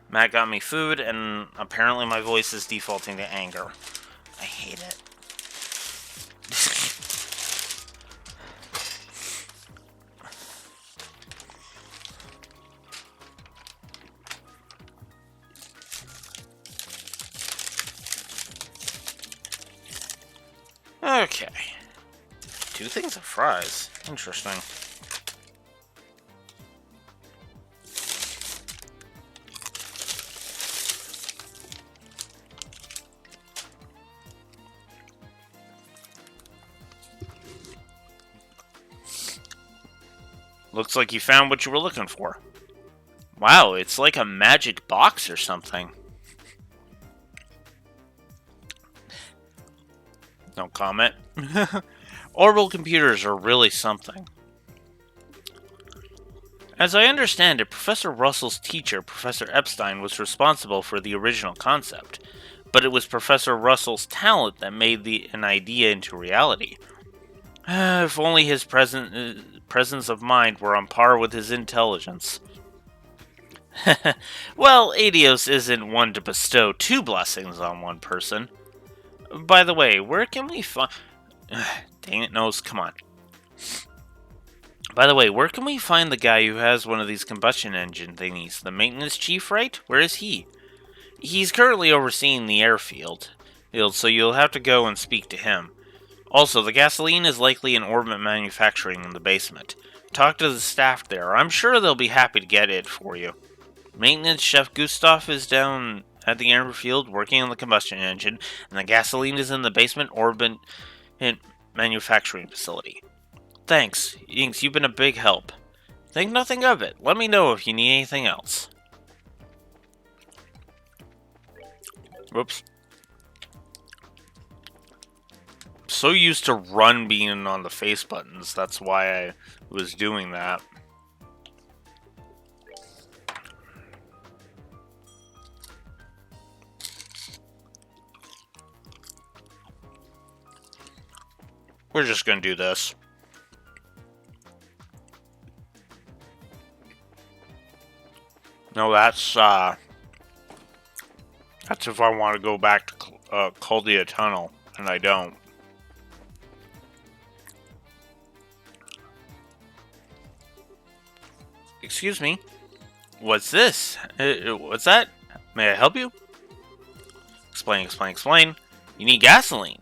Matt got me food, and apparently my voice is defaulting to anger. I hate it. Okay. 2 things of fries. Interesting. Looks like you found what you were looking for. Wow, it's like a magic box or something. No comment. Orbital computers are really something. As I understand it, Professor Russell's teacher, Professor Epstein, was responsible for the original concept, but it was Professor Russell's talent that made an idea into reality. If only his presence of mind were on par with his intelligence. Well, Adios isn't one to bestow 2 blessings on one person. By the way, where can we find... Dang it, Nose, come on. By the way, where can we find the guy who has one of these combustion engine thingies? The maintenance chief, right? Where is he? He's currently overseeing the airfield, so you'll have to go and speak to him. Also, the gasoline is likely in Orbit Manufacturing in the basement. Talk to the staff there. I'm sure they'll be happy to get it for you. Maintenance Chef Gustav is down at the airfield working on the combustion engine, and the gasoline is in the basement Orbit Manufacturing facility. Thanks, Inks, you've been a big help. Think nothing of it. Let me know if you need anything else. Whoops. So used to run being on the face buttons, that's why I was doing that. We're just gonna do this. No, that's if I want to go back to Caldia Tunnel, and I don't. Excuse me? What's this? What's that? May I help you? Explain. You need gasoline.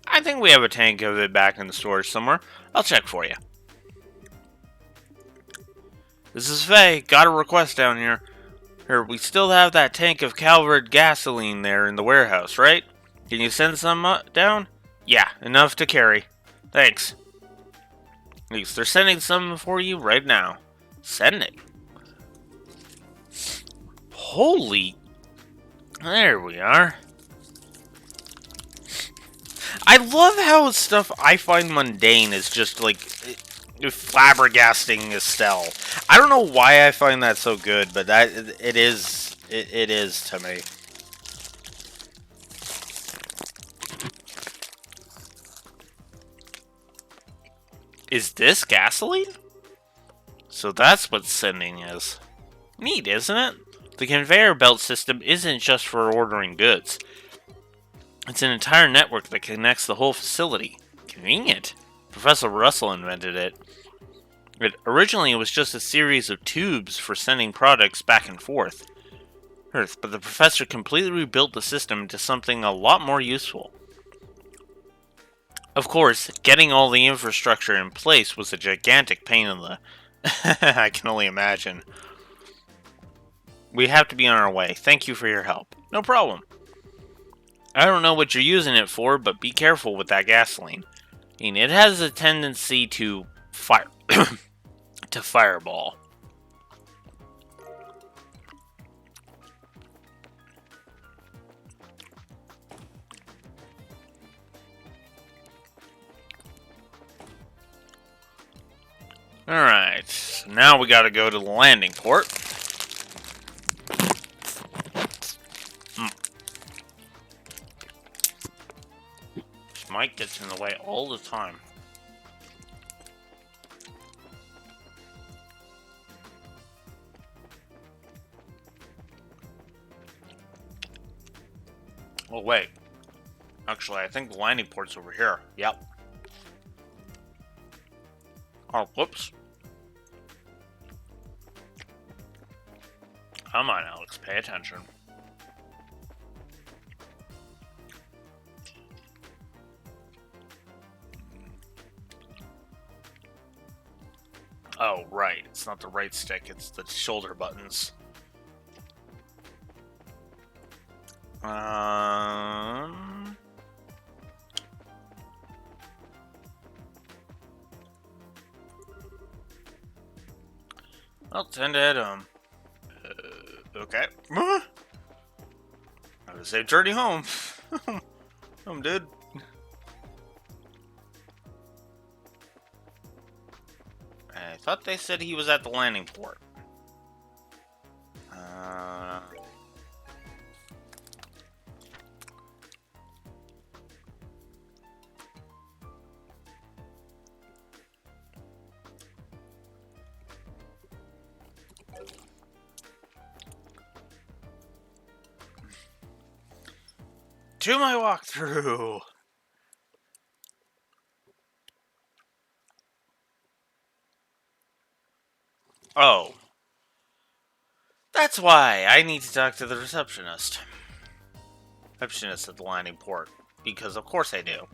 I think we have a tank of it back in the storage somewhere. I'll check for you. This is Faye. Got a request down here. We still have that tank of Calvert gasoline there in the warehouse, right? Can you send some down? Yeah, enough to carry. Thanks. At least they're sending some for you right now. Sending. Holy... There we are. I love how stuff I find mundane is just like flabbergasting Estelle. I don't know why I find that so good, but that it is to me. Is this gasoline? So that's what sending is. Neat, isn't it? The conveyor belt system isn't just for ordering goods. It's an entire network that connects the whole facility. Convenient. Professor Russell invented it. Originally, it was just a series of tubes for sending products back and forth Earth, but the professor completely rebuilt the system into something a lot more useful. Of course, getting all the infrastructure in place was a gigantic pain in the... I can only imagine. We have to be on our way. Thank you for your help. No problem. I don't know what you're using it for, but be careful with that gasoline. I mean, it has a tendency to fire... to fireball. Alright, so now we gotta go to the landing port. This mic gets in the way all the time. Oh, wait. Actually, I think the landing port's over here. Yep. Oh, whoops. Come on, Alex, pay attention. Oh, right. It's not the right stick, it's the shoulder buttons. I'll tend to head home. Okay. Have a safe journey home. Home, dude. I thought they said he was at the landing port. To my walkthrough. Oh. That's why I need to talk to the receptionist. Receptionist at the landing port. Because of course I do.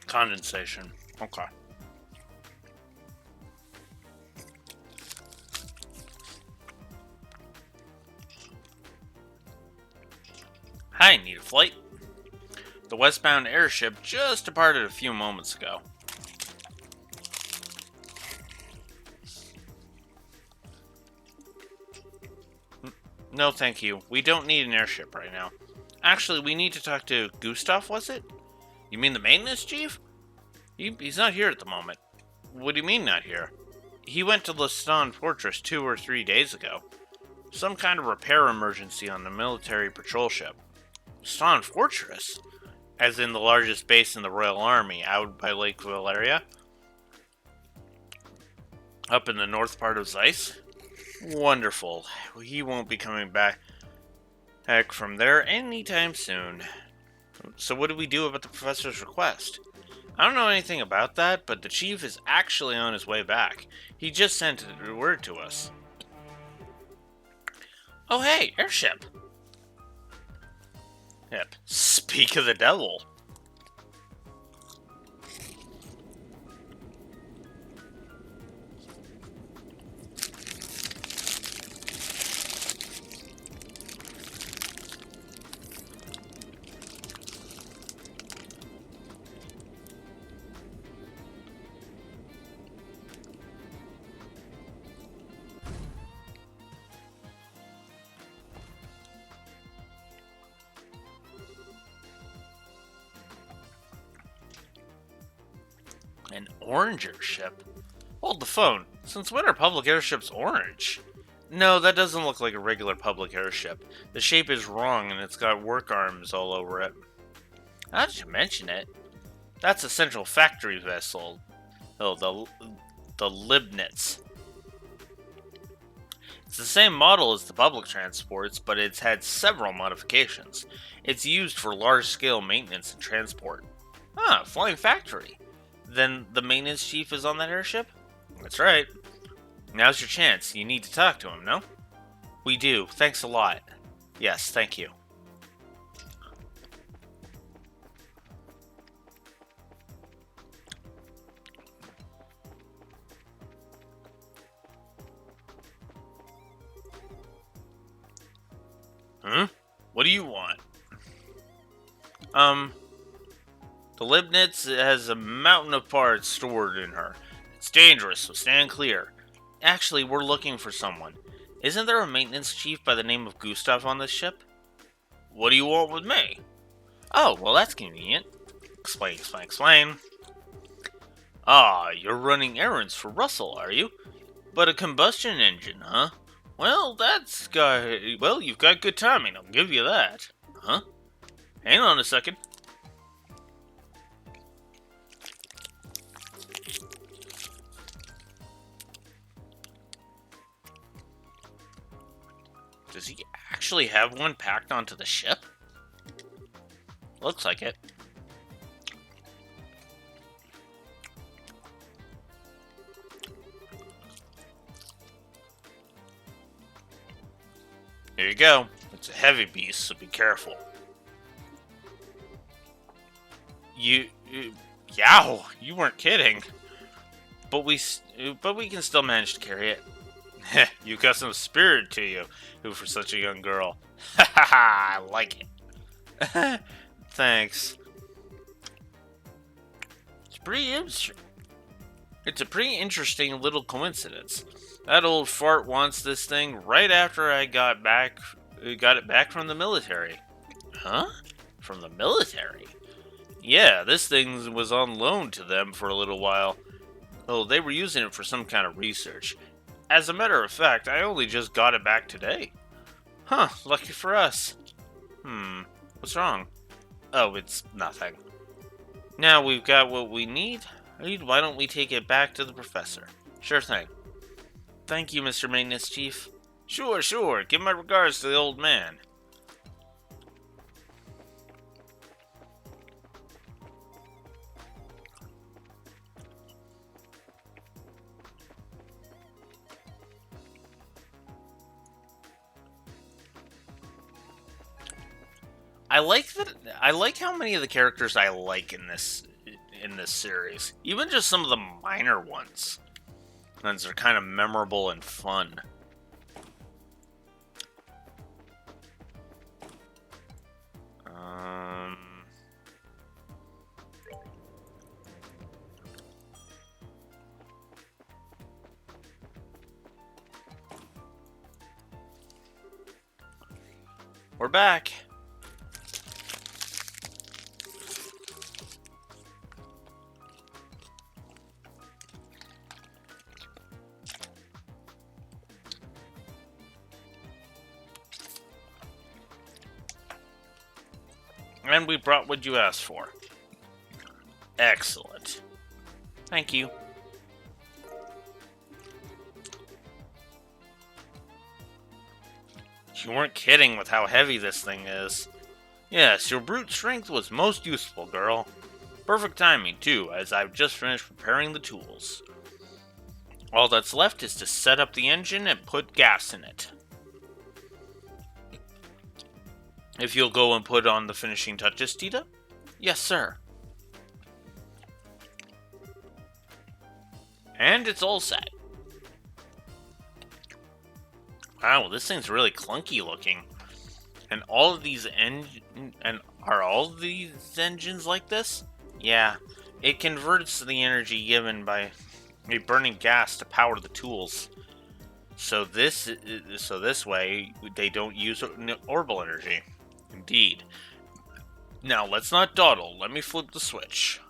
Condensation. Okay. Hi, need a flight? The westbound airship just departed a few moments ago. No, thank you. We don't need an airship right now. Actually, we need to talk to Gustav, was it? You mean the maintenance chief? He's not here at the moment. What do you mean not here? He went to Lestan Fortress 2 or 3 days ago. Some kind of repair emergency on the military patrol ship. Lestan Fortress? As in the largest base in the Royal Army, out by Lake Valeria? Up in the north part of Zeiss? Wonderful. He won't be coming back from there anytime soon. So what do we do about the professor's request? I don't know anything about that, but the chief is actually on his way back. He just sent a word to us. Oh hey, airship! Yep, speak of the devil. An orange airship? Hold the phone. Since when are public airships orange? No, that doesn't look like a regular public airship. The shape is wrong and it's got work arms all over it. Now that you mention it, that's a central factory vessel. Oh, the Libnitz. It's the same model as the public transports, but it's had several modifications. It's used for large-scale maintenance and transport. Ah, flying factory. Then the maintenance chief is on that airship? That's right. Now's your chance. You need to talk to him, no? We do. Thanks a lot. Yes, thank you. Huh? What do you want? The Libnitz has a mountain of parts stored in her. It's dangerous, so stand clear. Actually, we're looking for someone. Isn't there a maintenance chief by the name of Gustav on this ship? What do you want with me? Oh, well that's convenient. Explain. Ah, you're running errands for Russell, are you? But a combustion engine, huh? Well, you've got good timing, I'll give you that. Huh? Hang on a second. Does he actually have one packed onto the ship? Looks like it. Here you go. It's a heavy beast, so be careful. Yow! You weren't kidding. But we can still manage to carry it. You've got some spirit to you, who for such a young girl. Ha ha ha! I like it. Thanks. It's a pretty interesting little coincidence. That old fart wants this thing right after I got it back from the military. Huh? From the military? Yeah, this thing was on loan to them for a little while. Oh, they were using it for some kind of research. As a matter of fact, I only just got it back today. Huh, lucky for us. What's wrong? Oh, it's nothing. Now we've got what we need. Why don't we take it back to the professor? Sure thing. Thank you, Mr. Maintenance Chief. Sure. Give my regards to the old man. I like how many of the characters I like in this series. Even just some of the minor ones. Ones are kind of memorable and fun. We're back. And we brought what you asked for. Excellent. Thank you. You weren't kidding with how heavy this thing is. Yes, your brute strength was most useful, girl. Perfect timing, too, as I've just finished preparing the tools. All that's left is to set up the engine and put gas in it. If you'll go and put on the finishing touches, Tita? Yes, sir. And it's all set. Wow, this thing's really clunky looking. And all of these are all of these engines like this? Yeah, it converts the energy given by burning gas to power the tools. So this way they don't use orbital energy. Indeed. Now let's not dawdle. Let me flip the switch.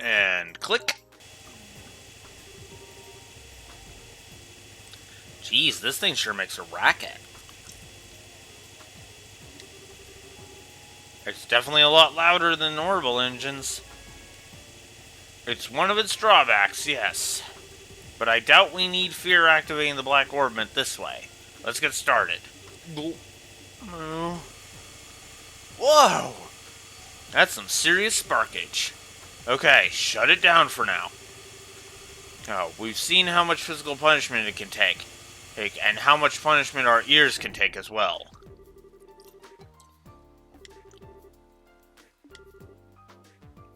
And click. Jeez, this thing sure makes a racket. It's definitely a lot louder than Orbital engines. It's one of its drawbacks, yes. But I doubt we need fear activating the Black Orbment this way. Let's get started. Whoa! That's some serious sparkage. Okay, shut it down for now. Oh, we've seen how much physical punishment it can take. And how much punishment our ears can take as well.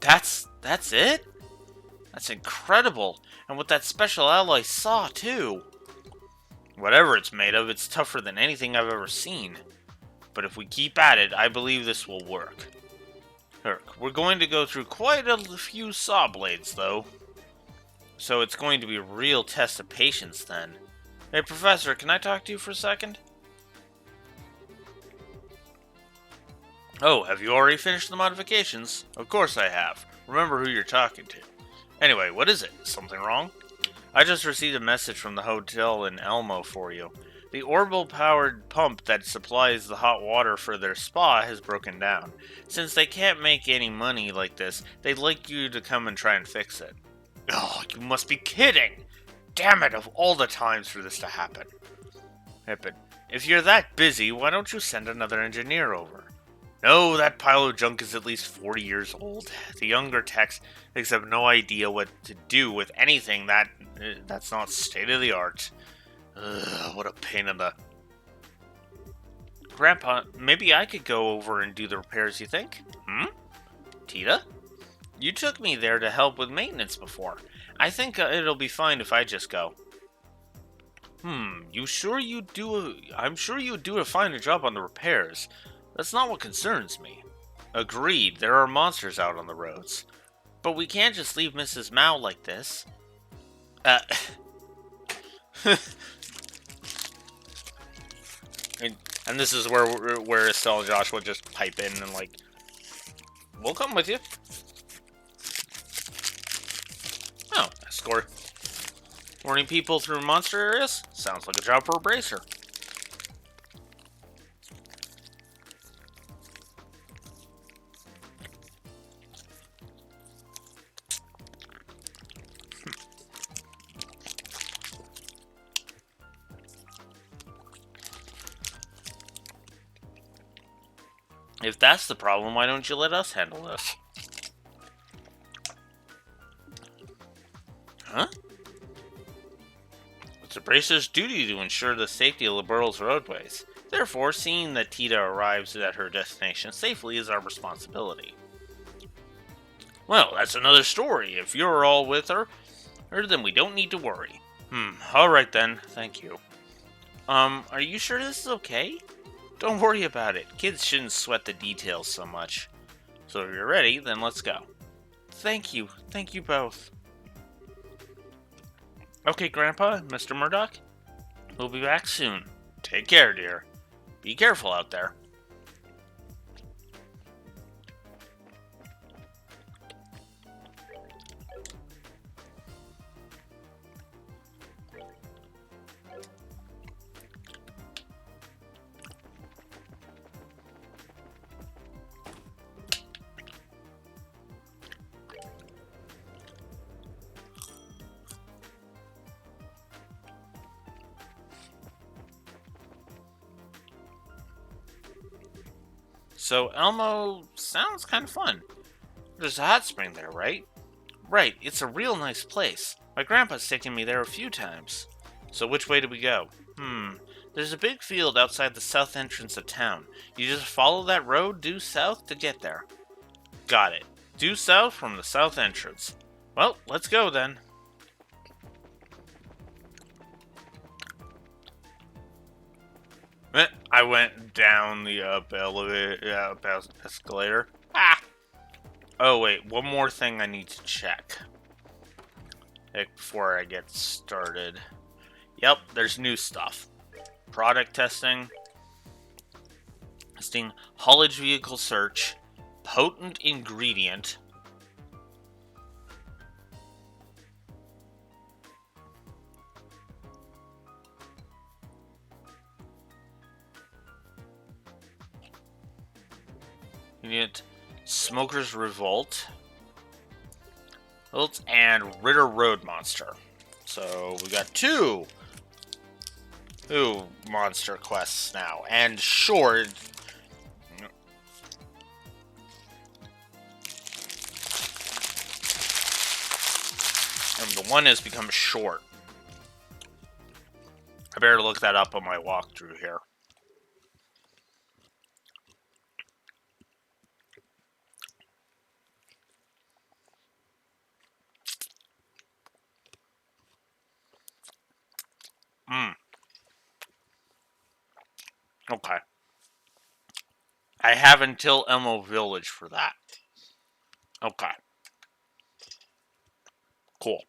That's it? That's incredible. And with that special alloy saw, too. Whatever it's made of, it's tougher than anything I've ever seen. But if we keep at it, I believe this will work. We're going to go through quite a few saw blades, though. So it's going to be a real test of patience, then. Hey, Professor, can I talk to you for a second? Oh, have you already finished the modifications? Of course I have. Remember who you're talking to. Anyway, what is it? Something wrong? I just received a message from the hotel in Elmo for you. The orbital-powered pump that supplies the hot water for their spa has broken down. Since they can't make any money like this, they'd like you to come and try and fix it. Oh, you must be kidding! Damn it, of all the times for this to happen. But if you're that busy, why don't you send another engineer over? No, that pile of junk is at least 40 years old. The younger techs have no idea what to do with anything that's not state-of-the-art. Ugh, what a pain in the... Grandpa, maybe I could go over and do the repairs, you think? Tita? You took me there to help with maintenance before. I think it'll be fine if I just go. You sure you do I'm sure you do a fine job on the repairs. That's not what concerns me. Agreed, there are monsters out on the roads. But we can't just leave Mrs. Mao like this. And this is where Estelle and Joshua just pipe in and like, we'll come with you. Oh, escort. Warning people through monster areas? Sounds like a job for a bracer. If that's the problem, why don't you let us handle this? Huh? It's a bracer's duty to ensure the safety of Liberal's roadways. Therefore, seeing that Tita arrives at her destination safely is our responsibility. Well, that's another story. If you're all with her, then we don't need to worry. Alright then. Thank you. Are you sure this is okay? Don't worry about it. Kids shouldn't sweat the details so much. So if you're ready, then let's go. Thank you. Thank you both. Okay, Grandpa, Mr. Murdoch. We'll be back soon. Take care, dear. Be careful out there. So, Elmo sounds kind of fun. There's a hot spring there, right? Right, it's a real nice place. My grandpa's taken me there a few times. So which way do we go? There's a big field outside the south entrance of town. You just follow that road due south to get there. Got it. Due south from the south entrance. Well, let's go then. I went down the escalator. Oh wait, one more thing I need to check before I get started. Yep, there's new stuff. Product testing, haulage vehicle search, potent ingredient, Ingredient: Smoker's Revolt. And Ritter Road Monster. So we got two monster quests now. And sure, and the one has become short. I better look that up on my walkthrough here. Okay. I have until Emo Village for that. Okay. Cool.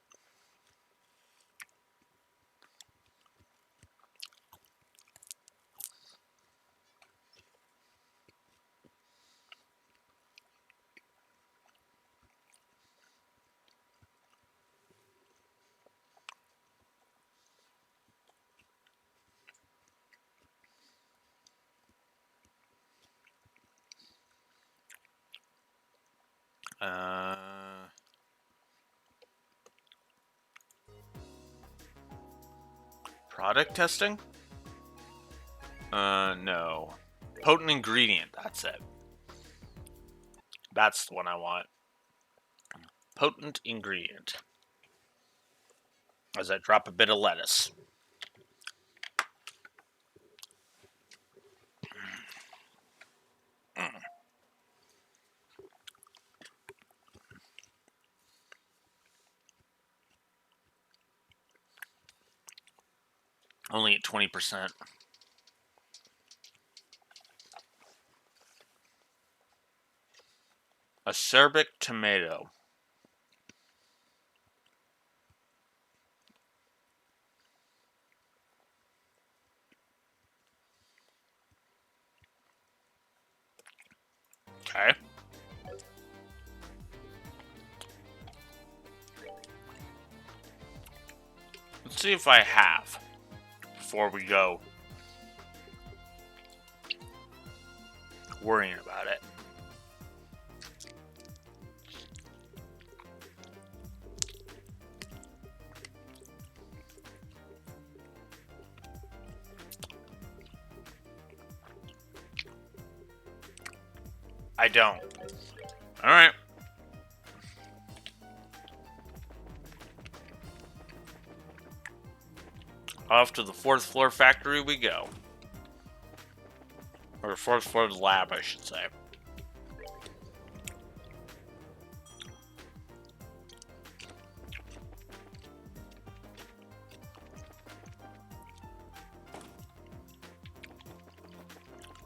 Product testing? No. Potent ingredient, that's it. That's the one I want. Potent ingredient. As I drop a bit of lettuce. Only at 20%. Acerbic tomato. Okay. Let's see if I have before we go worrying about it. I don't. All right. Off to the 4th floor factory we go. Or 4th floor lab, I should say.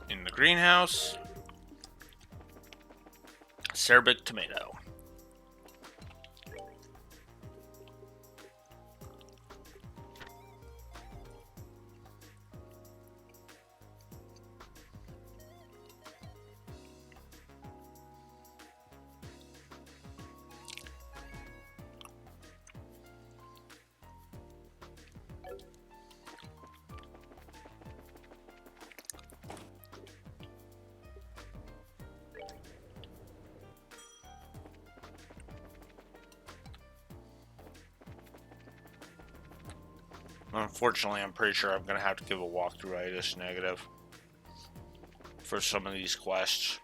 In the greenhouse. Acerbic tomato. Unfortunately, I'm pretty sure I'm going to have to give a walkthrough-itis negative for some of these quests.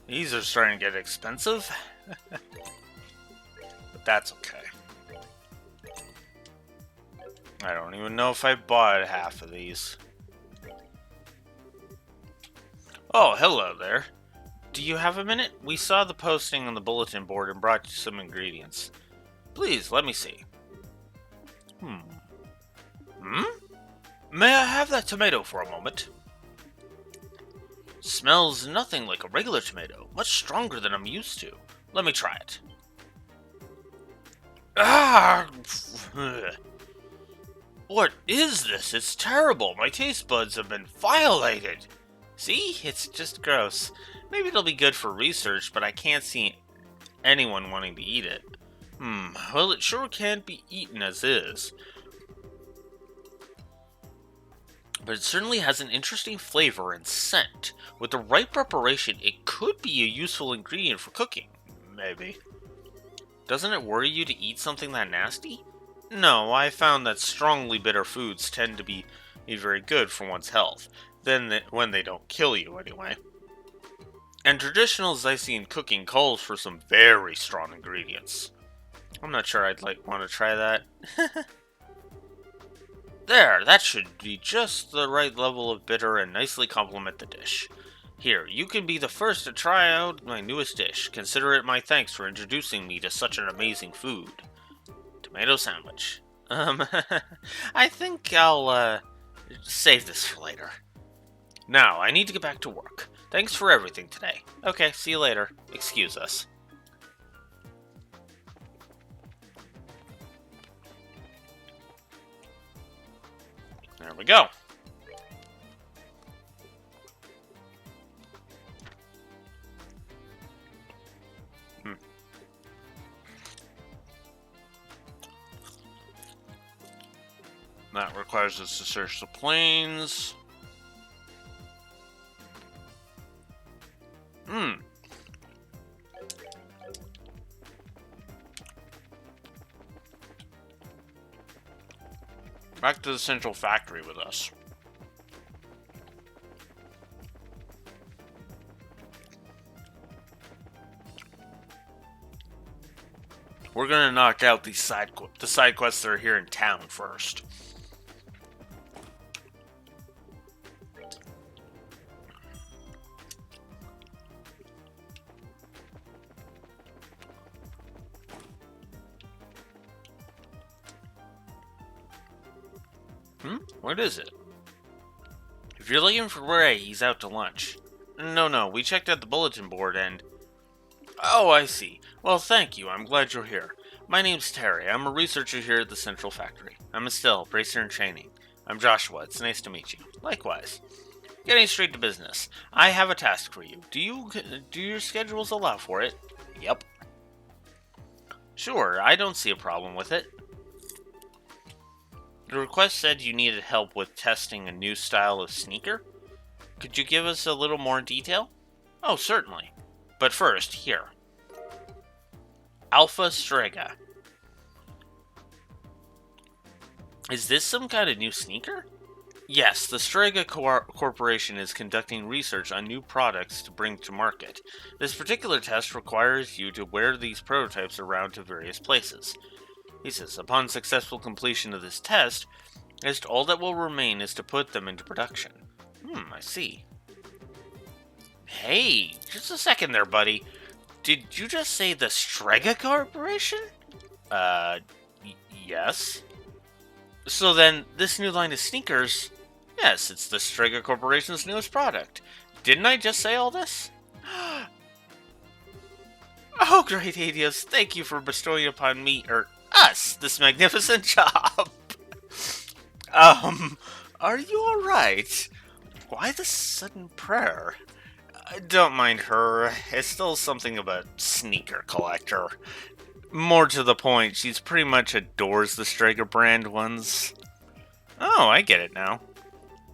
These are starting to get expensive, but that's okay. I don't even know if I bought half of these. Oh, hello there. Do you have a minute? We saw the posting on the bulletin board and brought you some ingredients. Please, let me see. May I have that tomato for a moment? Smells nothing like a regular tomato, much stronger than I'm used to. Let me try it. Ah! What is this? It's terrible. My taste buds have been violated. See? It's just gross. Maybe it'll be good for research, but I can't see anyone wanting to eat it. Well, it sure can't be eaten as is. But it certainly has an interesting flavor and scent. With the right preparation, it could be a useful ingredient for cooking. Maybe. Doesn't it worry you to eat something that nasty? No, I found that strongly bitter foods tend to be very good for one's health. When they don't kill you, anyway. And traditional Zacian cooking calls for some very strong ingredients. I'm not sure I'd want to try that. There, that should be just the right level of bitter and nicely complement the dish. Here, you can be the first to try out my newest dish. Consider it my thanks for introducing me to such an amazing food. Tomato sandwich. I think I'll, save this for later. Now, I need to get back to work. Thanks for everything today. Okay, see you later. Excuse us. There we go. That requires us to search the plains. Back to the central factory with us. We're gonna knock out the side quests that are here in town first. What is it? If you're looking for Ray, he's out to lunch. No, we checked out the bulletin board and... Oh, I see. Well, thank you. I'm glad you're here. My name's Terry. I'm a researcher here at the Central Factory. I'm Estelle, bracer in training. I'm Joshua. It's nice to meet you. Likewise. Getting straight to business. I have a task for you. Do your schedules allow for it? Yep. Sure, I don't see a problem with it. The request said you needed help with testing a new style of sneaker. Could you give us a little more detail? Oh, certainly. But first, here. Alpha Strega. Is this some kind of new sneaker? Yes, the Strega Corporation is conducting research on new products to bring to market. This particular test requires you to wear these prototypes around to various places. He says, upon successful completion of this test, all that will remain is to put them into production. I see. Hey, just a second there, buddy. Did you just say the Strega Corporation? Yes. So then, this new line of sneakers... Yes, it's the Strega Corporation's newest product. Didn't I just say all this? Oh, great Hades, thank you for bestowing upon me, us, this magnificent job. Are you alright? Why the sudden prayer? Don't mind her. It's still something of a sneaker collector. More to the point, she's pretty much adores the Strega brand ones. Oh, I get it now.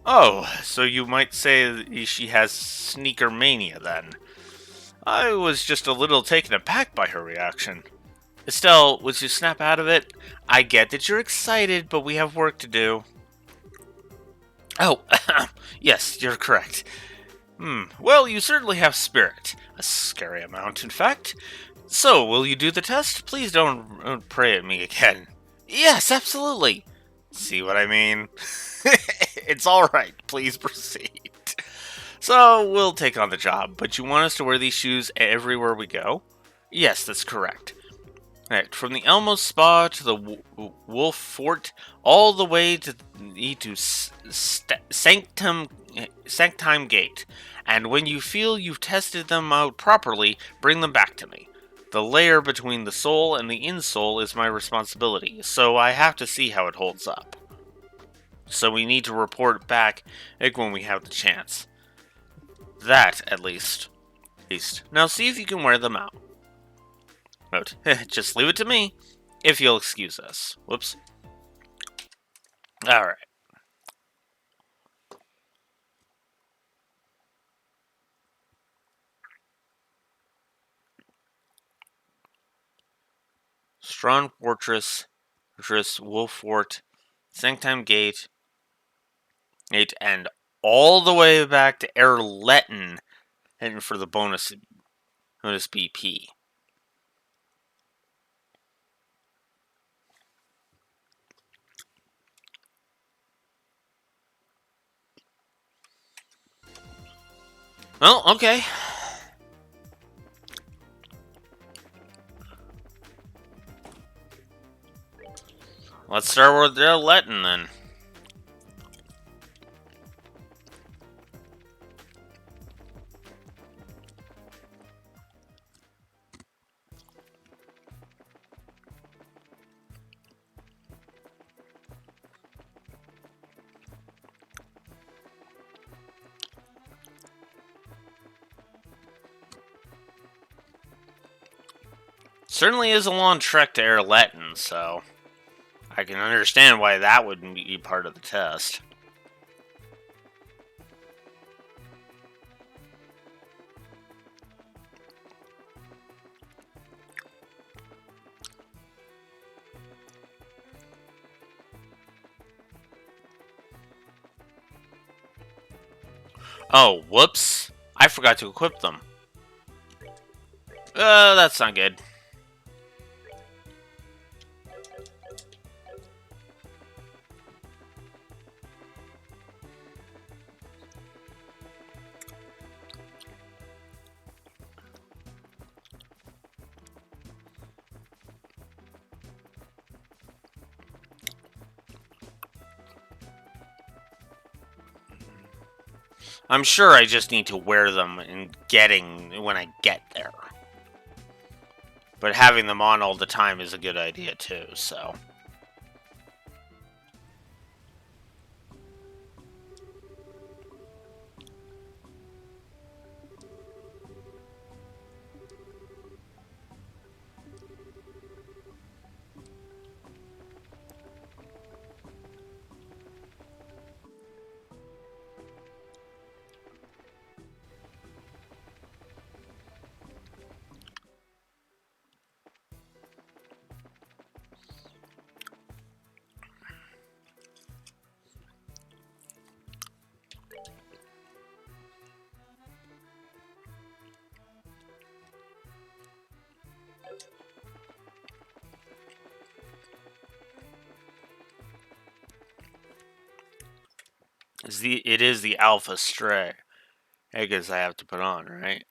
Oh, so you might say she has sneaker mania then. I was just a little taken aback by her reaction. Estelle, would you snap out of it? I get that you're excited, but we have work to do. Oh, yes, you're correct. Well, you certainly have spirit. A scary amount, in fact. So, will you do the test? Please don't pray at me again. Yes, absolutely. See what I mean? It's alright, please proceed. So, we'll take on the job, but you want us to wear these shoes everywhere we go? Yes, that's correct. Right, from the Elmo Spa to the Wolf Fort, all the way to Sanctum Gate. And when you feel you've tested them out properly, bring them back to me. The layer between the soul and the insole is my responsibility, so I have to see how it holds up. So we need to report back when we have the chance. That, at least. Now see if you can wear them out. Note, just leave it to me, if you'll excuse us. Whoops. Alright. Strong Fortress, Wolf Fort, Sanctum Gate, and all the way back to Erletten, and for the bonus BP. Well, okay. Let's start with Erletten then. Certainly is a long trek to Erletten, so I can understand why that would be part of the test. Oh, whoops. I forgot to equip them. That's not good. I'm sure I just need to wear them when I get there. But having them on all the time is a good idea too, so. It is the Alpha Stray. I guess I have to put on, right?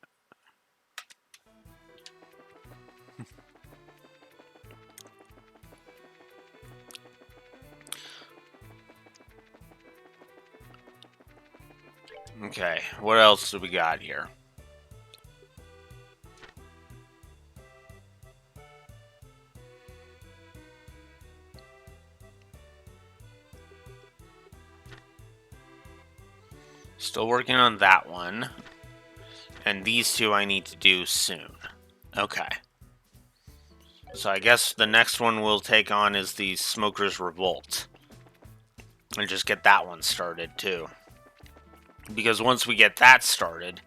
Okay, what else do we got here? Still working on that one. And these two I need to do soon. Okay. So I guess the next one we'll take on is the Smoker's Revolt. And just get that one started too. Because once we get that started...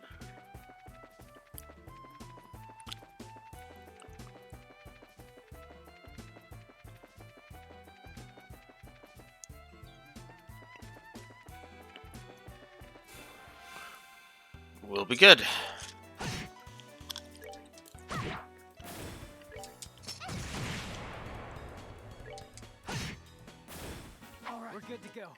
we'll be good. All right, we're good to go.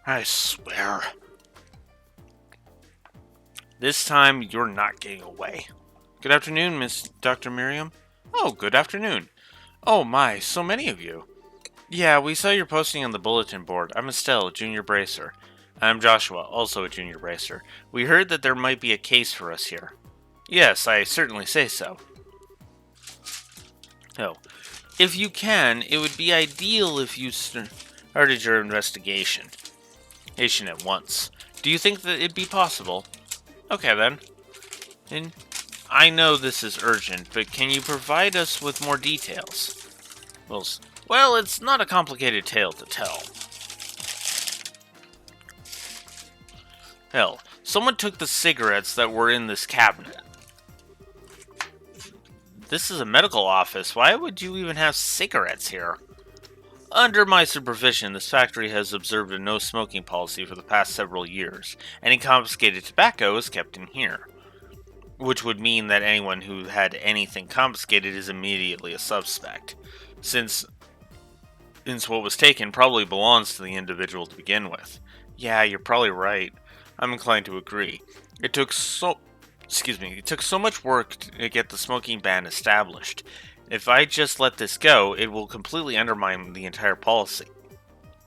I swear. This time, you're not getting away. Good afternoon, Miss Dr. Miriam. Oh, good afternoon. Oh my, so many of you. Yeah, we saw your posting on the bulletin board. I'm Estelle, a junior bracer. I'm Joshua, also a junior bracer. We heard that there might be a case for us here. Yes, I certainly say so. Oh, if you can, it would be ideal if you started your investigation at once. Do you think that it'd be possible? Okay then. And I know this is urgent, but can you provide us with more details? Well, it's not a complicated tale to tell. Hell, someone took the cigarettes that were in this cabinet. This is a medical office. Why would you even have cigarettes here? Under my supervision, this factory has observed a no-smoking policy for the past several years. Any confiscated tobacco is kept in here. Which would mean that anyone who had anything confiscated is immediately a suspect. Since what was taken probably belongs to the individual to begin with. Yeah, you're probably right. I'm inclined to agree. It took so much work to get the smoking ban established. If I just let this go, it will completely undermine the entire policy.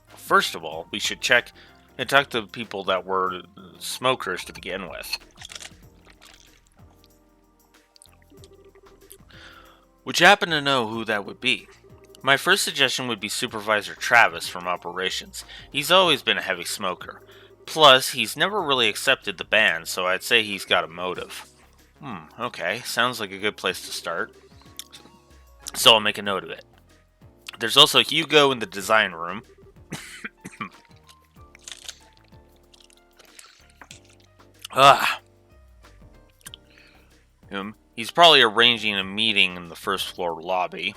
First of all, we should check and talk to people that were smokers to begin with. Would you happen to know who that would be? My first suggestion would be Supervisor Travis from Operations. He's always been a heavy smoker. Plus, he's never really accepted the ban, so I'd say he's got a motive. Okay. Sounds like a good place to start. So I'll make a note of it. There's also Hugo in the design room. He's probably arranging a meeting in the first floor lobby.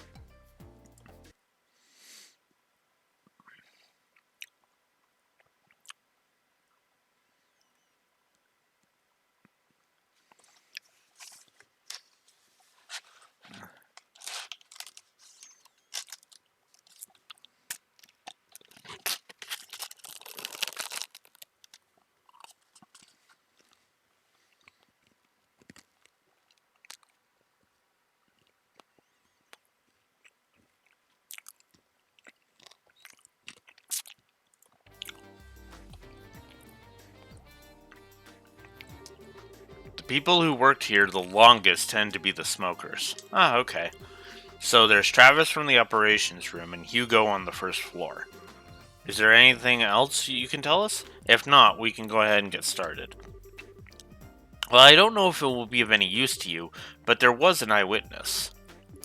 People who worked here the longest tend to be the smokers. Ah, okay. So there's Travis from the operations room and Hugo on the first floor. Is there anything else you can tell us? If not, we can go ahead and get started. Well, I don't know if it will be of any use to you, but there was an eyewitness.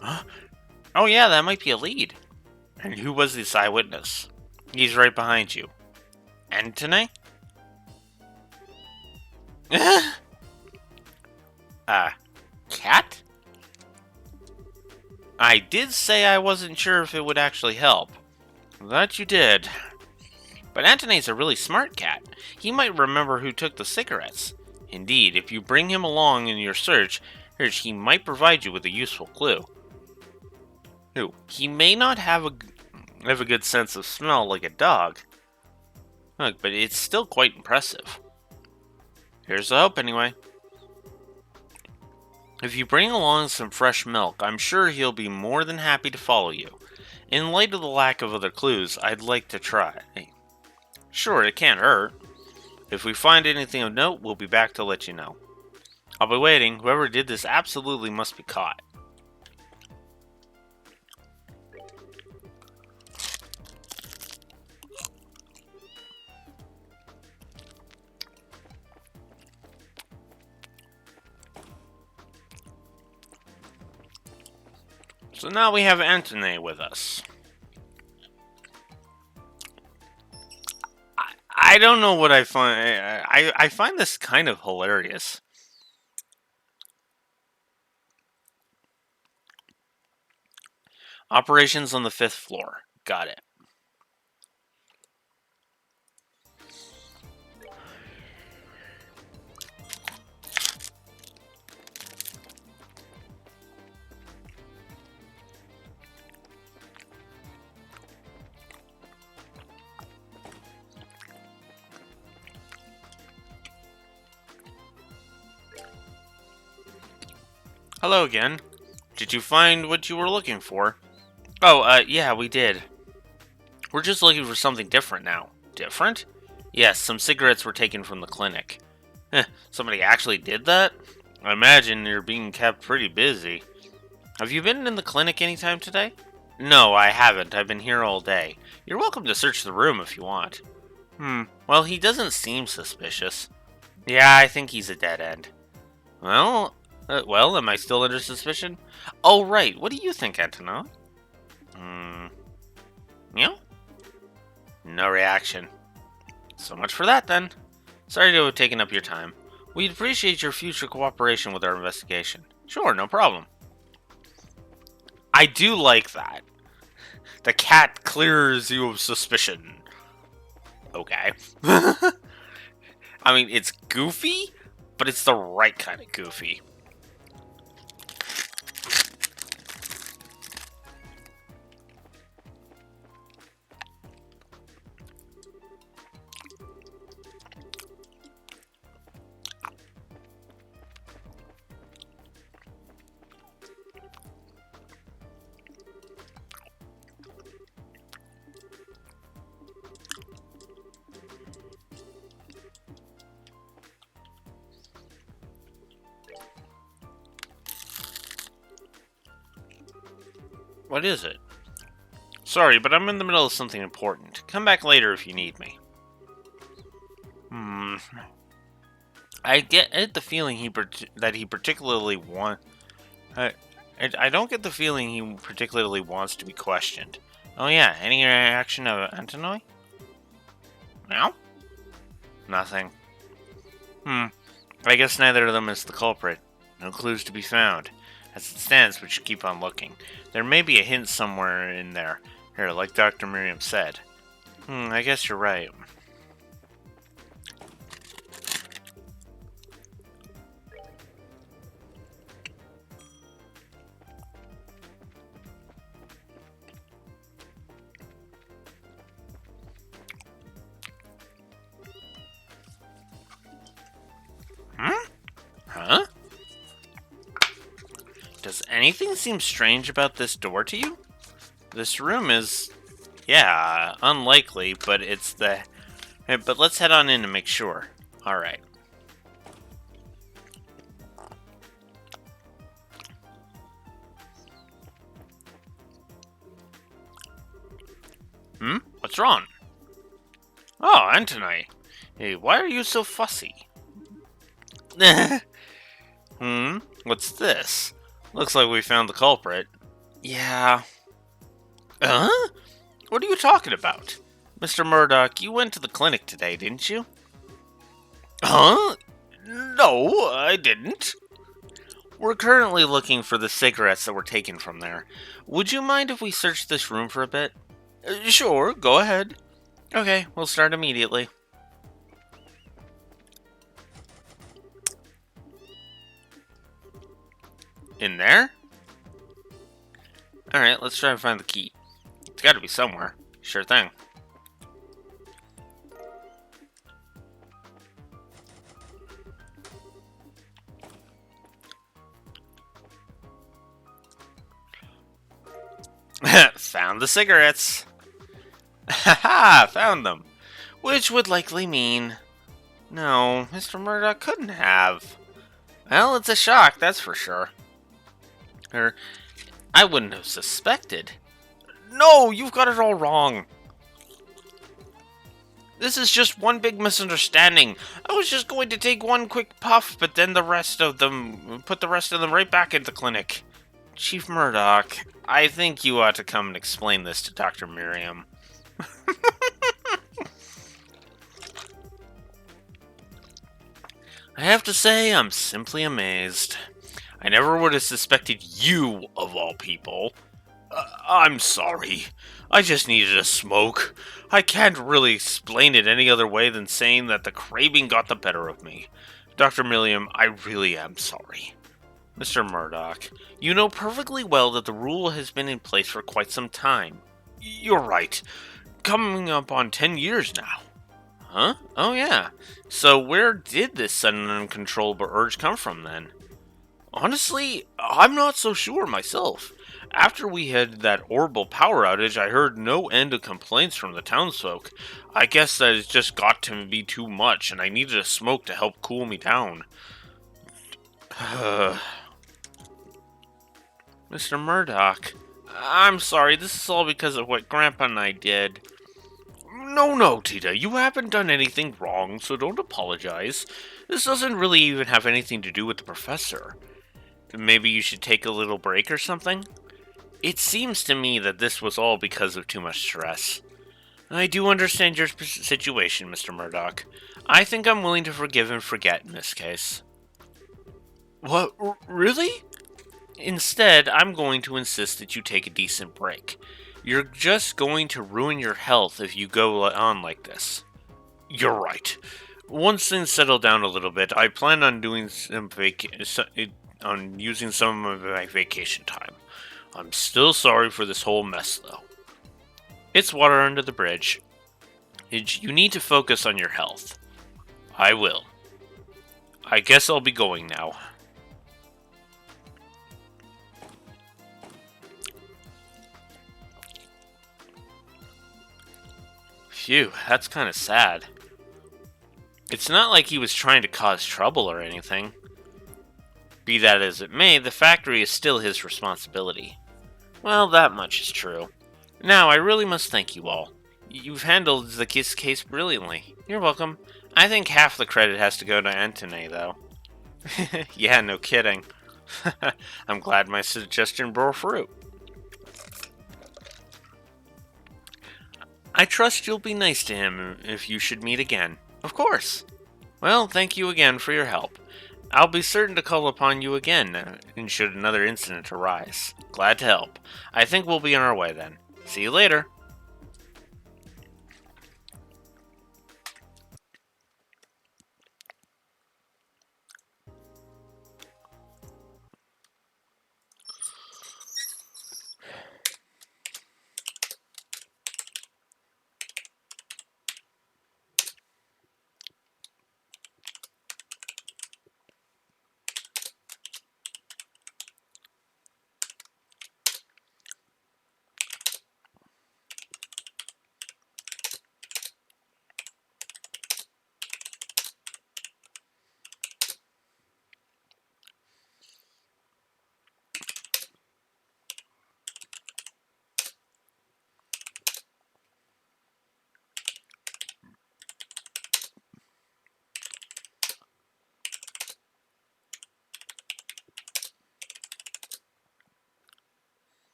Huh? Oh yeah, that might be a lead. And who was this eyewitness? He's right behind you. Antony? Cat? I did say I wasn't sure if it would actually help. That you did. But Antony's a really smart cat. He might remember who took the cigarettes. Indeed, if you bring him along in your search, he might provide you with a useful clue. He may not have a good sense of smell like a dog. Look, but it's still quite impressive. Here's the hope, anyway. If you bring along some fresh milk, I'm sure he'll be more than happy to follow you. In light of the lack of other clues, I'd like to try. Sure, it can't hurt. If we find anything of note, we'll be back to let you know. I'll be waiting. Whoever did this absolutely must be caught. So now we have Antony with us. I don't know what I find. I find this kind of hilarious. Operations on the 5th floor. Got it. Hello again. Did you find what you were looking for? Oh, yeah, we did. We're just looking for something different now. Different? Yes, some cigarettes were taken from the clinic. Somebody actually did that? I imagine you're being kept pretty busy. Have you been in the clinic anytime today? No, I haven't. I've been here all day. You're welcome to search the room if you want. Well, he doesn't seem suspicious. Yeah, I think he's a dead end. Well, am I still under suspicion? Oh, right. What do you think, Antonov? Meow? No reaction. So much for that, then. Sorry to have taken up your time. We'd appreciate your future cooperation with our investigation. Sure, no problem. I do like that. The cat clears you of suspicion. Okay. I mean, it's goofy, but it's the right kind of goofy. What is it? Sorry, but I'm in the middle of something important. Come back later if you need me. I get the feeling that he particularly I don't get the feeling he particularly wants to be questioned. Oh yeah, any reaction of Antonov? No? Nothing. I guess neither of them is the culprit. No clues to be found. As it stands, we should keep on looking. There may be a hint somewhere in there. Here, like Dr. Miriam said. I guess you're right. Huh? Does anything seem strange about this door to you? This room is, yeah, unlikely, but it's the... But let's head on in to make sure. Alright. What's wrong? Oh, Antonov. Hey, why are you so fussy? What's this? Looks like we found the culprit. Yeah. Huh? What are you talking about? Mr. Murdoch, you went to the clinic today, didn't you? Huh? No, I didn't. We're currently looking for the cigarettes that were taken from there. Would you mind if we searched this room for a bit? Sure, go ahead. Okay, we'll start immediately. In there? Alright, let's try and find the key. It's gotta be somewhere. Sure thing. Found the cigarettes. Haha, found them. Which would likely mean... No, Mr. Murdoch couldn't have. Well, it's a shock, that's for sure. I wouldn't have suspected. No, you've got it all wrong. This is just one big misunderstanding. I was just going to take one quick puff, but then put the rest of them right back into the clinic. Chief Murdoch, I think you ought to come and explain this to Dr. Miriam. I have to say, I'm simply amazed. I never would have suspected you, of all people. I'm sorry. I just needed a smoke. I can't really explain it any other way than saying that the craving got the better of me. Dr. Miriam, I really am sorry. Mr. Murdoch, you know perfectly well that the rule has been in place for quite some time. You're right. Coming up on 10 years now. Huh? Oh, yeah. So where did this sudden uncontrollable urge come from, then? Honestly, I'm not so sure myself. After we had that horrible power outage, I heard no end of complaints from the townsfolk. I guess that it just got to be too much, and I needed a smoke to help cool me down. Mr. Murdoch, I'm sorry, this is all because of what Grandpa and I did. No, Tita, you haven't done anything wrong, so don't apologize. This doesn't really even have anything to do with the professor. Maybe you should take a little break or something? It seems to me that this was all because of too much stress. I do understand your situation, Mr. Murdoch. I think I'm willing to forgive and forget in this case. What? Really? Instead, I'm going to insist that you take a decent break. You're just going to ruin your health if you go on like this. You're right. Once things settle down a little bit, I plan on doing on using some of my vacation time. I'm still sorry for this whole mess, though. It's water under the bridge. You need to focus on your health. I will. I guess I'll be going now. Phew, that's kind of sad. It's not like he was trying to cause trouble or anything. Be that as it may, the factory is still his responsibility. Well, that much is true. Now, I really must thank you all. You've handled the case brilliantly. You're welcome. I think half the credit has to go to Antony, though. Yeah, no kidding. I'm glad my suggestion bore fruit. I trust you'll be nice to him if you should meet again. Of course. Well, thank you again for your help. I'll be certain to call upon you again, should another incident arise. Glad to help. I think we'll be on our way then. See you later.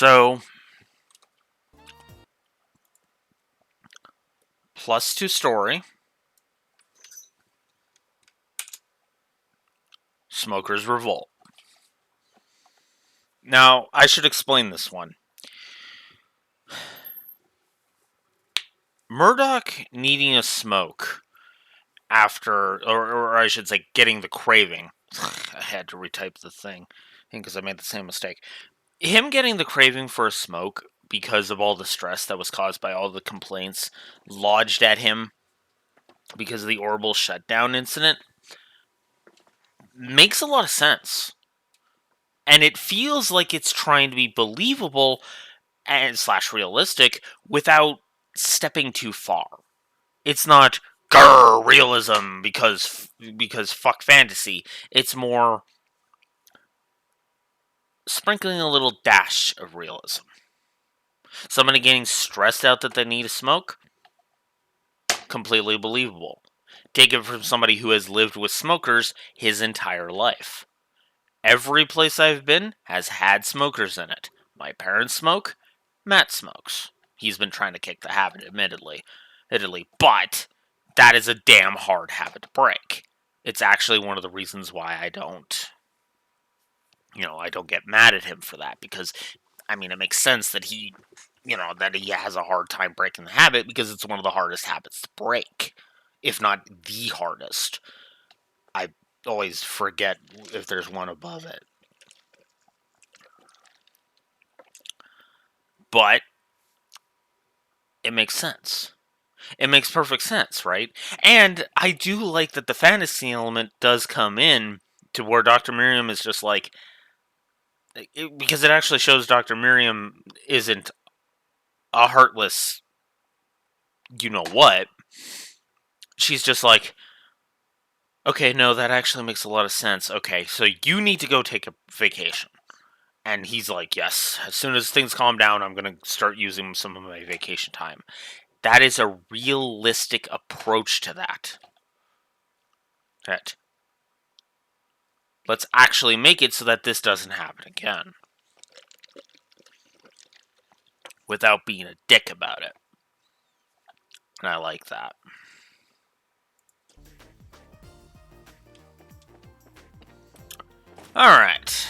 So, +2 story. Smokers revolt. Now, I should explain this one. Murdoch needing a smoke after, or I should say, getting the craving. I had to retype the thing because I made the same mistake. Him getting the craving for a smoke because of all the stress that was caused by all the complaints lodged at him because of the Orbital shutdown incident makes a lot of sense. And it feels like it's trying to be believable and / realistic without stepping too far. It's not grr realism because fuck fantasy. It's more sprinkling a little dash of realism. Somebody getting stressed out that they need a smoke? Completely believable. Take it from somebody who has lived with smokers his entire life. Every place I've been has had smokers in it. My parents smoke. Matt smokes. He's been trying to kick the habit, admittedly, but that is a damn hard habit to break. It's actually one of the reasons why I don't get mad at him for that, because, I mean, it makes sense that he has a hard time breaking the habit because it's one of the hardest habits to break, if not the hardest. I always forget if there's one above it. But it makes sense. It makes perfect sense, right? And I do like that the fantasy element does come in to where Dr. Miriam is just like, because it actually shows Dr. Miriam isn't a heartless, you know what. She's just like, okay, no, that actually makes a lot of sense. Okay, so you need to go take a vacation. And he's like, yes, as soon as things calm down, I'm going to start using some of my vacation time. That is a realistic approach to that. Let's actually make it so that this doesn't happen again. Without being a dick about it. And I like that. Alright.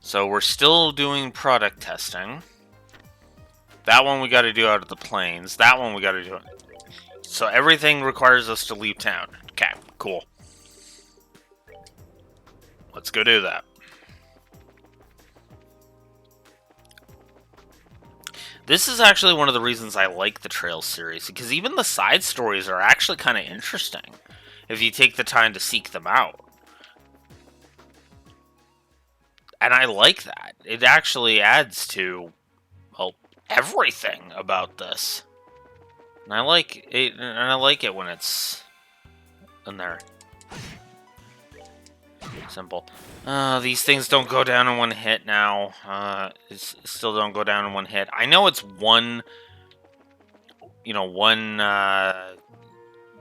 So we're still doing product testing. That one we got to do out of the planes. That one we got to do. So everything requires us to leave town. Okay, cool. Let's go do that. This is actually one of the reasons I like the Trails series, because even the side stories are actually kind of interesting if you take the time to seek them out. And I like that. It actually adds to, well, everything about this. And I like it when it's in there. Simple. These things don't go down in one hit now. Still don't go down in one hit. I know it's one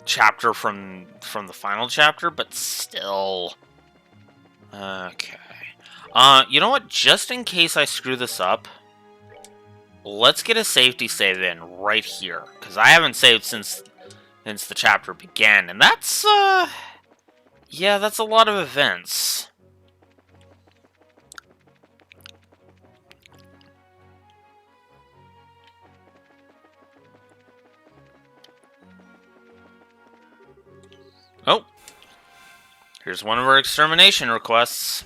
chapter from the final chapter, but still. Okay. You know what? Just in case I screw this up, let's get a safety save in right here, because I haven't saved since the chapter began, and that's yeah, that's a lot of events. Oh, here's one of our extermination requests.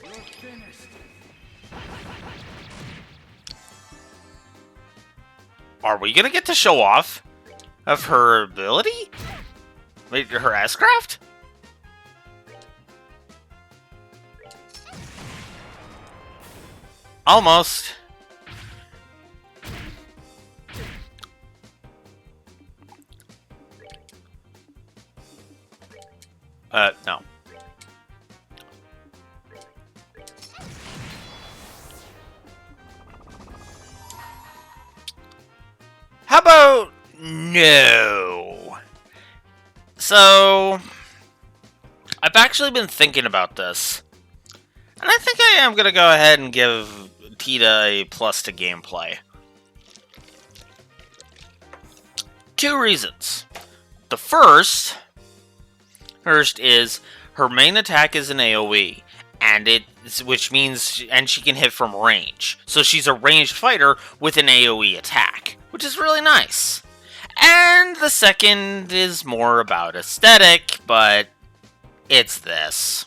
You're finished. Are we gonna get to show off of her ability? Wait, her S-craft? Almost. No. about no? So, I've actually been thinking about this. And I think I am going to go ahead and give Tita a plus to gameplay. 2 reasons. The first is her main attack is an AoE, which means she can hit from range. So she's a ranged fighter with an AoE attack, which is really nice. And the second is more about aesthetic, but it's this.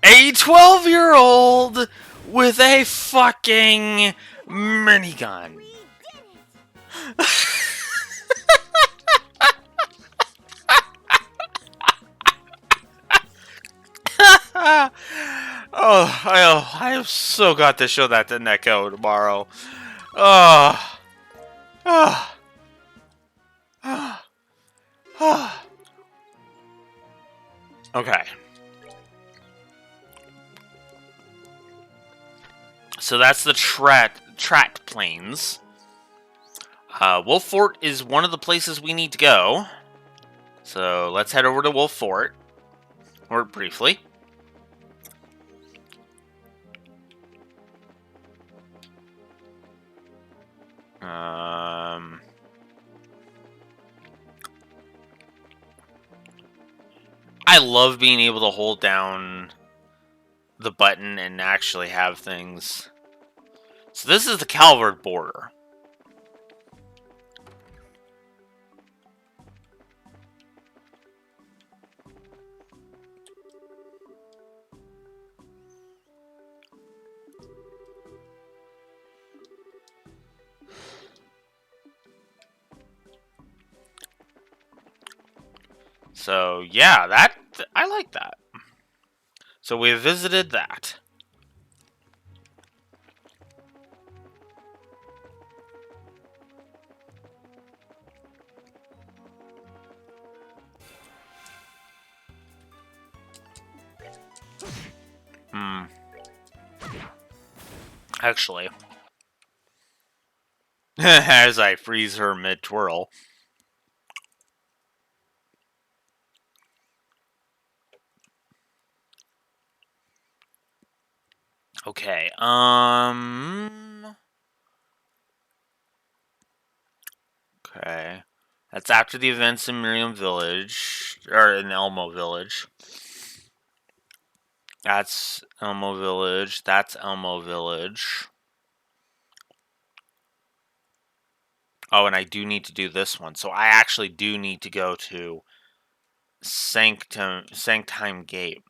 A 12-year-old with a fucking minigun. I have so got to show that to Neko tomorrow. Okay. So that's the Trat Plains. Wolf Fort is one of the places we need to go. So let's head over to Wolf Fort. Or briefly. I love being able to hold down the button and actually have things. So this is the Calvard border. So yeah, I like that. So we visited that. Actually, as I freeze her mid-twirl. Okay, okay. That's after the events in Miriam Village, or in Elmo Village. That's Elmo Village, that's Elmo Village. Oh, and I do need to do this one. So I actually do need to go to Sanctheim Gate.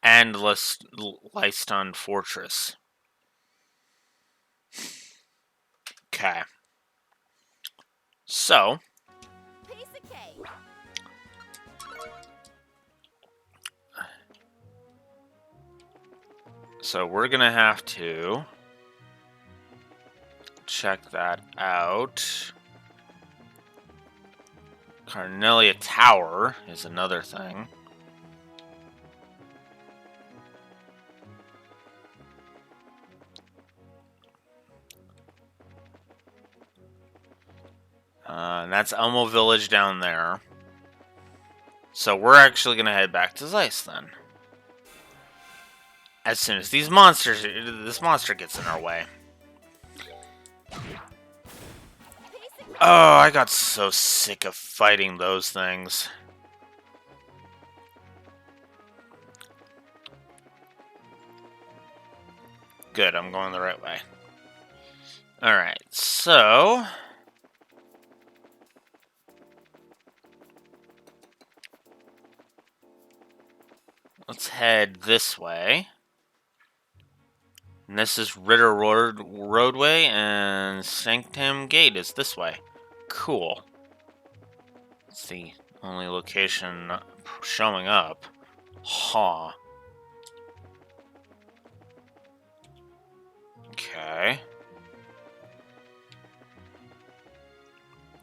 And Leiston Fortress. Okay. So. So we're going to have to check that out. Carnelia Tower is another thing. That's Elmo Village down there. So we're actually going to head back to Zeiss then. As soon as this monster gets in our way. Oh, I got so sick of fighting those things. Good, I'm going the right way. Alright, so... let's head this way. And this is Ritter Roadway, and Sanctheim Gate is this way. Cool. It's the only location showing up. Huh. Okay.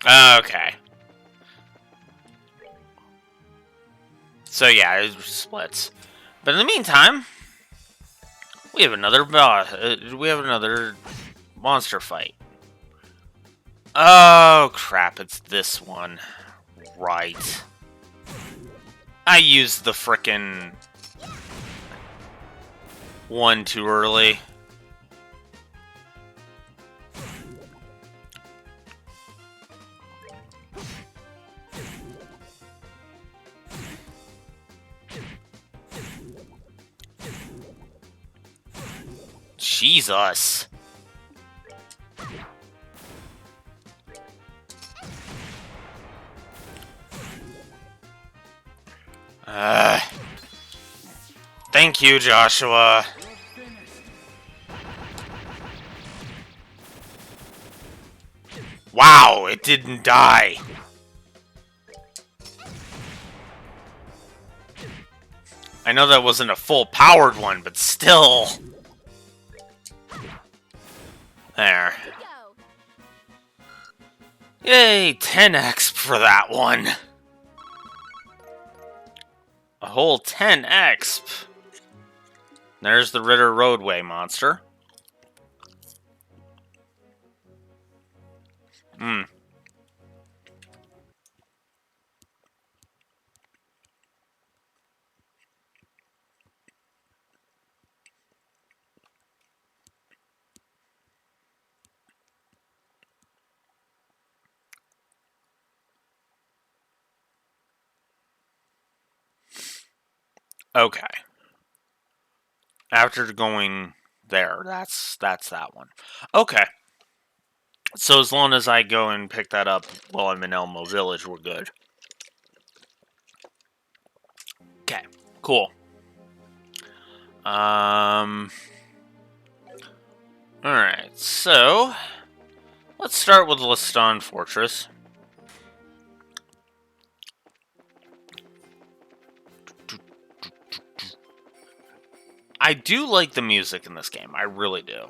Okay. So yeah, it splits. But in the meantime, we have another monster fight. Oh crap! It's this one, right? I used the frickin' one too early. Jesus. Thank you, Joshua. You're finished. Wow, it didn't die. I know that wasn't a full-powered one, but still. There. Yay, 10x for that one. A whole 10x. There's the Ritter Roadway monster. Hmm. Okay. After going there, that's that one. Okay. So as long as I go and pick that up while I'm in Elmo Village, we're good. Okay, cool. Alright, so let's start with Leston Fortress. I do like the music in this game, I really do.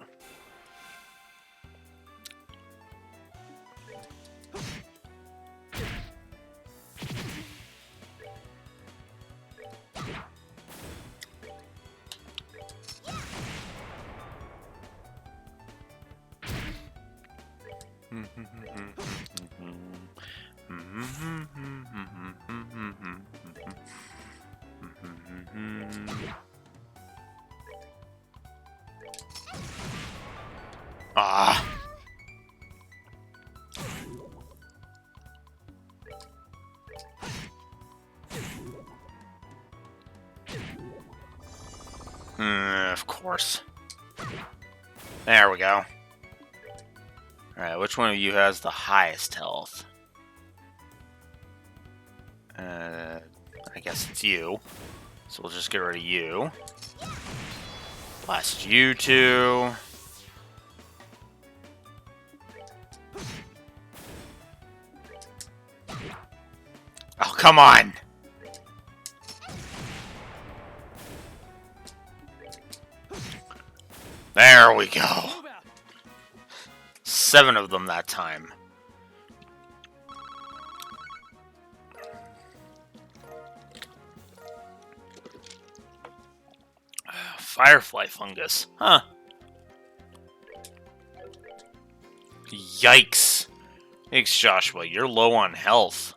Ah. Of course. There we go. Alright, which one of you has the highest health? I guess it's you. So we'll just get rid of you. Blast you two. Oh, come on! There we go. 7 of them that time. Firefly fungus. Huh. Yikes. Thanks, Joshua. You're low on health.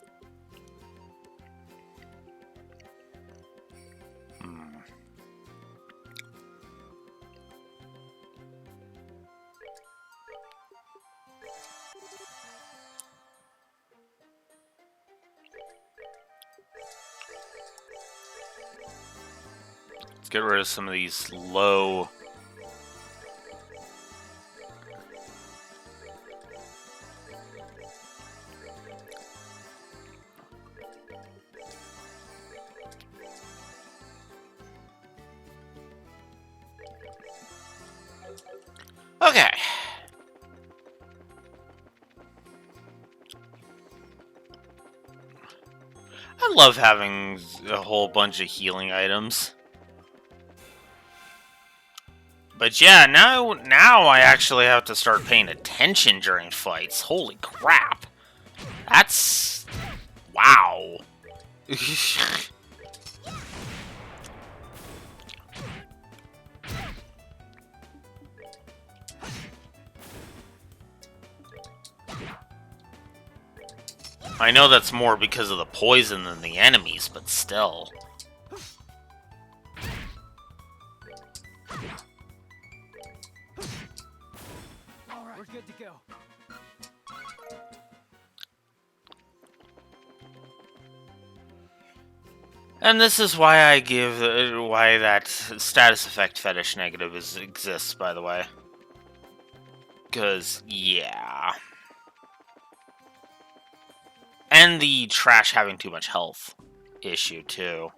Let's get rid of some of these low... Okay. I love having a whole bunch of healing items. But yeah, now I actually have to start paying attention during fights. Holy crap. That's... wow. I know that's more because of the poison than the enemies, but still. All right, we're good to go. And this is why I give why that status effect fetish negative exists, by the way. Because, yeah. And the trash having too much health issue, too.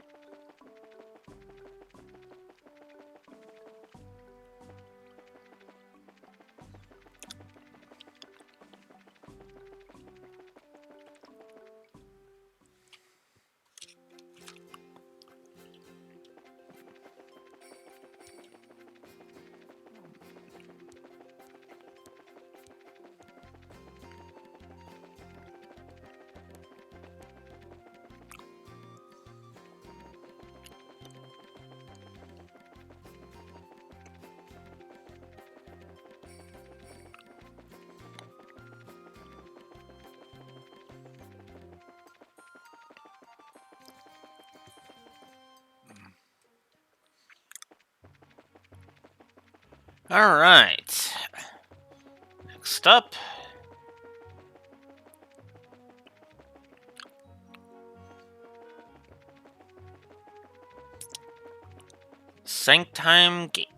Alright. Next up. Sanctime Gate.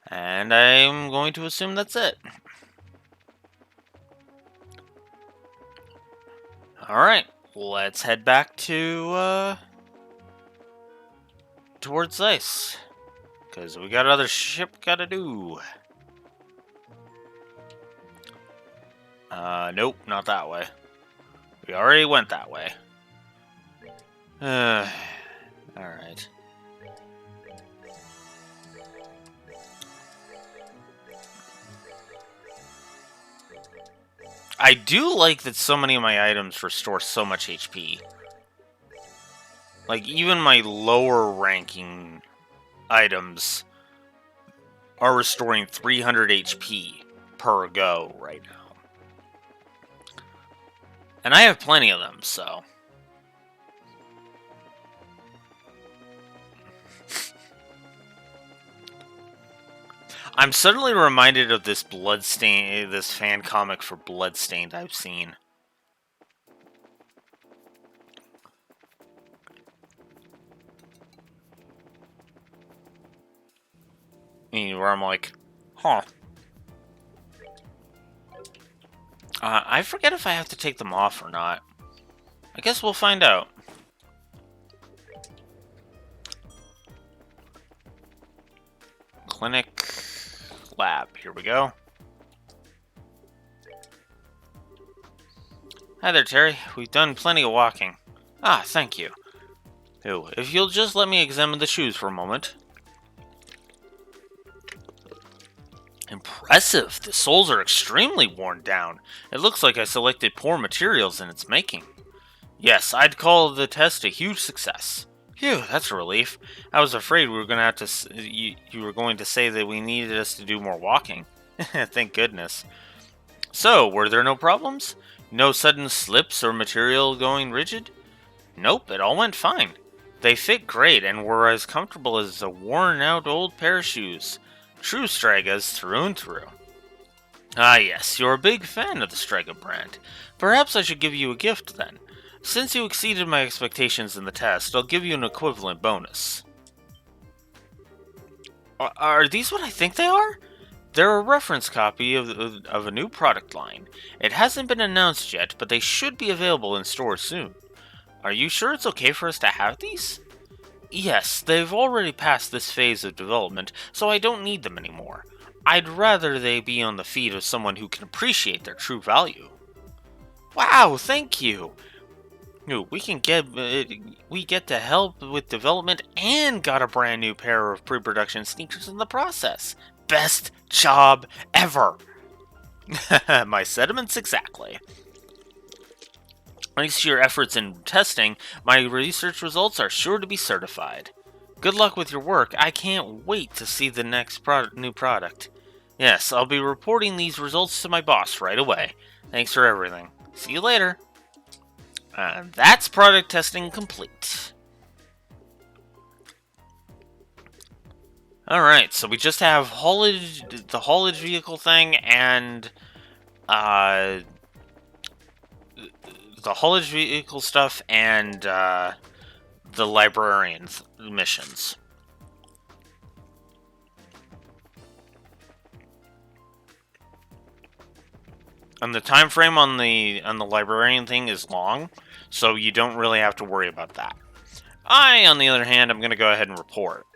And I'm going to assume that's it. Alright, let's head back to, towards Zeiss. Because we got other ship gotta do. Nope, not that way. We already went that way. Alright. I do like that so many of my items restore so much HP. Like, even my lower ranking items are restoring 300 HP per go right now. And I have plenty of them, so... I'm suddenly reminded of this Bloodstain, this fan comic for Bloodstained I've seen. Where I'm like, huh. I forget if I have to take them off or not. I guess we'll find out. Clinic lab, here we go. Hi there, Terry. We've done plenty of walking. Ah, thank you. Ew, if you'll just let me examine the shoes for a moment. Impressive! The soles are extremely worn down. It looks like I selected poor materials in its making. Yes, I'd call the test a huge success. Phew, that's a relief. I was afraid we were going to have to. You were going to say that we needed us to do more walking. Thank goodness. So, were there no problems? No sudden slips or material going rigid? Nope, it all went fine. They fit great and were as comfortable as a worn-out old pair of shoes. True Stragas through and through. Ah yes, you're a big fan of the Straga brand. Perhaps I should give you a gift then. Since you exceeded my expectations in the test, I'll give you an equivalent bonus. Are these what I think they are? They're a reference copy of a new product line. It hasn't been announced yet, but they should be available in stores soon. Are you sure it's okay for us to have these? Yes, they've already passed this phase of development, so I don't need them anymore. I'd rather they be on the feet of someone who can appreciate their true value. Wow, thank you! Ooh, we get to help with development and got a brand new pair of pre-production sneakers in the process. Best job ever. My sentiments exactly. Thanks to your efforts in testing, my research results are sure to be certified. Good luck with your work. I can't wait to see the next new product. Yes, I'll be reporting these results to my boss right away. Thanks for everything. See you later. That's product testing complete. Alright, so we just have the haulage vehicle thing and the haulage vehicle stuff and the librarian missions. And the time frame on the librarian thing is long, so you don't really have to worry about that. On the other hand, I'm going to go ahead and report.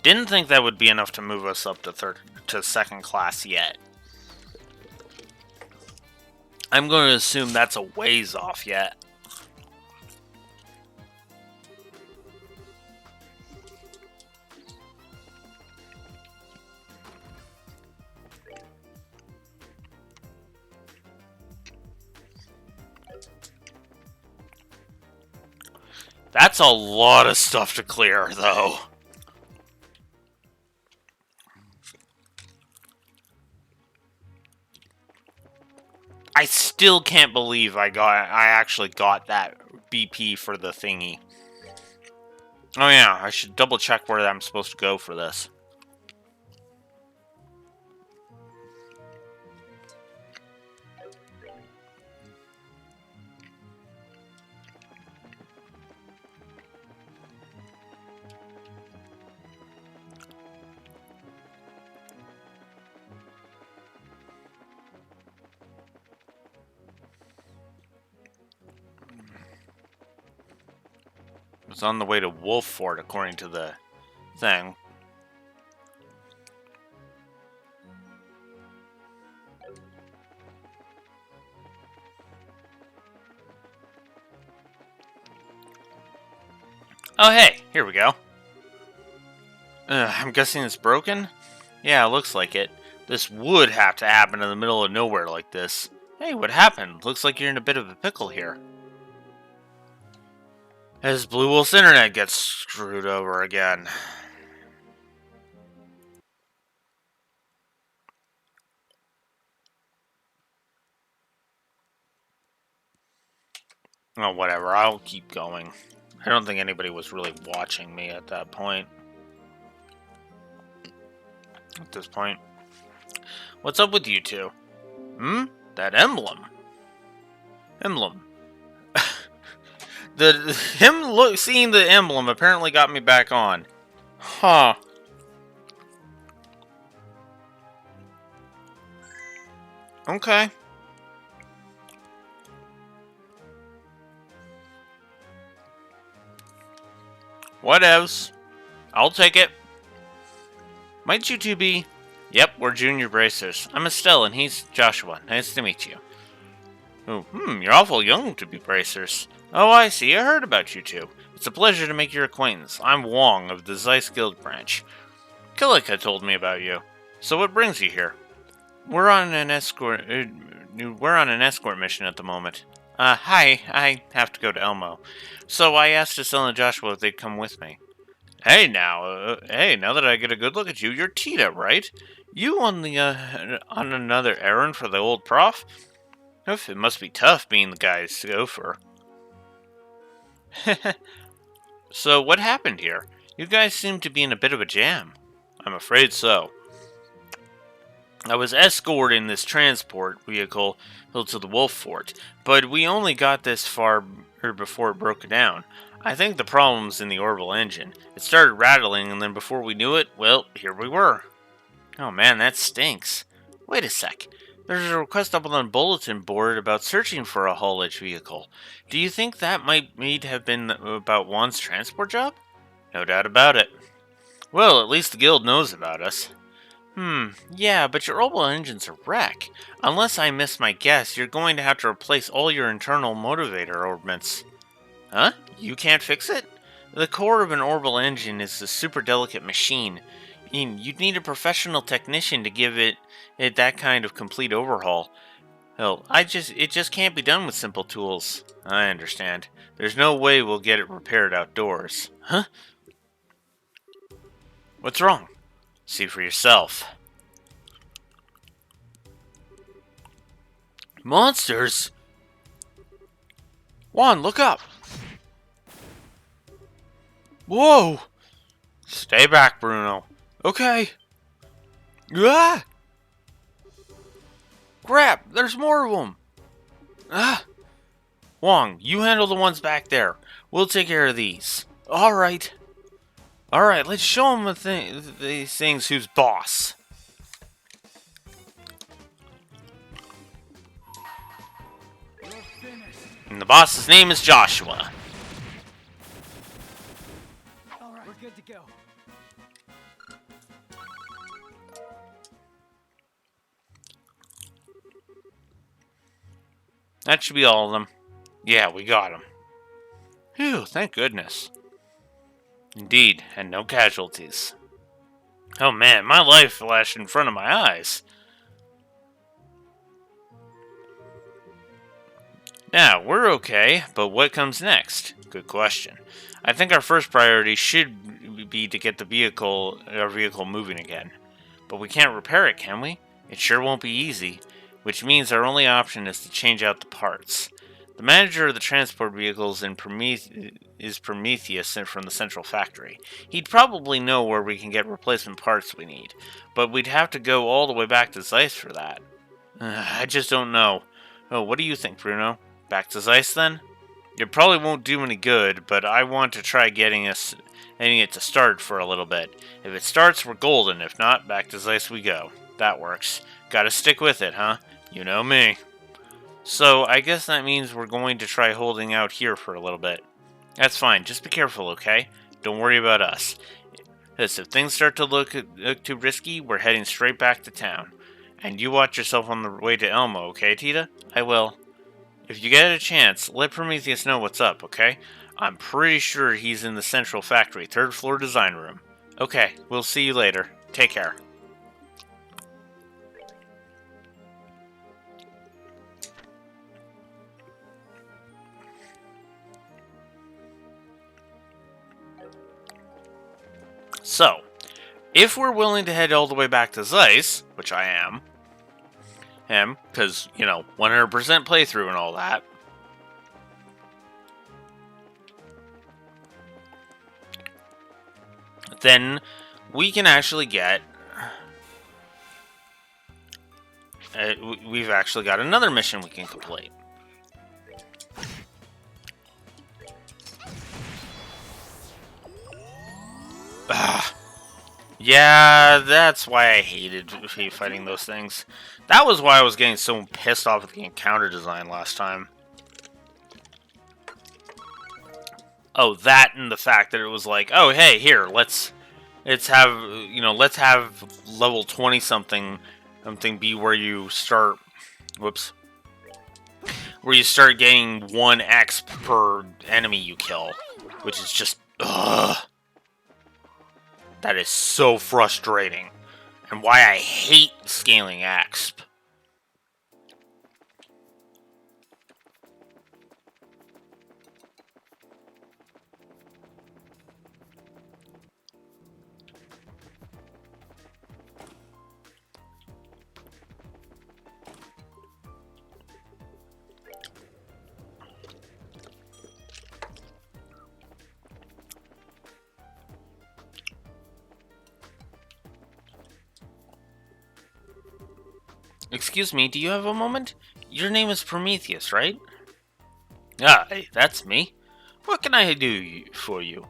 Didn't think that would be enough to move us up to second class yet. I'm going to assume that's a ways off yet. That's a lot of stuff to clear, though. I still can't believe I actually got that BP for the thingy. Oh yeah, I should double check where I'm supposed to go for this. It's on the way to Wolf Fort, according to the thing. Oh hey, here we go. I'm guessing it's broken? Yeah, looks like it. This would have to happen in the middle of nowhere like this. Hey, what happened? Looks like you're in a bit of a pickle here. As Blue Wolf's internet gets screwed over again. Oh, whatever. I'll keep going. I don't think anybody was really watching me at that point. At this point. What's up with you two? That emblem. Emblem. Seeing the emblem apparently got me back on. Huh. Okay. Whatevs. I'll take it. Might you two be? Yep, we're junior bracers. I'm Estelle and he's Joshua. Nice to meet you. Oh, you're awful young to be bracers. Oh, I see. I heard about you two. It's a pleasure to make your acquaintance. I'm Wong of the Zeiss Guild branch. Kilika told me about you. So what brings you here? We're on an escort mission at the moment. Hi. I have to go to Elmo. So I asked Estelle and Joshua if they'd come with me. Hey now that I get a good look at you, you're Tita, right? You on another errand for the old prof? Oof, it must be tough being the guy's gopher. So what happened here? You guys seem to be in a bit of a jam. I'm afraid so. I was escorting this transport vehicle to the Wolf Fort, but we only got this far before it broke down. I think the problem's in the orbital engine. It started rattling, and then before we knew it, well, here we were. Oh man, that stinks. Wait a sec. There's a request up on the bulletin board about searching for a haulage vehicle. Do you think that might have been about Juan's transport job? No doubt about it. Well, at least the guild knows about us. Yeah, but your Opal engine's a wreck. Unless I miss my guess, you're going to have to replace all your internal motivator orbits. Huh? You can't fix it? The core of an orbital engine is a super delicate machine. You'd need a professional technician to give it that kind of complete overhaul. Hell, it just can't be done with simple tools. I understand. There's no way we'll get it repaired outdoors. Huh? What's wrong? See for yourself. Monsters? Juan, look up! Whoa! Stay back, Bruno. Okay. Ah! Crap, there's more of them. Ah! Wong, you handle the ones back there. We'll take care of these. Alright. Alright, let's show them these things who's boss. You're finished. And the boss's name is Joshua. All right, we're good to go. That should be all of them. Yeah, we got them. Phew, thank goodness. Indeed, and no casualties. Oh man, my life flashed in front of my eyes. Now, we're okay, but what comes next? Good question. I think our first priority should be to get our vehicle moving again. But we can't repair it, can we? It sure won't be easy, which means our only option is to change out the parts. The manager of the transport vehicles is Prometheus from the central factory. He'd probably know where we can get replacement parts we need, but we'd have to go all the way back to Zeiss for that. I just don't know. Oh, what do you think, Bruno? Back to Zeiss then? It probably won't do any good, but I want to try getting it to start for a little bit. If it starts, we're golden. If not, back to Zeiss we go. That works. Gotta stick with it, huh? You know me. So, I guess that means we're going to try holding out here for a little bit. That's fine, just be careful, okay? Don't worry about us. If things start to look too risky, we're heading straight back to town. And you watch yourself on the way to Elmo, okay, Tita? I will. If you get a chance, let Prometheus know what's up, okay? I'm pretty sure he's in the central factory, 3rd floor design room. Okay, we'll see you later. Take care. So, if we're willing to head all the way back to Zeiss, which I am, because, 100% playthrough and all that, then we can actually get, we've actually got another mission we can complete. Yeah, that's why I hated fighting those things. That was why I was getting so pissed off with the encounter design last time. Oh, that and the fact that it was like, oh hey, here, let's have level 20 something be where you start, where you start getting 1x per enemy you kill, which is just that is so frustrating, and why I hate scaling exp. Excuse me, do you have a moment? Your name is Prometheus, right? Ah, hey, that's me. What can I do for you?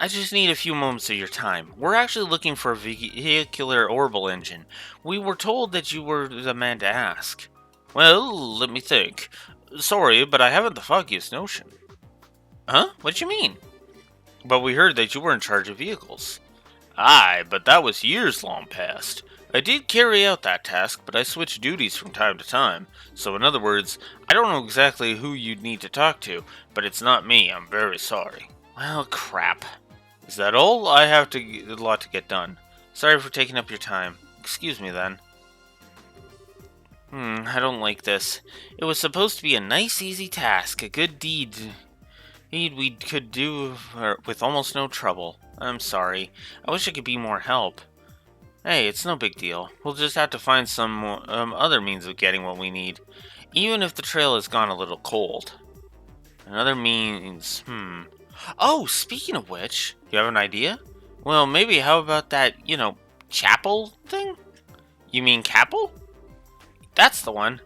I just need a few moments of your time. We're actually looking for a vehicular orbital engine. We were told that you were the man to ask. Well, let me think. Sorry, but I haven't the foggiest notion. Huh? What you mean? But we heard that you were in charge of vehicles. Aye, but that was years long past. I did carry out that task, but I switched duties from time to time. So in other words, I don't know exactly who you'd need to talk to, but it's not me. I'm very sorry. Well, crap. Is that all? I have a lot to get done. Sorry for taking up your time. Excuse me then. I don't like this. It was supposed to be a nice, easy task, a good deed we could do with almost no trouble. I'm sorry. I wish I could be more help. Hey, it's no big deal. We'll just have to find some other means of getting what we need, even if the trail has gone a little cold. Another means, Oh, speaking of which, you have an idea? Well, maybe how about that, chapel thing? You mean Capel? That's the one.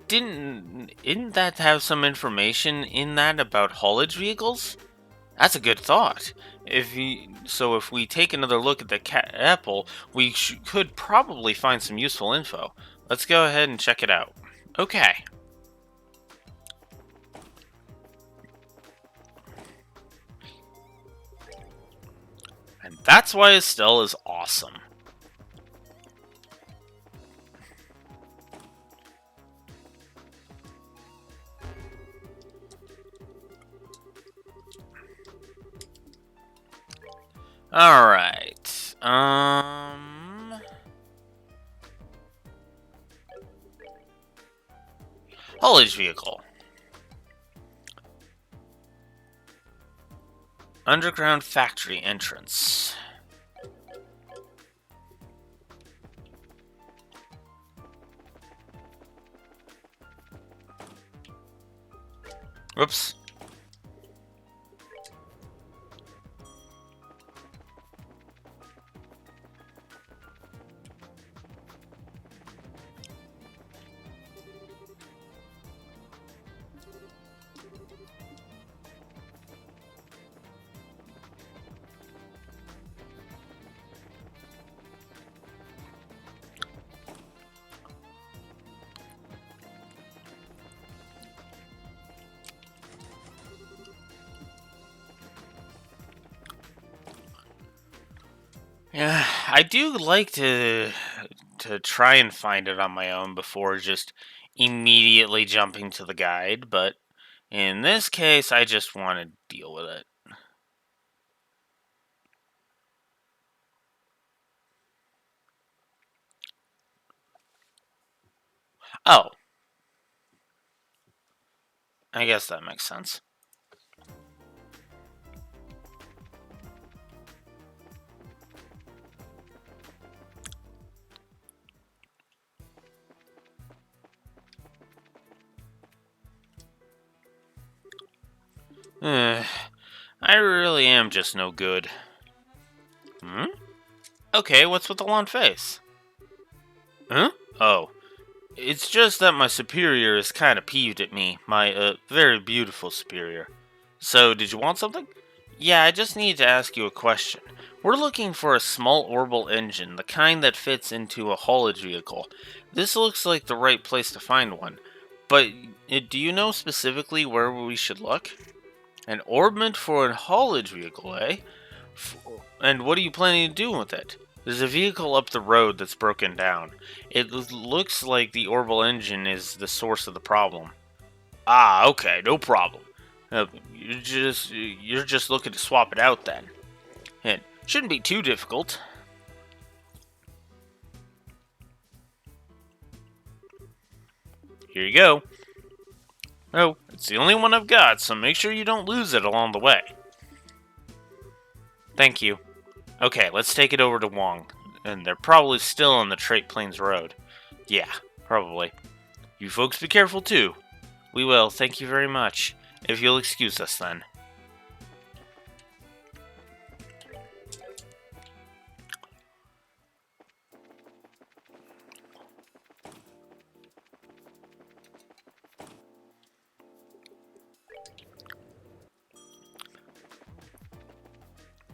Didn't that have some information in that about haulage vehicles? That's a good thought. If we take another look at the apple, we could probably find some useful info. Let's go ahead and check it out. Okay. And that's why Estelle is awesome. Alright. Haulage vehicle. Underground factory entrance. Whoops. Yeah, I do like to try and find it on my own before just immediately jumping to the guide, but in this case, I just want to deal with it. Oh. I guess that makes sense. I really am just no good. Okay, what's with the long face? Huh? Oh. It's just that my superior is kind of peeved at me. My, very beautiful superior. So, did you want something? Yeah, I just need to ask you a question. We're looking for a small orbital engine, the kind that fits into a haulage vehicle. This looks like the right place to find one. But, do you know specifically where we should look? An orbment for a haulage vehicle, eh? And what are you planning to do with it? There's a vehicle up the road that's broken down. It looks like the orbital engine is the source of the problem. Ah, okay, no problem. You're just looking to swap it out then. It shouldn't be too difficult. Here you go. Oh, it's the only one I've got, so make sure you don't lose it along the way. Thank you. Okay, let's take it over to Wong. And they're probably still on the Trait Plains Road. Yeah, probably. You folks be careful too. We will, thank you very much. If you'll excuse us then.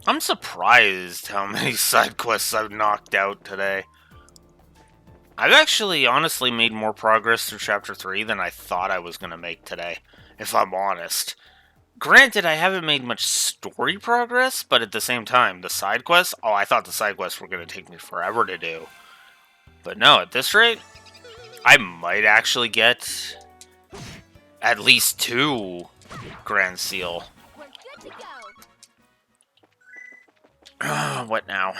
I'm surprised how many side quests I've knocked out today. I've actually honestly made more progress through Chapter 3 than I thought I was going to make today, if I'm honest. Granted, I haven't made much story progress, but at the same time, the side quests, oh, I thought the side quests were going to take me forever to do. But no, at this rate, I might actually get at least 2 Grand Seal. We're good to go. What now?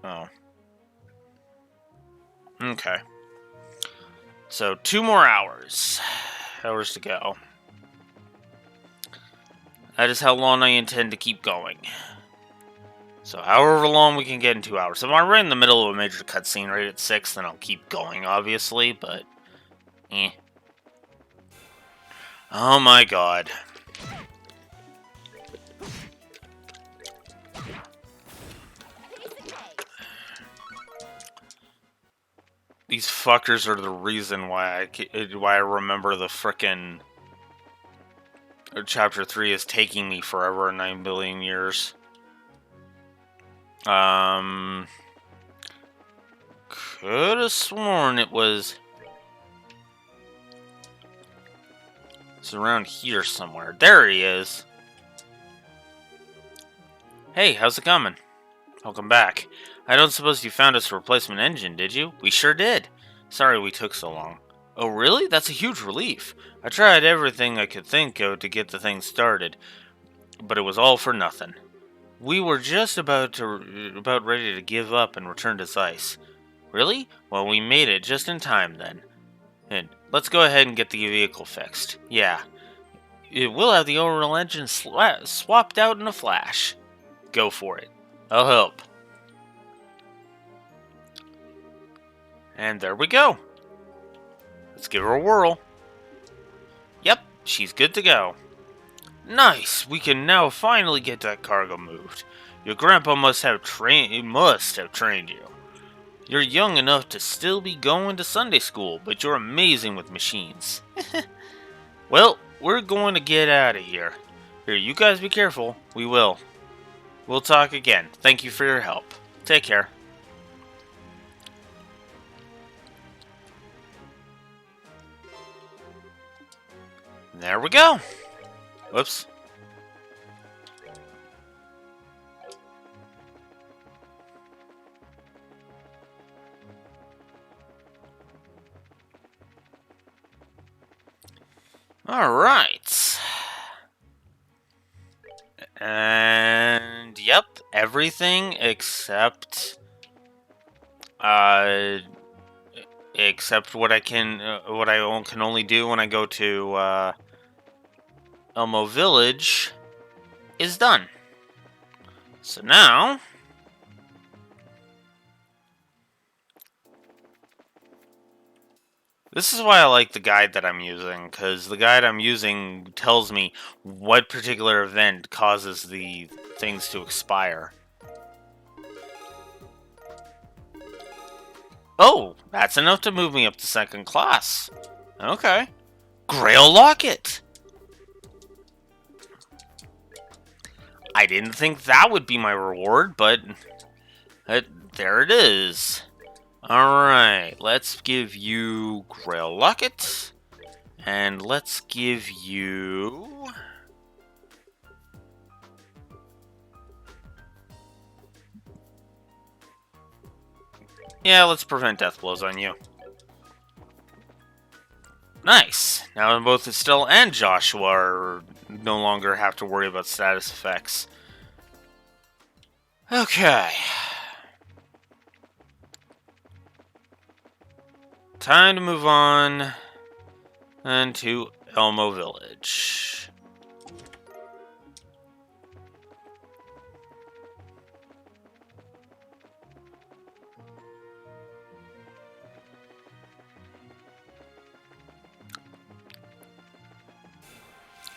Oh. Okay. So 2 more hours. Hours to go. That is how long I intend to keep going. So however long we can get in 2 hours. If I'm right in the middle of a major cutscene right at 6, then I'll keep going, obviously, but... eh. Oh my god. These fuckers are the reason why I remember the frickin' Chapter 3 is taking me forever, 9 billion years. Could have sworn it was... It's around here somewhere. There he is. Hey, how's it coming? Welcome back. I don't suppose you found us a replacement engine, did you? We sure did. Sorry we took so long. Oh, really? That's a huge relief. I tried everything I could think of to get the thing started, but it was all for nothing. We were just about ready to give up and return to Zeiss. Really? Well, we made it just in time then. And let's go ahead and get the vehicle fixed. Yeah. We'll have the overall engine swapped out in a flash. Go for it. I'll help. And there we go. Let's give her a whirl. Yep, she's good to go. Nice! We can now finally get that cargo moved. Your grandpa must have trained you. You're young enough to still be going to Sunday school, but you're amazing with machines. Well, we're going to get out of here. Here, you guys be careful. We will. We'll talk again. Thank you for your help. Take care. There we go. Whoops. All right. And yep, everything except what I can only do when I go to Elmo Village is done. So now this is why I like the guide that I'm using, because the guide I'm using tells me what particular event causes the things to expire. Oh, that's enough to move me up to 2nd class. Okay. Grail Locket! I didn't think that would be my reward, but there it is. Alright, let's give you Grail Locket. And let's give you... yeah, let's prevent death blows on you. Nice. Now both Estelle and Joshua no longer have to worry about status effects. Okay. Time to move on and to Elmo Village.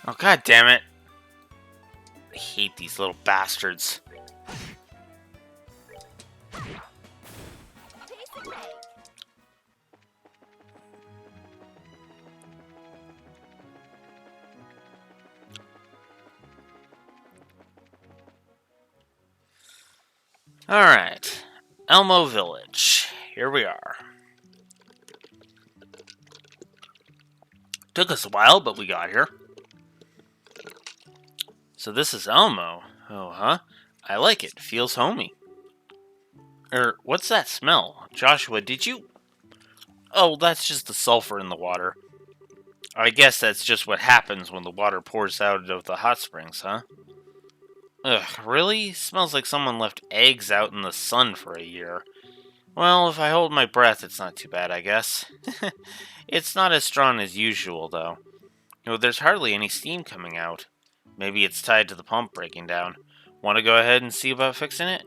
Oh, god damn it. I hate these little bastards. Alright. Elmo Village. Here we are. Took us a while, but we got here. So this is Elmo. Oh, huh? I like it. Feels homey. What's that smell? Joshua, did you... Oh, that's just the sulfur in the water. I guess that's just what happens when the water pours out of the hot springs, huh? Ugh, really? Smells like someone left eggs out in the sun for a year. Well, if I hold my breath, it's not too bad, I guess. It's not as strong as usual, though. There's hardly any steam coming out. Maybe it's tied to the pump breaking down. Want to go ahead and see about fixing it?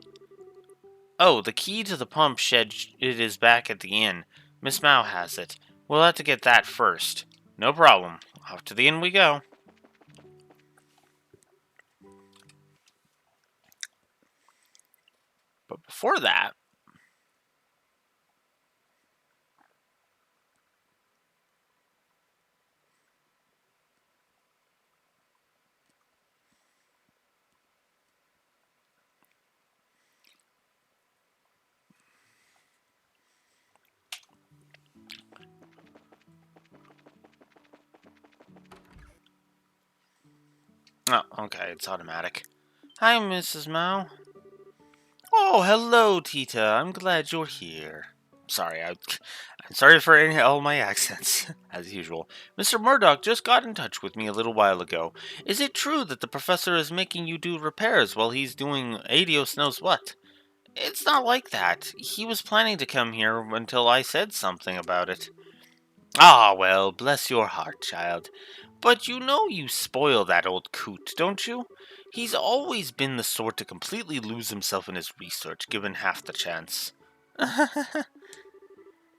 Oh, the key to the pump shed it is back at the inn. Miss Mao has it. We'll have to get that first. No problem. Off to the inn we go. But before that... Oh, okay, it's automatic. Hi, Mrs. Mao. Oh, hello, Tita. I'm glad you're here. Sorry, I'm sorry for all my accents, as usual. Mr. Murdoch just got in touch with me a little while ago. Is it true that the professor is making you do repairs while he's doing Adios knows what? It's not like that. He was planning to come here until I said something about it. Ah, well, bless your heart, child. But you spoil that old coot, don't you? He's always been the sort to completely lose himself in his research, given half the chance.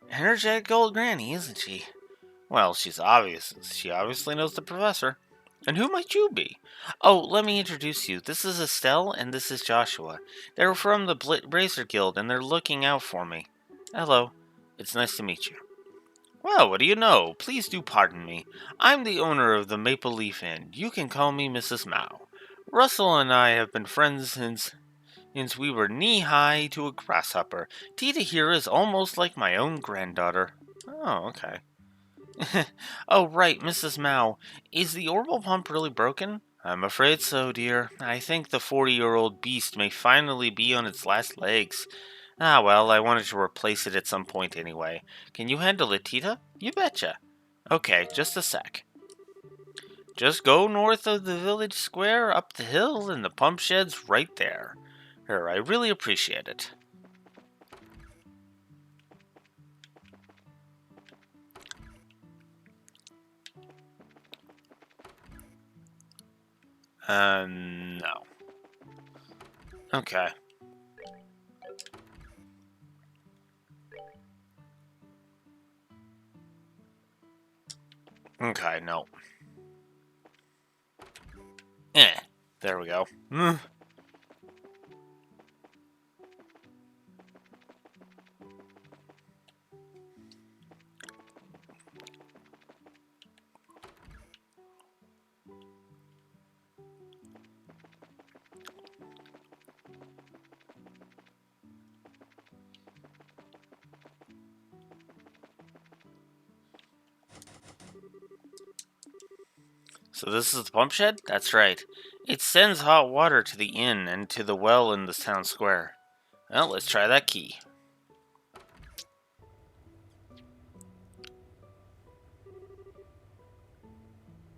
Energetic old granny, isn't she? Well, she obviously knows the professor. And who might you be? Oh, let me introduce you. This is Estelle, and this is Joshua. They're from the Bracer Guild, and they're looking out for me. Hello. It's nice to meet you. Well, what do you know? Please do pardon me. I'm the owner of the Maple Leaf Inn. You can call me Mrs. Mao. Russell and I have been friends since we were knee-high to a grasshopper. Tita here is almost like my own granddaughter. Oh, okay. Oh, right, Mrs. Mao. Is the orbital pump really broken? I'm afraid so, dear. I think the 40-year-old beast may finally be on its last legs. Ah, well, I wanted to replace it at some point anyway. Can you handle it, Tita? You betcha. Okay, just a sec. Just go north of the village square, up the hill, and the pump shed's right there. I really appreciate it. No. Okay. Okay, no. There we go. So this is the pump shed? That's right. It sends hot water to the inn and to the well in the town square. Well, let's try that key.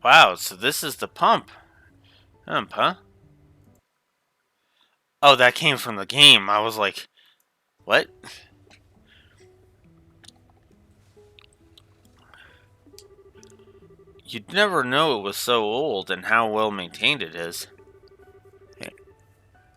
Wow, so this is the pump. Huh? Oh, that came from the game. I was like, what? You'd never know it was so old and how well maintained it is.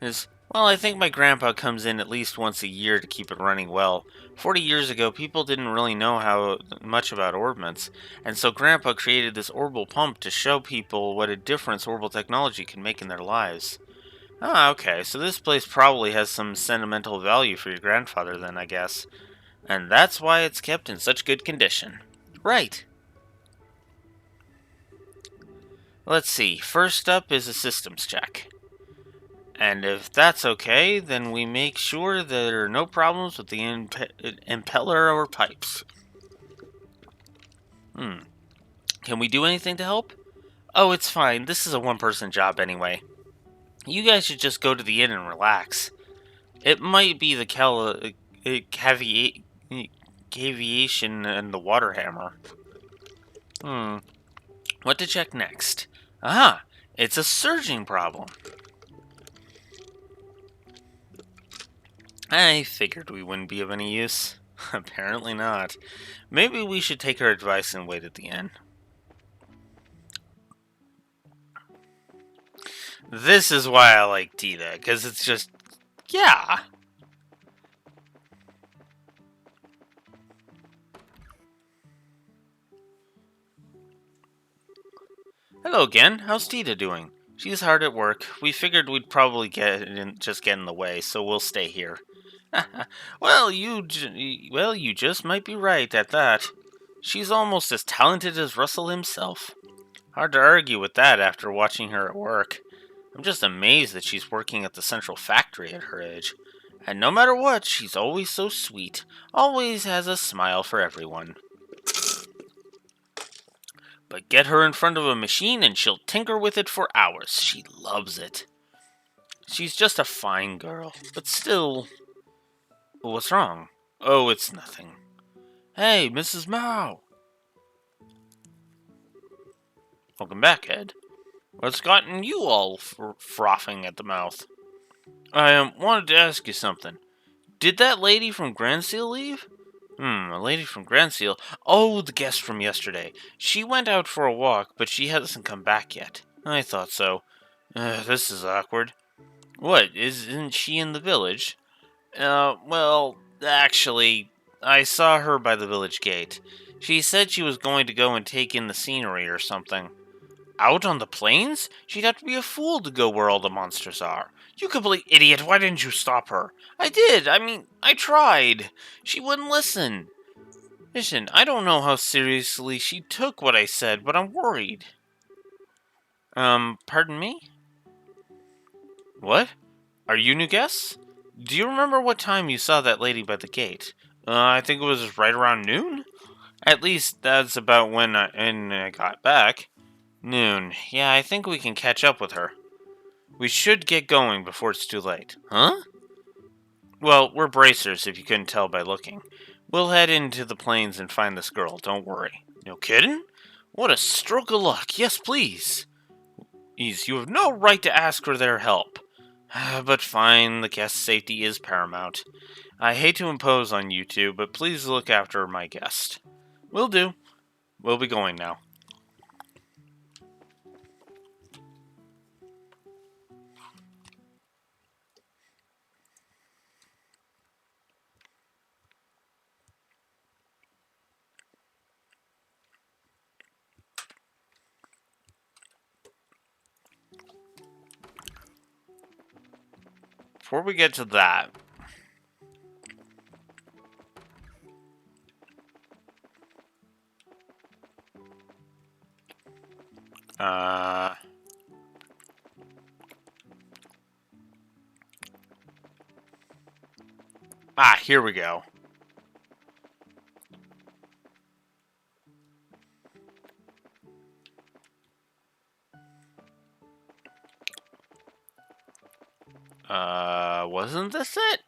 Well, I think my grandpa comes in at least once a year to keep it running well. 40 years ago, people didn't really know how much about orbments, and so grandpa created this orbital pump to show people what a difference orbital technology can make in their lives. Ah, okay, so this place probably has some sentimental value for your grandfather then, I guess. And that's why it's kept in such good condition. Right. Let's see, first up is a systems check. And if that's okay, then we make sure there are no problems with the impeller or pipes. Can we do anything to help? Oh, it's fine. This is a one-person job anyway. You guys should just go to the inn and relax. It might be the caviation and the water hammer. What to check next? Aha! It's a surging problem. I figured we wouldn't be of any use. Apparently not. Maybe we should take her advice and wait at the inn. This is why I like Tita, because it's just, yeah. Hello again. How's Tita doing? She's hard at work. We figured we'd probably just get in the way, so we'll stay here. Well, you just might be right at that. She's almost as talented as Russell himself. Hard to argue with that after watching her at work. I'm just amazed that she's working at the central factory at her age. And no matter what, she's always so sweet. Always has a smile for everyone. But get her in front of a machine and she'll tinker with it for hours. She loves it. She's just a fine girl, but still... What's wrong? Oh, it's nothing. Hey, Mrs. Mao! Welcome back, Ed. What's gotten you all frothing at the mouth? I wanted to ask you something. Did that lady from Grand Seal leave? A lady from Grand Seal? Oh, the guest from yesterday. She went out for a walk, but she hasn't come back yet. I thought so. This is awkward. What, isn't she in the village? Well, actually, I saw her by the village gate. She said she was going to go and take in the scenery or something. Out on the plains? She'd have to be a fool to go where all the monsters are. You complete idiot, why didn't you stop her? I did, I tried. She wouldn't listen. Listen, I don't know how seriously she took what I said, but I'm worried. Pardon me? What? Are you new guests? Do you remember what time you saw that lady by the gate? I think it was right around noon? At least that's about when I got back. Noon. Yeah, I think we can catch up with her. We should get going before it's too late. Huh? Well, we're bracers, if you couldn't tell by looking. We'll head into the plains and find this girl, don't worry. No kidding? What a stroke of luck. Yes, please. You have no right to ask for their help. But fine, the guest's safety is paramount. I hate to impose on you two, but please look after my guest. Will do. We'll be going now. Before we get to that, here we go. Wasn't this it?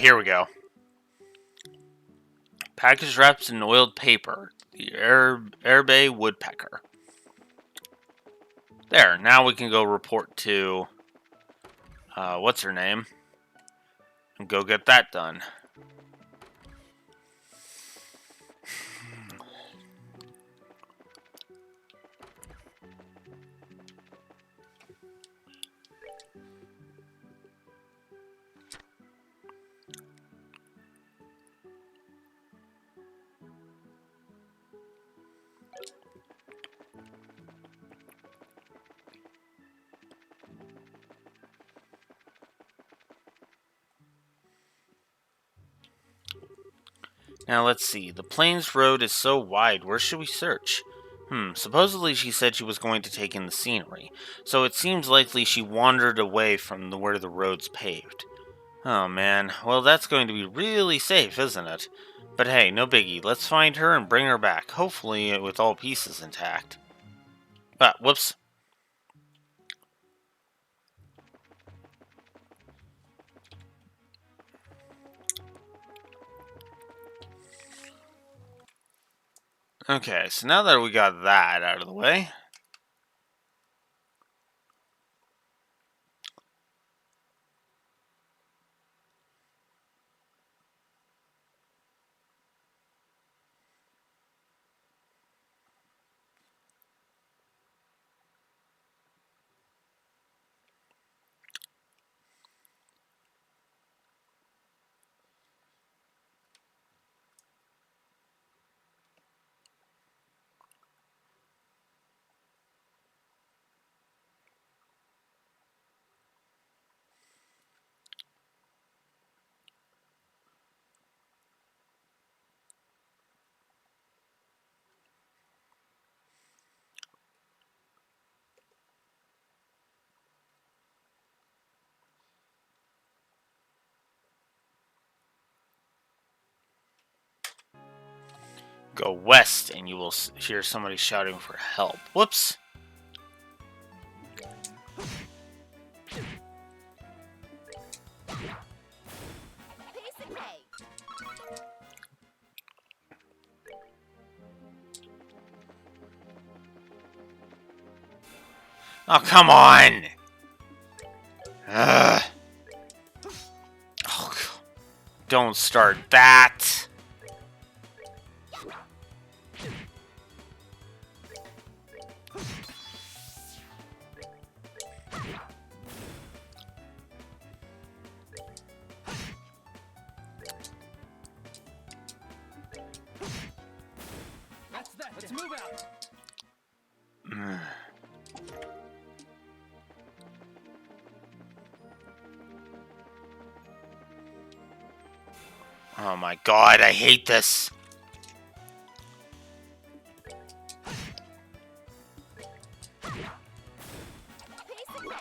Here we go. Package wraps in oiled paper. The Airbe Woodpecker. There, now we can go report to, what's her name? And go get that done. Now let's see. The Plains Road is so wide. Where should we search? Supposedly she said she was going to take in the scenery, so it seems likely she wandered away from where the road's paved. Oh man, well that's going to be really safe, isn't it? But hey, no biggie. Let's find her and bring her back, hopefully with all pieces intact. Whoops. Okay, so now that we got that out of the way, go west and you will hear somebody shouting for help. Whoops. Piece of cake. Oh, come on! Ugh. Oh, don't start that! That's that. Let's move out. Oh my god, I hate this! Piece of cake.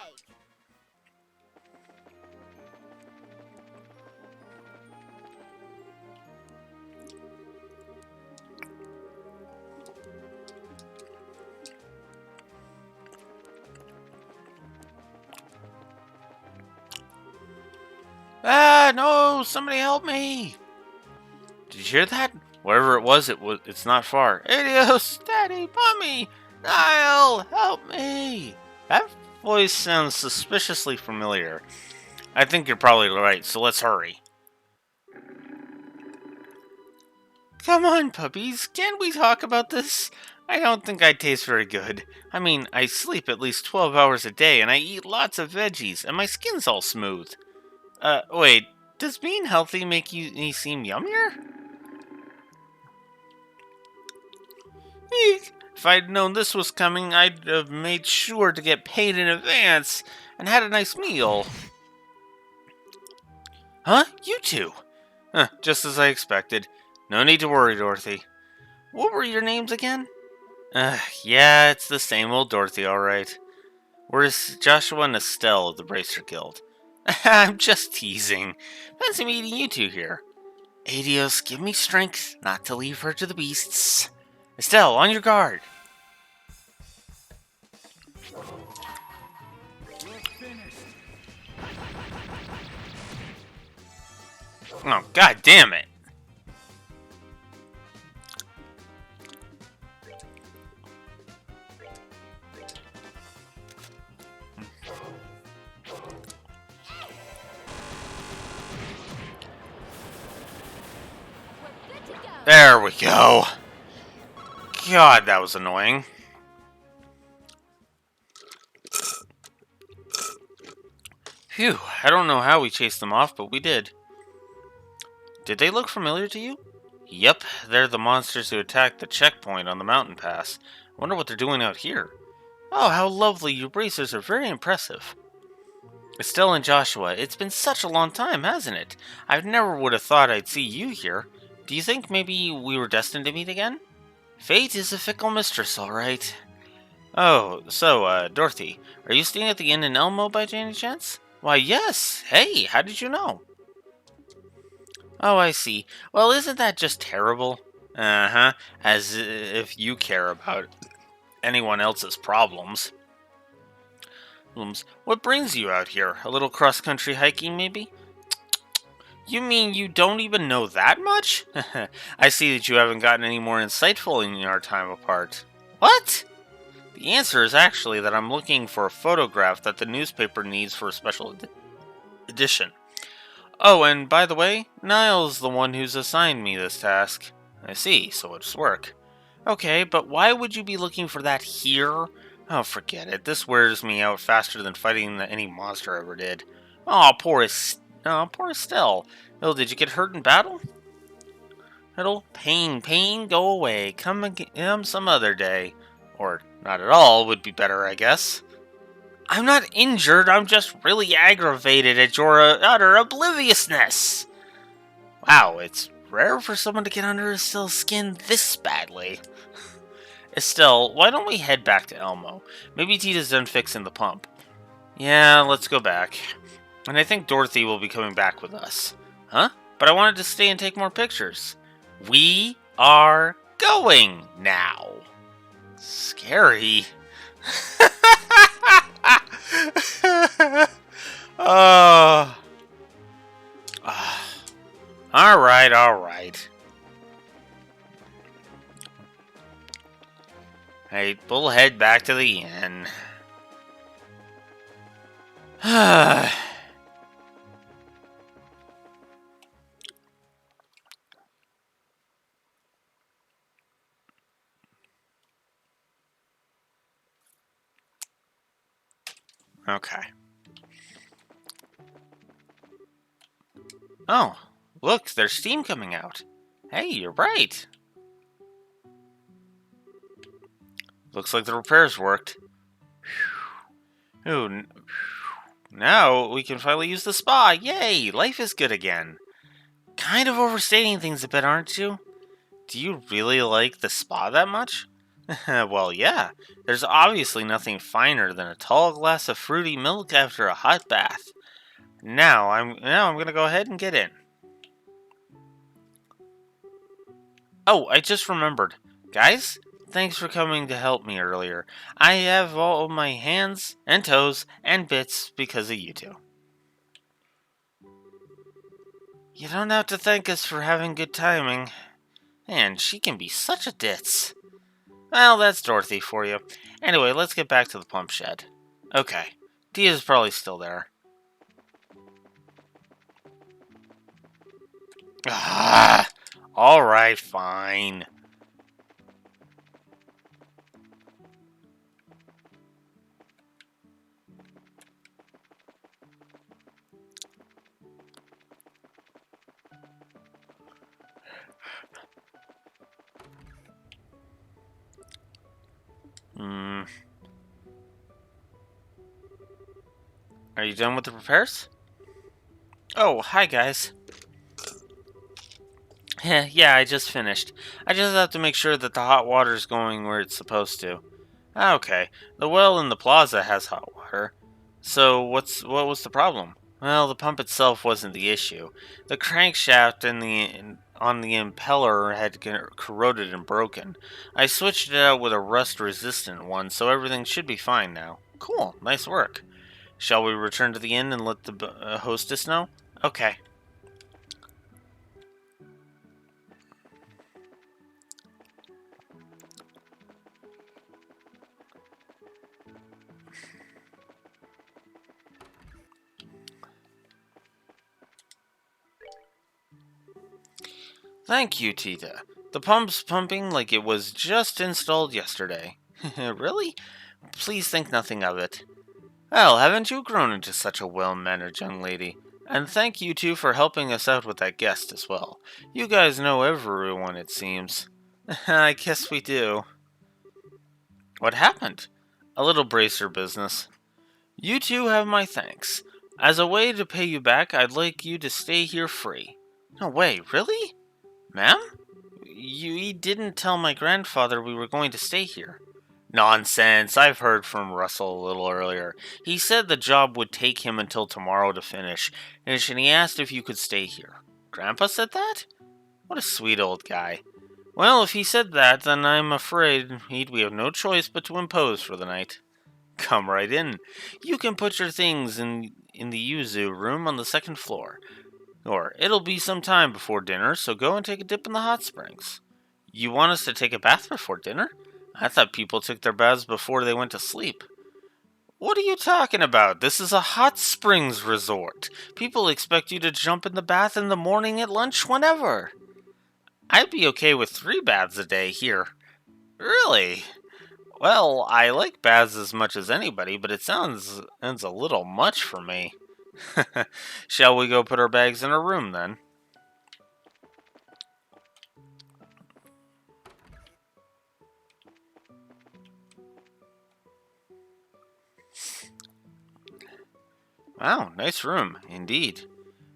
Ah, no! Somebody help me! Did you hear that? Wherever it was, it's not far. Adios, Daddy, Mommy! Niall, help me! That voice sounds suspiciously familiar. I think you're probably right, so let's hurry. Come on, puppies. Can't we talk about this? I don't think I taste very good. I mean, I sleep at least 12 hours a day, and I eat lots of veggies, and my skin's all smooth. Wait. Does being healthy make me seem yummier? Eek. If I'd known this was coming, I'd have made sure to get paid in advance and had a nice meal. Huh? You two? Just as I expected. No need to worry, Dorothy. What were your names again? Yeah, it's the same old Dorothy, alright. Where's Joshua and Estelle of the Bracer Guild? I'm just teasing. Fancy meeting you two here. Adios, give me strength not to leave her to the beasts. Estelle, on your guard. We're finished. Oh, god damn it. We're good to go. There we go. God, that was annoying. Phew, I don't know how we chased them off, but we did. Did they look familiar to you? Yep, they're the monsters who attacked the checkpoint on the mountain pass. I wonder what they're doing out here. Oh, how lovely. You bracers are very impressive. Estelle and Joshua, it's been such a long time, hasn't it? I never would have thought I'd see you here. Do you think maybe we were destined to meet again? Fate is a fickle mistress, all right. Oh, so, Dorothy, are you staying at the inn in Elmo by any chance? Why, yes. Hey, how did you know? Oh, I see. Well, isn't that just terrible? Uh-huh. As if you care about anyone else's problems. What brings you out here? A little cross-country hiking, maybe? You mean you don't even know that much? I see that you haven't gotten any more insightful in our time apart. What? The answer is actually that I'm looking for a photograph that the newspaper needs for a special edition. Oh, and by the way, Niall's the one who's assigned me this task. I see, so it's work. Okay, but why would you be looking for that here? Oh, forget it. This wears me out faster than fighting any monster ever did. Oh, poor Estelle. Oh, did you get hurt in battle? Little pain, go away. Come some other day. Or not at all would be better, I guess. I'm not injured, I'm just really aggravated at your utter obliviousness. Wow, it's rare for someone to get under Estelle's skin this badly. Estelle, why don't we head back to Elmo? Maybe Tita's done fixing the pump. Yeah, let's go back. And I think Dorothy will be coming back with us. Huh? But I wanted to stay and take more pictures. We are going now. Scary. Oh. All right. Hey, we'll head back to the inn. Okay. Oh, look, there's steam coming out. Hey, you're right. Looks like the repairs worked. Ooh, now we can finally use the spa. Yay, life is good again. Kind of overstating things a bit, aren't you? Do you really like the spa that much? Well, yeah. There's obviously nothing finer than a tall glass of fruity milk after a hot bath. Now I'm gonna go ahead and get in. Oh, I just remembered. Guys, thanks for coming to help me earlier. I have all my hands and toes and bits because of you two. You don't have to thank us for having good timing. Man, she can be such a ditz. Well, that's Dorothy for you. Anyway, let's get back to the pump shed. Okay, Dia's probably still there. Ah, alright, fine. Are you done with the repairs? Oh, hi guys. Yeah, I just finished. I just have to make sure that the hot water's going where it's supposed to. Okay, the well in the plaza has hot water. So what was the problem? Well, the pump itself wasn't the issue. The crankshaft on the impeller had corroded and broken. I switched it out with a rust-resistant one, so everything should be fine now. Cool, nice work. Shall we return to the inn and let the hostess know? Okay. Thank you, Tita. The pump's pumping like it was just installed yesterday. Really? Please think nothing of it. Well, haven't you grown into such a well-mannered young lady? And thank you two for helping us out with that guest as well. You guys know everyone, it seems. I guess we do. What happened? A little bracer business. You two have my thanks. As a way to pay you back, I'd like you to stay here free. No way, really? Ma'am? You didn't tell my grandfather we were going to stay here. Nonsense. I've heard from Russell a little earlier. He said the job would take him until tomorrow to finish, and he asked if you could stay here. Grandpa said that? What a sweet old guy. Well, if he said that, then I'm afraid we have no choice but to impose for the night. Come right in. You can put your things in the yuzu room on the second floor. Or it'll be some time before dinner, so go and take a dip in the hot springs. You want us to take a bath before dinner? I thought people took their baths before they went to sleep. What are you talking about? This is a hot springs resort. People expect you to jump in the bath in the morning, at lunch, whenever. I'd be okay with 3 baths a day here. Really? Well, I like baths as much as anybody, but it sounds a little much for me. Shall we go put our bags in our room, then? Wow, nice room, indeed.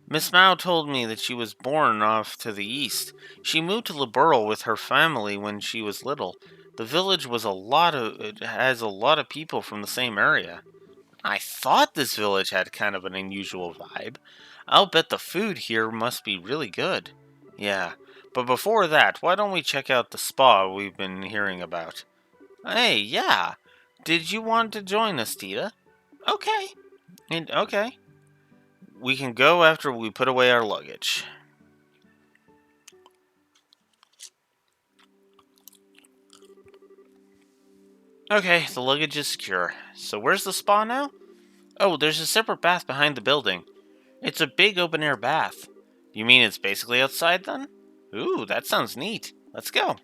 Miss Mao told me that she was born off to the east. She moved to Liberl with her family when she was little. The village it has a lot of people from the same area. I thought this village had kind of an unusual vibe. I'll bet the food here must be really good. Yeah, but before that, why don't we check out the spa we've been hearing about? Hey, yeah. Did you want to join us, Tita? Okay. Okay. We can go after we put away our luggage. Okay, the luggage is secure. So where's the spa now? Oh, there's a separate bath behind the building. It's a big open-air bath. You mean it's basically outside, then? Ooh, that sounds neat. Let's go.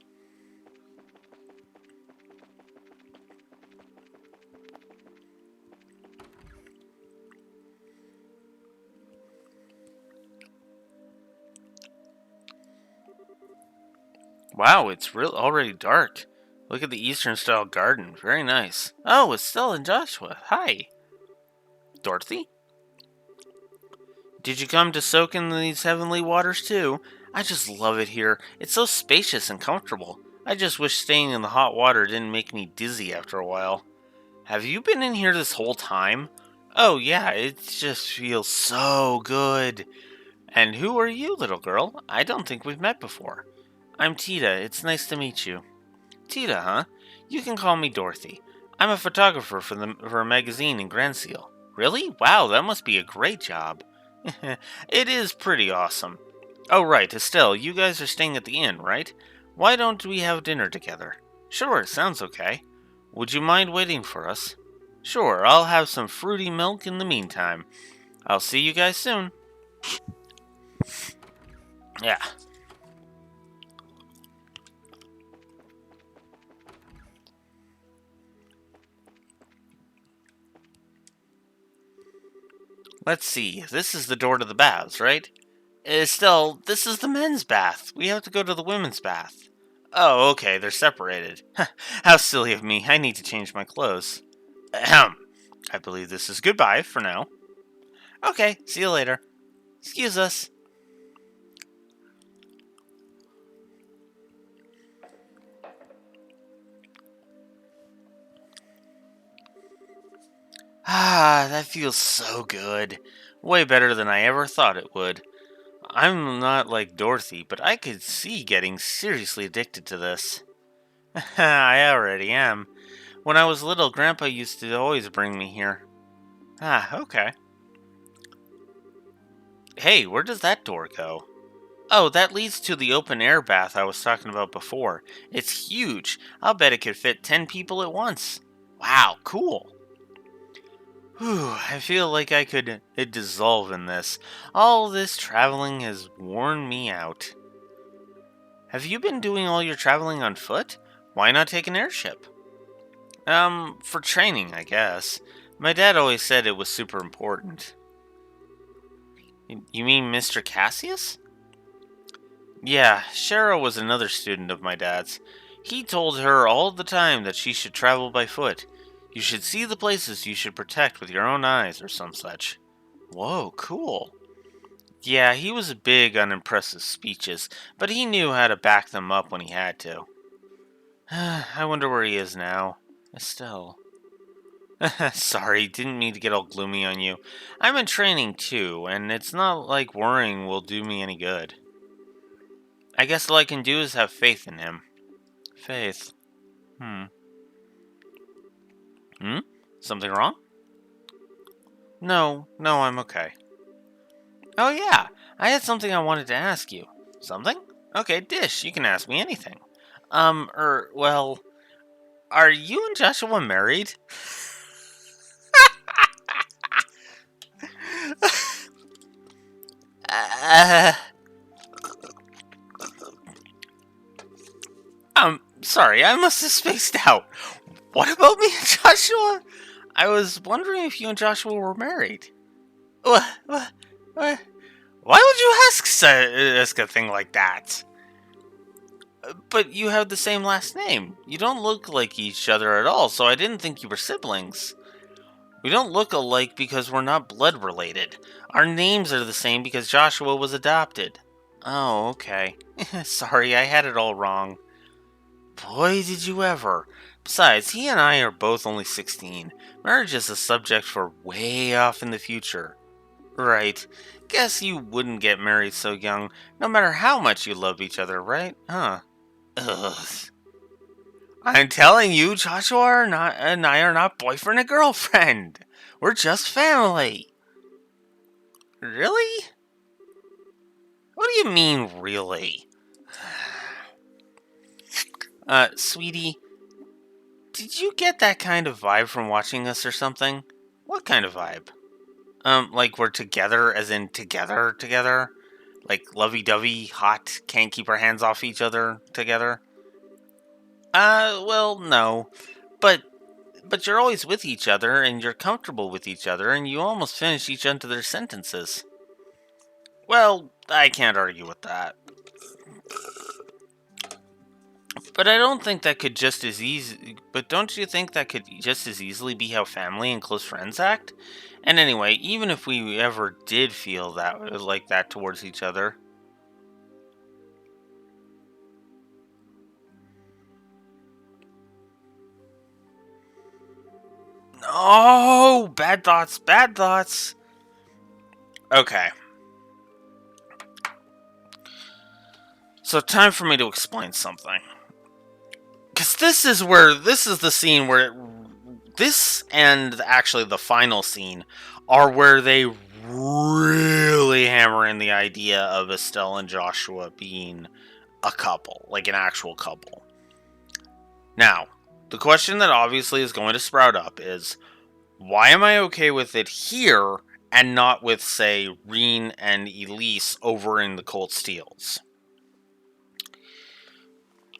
Wow, it's already dark. Look at the Eastern-style garden. Very nice. Oh, it's Stella and Joshua. Hi. Dorothy? Did you come to soak in these heavenly waters, too? I just love it here. It's so spacious and comfortable. I just wish staying in the hot water didn't make me dizzy after a while. Have you been in here this whole time? Oh, yeah, it just feels so good. And who are you, little girl? I don't think we've met before. I'm Tita. It's nice to meet you. Tita, huh? You can call me Dorothy. I'm a photographer for a magazine in Grand Seal. Really? Wow, that must be a great job. It is pretty awesome. Oh, right, Estelle, you guys are staying at the inn, right? Why don't we have dinner together? Sure, sounds okay. Would you mind waiting for us? Sure, I'll have some fruity milk in the meantime. I'll see you guys soon. Yeah. Let's see, this is the door to the baths, right? Estelle, this is the men's bath. We have to go to the women's bath. Oh, okay, they're separated. How silly of me. I need to change my clothes. Ahem. I believe this is goodbye for now. Okay, see you later. Excuse us. Ah, that feels so good. Way better than I ever thought it would. I'm not like Dorothy, but I could see getting seriously addicted to this. I already am. When I was little, Grandpa used to always bring me here. Ah, okay. Hey, where does that door go? Oh, that leads to the open-air bath I was talking about before. It's huge. I'll bet it could fit 10 people at once. Wow, cool. Whew, I feel like I could dissolve in this. All this traveling has worn me out. Have you been doing all your traveling on foot? Why not take an airship? For training, I guess. My dad always said it was super important. You mean Mr. Cassius? Yeah, Shara was another student of my dad's. He told her all the time that she should travel by foot. You should see the places you should protect with your own eyes or some such. Whoa, cool. Yeah, he was big on impressive speeches, but he knew how to back them up when he had to. I wonder where he is now. Estelle. Sorry, didn't mean to get all gloomy on you. I'm in training too, and it's not like worrying will do me any good. I guess all I can do is have faith in him. Faith. Hmm. Hmm? Something wrong? No, I'm okay. Oh yeah, I had something I wanted to ask you. Something? Okay, Dish, you can ask me anything. Well, are you and Joshua married? uh, sorry, I must have spaced out. What about me and Joshua? I was wondering if you and Joshua were married. What? Why would you ask a thing like that? But you have the same last name. You don't look like each other at all, so I didn't think you were siblings. We don't look alike because we're not blood related. Our names are the same because Joshua was adopted. Oh, okay. Sorry, I had it all wrong. Boy, did you ever. Besides, he and I are both only 16. Marriage is a subject for way off in the future. Right. Guess you wouldn't get married so young, no matter how much you love each other, right? Huh. Ugh. I'm telling you, Joshua and I are not boyfriend and girlfriend. We're just family. Really? What do you mean, really? Sweetie, did you get that kind of vibe from watching us or something? What kind of vibe? Like we're together, as in together? Like lovey-dovey, hot, can't keep our hands off each other together? Well, no. But you're always with each other, and you're comfortable with each other, and you almost finish each other's sentences. Well, I can't argue with that. But I don't think that could just as easy. But don't you think that could just as easily be how family and close friends act? And anyway, even if we ever did feel that like that towards each other, no, bad thoughts. Okay. So time for me to explain something. Because this is the scene where this and actually the final scene are where they really hammer in the idea of Estelle and Joshua being a couple, like an actual couple. Now, the question that obviously is going to sprout up is, why am I okay with it here and not with, say, Reen and Elise over in the Cold Steels?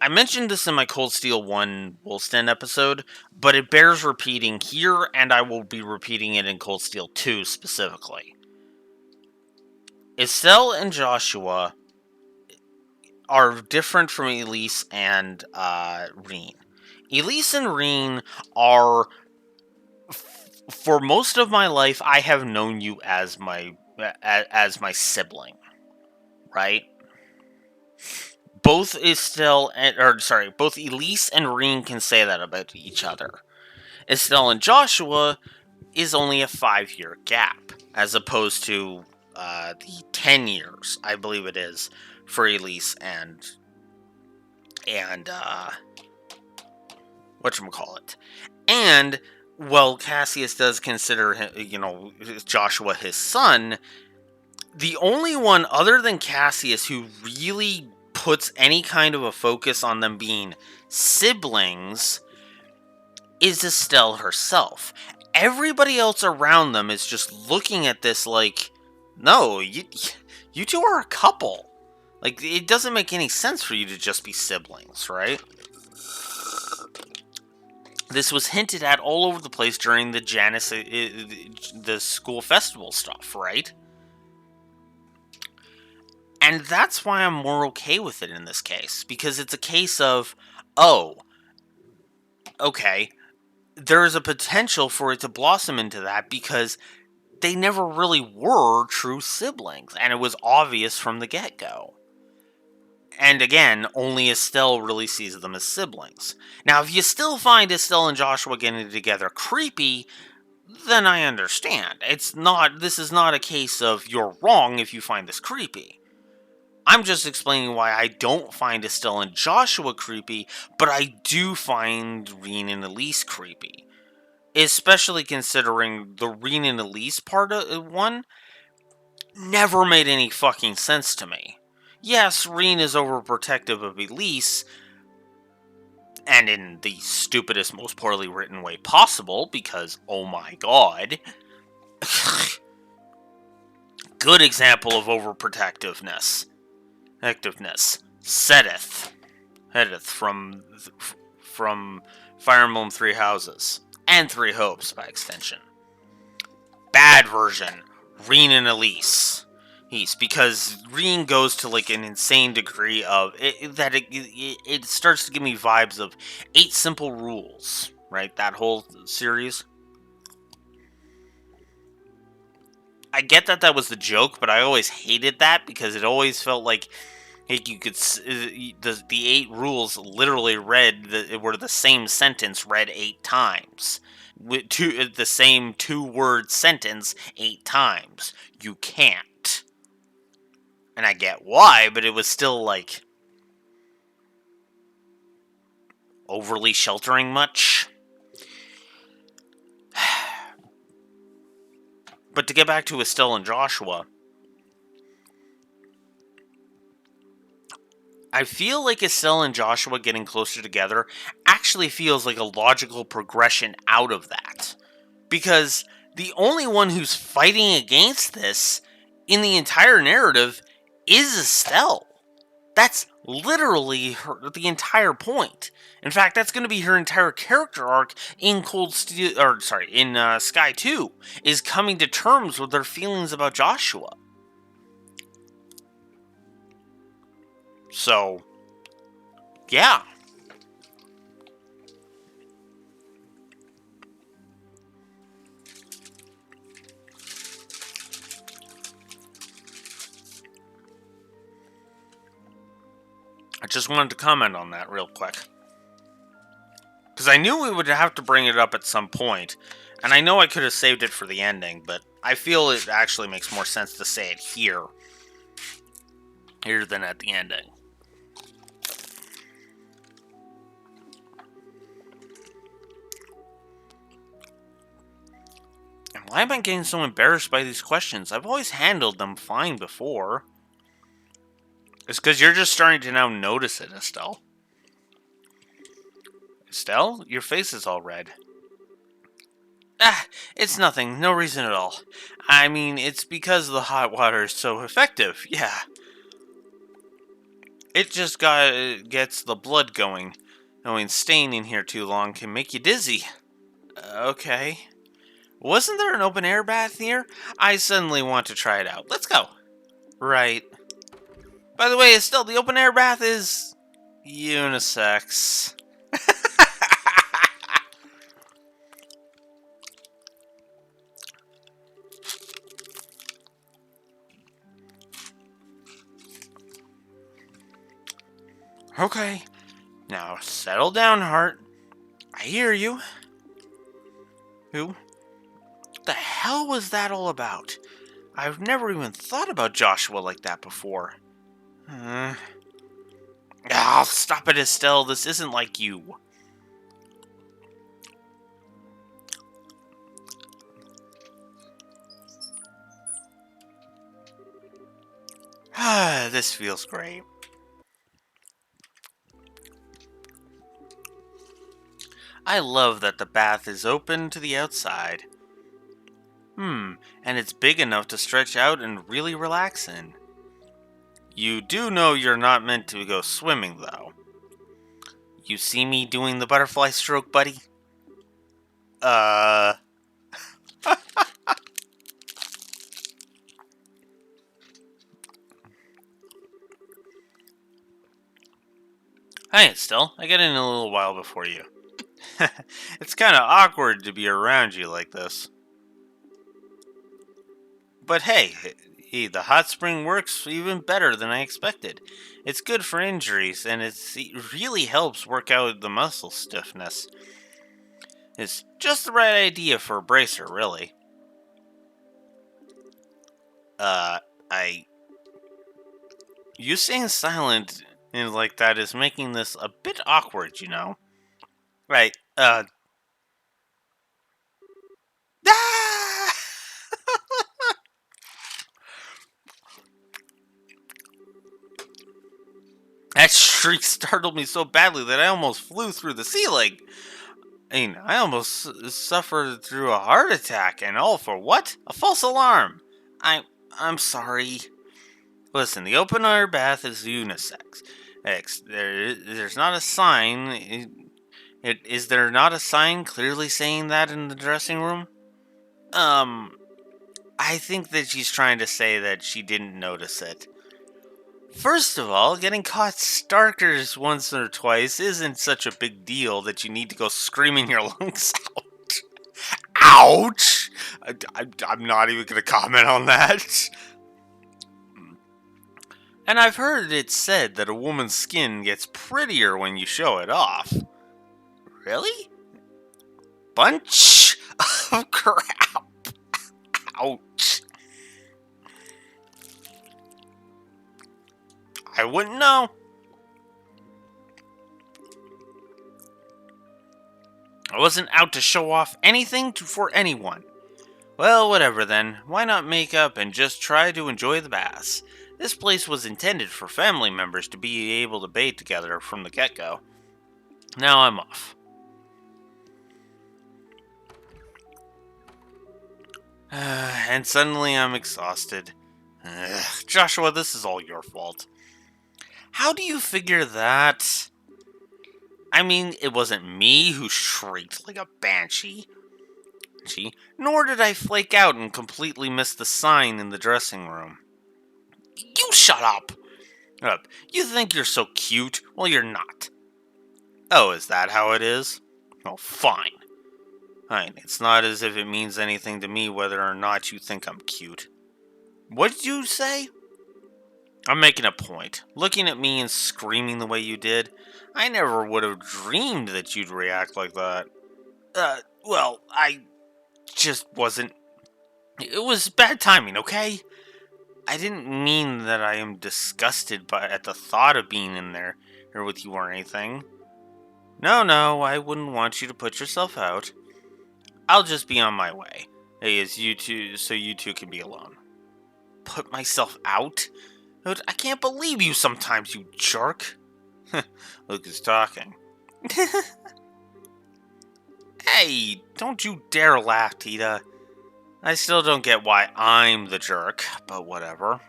I mentioned this in my Cold Steel 1 Wolfsten episode, but it bears repeating here, and I will be repeating it in Cold Steel 2 specifically. Estelle and Joshua are different from Elise and Reen. Elise and Reen are, for most of my life, I have known you as my sibling, right? Both Elise and Reen can say that about each other. Estelle and Joshua is only a 5-year gap, as opposed to the 10 years, I believe it is, for Elise and whatchamacallit. And while Cassius does consider, Joshua his son, the only one other than Cassius who really puts any kind of a focus on them being siblings is Estelle herself. Everybody else around them is just looking at this like, no, you two are a couple. Like, it doesn't make any sense for you to just be siblings, right? This was hinted at all over the place during the Janus, the school festival stuff, right? And that's why I'm more okay with it in this case. Because it's a case of, oh, okay, there's a potential for it to blossom into that because they never really were true siblings, and it was obvious from the get-go. And again, only Estelle really sees them as siblings. Now, if you still find Estelle and Joshua getting together creepy, then I understand. This is not a case of you're wrong if you find this creepy. I'm just explaining why I don't find Estelle and Joshua creepy, but I do find Reen and Elise creepy. Especially considering the Reen and Elise part of one never made any fucking sense to me. Yes, Reen is overprotective of Elise, and in the stupidest, most poorly written way possible, because, oh my god. Good example of overprotectiveness. Sedith. From Fire Emblem Three Houses. And Three Hopes, by extension. Bad version. Reen and Elise. Because Reen goes to like an insane degree of it starts to give me vibes of 8 Simple Rules, right? That whole series. I get that was the joke, but I always hated that because it always felt like you could the 8 rules literally were the same sentence read 8 times. With the same 2-word sentence 8 times. You can't. And I get why, but it was still, like, overly sheltering much. But to get back to Estelle and Joshua, I feel like Estelle and Joshua getting closer together actually feels like a logical progression out of that. Because the only one who's fighting against this in the entire narrative is Estelle. That's literally the entire point. In fact, that's going to be her entire character arc in Sky 2, is coming to terms with her feelings about Joshua. So, yeah. I just wanted to comment on that real quick. Because I knew we would have to bring it up at some point, and I know I could have saved it for the ending, but I feel it actually makes more sense to say it here than at the ending. And why am I getting so embarrassed by these questions? I've always handled them fine before. It's because you're just starting to now notice it, Estelle. Estelle, your face is all red. It's nothing. No reason at all. I mean, it's because the hot water is so effective, yeah. It just gets the blood going. Knowing staying in here too long can make you dizzy. Okay. Wasn't there an open air bath here? I suddenly want to try it out. Let's go. Right. By the way, Estelle, the open air bath is unisex. Okay. Now settle down, Heart. I hear you. Who? What the hell was that all about? I've never even thought about Joshua like that before. Stop it, Estelle. This isn't like you. This feels great. I love that the bath is open to the outside. And it's big enough to stretch out and really relax in. You do know you're not meant to go swimming, though. You see me doing the butterfly stroke, buddy? Hi, Estelle. I get in a little while before you. It's kind of awkward to be around you like this. But hey, the hot spring works even better than I expected. It's good for injuries, and it really helps work out the muscle stiffness. It's just the right idea for a bracer, really. Uh, I. You staying silent and like that is making this a bit awkward, you know? Right, Ah! That shriek startled me so badly that I almost flew through the ceiling. I mean, I almost suffered through a heart attack, and all for what? A false alarm. I'm sorry. Listen, the open air bath is unisex. There's not a sign. Is there not a sign clearly saying that in the dressing room? I think that she's trying to say that she didn't notice it. First of all, getting caught starkers once or twice isn't such a big deal that you need to go screaming your lungs out. Ouch! I'm not even going to comment on that. And I've heard it said that a woman's skin gets prettier when you show it off. Really? Bunch of crap. Ouch. I wouldn't know. I wasn't out to show off anything for anyone. Well, whatever then. Why not make up and just try to enjoy the baths? This place was intended for family members to be able to bathe together from the get-go. Now I'm off. And suddenly I'm exhausted. Joshua, this is all your fault. How do you figure that? I mean, it wasn't me who shrieked like a banshee. Nor did I flake out and completely miss the sign in the dressing room. You shut up! You think you're so cute? Well, you're not. Oh, is that how it is? Oh, fine. It's not as if it means anything to me whether or not you think I'm cute. What did you say? I'm making a point. Looking at me and screaming the way you did, I never would have dreamed that you'd react like that. Well, I just wasn't. It was bad timing, okay? I didn't mean that I am disgusted at the thought of being in there or with you or anything. No, I wouldn't want you to put yourself out. I'll just be on my way. So you two can be alone. Put myself out? I can't believe you sometimes, you jerk. Luke is talking. Hey, don't you dare laugh, Tita. I still don't get why I'm the jerk, but whatever.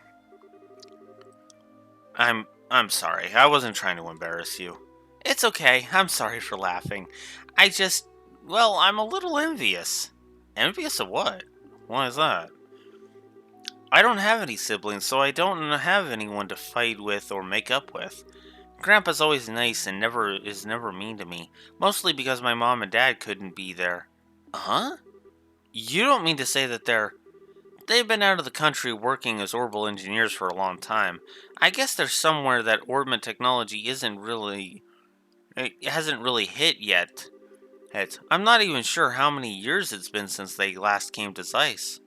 I'm sorry. I wasn't trying to embarrass you. It's okay. I'm sorry for laughing. I'm a little envious. Envious of what? Why is that? I don't have any siblings, so I don't have anyone to fight with or make up with. Grandpa's always nice and is never mean to me, mostly because my mom and dad couldn't be there. Huh? You don't mean to say that they've been out of the country working as orbital engineers for a long time. I guess there's somewhere that orbit technology it hasn't really hit yet. I'm not even sure how many years it's been since they last came to Zeiss.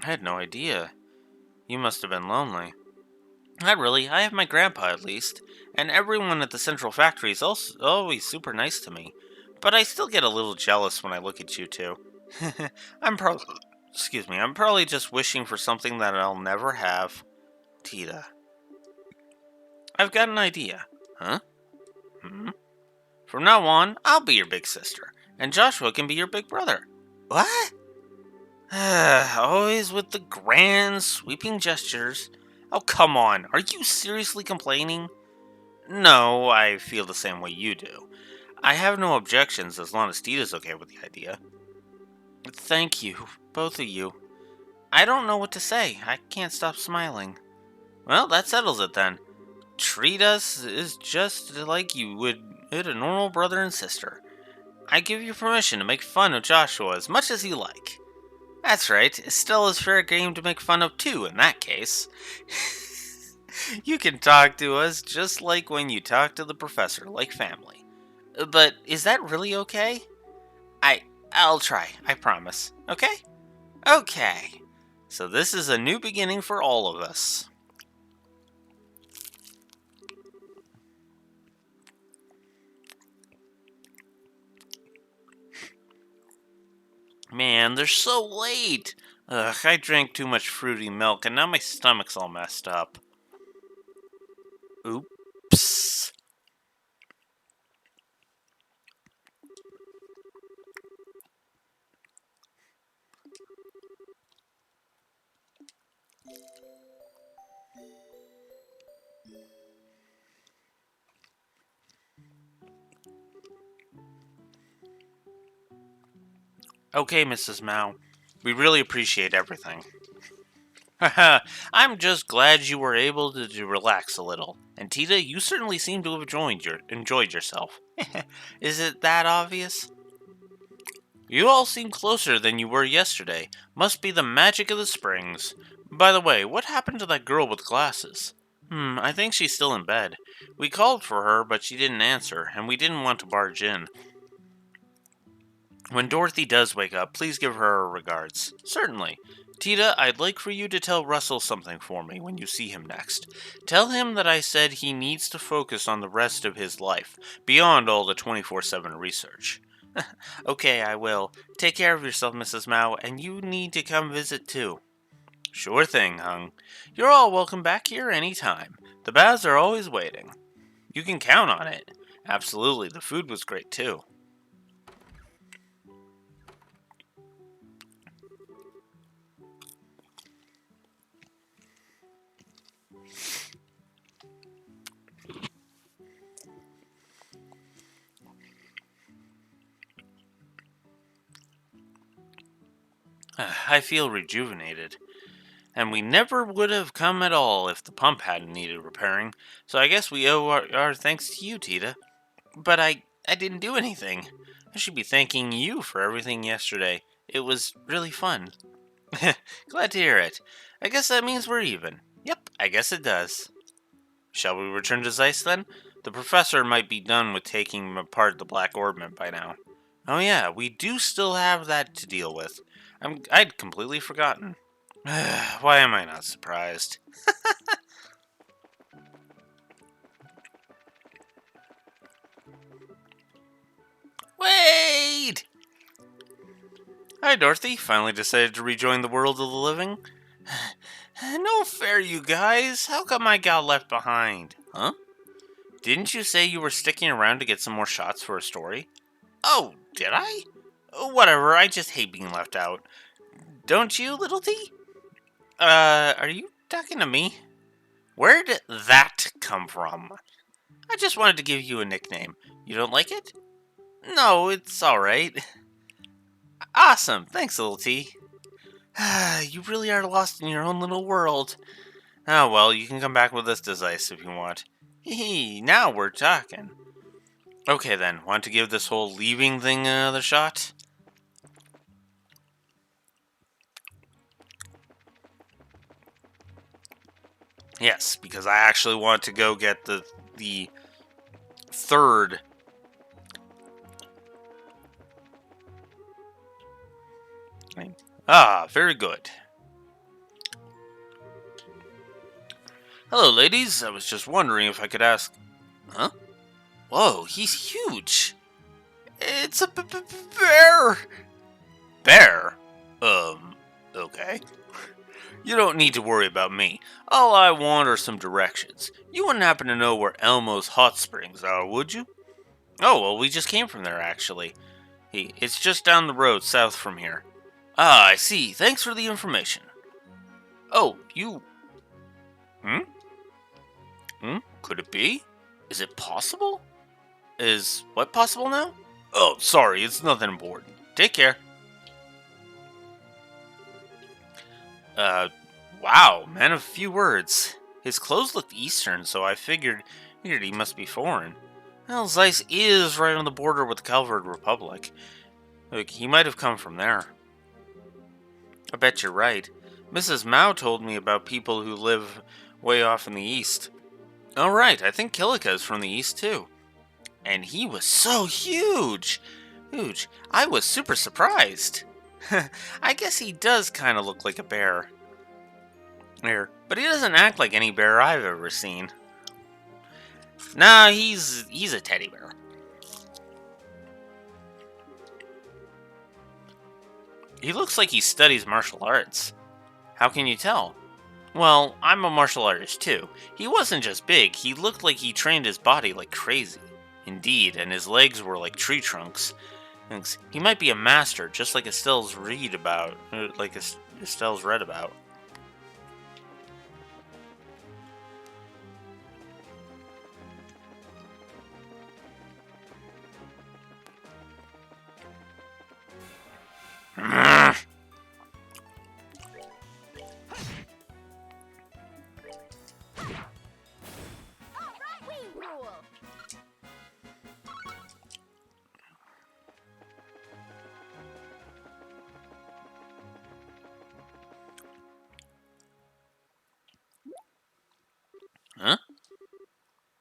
I had no idea. You must have been lonely. Not really. I have my grandpa, at least. And everyone at the central factory is always super nice to me. But I still get a little jealous when I look at you two. I'm probably just wishing for something that I'll never have. Tita. I've got an idea. Huh? From now on, I'll be your big sister. And Joshua can be your big brother. What? Always with the grand, sweeping gestures. Oh, come on. Are you seriously complaining? No, I feel the same way you do. I have no objections as long as Tita's okay with the idea. Thank you, both of you. I don't know what to say. I can't stop smiling. Well, that settles it then. Treat us is just like you would a normal brother and sister. I give you permission to make fun of Joshua as much as you like. That's right. Stella's fair game to make fun of too, in that case. You can talk to us just like when you talk to the professor, like family. But is that really okay? I'll try, I promise. Okay? Okay. So this is a new beginning for all of us. Man, they're so late. Ugh, I drank too much fruity milk and now my stomach's all messed up. Oops. Okay, Mrs. Mao. We really appreciate everything. Haha, I'm just glad you were able to relax a little. And Tita, you certainly seem to have enjoyed yourself. Is it that obvious? You all seem closer than you were yesterday. Must be the magic of the springs. By the way, what happened to that girl with glasses? I think she's still in bed. We called for her, but she didn't answer, and we didn't want to barge in. When Dorothy does wake up, please give her our regards. Certainly. Tita, I'd like for you to tell Russell something for me when you see him next. Tell him that I said he needs to focus on the rest of his life, beyond all the 24/7 research. Okay, I will. Take care of yourself, Mrs. Mao, and you need to come visit too. Sure thing, Hung. You're all welcome back here any time. The baths are always waiting. You can count on it. Absolutely, the food was great too. I feel rejuvenated. And we never would have come at all if the pump hadn't needed repairing, so I guess we owe our thanks to you, Tita. But I didn't do anything. I should be thanking you for everything yesterday. It was really fun. Glad to hear it. I guess that means we're even. Yep, I guess it does. Shall we return to Zeiss then? The professor might be done with taking apart the Black Orbment by now. Oh yeah, we do still have that to deal with. I'd completely forgotten. Why am I not surprised? Wait! Hi, Dorothy. Finally decided to rejoin the world of the living? No fair, you guys. How come I got left behind? Huh? Didn't you say you were sticking around to get some more shots for a story? Oh, did I? Whatever, I just hate being left out. Don't you, Little T? Are you talking to me? Where did that come from? I just wanted to give you a nickname. You don't like it? No, it's alright. Awesome, thanks, Little T. You really are lost in your own little world. Oh well, you can come back with us to Zeiss if you want. Hee, now we're talking. Okay then, want to give this whole leaving thing another shot? Yes, because I actually want to go get the third. Ah, very good. Hello, ladies. I was just wondering if I could ask... Huh? Whoa, he's huge. It's a bear. Bear? Okay. You don't need to worry about me. All I want are some directions. You wouldn't happen to know where Elmo's Hot Springs are, would you? Oh, well, we just came from there, actually. It's just down the road south from here. Ah, I see. Thanks for the information. Oh, you... Could it be? Is it possible? Is what possible now? Oh, sorry, it's nothing important. Take care. Wow, man of few words. His clothes looked Eastern, so I figured he must be foreign. Well, Zeiss is right on the border with the Calvard Republic. Look, he might have come from there. I bet you're right. Mrs. Mao told me about people who live way off in the east. Oh, right, I think Kilika is from the east too. And he was so huge! Huge. I was super surprised. I guess he does kind of look like a bear. Here, but he doesn't act like any bear I've ever seen. Nah, he's a teddy bear. He looks like he studies martial arts. How can you tell? Well, I'm a martial artist too. He wasn't just big, he looked like he trained his body like crazy. Indeed, and his legs were like tree trunks. Thanks. He might be a master, just like Estelle's read about. Estelle's read about. Alright, we rule! Huh?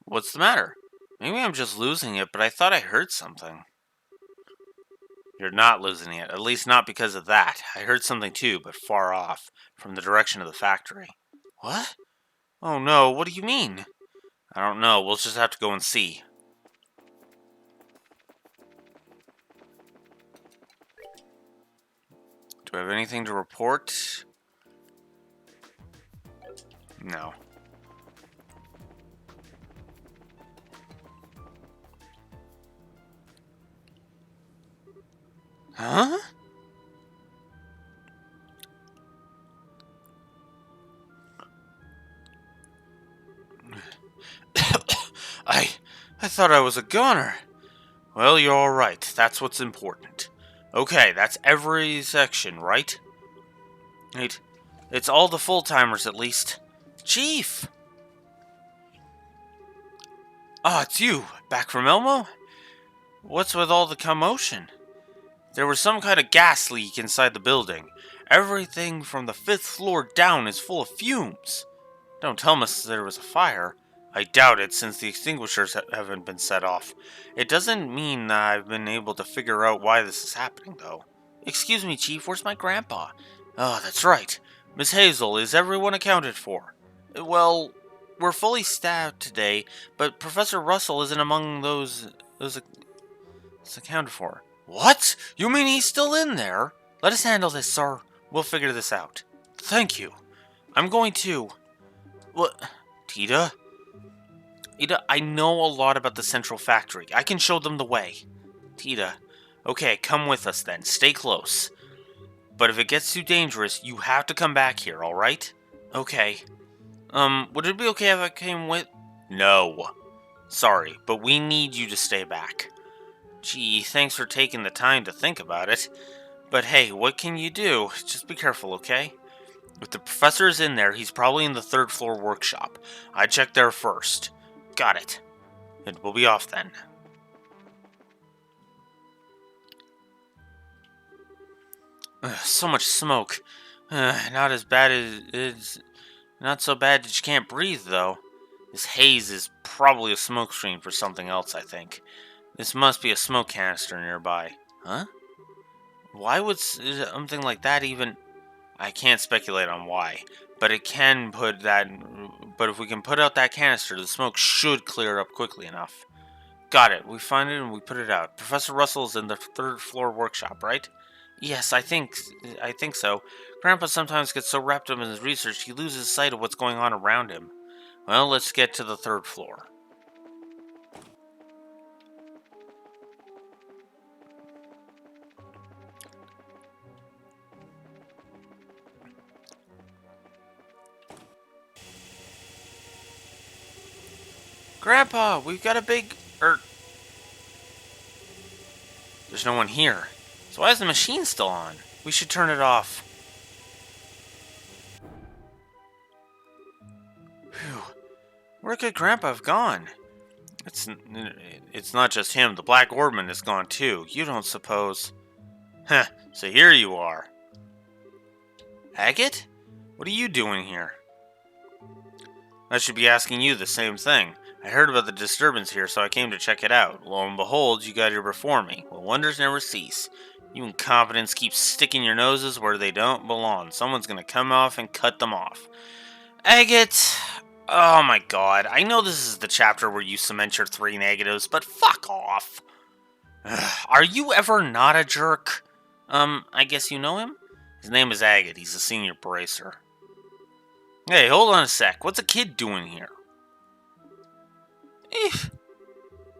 What's the matter? Maybe I'm just losing it, but I thought I heard something. You're not losing it, at least not because of that. I heard something too, but far off, from the direction of the factory. What? Oh no, what do you mean? I don't know, we'll just have to go and see. Do I have anything to report? No. Huh? I thought I was a goner. Well, you're all right. That's what's important. Okay, that's every section, right? Wait, it's all the full-timers at least. Chief! Ah, it's you. Back from Elmo? What's with all the commotion? There was some kind of gas leak inside the building. Everything from the 5th floor down is full of fumes. Don't tell me there was a fire. I doubt it, since the extinguishers haven't been set off. It doesn't mean that I've been able to figure out why this is happening, though. Excuse me, Chief, where's my grandpa? Oh, that's right. Miss Hazel, is everyone accounted for? Well, we're fully staffed today, but Professor Russell isn't among those accounted for. What? You mean he's still in there? Let us handle this, sir. We'll figure this out. Thank you. I'm going to... What? Tita? Tita, I know a lot about the central factory. I can show them the way. Tita. Okay, come with us then. Stay close. But if it gets too dangerous, you have to come back here, alright? Okay. Would it be okay if I came with... No. Sorry, but we need you to stay back. Gee, thanks for taking the time to think about it. But hey, what can you do? Just be careful, okay? If the professor is in there, he's probably in the 3rd floor workshop. I checked there first. Got it. And we'll be off then. So much smoke. Not as bad as it's not so bad that you can't breathe, though. This haze is probably a smoke screen for something else, I think. This must be a smoke canister nearby. Huh? Why would something like that even... I can't speculate on why, but it can put that... But if we can put out that canister, the smoke should clear up quickly enough. Got it. We find it and we put it out. Professor Russell's in the 3rd floor workshop, right? Yes, I think so. Grandpa sometimes gets so wrapped up in his research he loses sight of what's going on around him. Well, let's get to the 3rd floor. Grandpa, we've got a big... There's no one here. So why is the machine still on? We should turn it off. Phew. Where could Grandpa have gone? It's not just him. The Black Orbman is gone too. You don't suppose... Heh, so here you are. Agate? What are you doing here? I should be asking you the same thing. I heard about the disturbance here, so I came to check it out. Lo and behold, you got here before me. Well, wonders never cease. You incompetents keep sticking your noses where they don't belong. Someone's gonna come off and cut them off. Agate! Oh my god, I know this is the chapter where you cement your 3 negatives, but fuck off! Are you ever not a jerk? I guess you know him? His name is Agate. He's a senior bracer. Hey, hold on a sec. What's a kid doing here?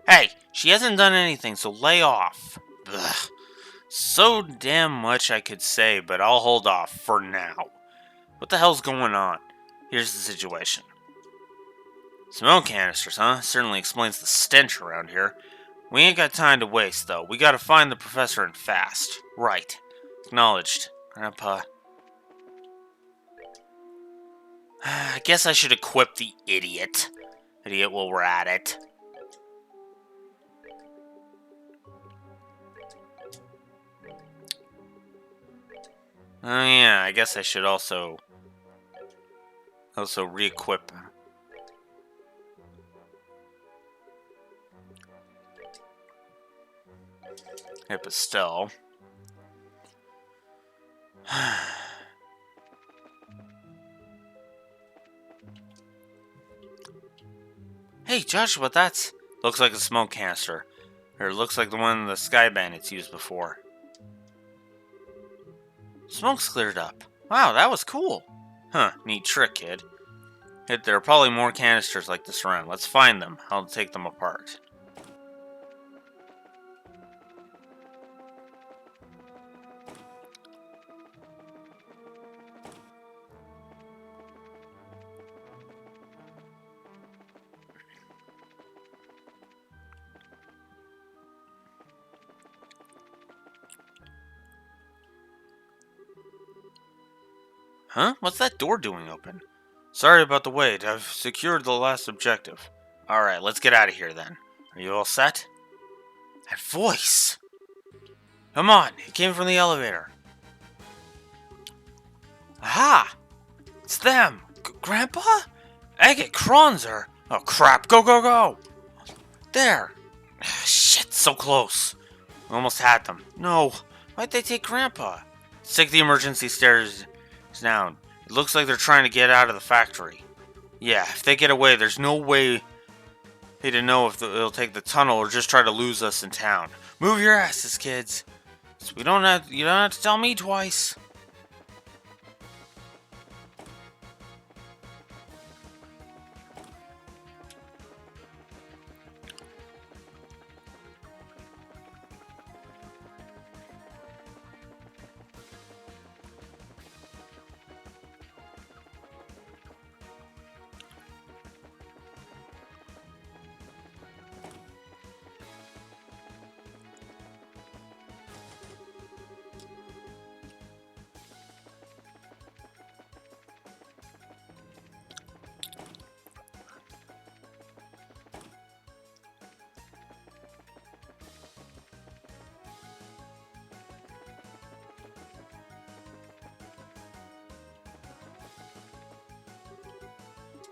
Hey, she hasn't done anything, so lay off. Ugh. So damn much I could say, but I'll hold off for now. What the hell's going on? Here's the situation. Smoke canisters, huh? Certainly explains the stench around here. We ain't got time to waste, though. We gotta find the professor and fast. Right. Acknowledged. Grandpa. I guess I should equip the idiot. Idiot while we're at it. Oh yeah, I guess I should also re-equip him. Yeah, but still. Hey, Joshua, that's... Looks like a smoke canister. Or it looks like the one the Sky Bandits used before. Smoke's cleared up. Wow, that was cool. Huh, neat trick, kid. There are probably more canisters like this around. Let's find them. I'll take them apart. Huh? What's that door doing open? Sorry about the wait. I've secured the last objective. Alright, let's get out of here then. Are you all set? That voice! Come on, it came from the elevator. Aha! It's them! Grandpa? Agate Kronzer! Oh crap, go, go, go! There! Shit, so close. We almost had them. No, why'd they take Grandpa? Let's take the emergency stairs down. It looks like they're trying to get out of the factory. Yeah, if they get away, there's no way to know if they'll take the tunnel or just try to lose us in town. Move your asses, kids. So you don't have to tell me twice.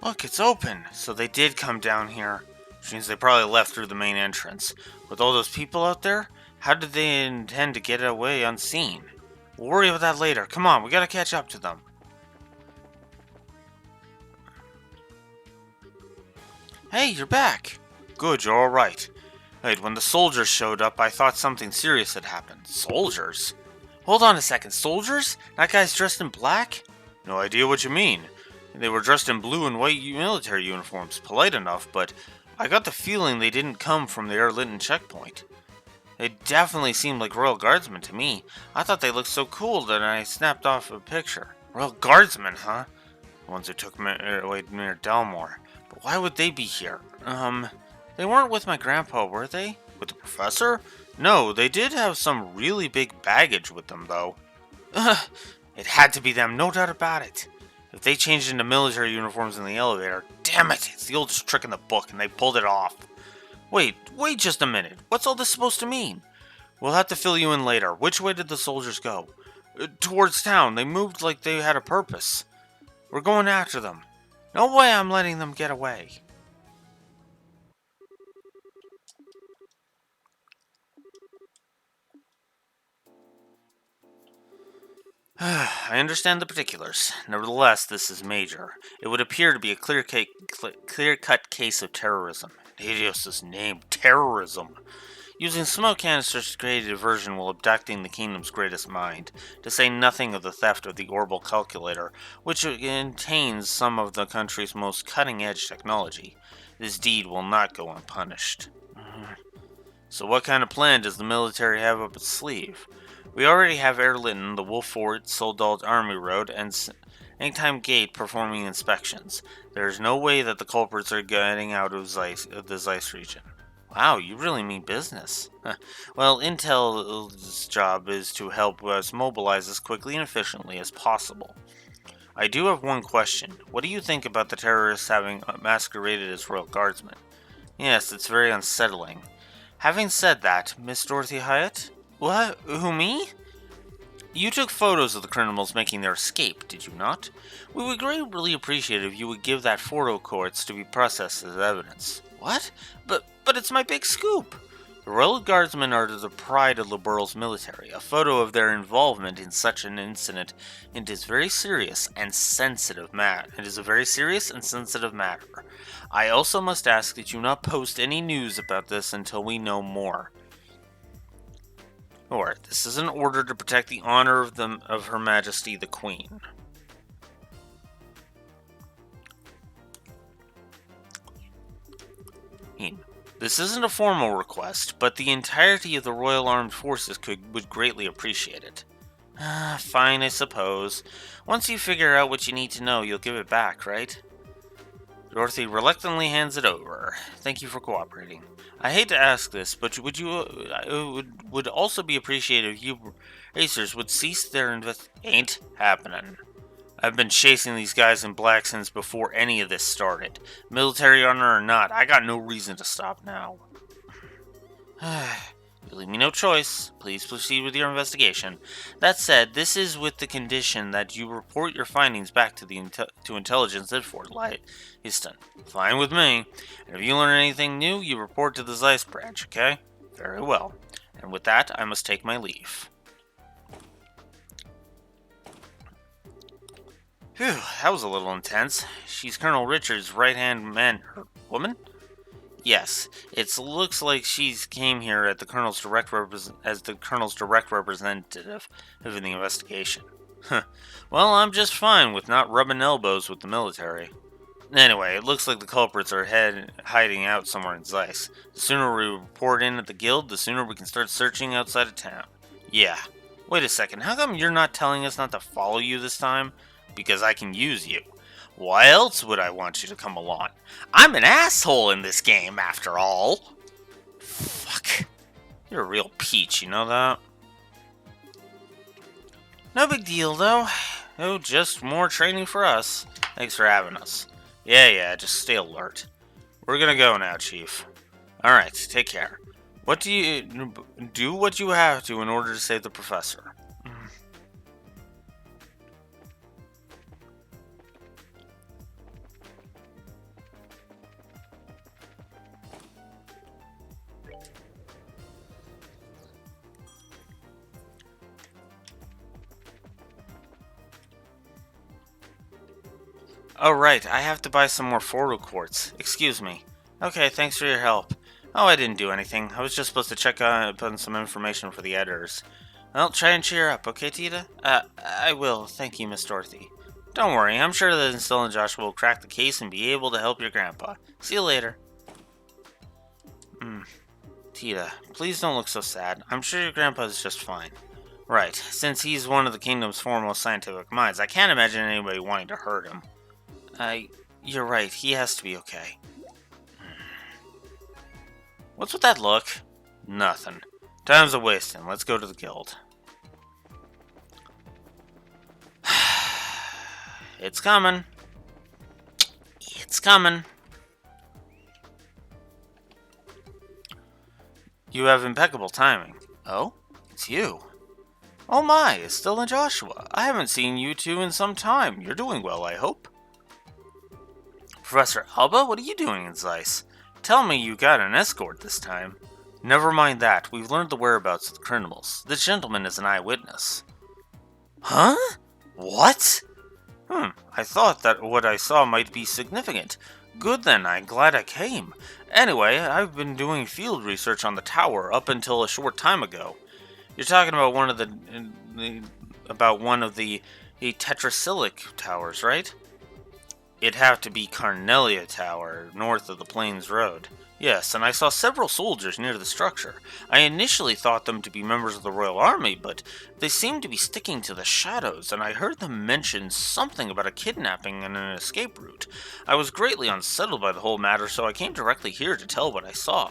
Look, it's open. So they did come down here. Which means they probably left through the main entrance. With all those people out there, how did they intend to get away unseen? We'll worry about that later. Come on, we gotta catch up to them. Hey, you're back. Good, you're alright. Wait, when the soldiers showed up, I thought something serious had happened. Soldiers? Hold on a second, soldiers? That guy's dressed in black? No idea what you mean. They were dressed in blue and white military uniforms, polite enough, but I got the feeling they didn't come from the Air Linton checkpoint. They definitely seemed like Royal Guardsmen to me. I thought they looked so cool that I snapped off a picture. Royal Guardsmen, huh? The ones who took away Mayor Delmore. But why would they be here? They weren't with my grandpa, were they? With the professor? No, they did have some really big baggage with them, though. It had to be them, no doubt about it. If they changed into military uniforms in the elevator, damn it, it's the oldest trick in the book, and they pulled it off. Wait just a minute. What's all this supposed to mean? We'll have to fill you in later. Which way did the soldiers go? towards town. They moved like they had a purpose. We're going after them. No way I'm letting them get away. I understand the particulars. Nevertheless, this is major. It would appear to be a clear-cut case of terrorism. Helios' name, terrorism. Using smoke canisters to create a diversion while abducting the kingdom's greatest mind, to say nothing of the theft of the Orbital Calculator, which contains some of the country's most cutting-edge technology. This deed will not go unpunished. So what kind of plan does the military have up its sleeve? We already have Air Lytton, the Wolf Fort, Soldalt Army Road, and Angtime Gate performing inspections. There is no way that the culprits are getting out of the Zeiss region. Wow, you really mean business. Well, Intel's job is to help us mobilize as quickly and efficiently as possible. I do have one question. What do you think about the terrorists having masqueraded as Royal Guardsmen? Yes, it's very unsettling. Having said that, Miss Dorothy Hyatt? What? Who, me? You took photos of the criminals making their escape, did you not? We would greatly appreciate if you would give that photo courts to be processed as evidence. What? But it's my big scoop! The Royal Guardsmen are the pride of Liberal's military. A photo of their involvement in such an incident is a very serious and sensitive matter. I also must ask that you not post any news about this until we know more. Alright, this is an order to protect the honor of Her Majesty the Queen. This isn't a formal request, but the entirety of the Royal Armed Forces would greatly appreciate it. Fine, I suppose. Once you figure out what you need to know, you'll give it back, right? Dorothy reluctantly hands it over. Thank you for cooperating. I hate to ask this, but would also be appreciated if you racers would cease their Ain't happening. I've been chasing these guys in black since before any of this started. Military honor or not, I got no reason to stop now. You leave me no choice. Please proceed with your investigation. That said, this is with the condition that you report your findings back to intelligence at Fort Easton. Fine with me. And if you learn anything new, you report to the Zeiss branch, okay? Very well. And with that, I must take my leave. Phew, that was a little intense. She's Colonel Richard's right-hand man, woman? Yes, it looks like she came here at the Colonel's as the Colonel's direct representative of the investigation. Well, I'm just fine with not rubbing elbows with the military. Anyway, it looks like the culprits are hiding out somewhere in Zeiss. The sooner we report in at the guild, the sooner we can start searching outside of town. Yeah. Wait a second, how come you're not telling us not to follow you this time? Because I can use you. Why else would I want you to come along? I'm an asshole in this game, after all. Fuck. You're a real peach, you know that? No big deal, though. Oh, just more training for us. Thanks for having us. Yeah, just stay alert. We're gonna go now, Chief. Alright, take care. Do what you have to in order to save the Professor. Oh, right, I have to buy some more photo quartz. Excuse me. Okay, thanks for your help. Oh, I didn't do anything. I was just supposed to check on some information for the editors. Well, try and cheer up, okay, Tita? I will. Thank you, Miss Dorothy. Don't worry, I'm sure that Estelle and Joshua will crack the case and be able to help your grandpa. See you later. Tita, please don't look so sad. I'm sure your grandpa is just fine. Right, since he's one of the kingdom's foremost scientific minds, I can't imagine anybody wanting to hurt him. You're right, he has to be okay. What's with that look? Nothing. Time's a wasting. Let's go to the guild. It's coming. It's coming. You have impeccable timing. Oh? It's you. Oh my, Estelle and Joshua. I haven't seen you two in some time. You're doing well, I hope. Professor Alba, what are you doing in Zeiss? Tell me you got an escort this time. Never mind that. We've learned the whereabouts of the criminals. This gentleman is an eyewitness. Huh? What? I thought that what I saw might be significant. Good then, I'm glad I came. Anyway, I've been doing field research on the tower up until a short time ago. You're talking about one of the tetracyclic towers, right? It'd have to be Carnelia Tower, north of the Plains Road. Yes, and I saw several soldiers near the structure. I initially thought them to be members of the Royal Army, but they seemed to be sticking to the shadows, and I heard them mention something about a kidnapping and an escape route. I was greatly unsettled by the whole matter, so I came directly here to tell what I saw.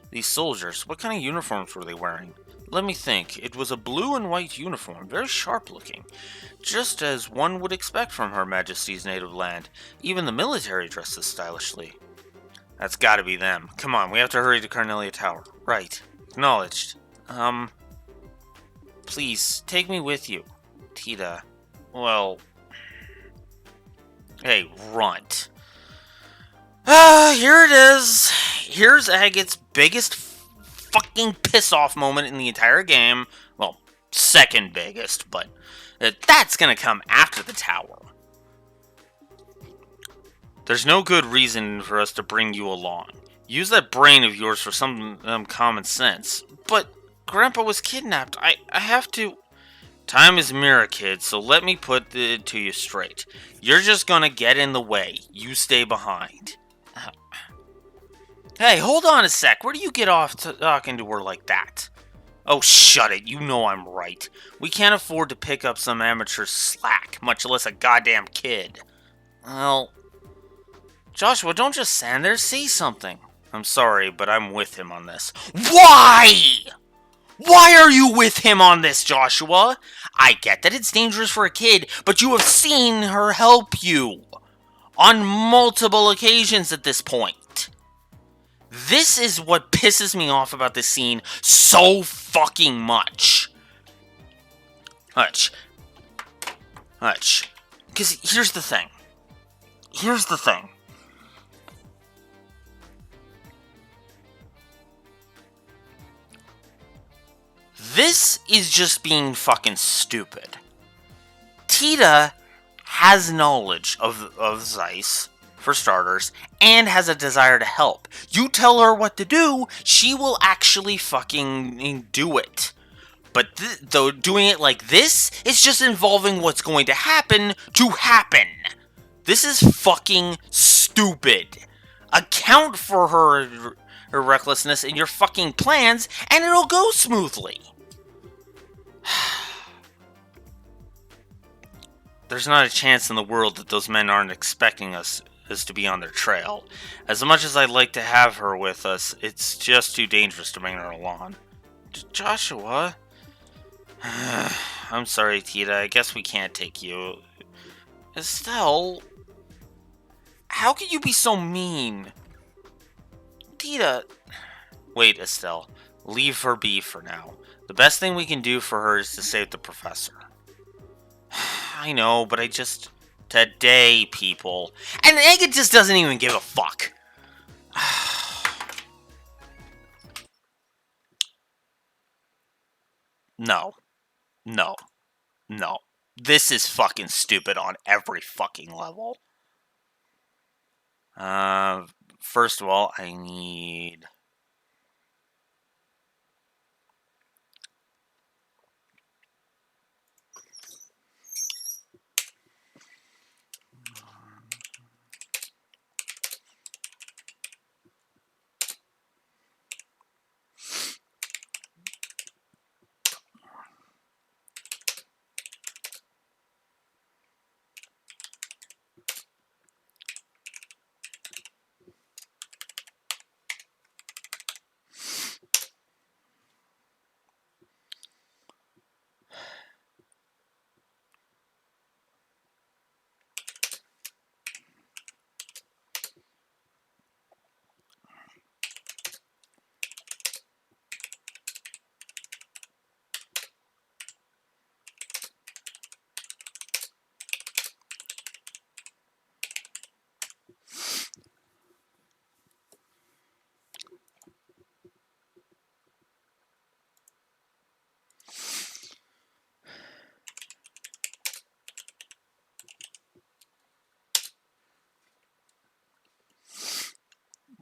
These soldiers, what kind of uniforms were they wearing? Let me think. It was a blue and white uniform, very sharp looking. Just as one would expect from Her Majesty's native land. Even the military dresses stylishly. That's gotta be them. Come on, we have to hurry to Carnelia Tower. Right. Acknowledged. Please, take me with you. Tita. Well... Hey, runt. Here it is. Here's Agate's biggest fucking piss-off moment in the entire game. Well, second biggest, but that's gonna come after the tower. There's no good reason for us to bring you along. Use that brain of yours for some common sense. But Grandpa was kidnapped. I have to... Time is mirror, kid, so let me put it to you straight. You're just gonna get in the way. You stay behind. Hey, hold on a sec. Where do you get off talking to her like that? Oh, shut it. You know I'm right. We can't afford to pick up some amateur slack, much less a goddamn kid. Well... Joshua, don't just stand there. Say something. I'm sorry, but I'm with him on this. Why? Why are you with him on this, Joshua? I get that it's dangerous for a kid, but you have seen her help you. On multiple occasions at this point. This is what pisses me off about this scene so fucking much. Hutch. Because here's the thing. This is just being fucking stupid. Tita has knowledge of Zeiss, for starters, and has a desire to help. You tell her what to do, she will actually fucking do it. But though doing it like this is just involving what's going to happen. This is fucking stupid. Account for her recklessness in your fucking plans, and it'll go smoothly. There's not a chance in the world that those men aren't expecting us to be on their trail. As much as I'd like to have her with us, it's just too dangerous to bring her along. Joshua? I'm sorry, Tita. I guess we can't take you. Estelle? How can you be so mean? Tita... Wait, Estelle. Leave her be for now. The best thing we can do for her is to save the professor. I know, but I just... Today, people. And Agate just doesn't even give a fuck. No. This is fucking stupid on every fucking level. First of all, I need...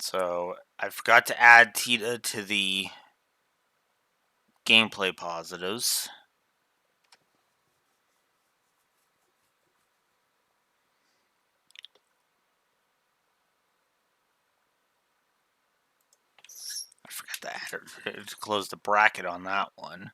So I forgot to add Tita to the gameplay positives. I forgot to add her to close the bracket on that one.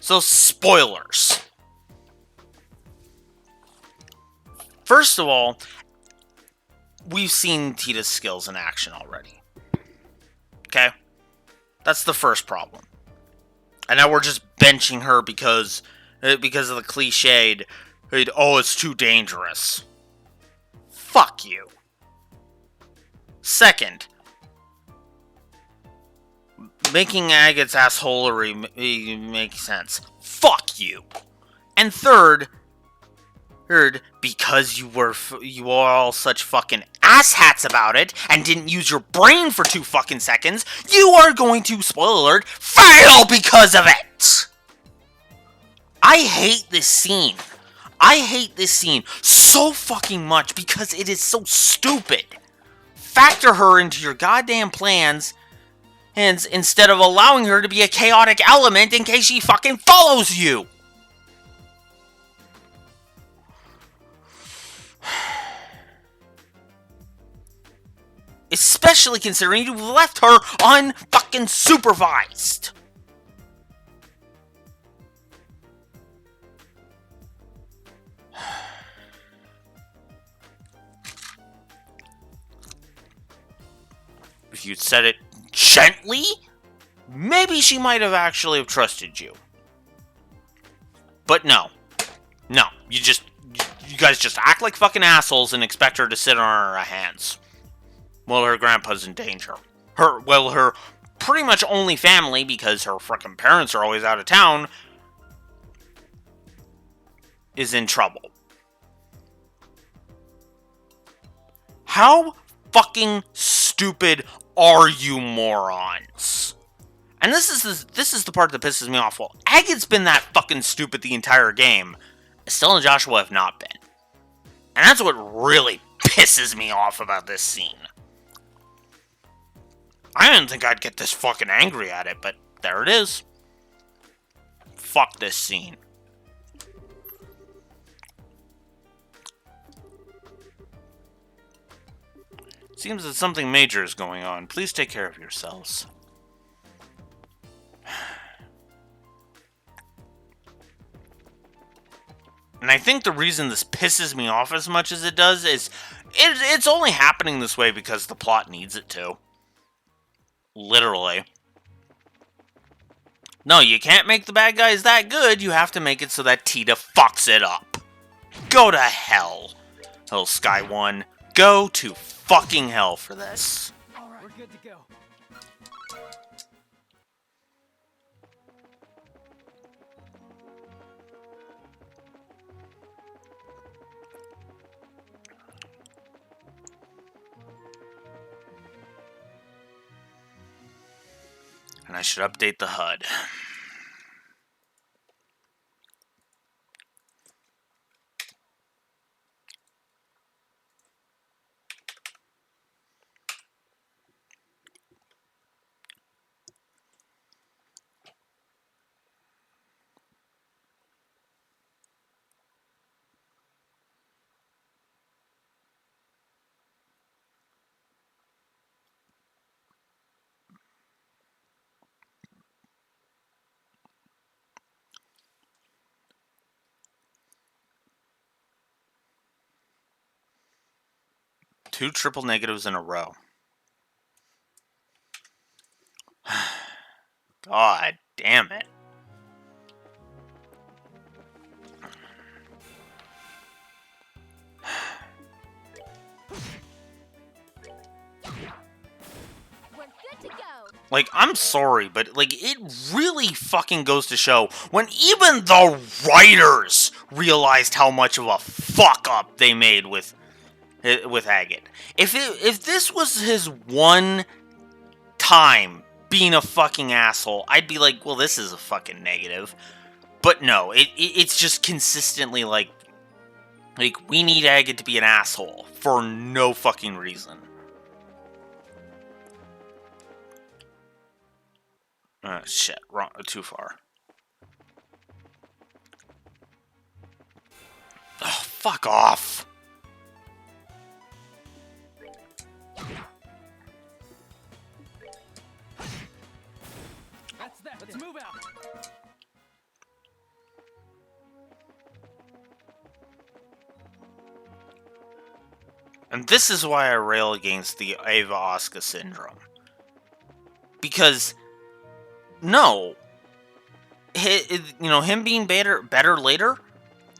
So, spoilers. First of all, we've seen Tita's skills in action already. Okay? That's the first problem. And now we're just benching her because of the cliched, oh, it's too dangerous. Fuck you. Second, making Agate's assholery makes sense. Fuck you. And third, because you were all such fucking asshats about it and didn't use your brain for 2 fucking seconds, you are going to, spoiler alert, fail because of it! I hate this scene. I hate this scene so fucking much because it is so stupid. Factor her into your goddamn plans and instead of allowing her to be a chaotic element in case she fucking follows you. Especially considering you left her unfucking supervised. If you'd said it gently, maybe she might have actually have trusted you. But no. No, you guys just act like fucking assholes and expect her to sit on her hands. Well, her grandpa's in danger. Her pretty much only family, because her frickin' parents are always out of town, is in trouble. How fucking stupid are you morons? And this is the part that pisses me off. Well, Agate's been that fucking stupid the entire game. Estelle and Joshua have not been. And that's what really pisses me off about this scene. I didn't think I'd get this fucking angry at it, but there it is. Fuck this scene. Seems that something major is going on. Please take care of yourselves. And I think the reason this pisses me off as much as it does is it's only happening this way because the plot needs it to. Literally. No, you can't make the bad guys that good. You have to make it so that Tita fucks it up. Go to hell, little Sky One. Go to fucking hell for this. All right, we're good to go. And I should update the HUD. Two triple negatives in a row. God damn it. We're good to go. Like, I'm sorry, but, like, it really fucking goes to show when even the writers realized how much of a fuck up they made with Agate. If this was his one time being a fucking asshole, I'd be like, well, this is a fucking negative. But no, it's just consistently like we need Agate to be an asshole for no fucking reason. Shit, wrong, too far. Oh, fuck off. That's that. Let's move out. And this is why I rail against the Ava Asuka syndrome. Because, no, him being better later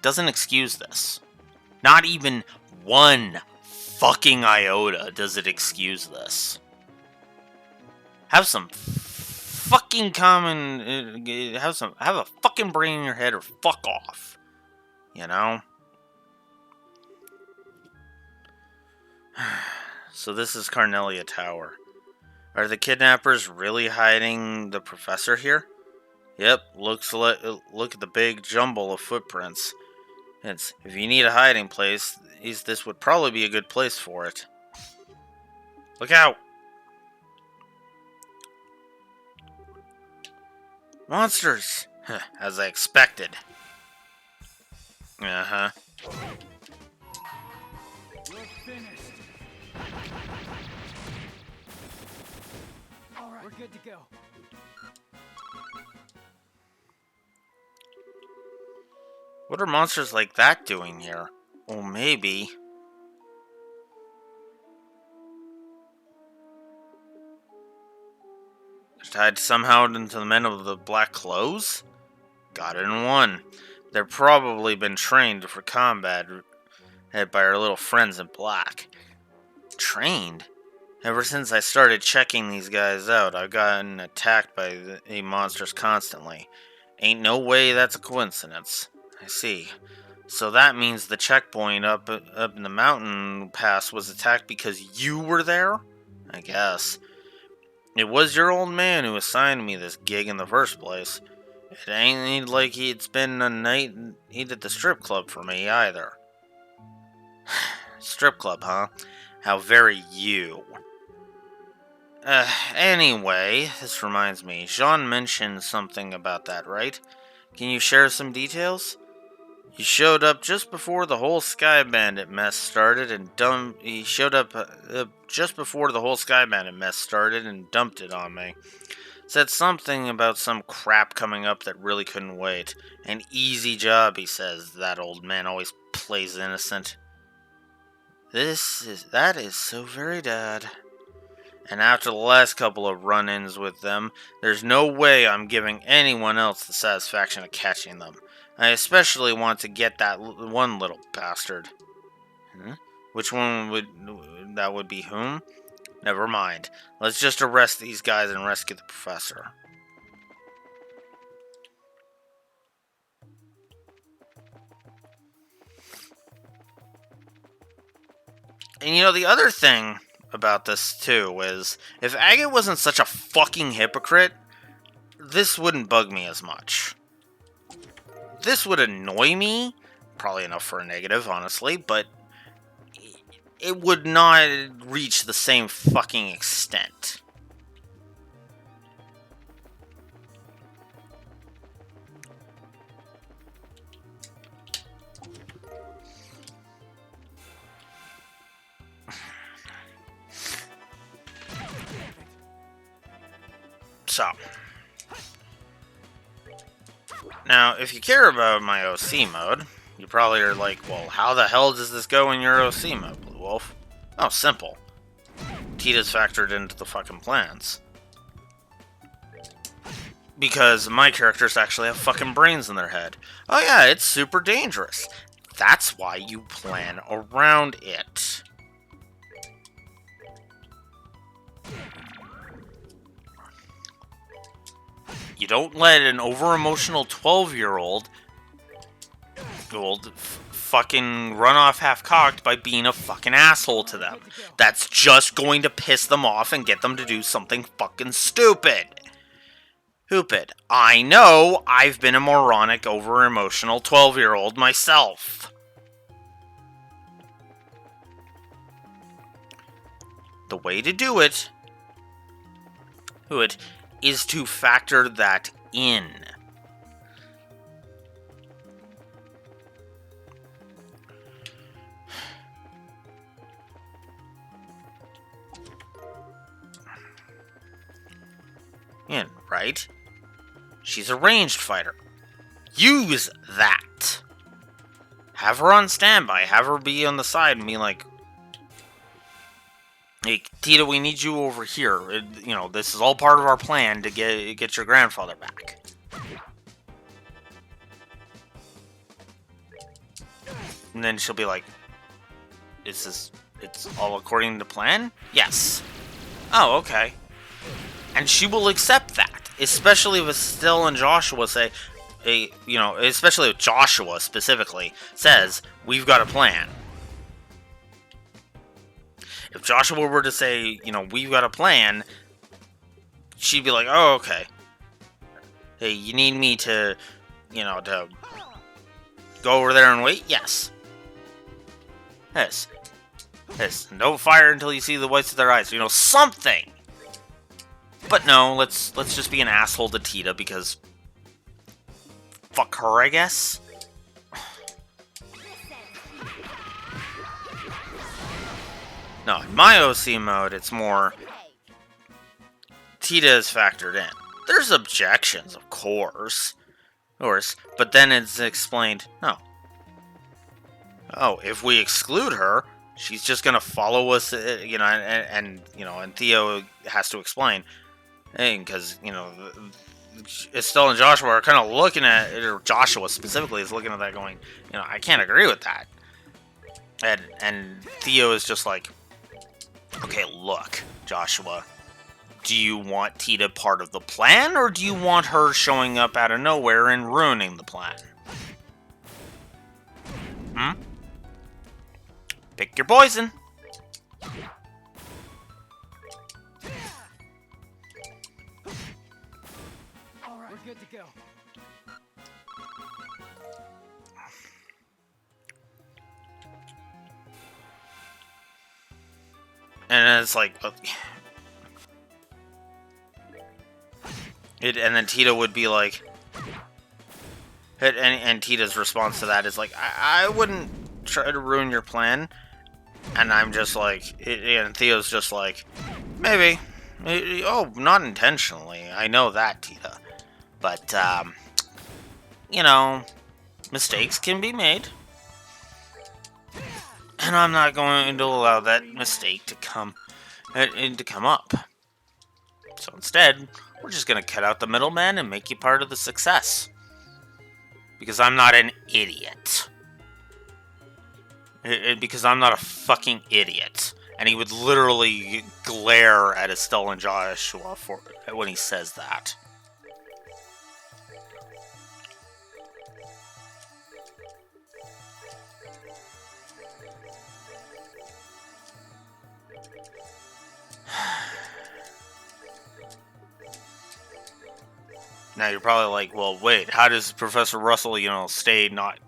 doesn't excuse this. Not even one fucking iota does it excuse this. Have some fucking common, have a fucking brain in your head or fuck off. You know? So this is Carnelia Tower. Are the kidnappers really hiding the professor here? Yep, look at the big jumble of footprints. If you need a hiding place, this would probably be a good place for it. Look out! Monsters! As I expected. Uh-huh. You're finished. All right, we're good to go. What are monsters like that doing here? Well, maybe. They're tied somehow into the men of the black clothes? Got it in one. They've probably been trained for combat by our little friends in black. Trained? Ever since I started checking these guys out, I've gotten attacked by the monsters constantly. Ain't no way that's a coincidence. I see. So that means the checkpoint up in the mountain pass was attacked because you were there? I guess. It was your old man who assigned me this gig in the first place. It ain't like it's been a night at the strip club for me either. Strip club, huh? How very you. Anyway, this reminds me. Jean mentioned something about that, right? Can you share some details? He showed up just before the whole Sky Bandit mess started and dumped it on me. Said something about some crap coming up that really couldn't wait. An easy job, he says. That old man always plays innocent. That is so very Dad. And after the last couple of run-ins with them, there's no way I'm giving anyone else the satisfaction of catching them. I especially want to get that one little bastard. Which one would be whom? Never mind. Let's just arrest these guys and rescue the professor. And the other thing about this too is, if Agate wasn't such a fucking hypocrite, this wouldn't bug me as much. This would annoy me, probably enough for a negative, honestly, but it would not reach the same fucking extent. So, now, if you care about my OC mode, you probably are like, well, how the hell does this go in your OC mode, Blue Wolf? Oh, simple. Tita's factored into the fucking plans. Because my characters actually have fucking brains in their head. Oh yeah, it's super dangerous. That's why you plan around it. You don't let an over-emotional 12-year-old fucking run off half-cocked by being a fucking asshole to them. That's just going to piss them off and get them to do something fucking stupid. Stupid. I know, I've been a moronic, over-emotional 12-year-old myself. The way to do it is to factor that in. Right? She's a ranged fighter. Use that. Have her on standby. Have her be on the side and be like, Hey, Tita, we need you over here. This is all part of our plan to get your grandfather back. And then she'll be like, it's all according to plan? Yes. Oh, okay. And she will accept that, especially if Estelle and Joshua say, especially if Joshua specifically says, we've got a plan. If Joshua were to say, we've got a plan, she'd be like, oh, okay. Hey, you need me to go over there and wait? Yes. Yes. Yes. Don't fire until you see the whites of their eyes. Something. But no, let's just be an asshole to Tita because fuck her, I guess. No, in my OC mode, it's more Tita is factored in. There's objections, of course, but then it's explained. No. Oh, if we exclude her, she's just gonna follow us, and Theo has to explain, because Estelle and Joshua are kind of looking at it, or Joshua specifically is looking at that, going, I can't agree with that, and Theo is just like, okay, look, Joshua, do you want Tita part of the plan, or do you want her showing up out of nowhere and ruining the plan? Pick your poison. All right, we're good to go. And it's like, and then Tita would be like, and Tita's response to that is like, I wouldn't try to ruin your plan. And I'm just like, and Theo's just like, maybe. Oh, not intentionally. I know that, Tita. But, mistakes can be made. And I'm not going to allow that mistake to come up. So instead, we're just going to cut out the middleman and make you part of the success. Because I'm not an idiot. Because I'm not a fucking idiot. And he would literally glare at Estelle and Joshua when he says that. Now you're probably like, well, wait, how does Professor Russell, stay not,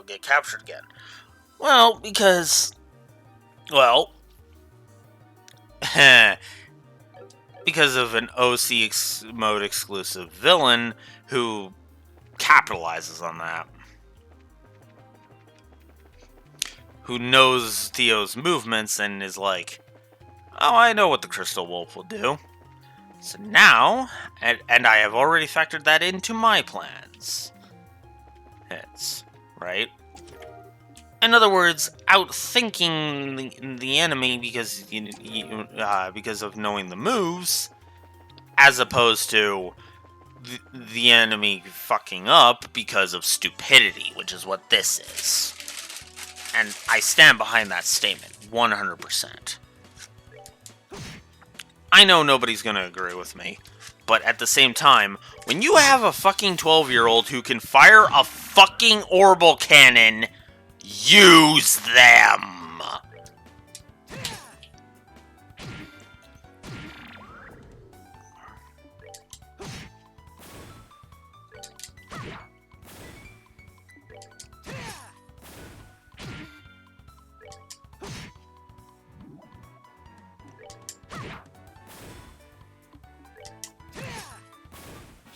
get captured again? Well, because of an OC mode exclusive villain who capitalizes on that. Who knows Theo's movements and is like, oh, I know what the Crystal Wolf will do. So now, and I have already factored that into my plans. It's right. In other words, outthinking the enemy because because of knowing the moves, as opposed to the enemy fucking up because of stupidity, which is what this is. And I stand behind that statement 100%. I know nobody's gonna agree with me, but at the same time, when you have a fucking 12-year-old who can fire a fucking orbital cannon, use them!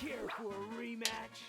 Care for a rematch?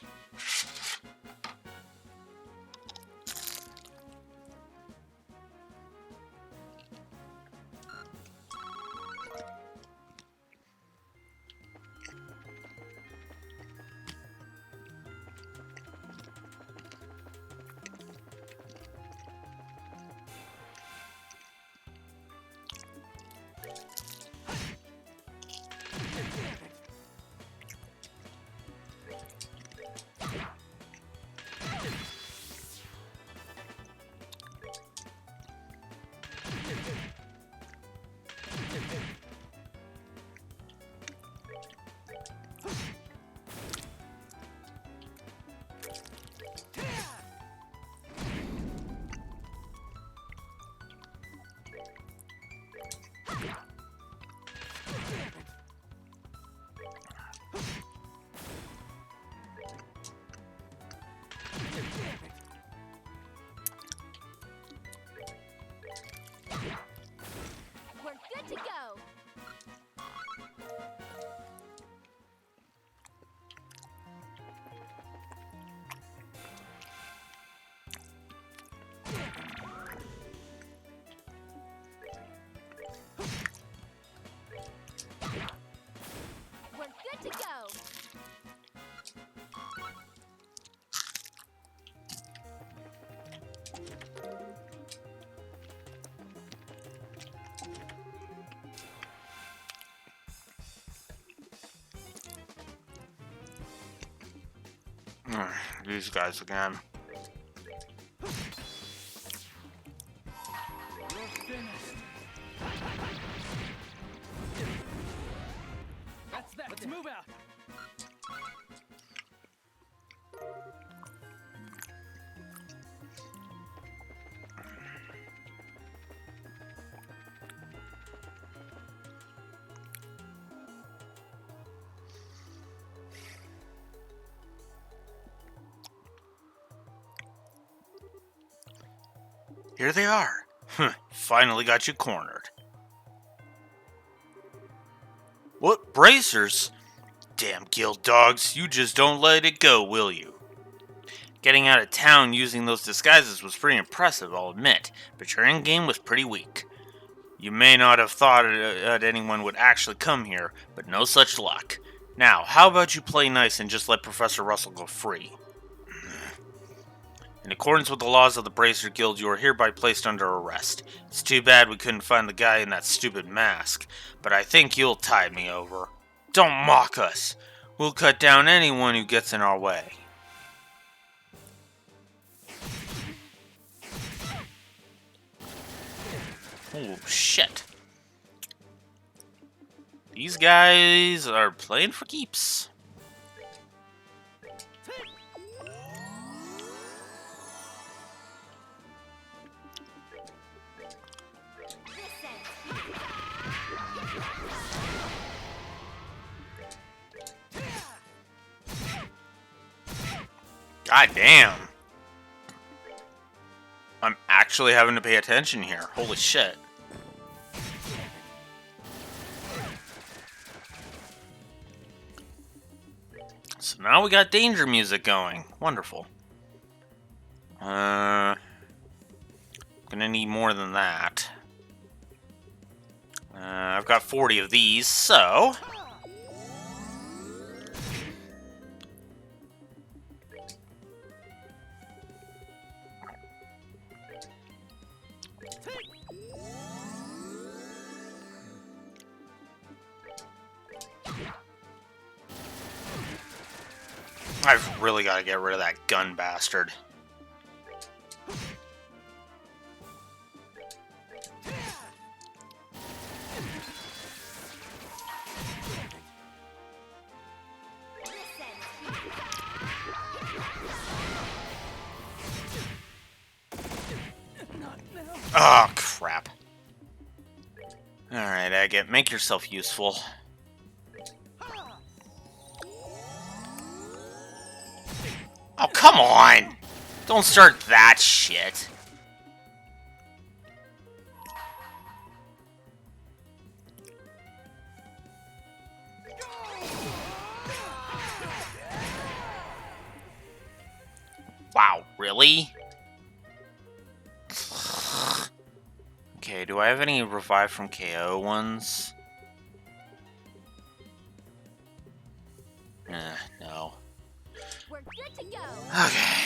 These guys again. You're finished. That's that. Let's move out. Here they are. Finally got you cornered. What? Bracers? Damn guild dogs, you just don't let it go, will you? Getting out of town using those disguises was pretty impressive, I'll admit, but your endgame was pretty weak. You may not have thought that anyone would actually come here, but no such luck. Now, how about you play nice and just let Professor Russell go free? In accordance with the laws of the Bracer Guild, you are hereby placed under arrest. It's too bad we couldn't find the guy in that stupid mask, but I think you'll tide me over. Don't mock us. We'll cut down anyone who gets in our way. Oh, shit. These guys are playing for keeps. God damn. I'm actually having to pay attention here. Holy shit. So now we got danger music going. Wonderful. Gonna need more than that. I've got 40 of these, so... I've really got to get rid of that gun bastard. Oh, crap. Alright, Agate, make yourself useful. Oh, come on! Don't start that shit. Wow, really? Okay, do I have any revive from KO ones? No. We're good to go. Okay.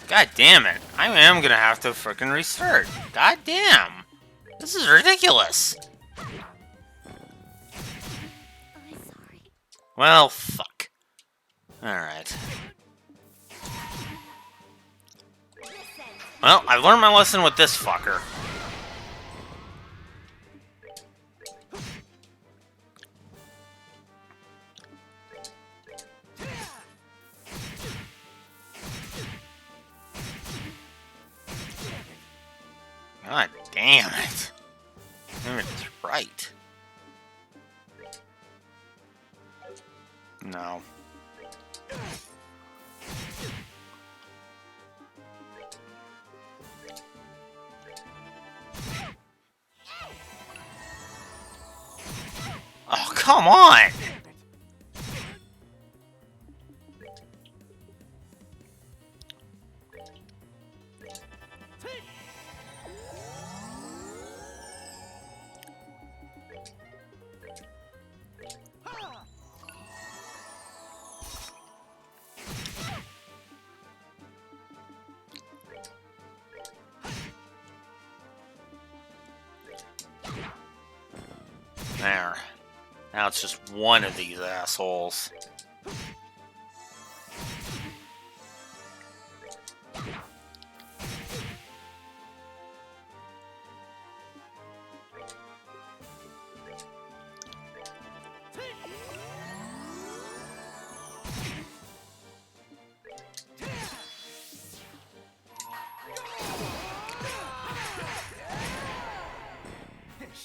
God damn it. I am gonna have to frickin' restart. God damn. This is ridiculous. I'm sorry. Well, fuck. Alright. Well, I've learned my lesson with this fucker. God damn it. It's right. No. Oh, come on! There. Now it's just one of these assholes.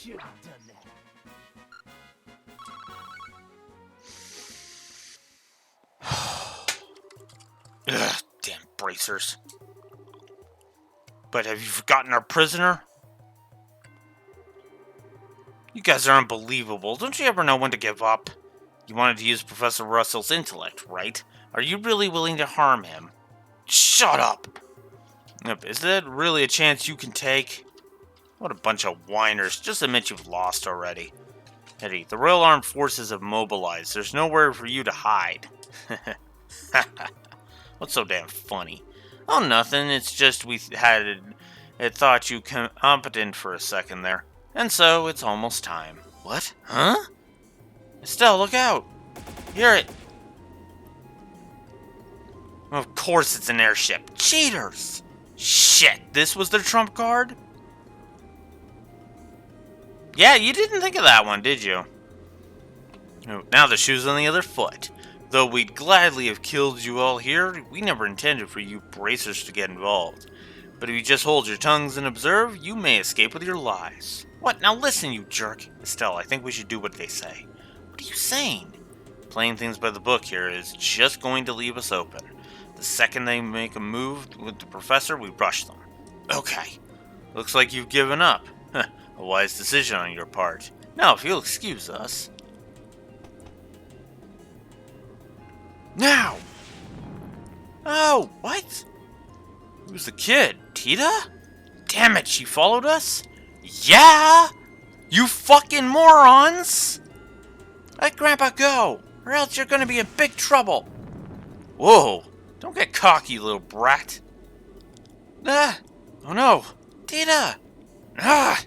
should have done that. Ugh, damn bracers. But have you forgotten our prisoner? You guys are unbelievable. Don't you ever know when to give up? You wanted to use Professor Russell's intellect, right? Are you really willing to harm him? Shut up! Yep, is that really a chance you can take? What a bunch of whiners. Just admit you've lost already. Eddie, the Royal Armed Forces have mobilized. There's nowhere for you to hide. What's so damn funny? Oh, nothing. It's just we had thought you competent for a second there. And so, it's almost time. What? Huh? Estelle, look out! Hear it! Of course it's an airship. Cheaters! Shit, this was their trump card? Yeah, you didn't think of that one, did you? Oh, now the shoe's on the other foot. Though we'd gladly have killed you all here, we never intended for you bracers to get involved. But if you just hold your tongues and observe, you may escape with your lives. What? Now listen, you jerk. Estelle, I think we should do what they say. What are you saying? Playing things by the book here is just going to leave us open. The second they make a move with the professor, we rush them. Okay. Looks like you've given up. A wise decision on your part. Now, if you'll excuse us. Now! Oh, what? Who's the kid? Tita? Damn it, she followed us? Yeah! You fucking morons! Let Grandpa go, or else you're gonna be in big trouble. Whoa, don't get cocky, little brat. Ah! Oh no! Tita! Ah!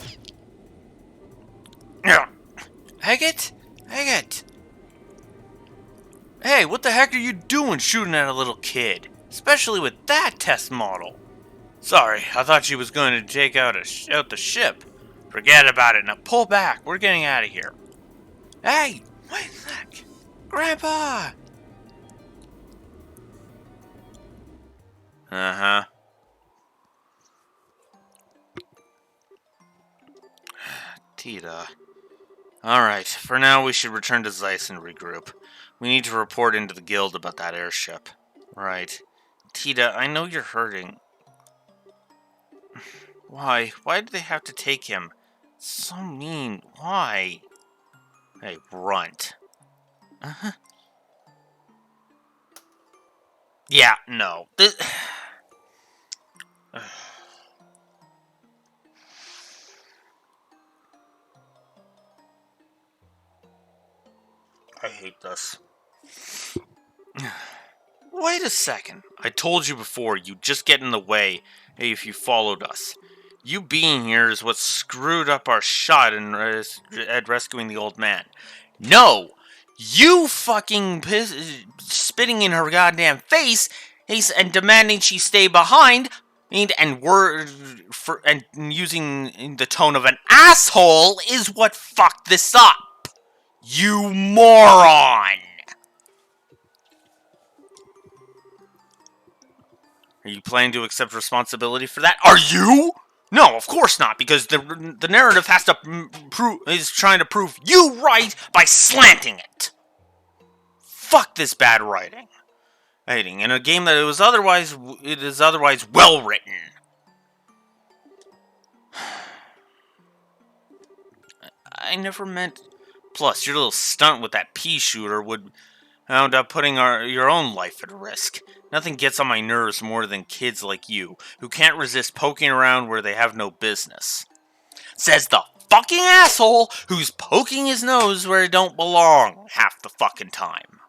Haggett? Haggett! Hey, what the heck are you doing shooting at a little kid? Especially with that test model. Sorry, I thought she was going to take out the ship. Forget about it. Now pull back. We're getting out of here. Hey, wait a sec. Grandpa! Uh-huh. Tita. Alright, for now we should return to Zeiss and regroup. We need to report into the guild about that airship. Right. Tita, I know you're hurting. Why? Why did they have to take him? So mean. Why? Hey, runt. Uh-huh. Yeah, no. I hate this. Wait a second. I told you before, you'd just get in the way if you followed us. You being here is what screwed up our shot at rescuing the old man. No! You fucking spitting in her goddamn face and demanding she stay behind and using the tone of an asshole is what fucked this up. You moron! Are you planning to accept responsibility for that? Are you? No, of course not, because the narrative has to is trying to prove you right by slanting it. Fuck this bad writing. In a game that it is otherwise well written. I never meant. Plus, your little stunt with that pea shooter would end up putting your own life at risk. Nothing gets on my nerves more than kids like you, who can't resist poking around where they have no business. Says the fucking asshole who's poking his nose where it don't belong half the fucking time.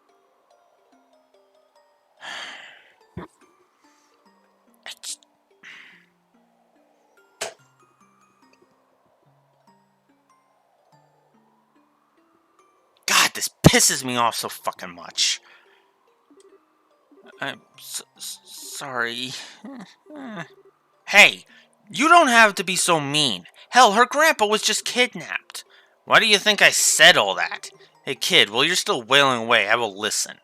God, this pisses me off so fucking much. I'm sorry. Hey, you don't have to be so mean. Hell, her grandpa was just kidnapped. Why do you think I said all that? Hey, kid, while you're still wailing away, have a listen.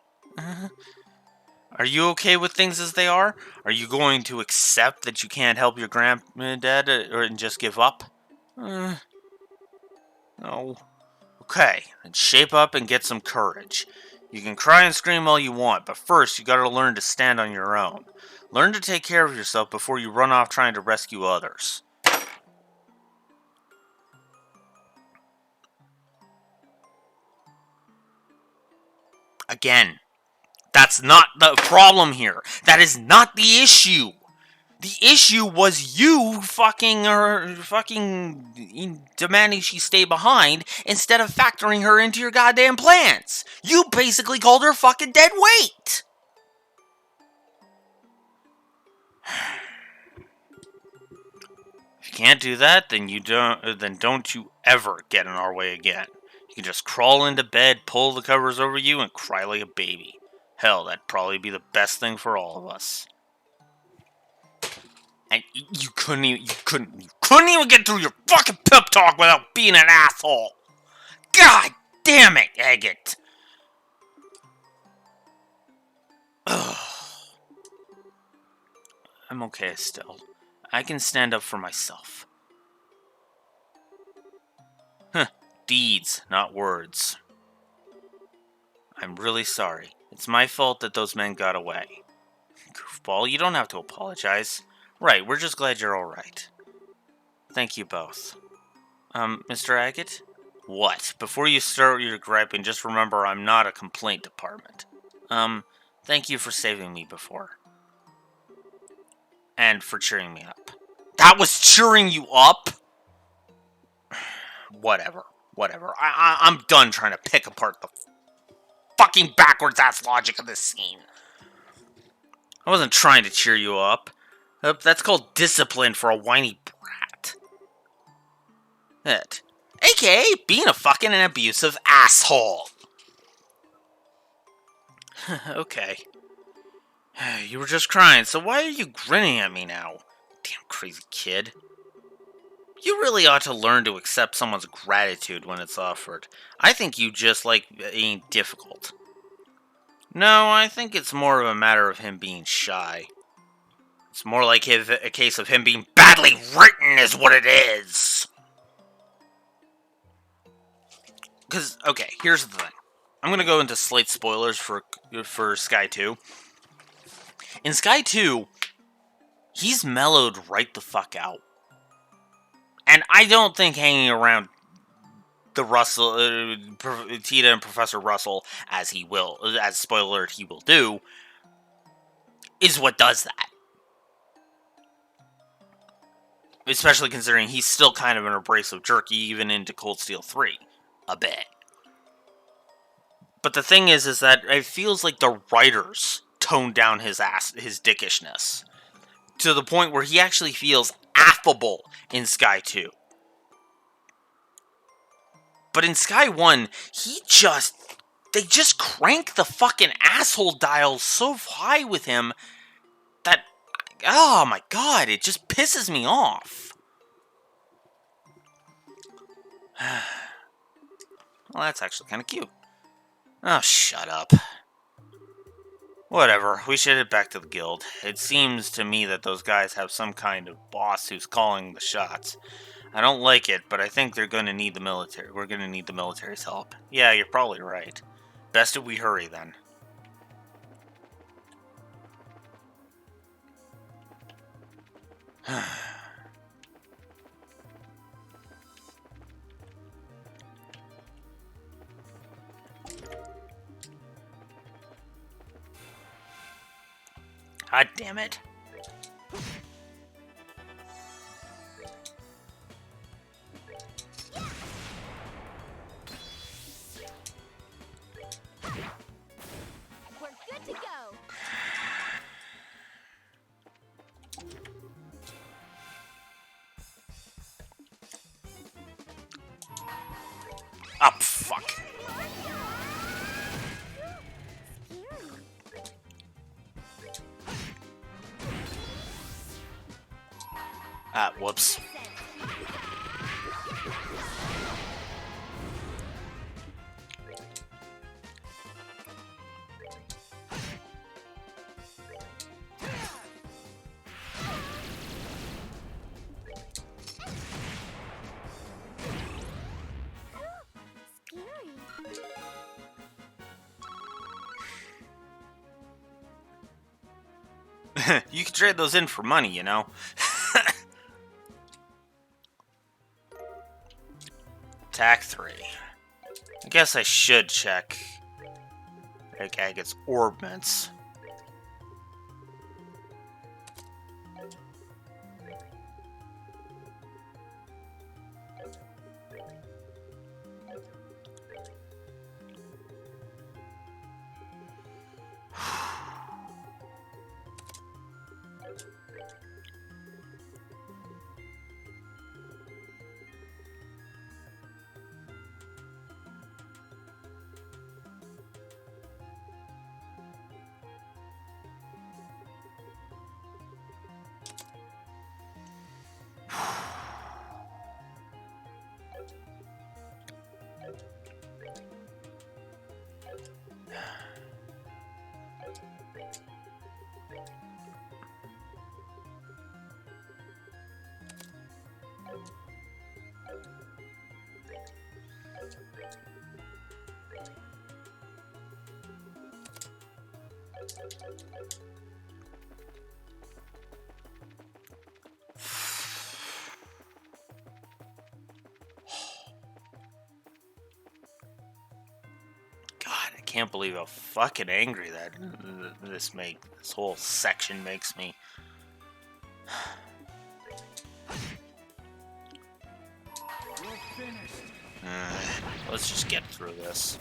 Are you okay with things as they are? Are you going to accept that you can't help your granddad and just give up? No. Okay, then shape up and get some courage. You can cry and scream all you want, but first you gotta learn to stand on your own. Learn to take care of yourself before you run off trying to rescue others. Again, that's not the problem here. That is not the issue. The issue was you fucking demanding she stay behind instead of factoring her into your goddamn plans. You basically called her fucking dead weight. If you can't do that, then don't you ever get in our way again. You can just crawl into bed, pull the covers over you, and cry like a baby. Hell, that'd probably be the best thing for all of us. And you couldn't even get through your fucking pep talk without being an asshole. God damn it, Agate. Ugh. I'm okay still. I can stand up for myself. Deeds, not words. I'm really sorry. It's my fault that those men got away. Goofball, you don't have to apologize. Right, we're just glad you're alright. Thank you both. Mr. Agate? What? Before you start your griping, just remember I'm not a complaint department. Thank you for saving me before. And for cheering me up. That was cheering you up? Whatever. I'm done trying to pick apart the fucking backwards-ass logic of this scene. I wasn't trying to cheer you up. That's called discipline for a whiny brat. It. AKA being a fucking abusive asshole. Okay. You were just crying, so why are you grinning at me now? Damn crazy kid. You really ought to learn to accept someone's gratitude when it's offered. I think you just like being difficult. No, I think it's more of a matter of him being shy. It's more like a case of him being badly written is what it is. Because, okay, here's the thing. I'm going to go into slight spoilers for Sky 2. In Sky 2, he's mellowed right the fuck out. And I don't think hanging around the Tita and Professor Russell, as spoiler alert, he will do, is what does that. Especially considering he's still kind of an abrasive jerk, even into Cold Steel 3. A bit. But the thing is that it feels like the writers toned down his dickishness. To the point where he actually feels affable in Sky 2. But in Sky 1, they just crank the fucking asshole dial so high with him that, oh my god, it just pisses me off. Well, that's actually kind of cute. Oh, shut up. Whatever, we should head back to the guild. It seems to me that those guys have some kind of boss who's calling the shots. I don't like it, but I think they're going to need the military. We're going to need the military's help. Yeah, you're probably right. Best if we hurry, then. God damn it. We're good to go. Oh, fuck. Whoops. You could trade those in for money, you know? Attack 3. I guess I should check Agate's orbments. God, I can't believe how fucking angry that this whole section makes me. We're finished. Let's just get through this.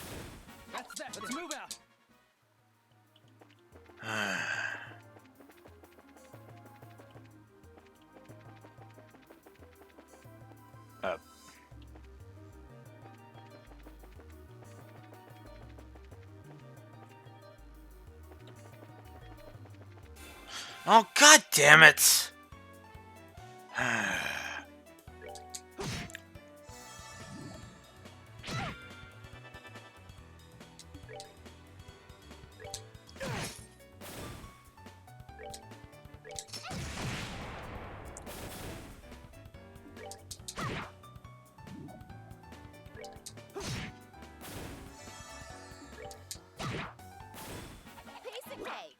That's that. Let's move out. Uh, oh, god damn it! Piece of cake.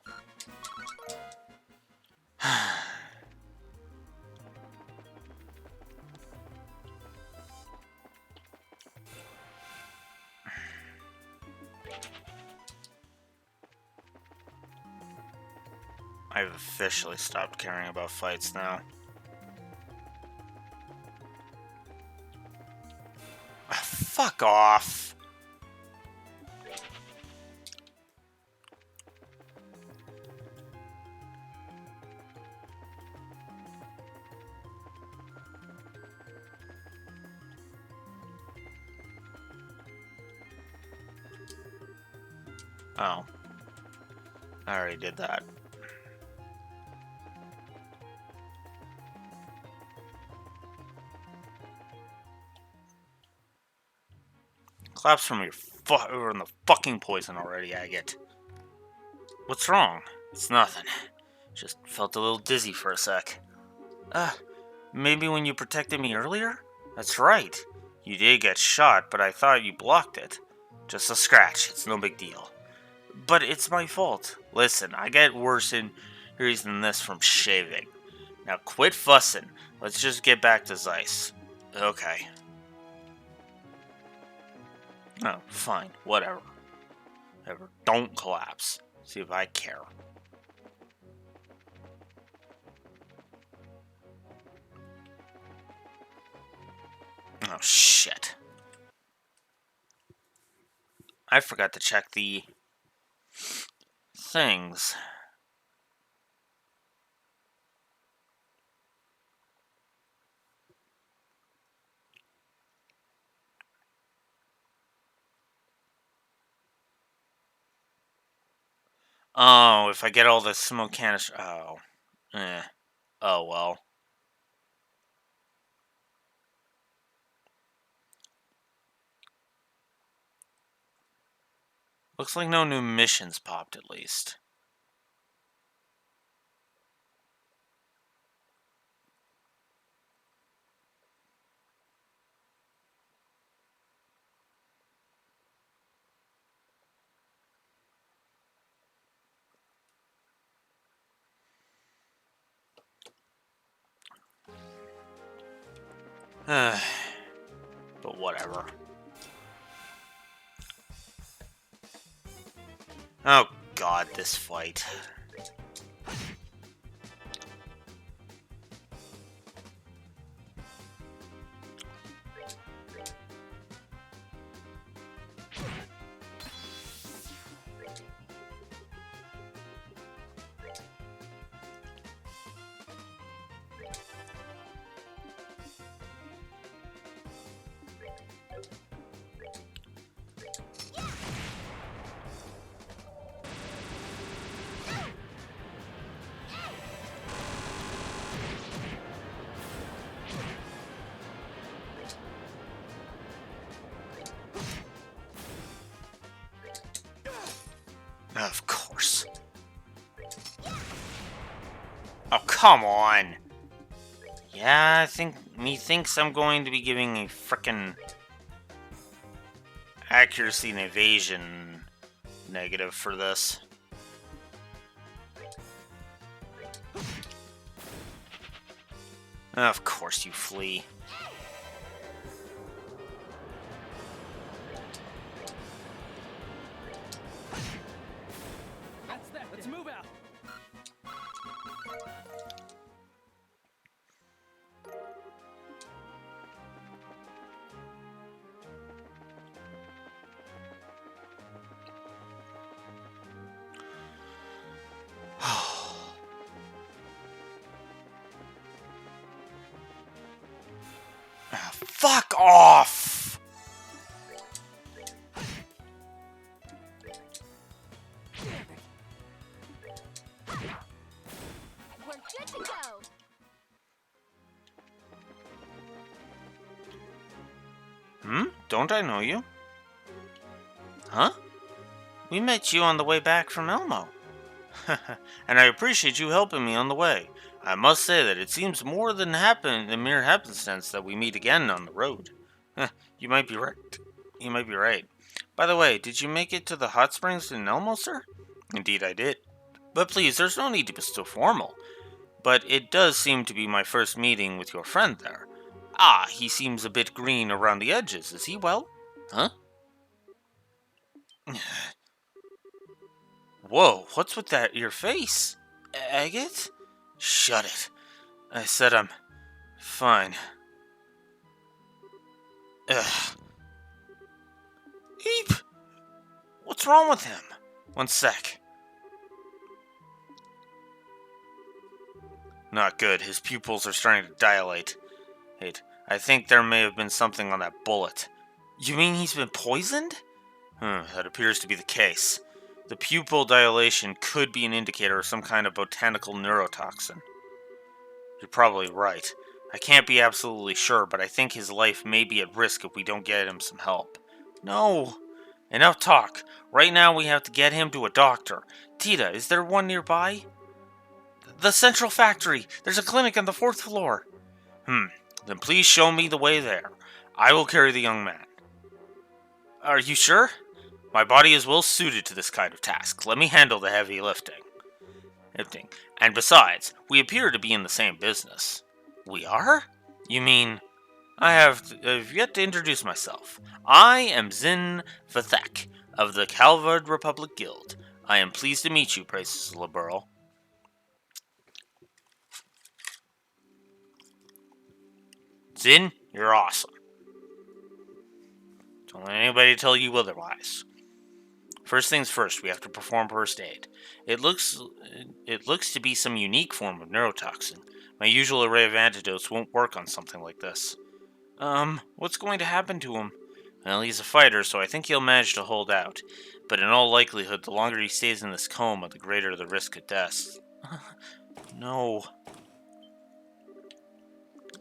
I've officially stopped caring about fights now. Ah, fuck off! Oh. I already did that. Collapse from your we're in the fucking poison already, Agate. What's wrong? It's nothing. Just felt a little dizzy for a sec. Maybe when you protected me earlier? That's right. You did get shot, but I thought you blocked it. Just a scratch, it's no big deal. But it's my fault. Listen, I get worse injuries than this from shaving. Now quit fussing. Let's just get back to Zeiss. Okay. Oh, fine. Whatever. Whatever. Don't collapse. See if I care. Oh, shit. I forgot to check the things. Oh, if I get all the smoke canister. Oh. Oh, well. Looks like no new missions popped, at least. But whatever. Oh god, this fight. Of course. Oh, come on. Yeah, I think methinks I'm going to be giving a frickin' accuracy and evasion negative for this. Of course you flee. That's that. Let's move out. Fuck off! We're good to go. Don't I know you? Huh? We met you on the way back from Elmo. And I appreciate you helping me on the way. I must say that it seems more than mere happenstance that we meet again on the road. You might be right. You might be right. By the way, did you make it to the hot springs in Elmo, sir? Indeed I did. But please, there's no need to be so formal. But it does seem to be my first meeting with your friend there. Ah, he seems a bit green around the edges. Is he well? Huh? Whoa, what's with your face? Agate? Shut it. I said I'm fine. Ugh. Eep! What's wrong with him? One sec. Not good. His pupils are starting to dilate. Wait, I think there may have been something on that bullet. You mean he's been poisoned? That appears to be the case. The pupil dilation could be an indicator of some kind of botanical neurotoxin. You're probably right. I can't be absolutely sure, but I think his life may be at risk if we don't get him some help. No! Enough talk. Right now we have to get him to a doctor. Tita, is there one nearby? The Central Factory! There's a clinic on the 4th floor. Then please show me the way there. I will carry the young man. Are you sure? My body is well suited to this kind of task. Let me handle the heavy lifting. And besides, we appear to be in the same business. We are? You mean... I've yet to introduce myself. I am Zin Vathek of the Calvard Republic Guild. I am pleased to meet you, Princess Liberl. Zin, you're awesome. Don't let anybody tell you otherwise. First things first, we have to perform first aid. It looks to be some unique form of neurotoxin. My usual array of antidotes won't work on something like this. What's going to happen to him? Well, he's a fighter, so I think he'll manage to hold out. But in all likelihood, the longer he stays in this coma, the greater the risk of death. No.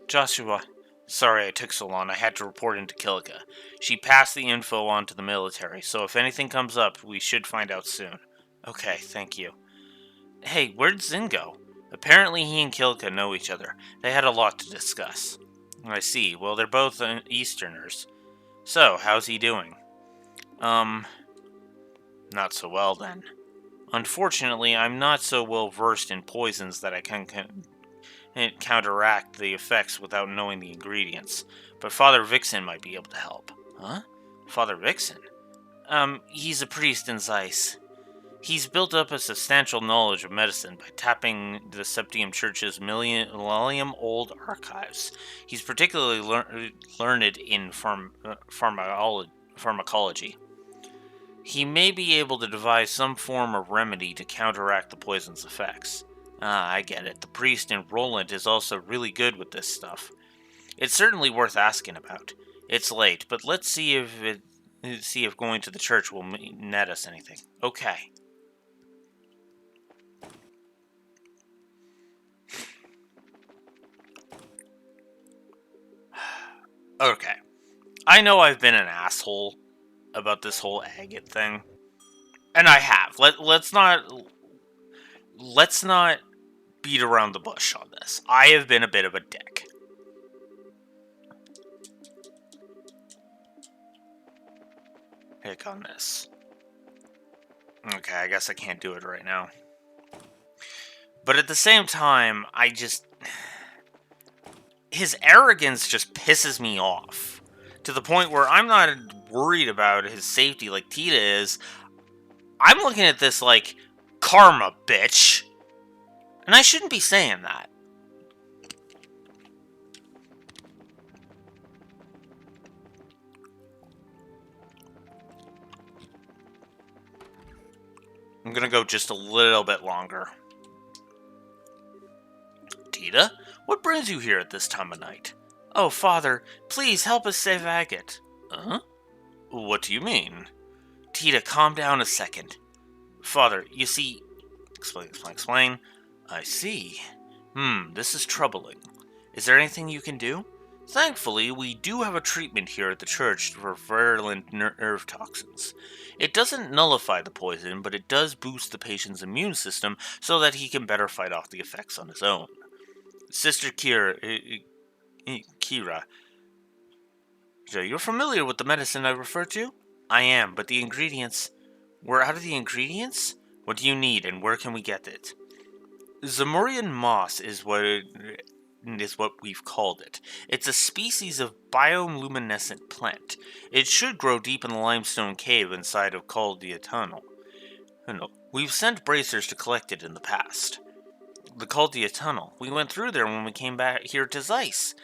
Joshua. Sorry I took so long. I had to report into Kilika. She passed the info on to the military, so if anything comes up, we should find out soon. Okay, thank you. Hey, where'd Zin go? Apparently he and Kilika know each other. They had a lot to discuss. I see. Well, they're both Easterners. So, how's he doing? Not so well then. Unfortunately, I'm not so well versed in poisons that I can counteract the effects without knowing the ingredients. But Father Vixen might be able to help. Huh? Father Vixen? He's a priest in Zeiss. He's built up a substantial knowledge of medicine by tapping the Septium Church's millennium-old archives. He's particularly learned in pharmacology. He may be able to devise some form of remedy to counteract the poison's effects. Ah, I get it. The priest in Roland is also really good with this stuff. It's certainly worth asking about. It's late, but let's see if going to the church will net us anything. Okay. Okay. I know I've been an asshole about this whole agate thing. And I have. Let's not beat around the bush on this. I have been a bit of a dick. Pick on this. Okay, I guess I can't do it right now. But at the same time, his arrogance just pisses me off. To the point where I'm not worried about his safety like Tita is. I'm looking at this like, karma, bitch. And I shouldn't be saying that. I'm gonna go just a little bit longer. Tita? What brings you here at this time of night? Oh, Father, please help us save Agate. Huh? What do you mean? Tita, calm down a second. Father, you see... Explain. I see. This is troubling. Is there anything you can do? Thankfully, we do have a treatment here at the church for virulent nerve toxins. It doesn't nullify the poison, but it does boost the patient's immune system so that he can better fight off the effects on his own. Sister Kira, you're familiar with the medicine I refer to? I am, but the ingredients... We're out of the ingredients? What do you need, and where can we get it? Zamurian moss is what we've called it. It's a species of bioluminescent plant. It should grow deep in the limestone cave inside of Col de Tunnel. We've sent bracers to collect it in the past. The Col de Tunnel. We went through there when we came back here to Zeiss.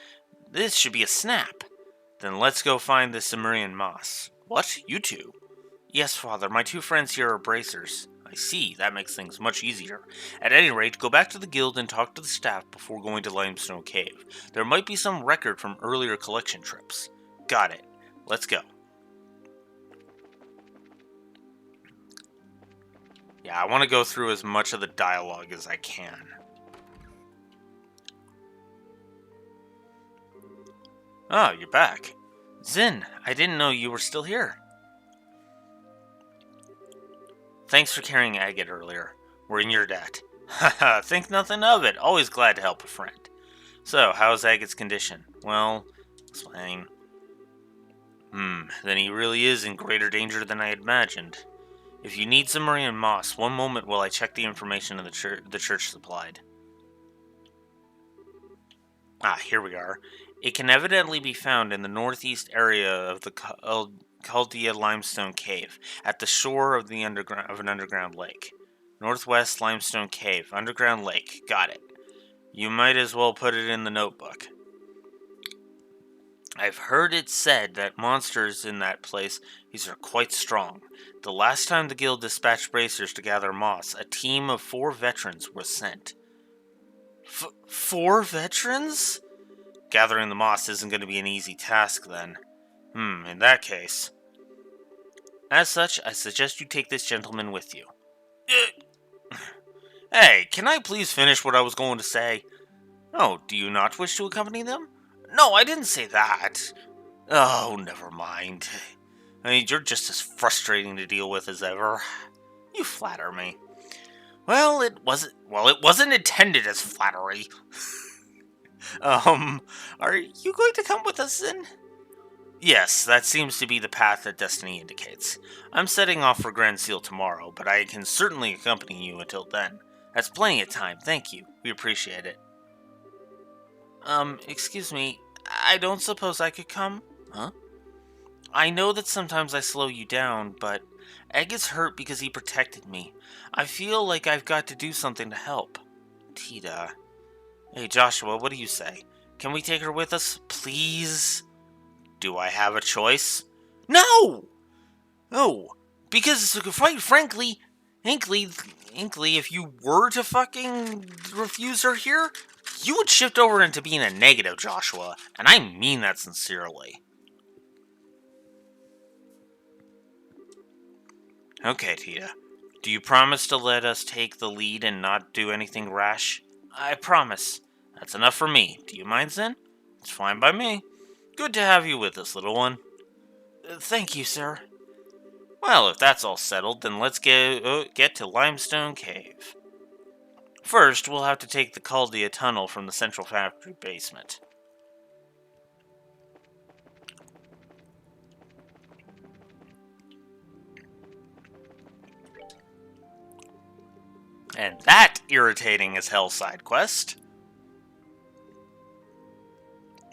This should be a snap. Then let's go find the Zamurian moss. What? You two? Yes, Father. My two friends here are bracers. I see. That makes things much easier. At any rate, go back to the guild and talk to the staff before going to Limestone Cave. There might be some record from earlier collection trips. Got it. Let's go. Yeah, I want to go through as much of the dialogue as I can. Oh, you're back. Zin, I didn't know you were still here. Thanks for carrying Agate earlier. We're in your debt. Haha, think nothing of it. Always glad to help a friend. So, how's Agate's condition? Well, explain. Then he really is in greater danger than I had imagined. If you need Zamurian moss, one moment while I check the information in the church supplied. Ah, here we are. It can evidently be found in the northeast area of the Chaldia Limestone Cave, at the shore of an underground lake. Northwest Limestone Cave, underground lake. Got it. You might as well put it in the notebook. I've heard it said that monsters in that place, these are quite strong. The last time the guild dispatched bracers to gather moss, a team of 4 veterans was sent. 4 veterans? Gathering the moss isn't going to be an easy task, then. In that case. As such, I suggest you take this gentleman with you. Hey, can I please finish what I was going to say? Oh, do you not wish to accompany them? No, I didn't say that. Oh, never mind. I mean, you're just as frustrating to deal with as ever. You flatter me. Well, it wasn't intended as flattery. Are you going to come with us then? Yes, that seems to be the path that destiny indicates. I'm setting off for Grand Seal tomorrow, but I can certainly accompany you until then. That's plenty of time, thank you. We appreciate it. Excuse me. I don't suppose I could come? Huh? I know that sometimes I slow you down, but Egg is hurt because he protected me. I feel like I've got to do something to help. Tita. Hey, Joshua, what do you say? Can we take her with us, please? Do I have a choice? No! No! Because, quite frankly, Hinkley, if you were to fucking refuse her here, you would shift over into being a negative, Joshua. And I mean that sincerely. Okay, Tita. Do you promise to let us take the lead and not do anything rash? I promise. That's enough for me. Do you mind, Zen? It's fine by me. Good to have you with us, little one. Thank you, sir. Well, if that's all settled, then let's get to Limestone Cave. First, we'll have to take the Caldia tunnel from the central factory basement. And that irritating as hell side quest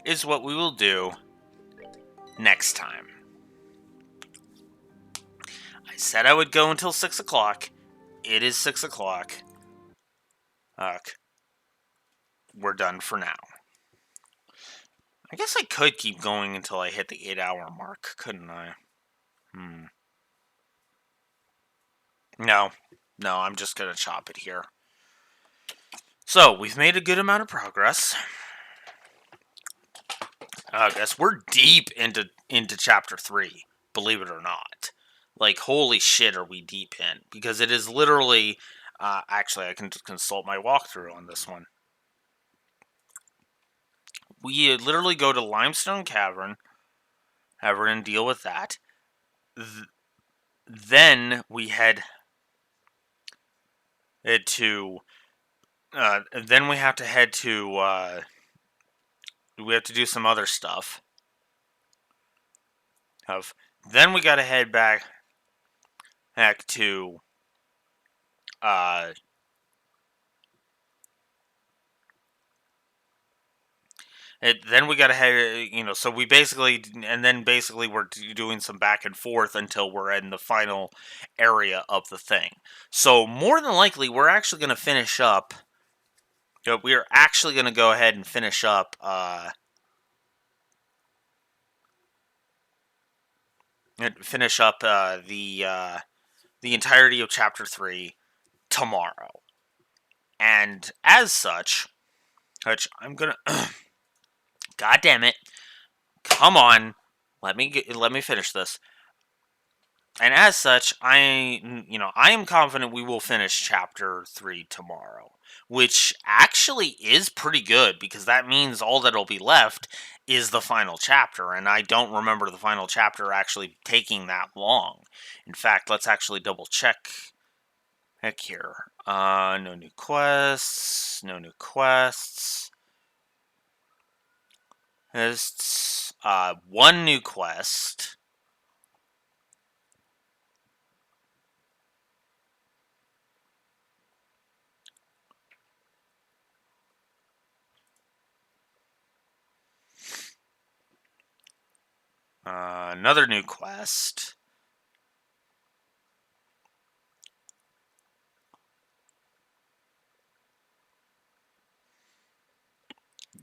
is what we will do next time. I said I would go until 6 o'clock. It is 6 o'clock. We're done for now. I guess I could keep going until I hit the 8-hour mark, couldn't I? No, I'm just gonna chop it here. So, we've made a good amount of progress. I guess we're deep into chapter 3, believe it or not. Like, holy shit, are we deep in? Because it is literally... actually, I can consult my walkthrough on this one. We literally go to Limestone Cavern, have her and deal with that. Then we head to... then we have to head to... we have to do some other stuff. Then we gotta head back to... then we gotta head, so we basically, and then basically we're doing some back and forth until we're in the final area of the thing. So more than likely, we're actually gonna finish up. We're actually gonna go ahead and finish up. The entirety of chapter 3 tomorrow, and as such, which I'm gonna. God damn it. Come on. Let me finish this. And as such, I am confident we will finish chapter 3 tomorrow, which actually is pretty good because that means all that'll be left is the final chapter, and I don't remember the final chapter actually taking that long. In fact, let's actually double check. Heck here. No new quests. There's one new quest. Another new quest.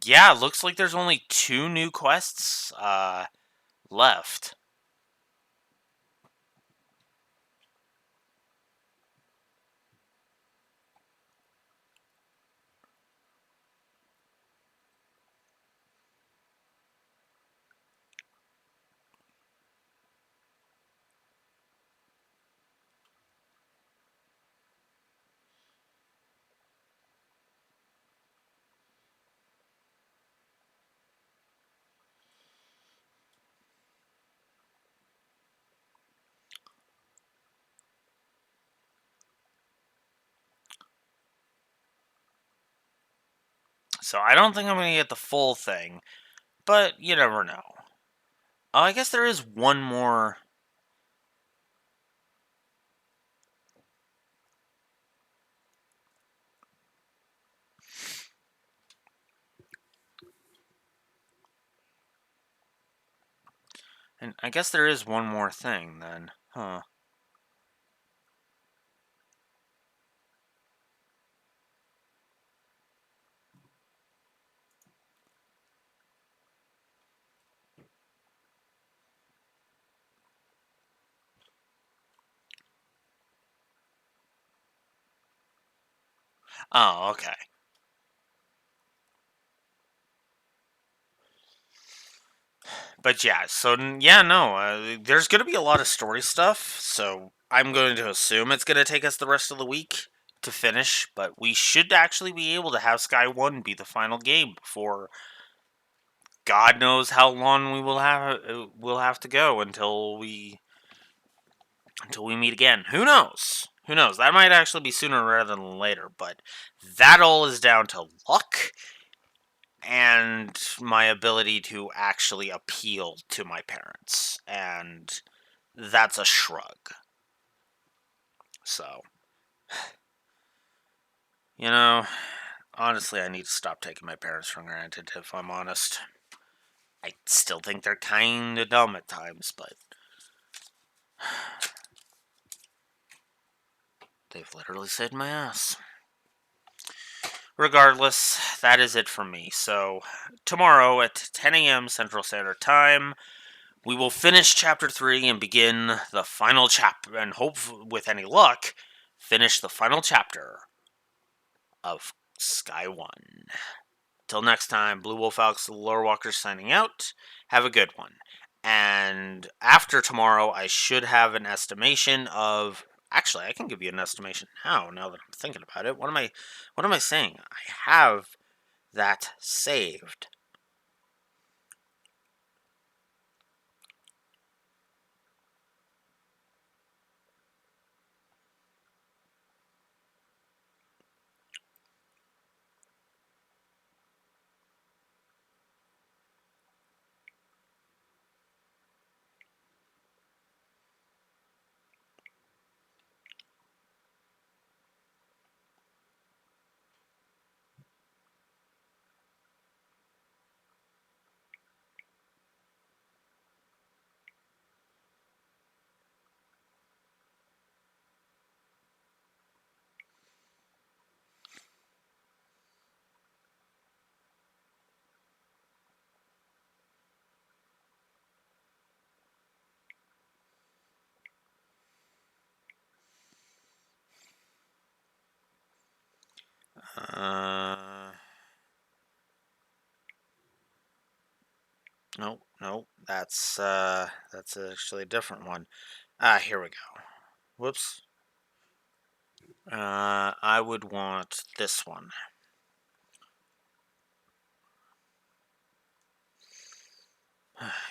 Yeah, looks like there's only 2 new quests left. So I don't think I'm going to get the full thing, but you never know. I guess there is one more. And I guess there is one more thing then. Huh. Oh, okay. But yeah, so yeah, no, there's going to be a lot of story stuff, so I'm going to assume it's going to take us the rest of the week to finish, but we should actually be able to have Sky 1 be the final game before God knows how long we'll have to go until we meet again. Who knows? Who knows? That might actually be sooner rather than later, but that all is down to luck and my ability to actually appeal to my parents. And that's a shrug. So, honestly, I need to stop taking my parents for granted, if I'm honest. I still think they're kind of dumb at times, but they've literally saved my ass. Regardless, that is it for me. So, tomorrow at 10 a.m. Central Standard Time, we will finish Chapter 3 and begin the final chapter, and hope, with any luck, finish the final chapter of Sky 1. Till next time, Blue Wolf Alex the Lore Walker signing out. Have a good one. And after tomorrow, I should have an estimation of. Actually, I can give you an estimation now. Now that I'm thinking about it, what am I saying? I have that saved. No, no, that's actually a different one. Here we go. Whoops. I would want this one.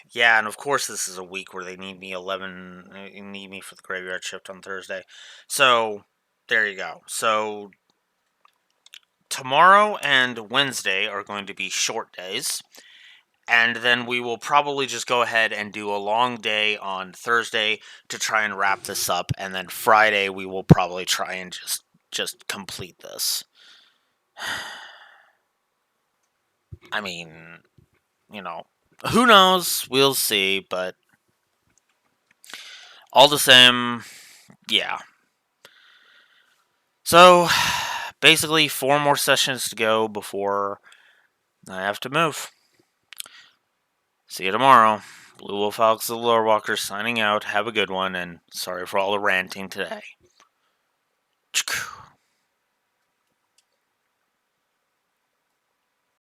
Yeah, and of course this is a week where they need me need me for the graveyard shift on Thursday. So, there you go. So, tomorrow and Wednesday are going to be short days. And then we will probably just go ahead and do a long day on Thursday to try and wrap this up. And then Friday we will probably try and just complete this. I mean, who knows? We'll see, but all the same, yeah. So, basically, 4 more sessions to go before I have to move. See you tomorrow. Blue Wolf Alex the Lore Walker signing out. Have a good one, and sorry for all the ranting today.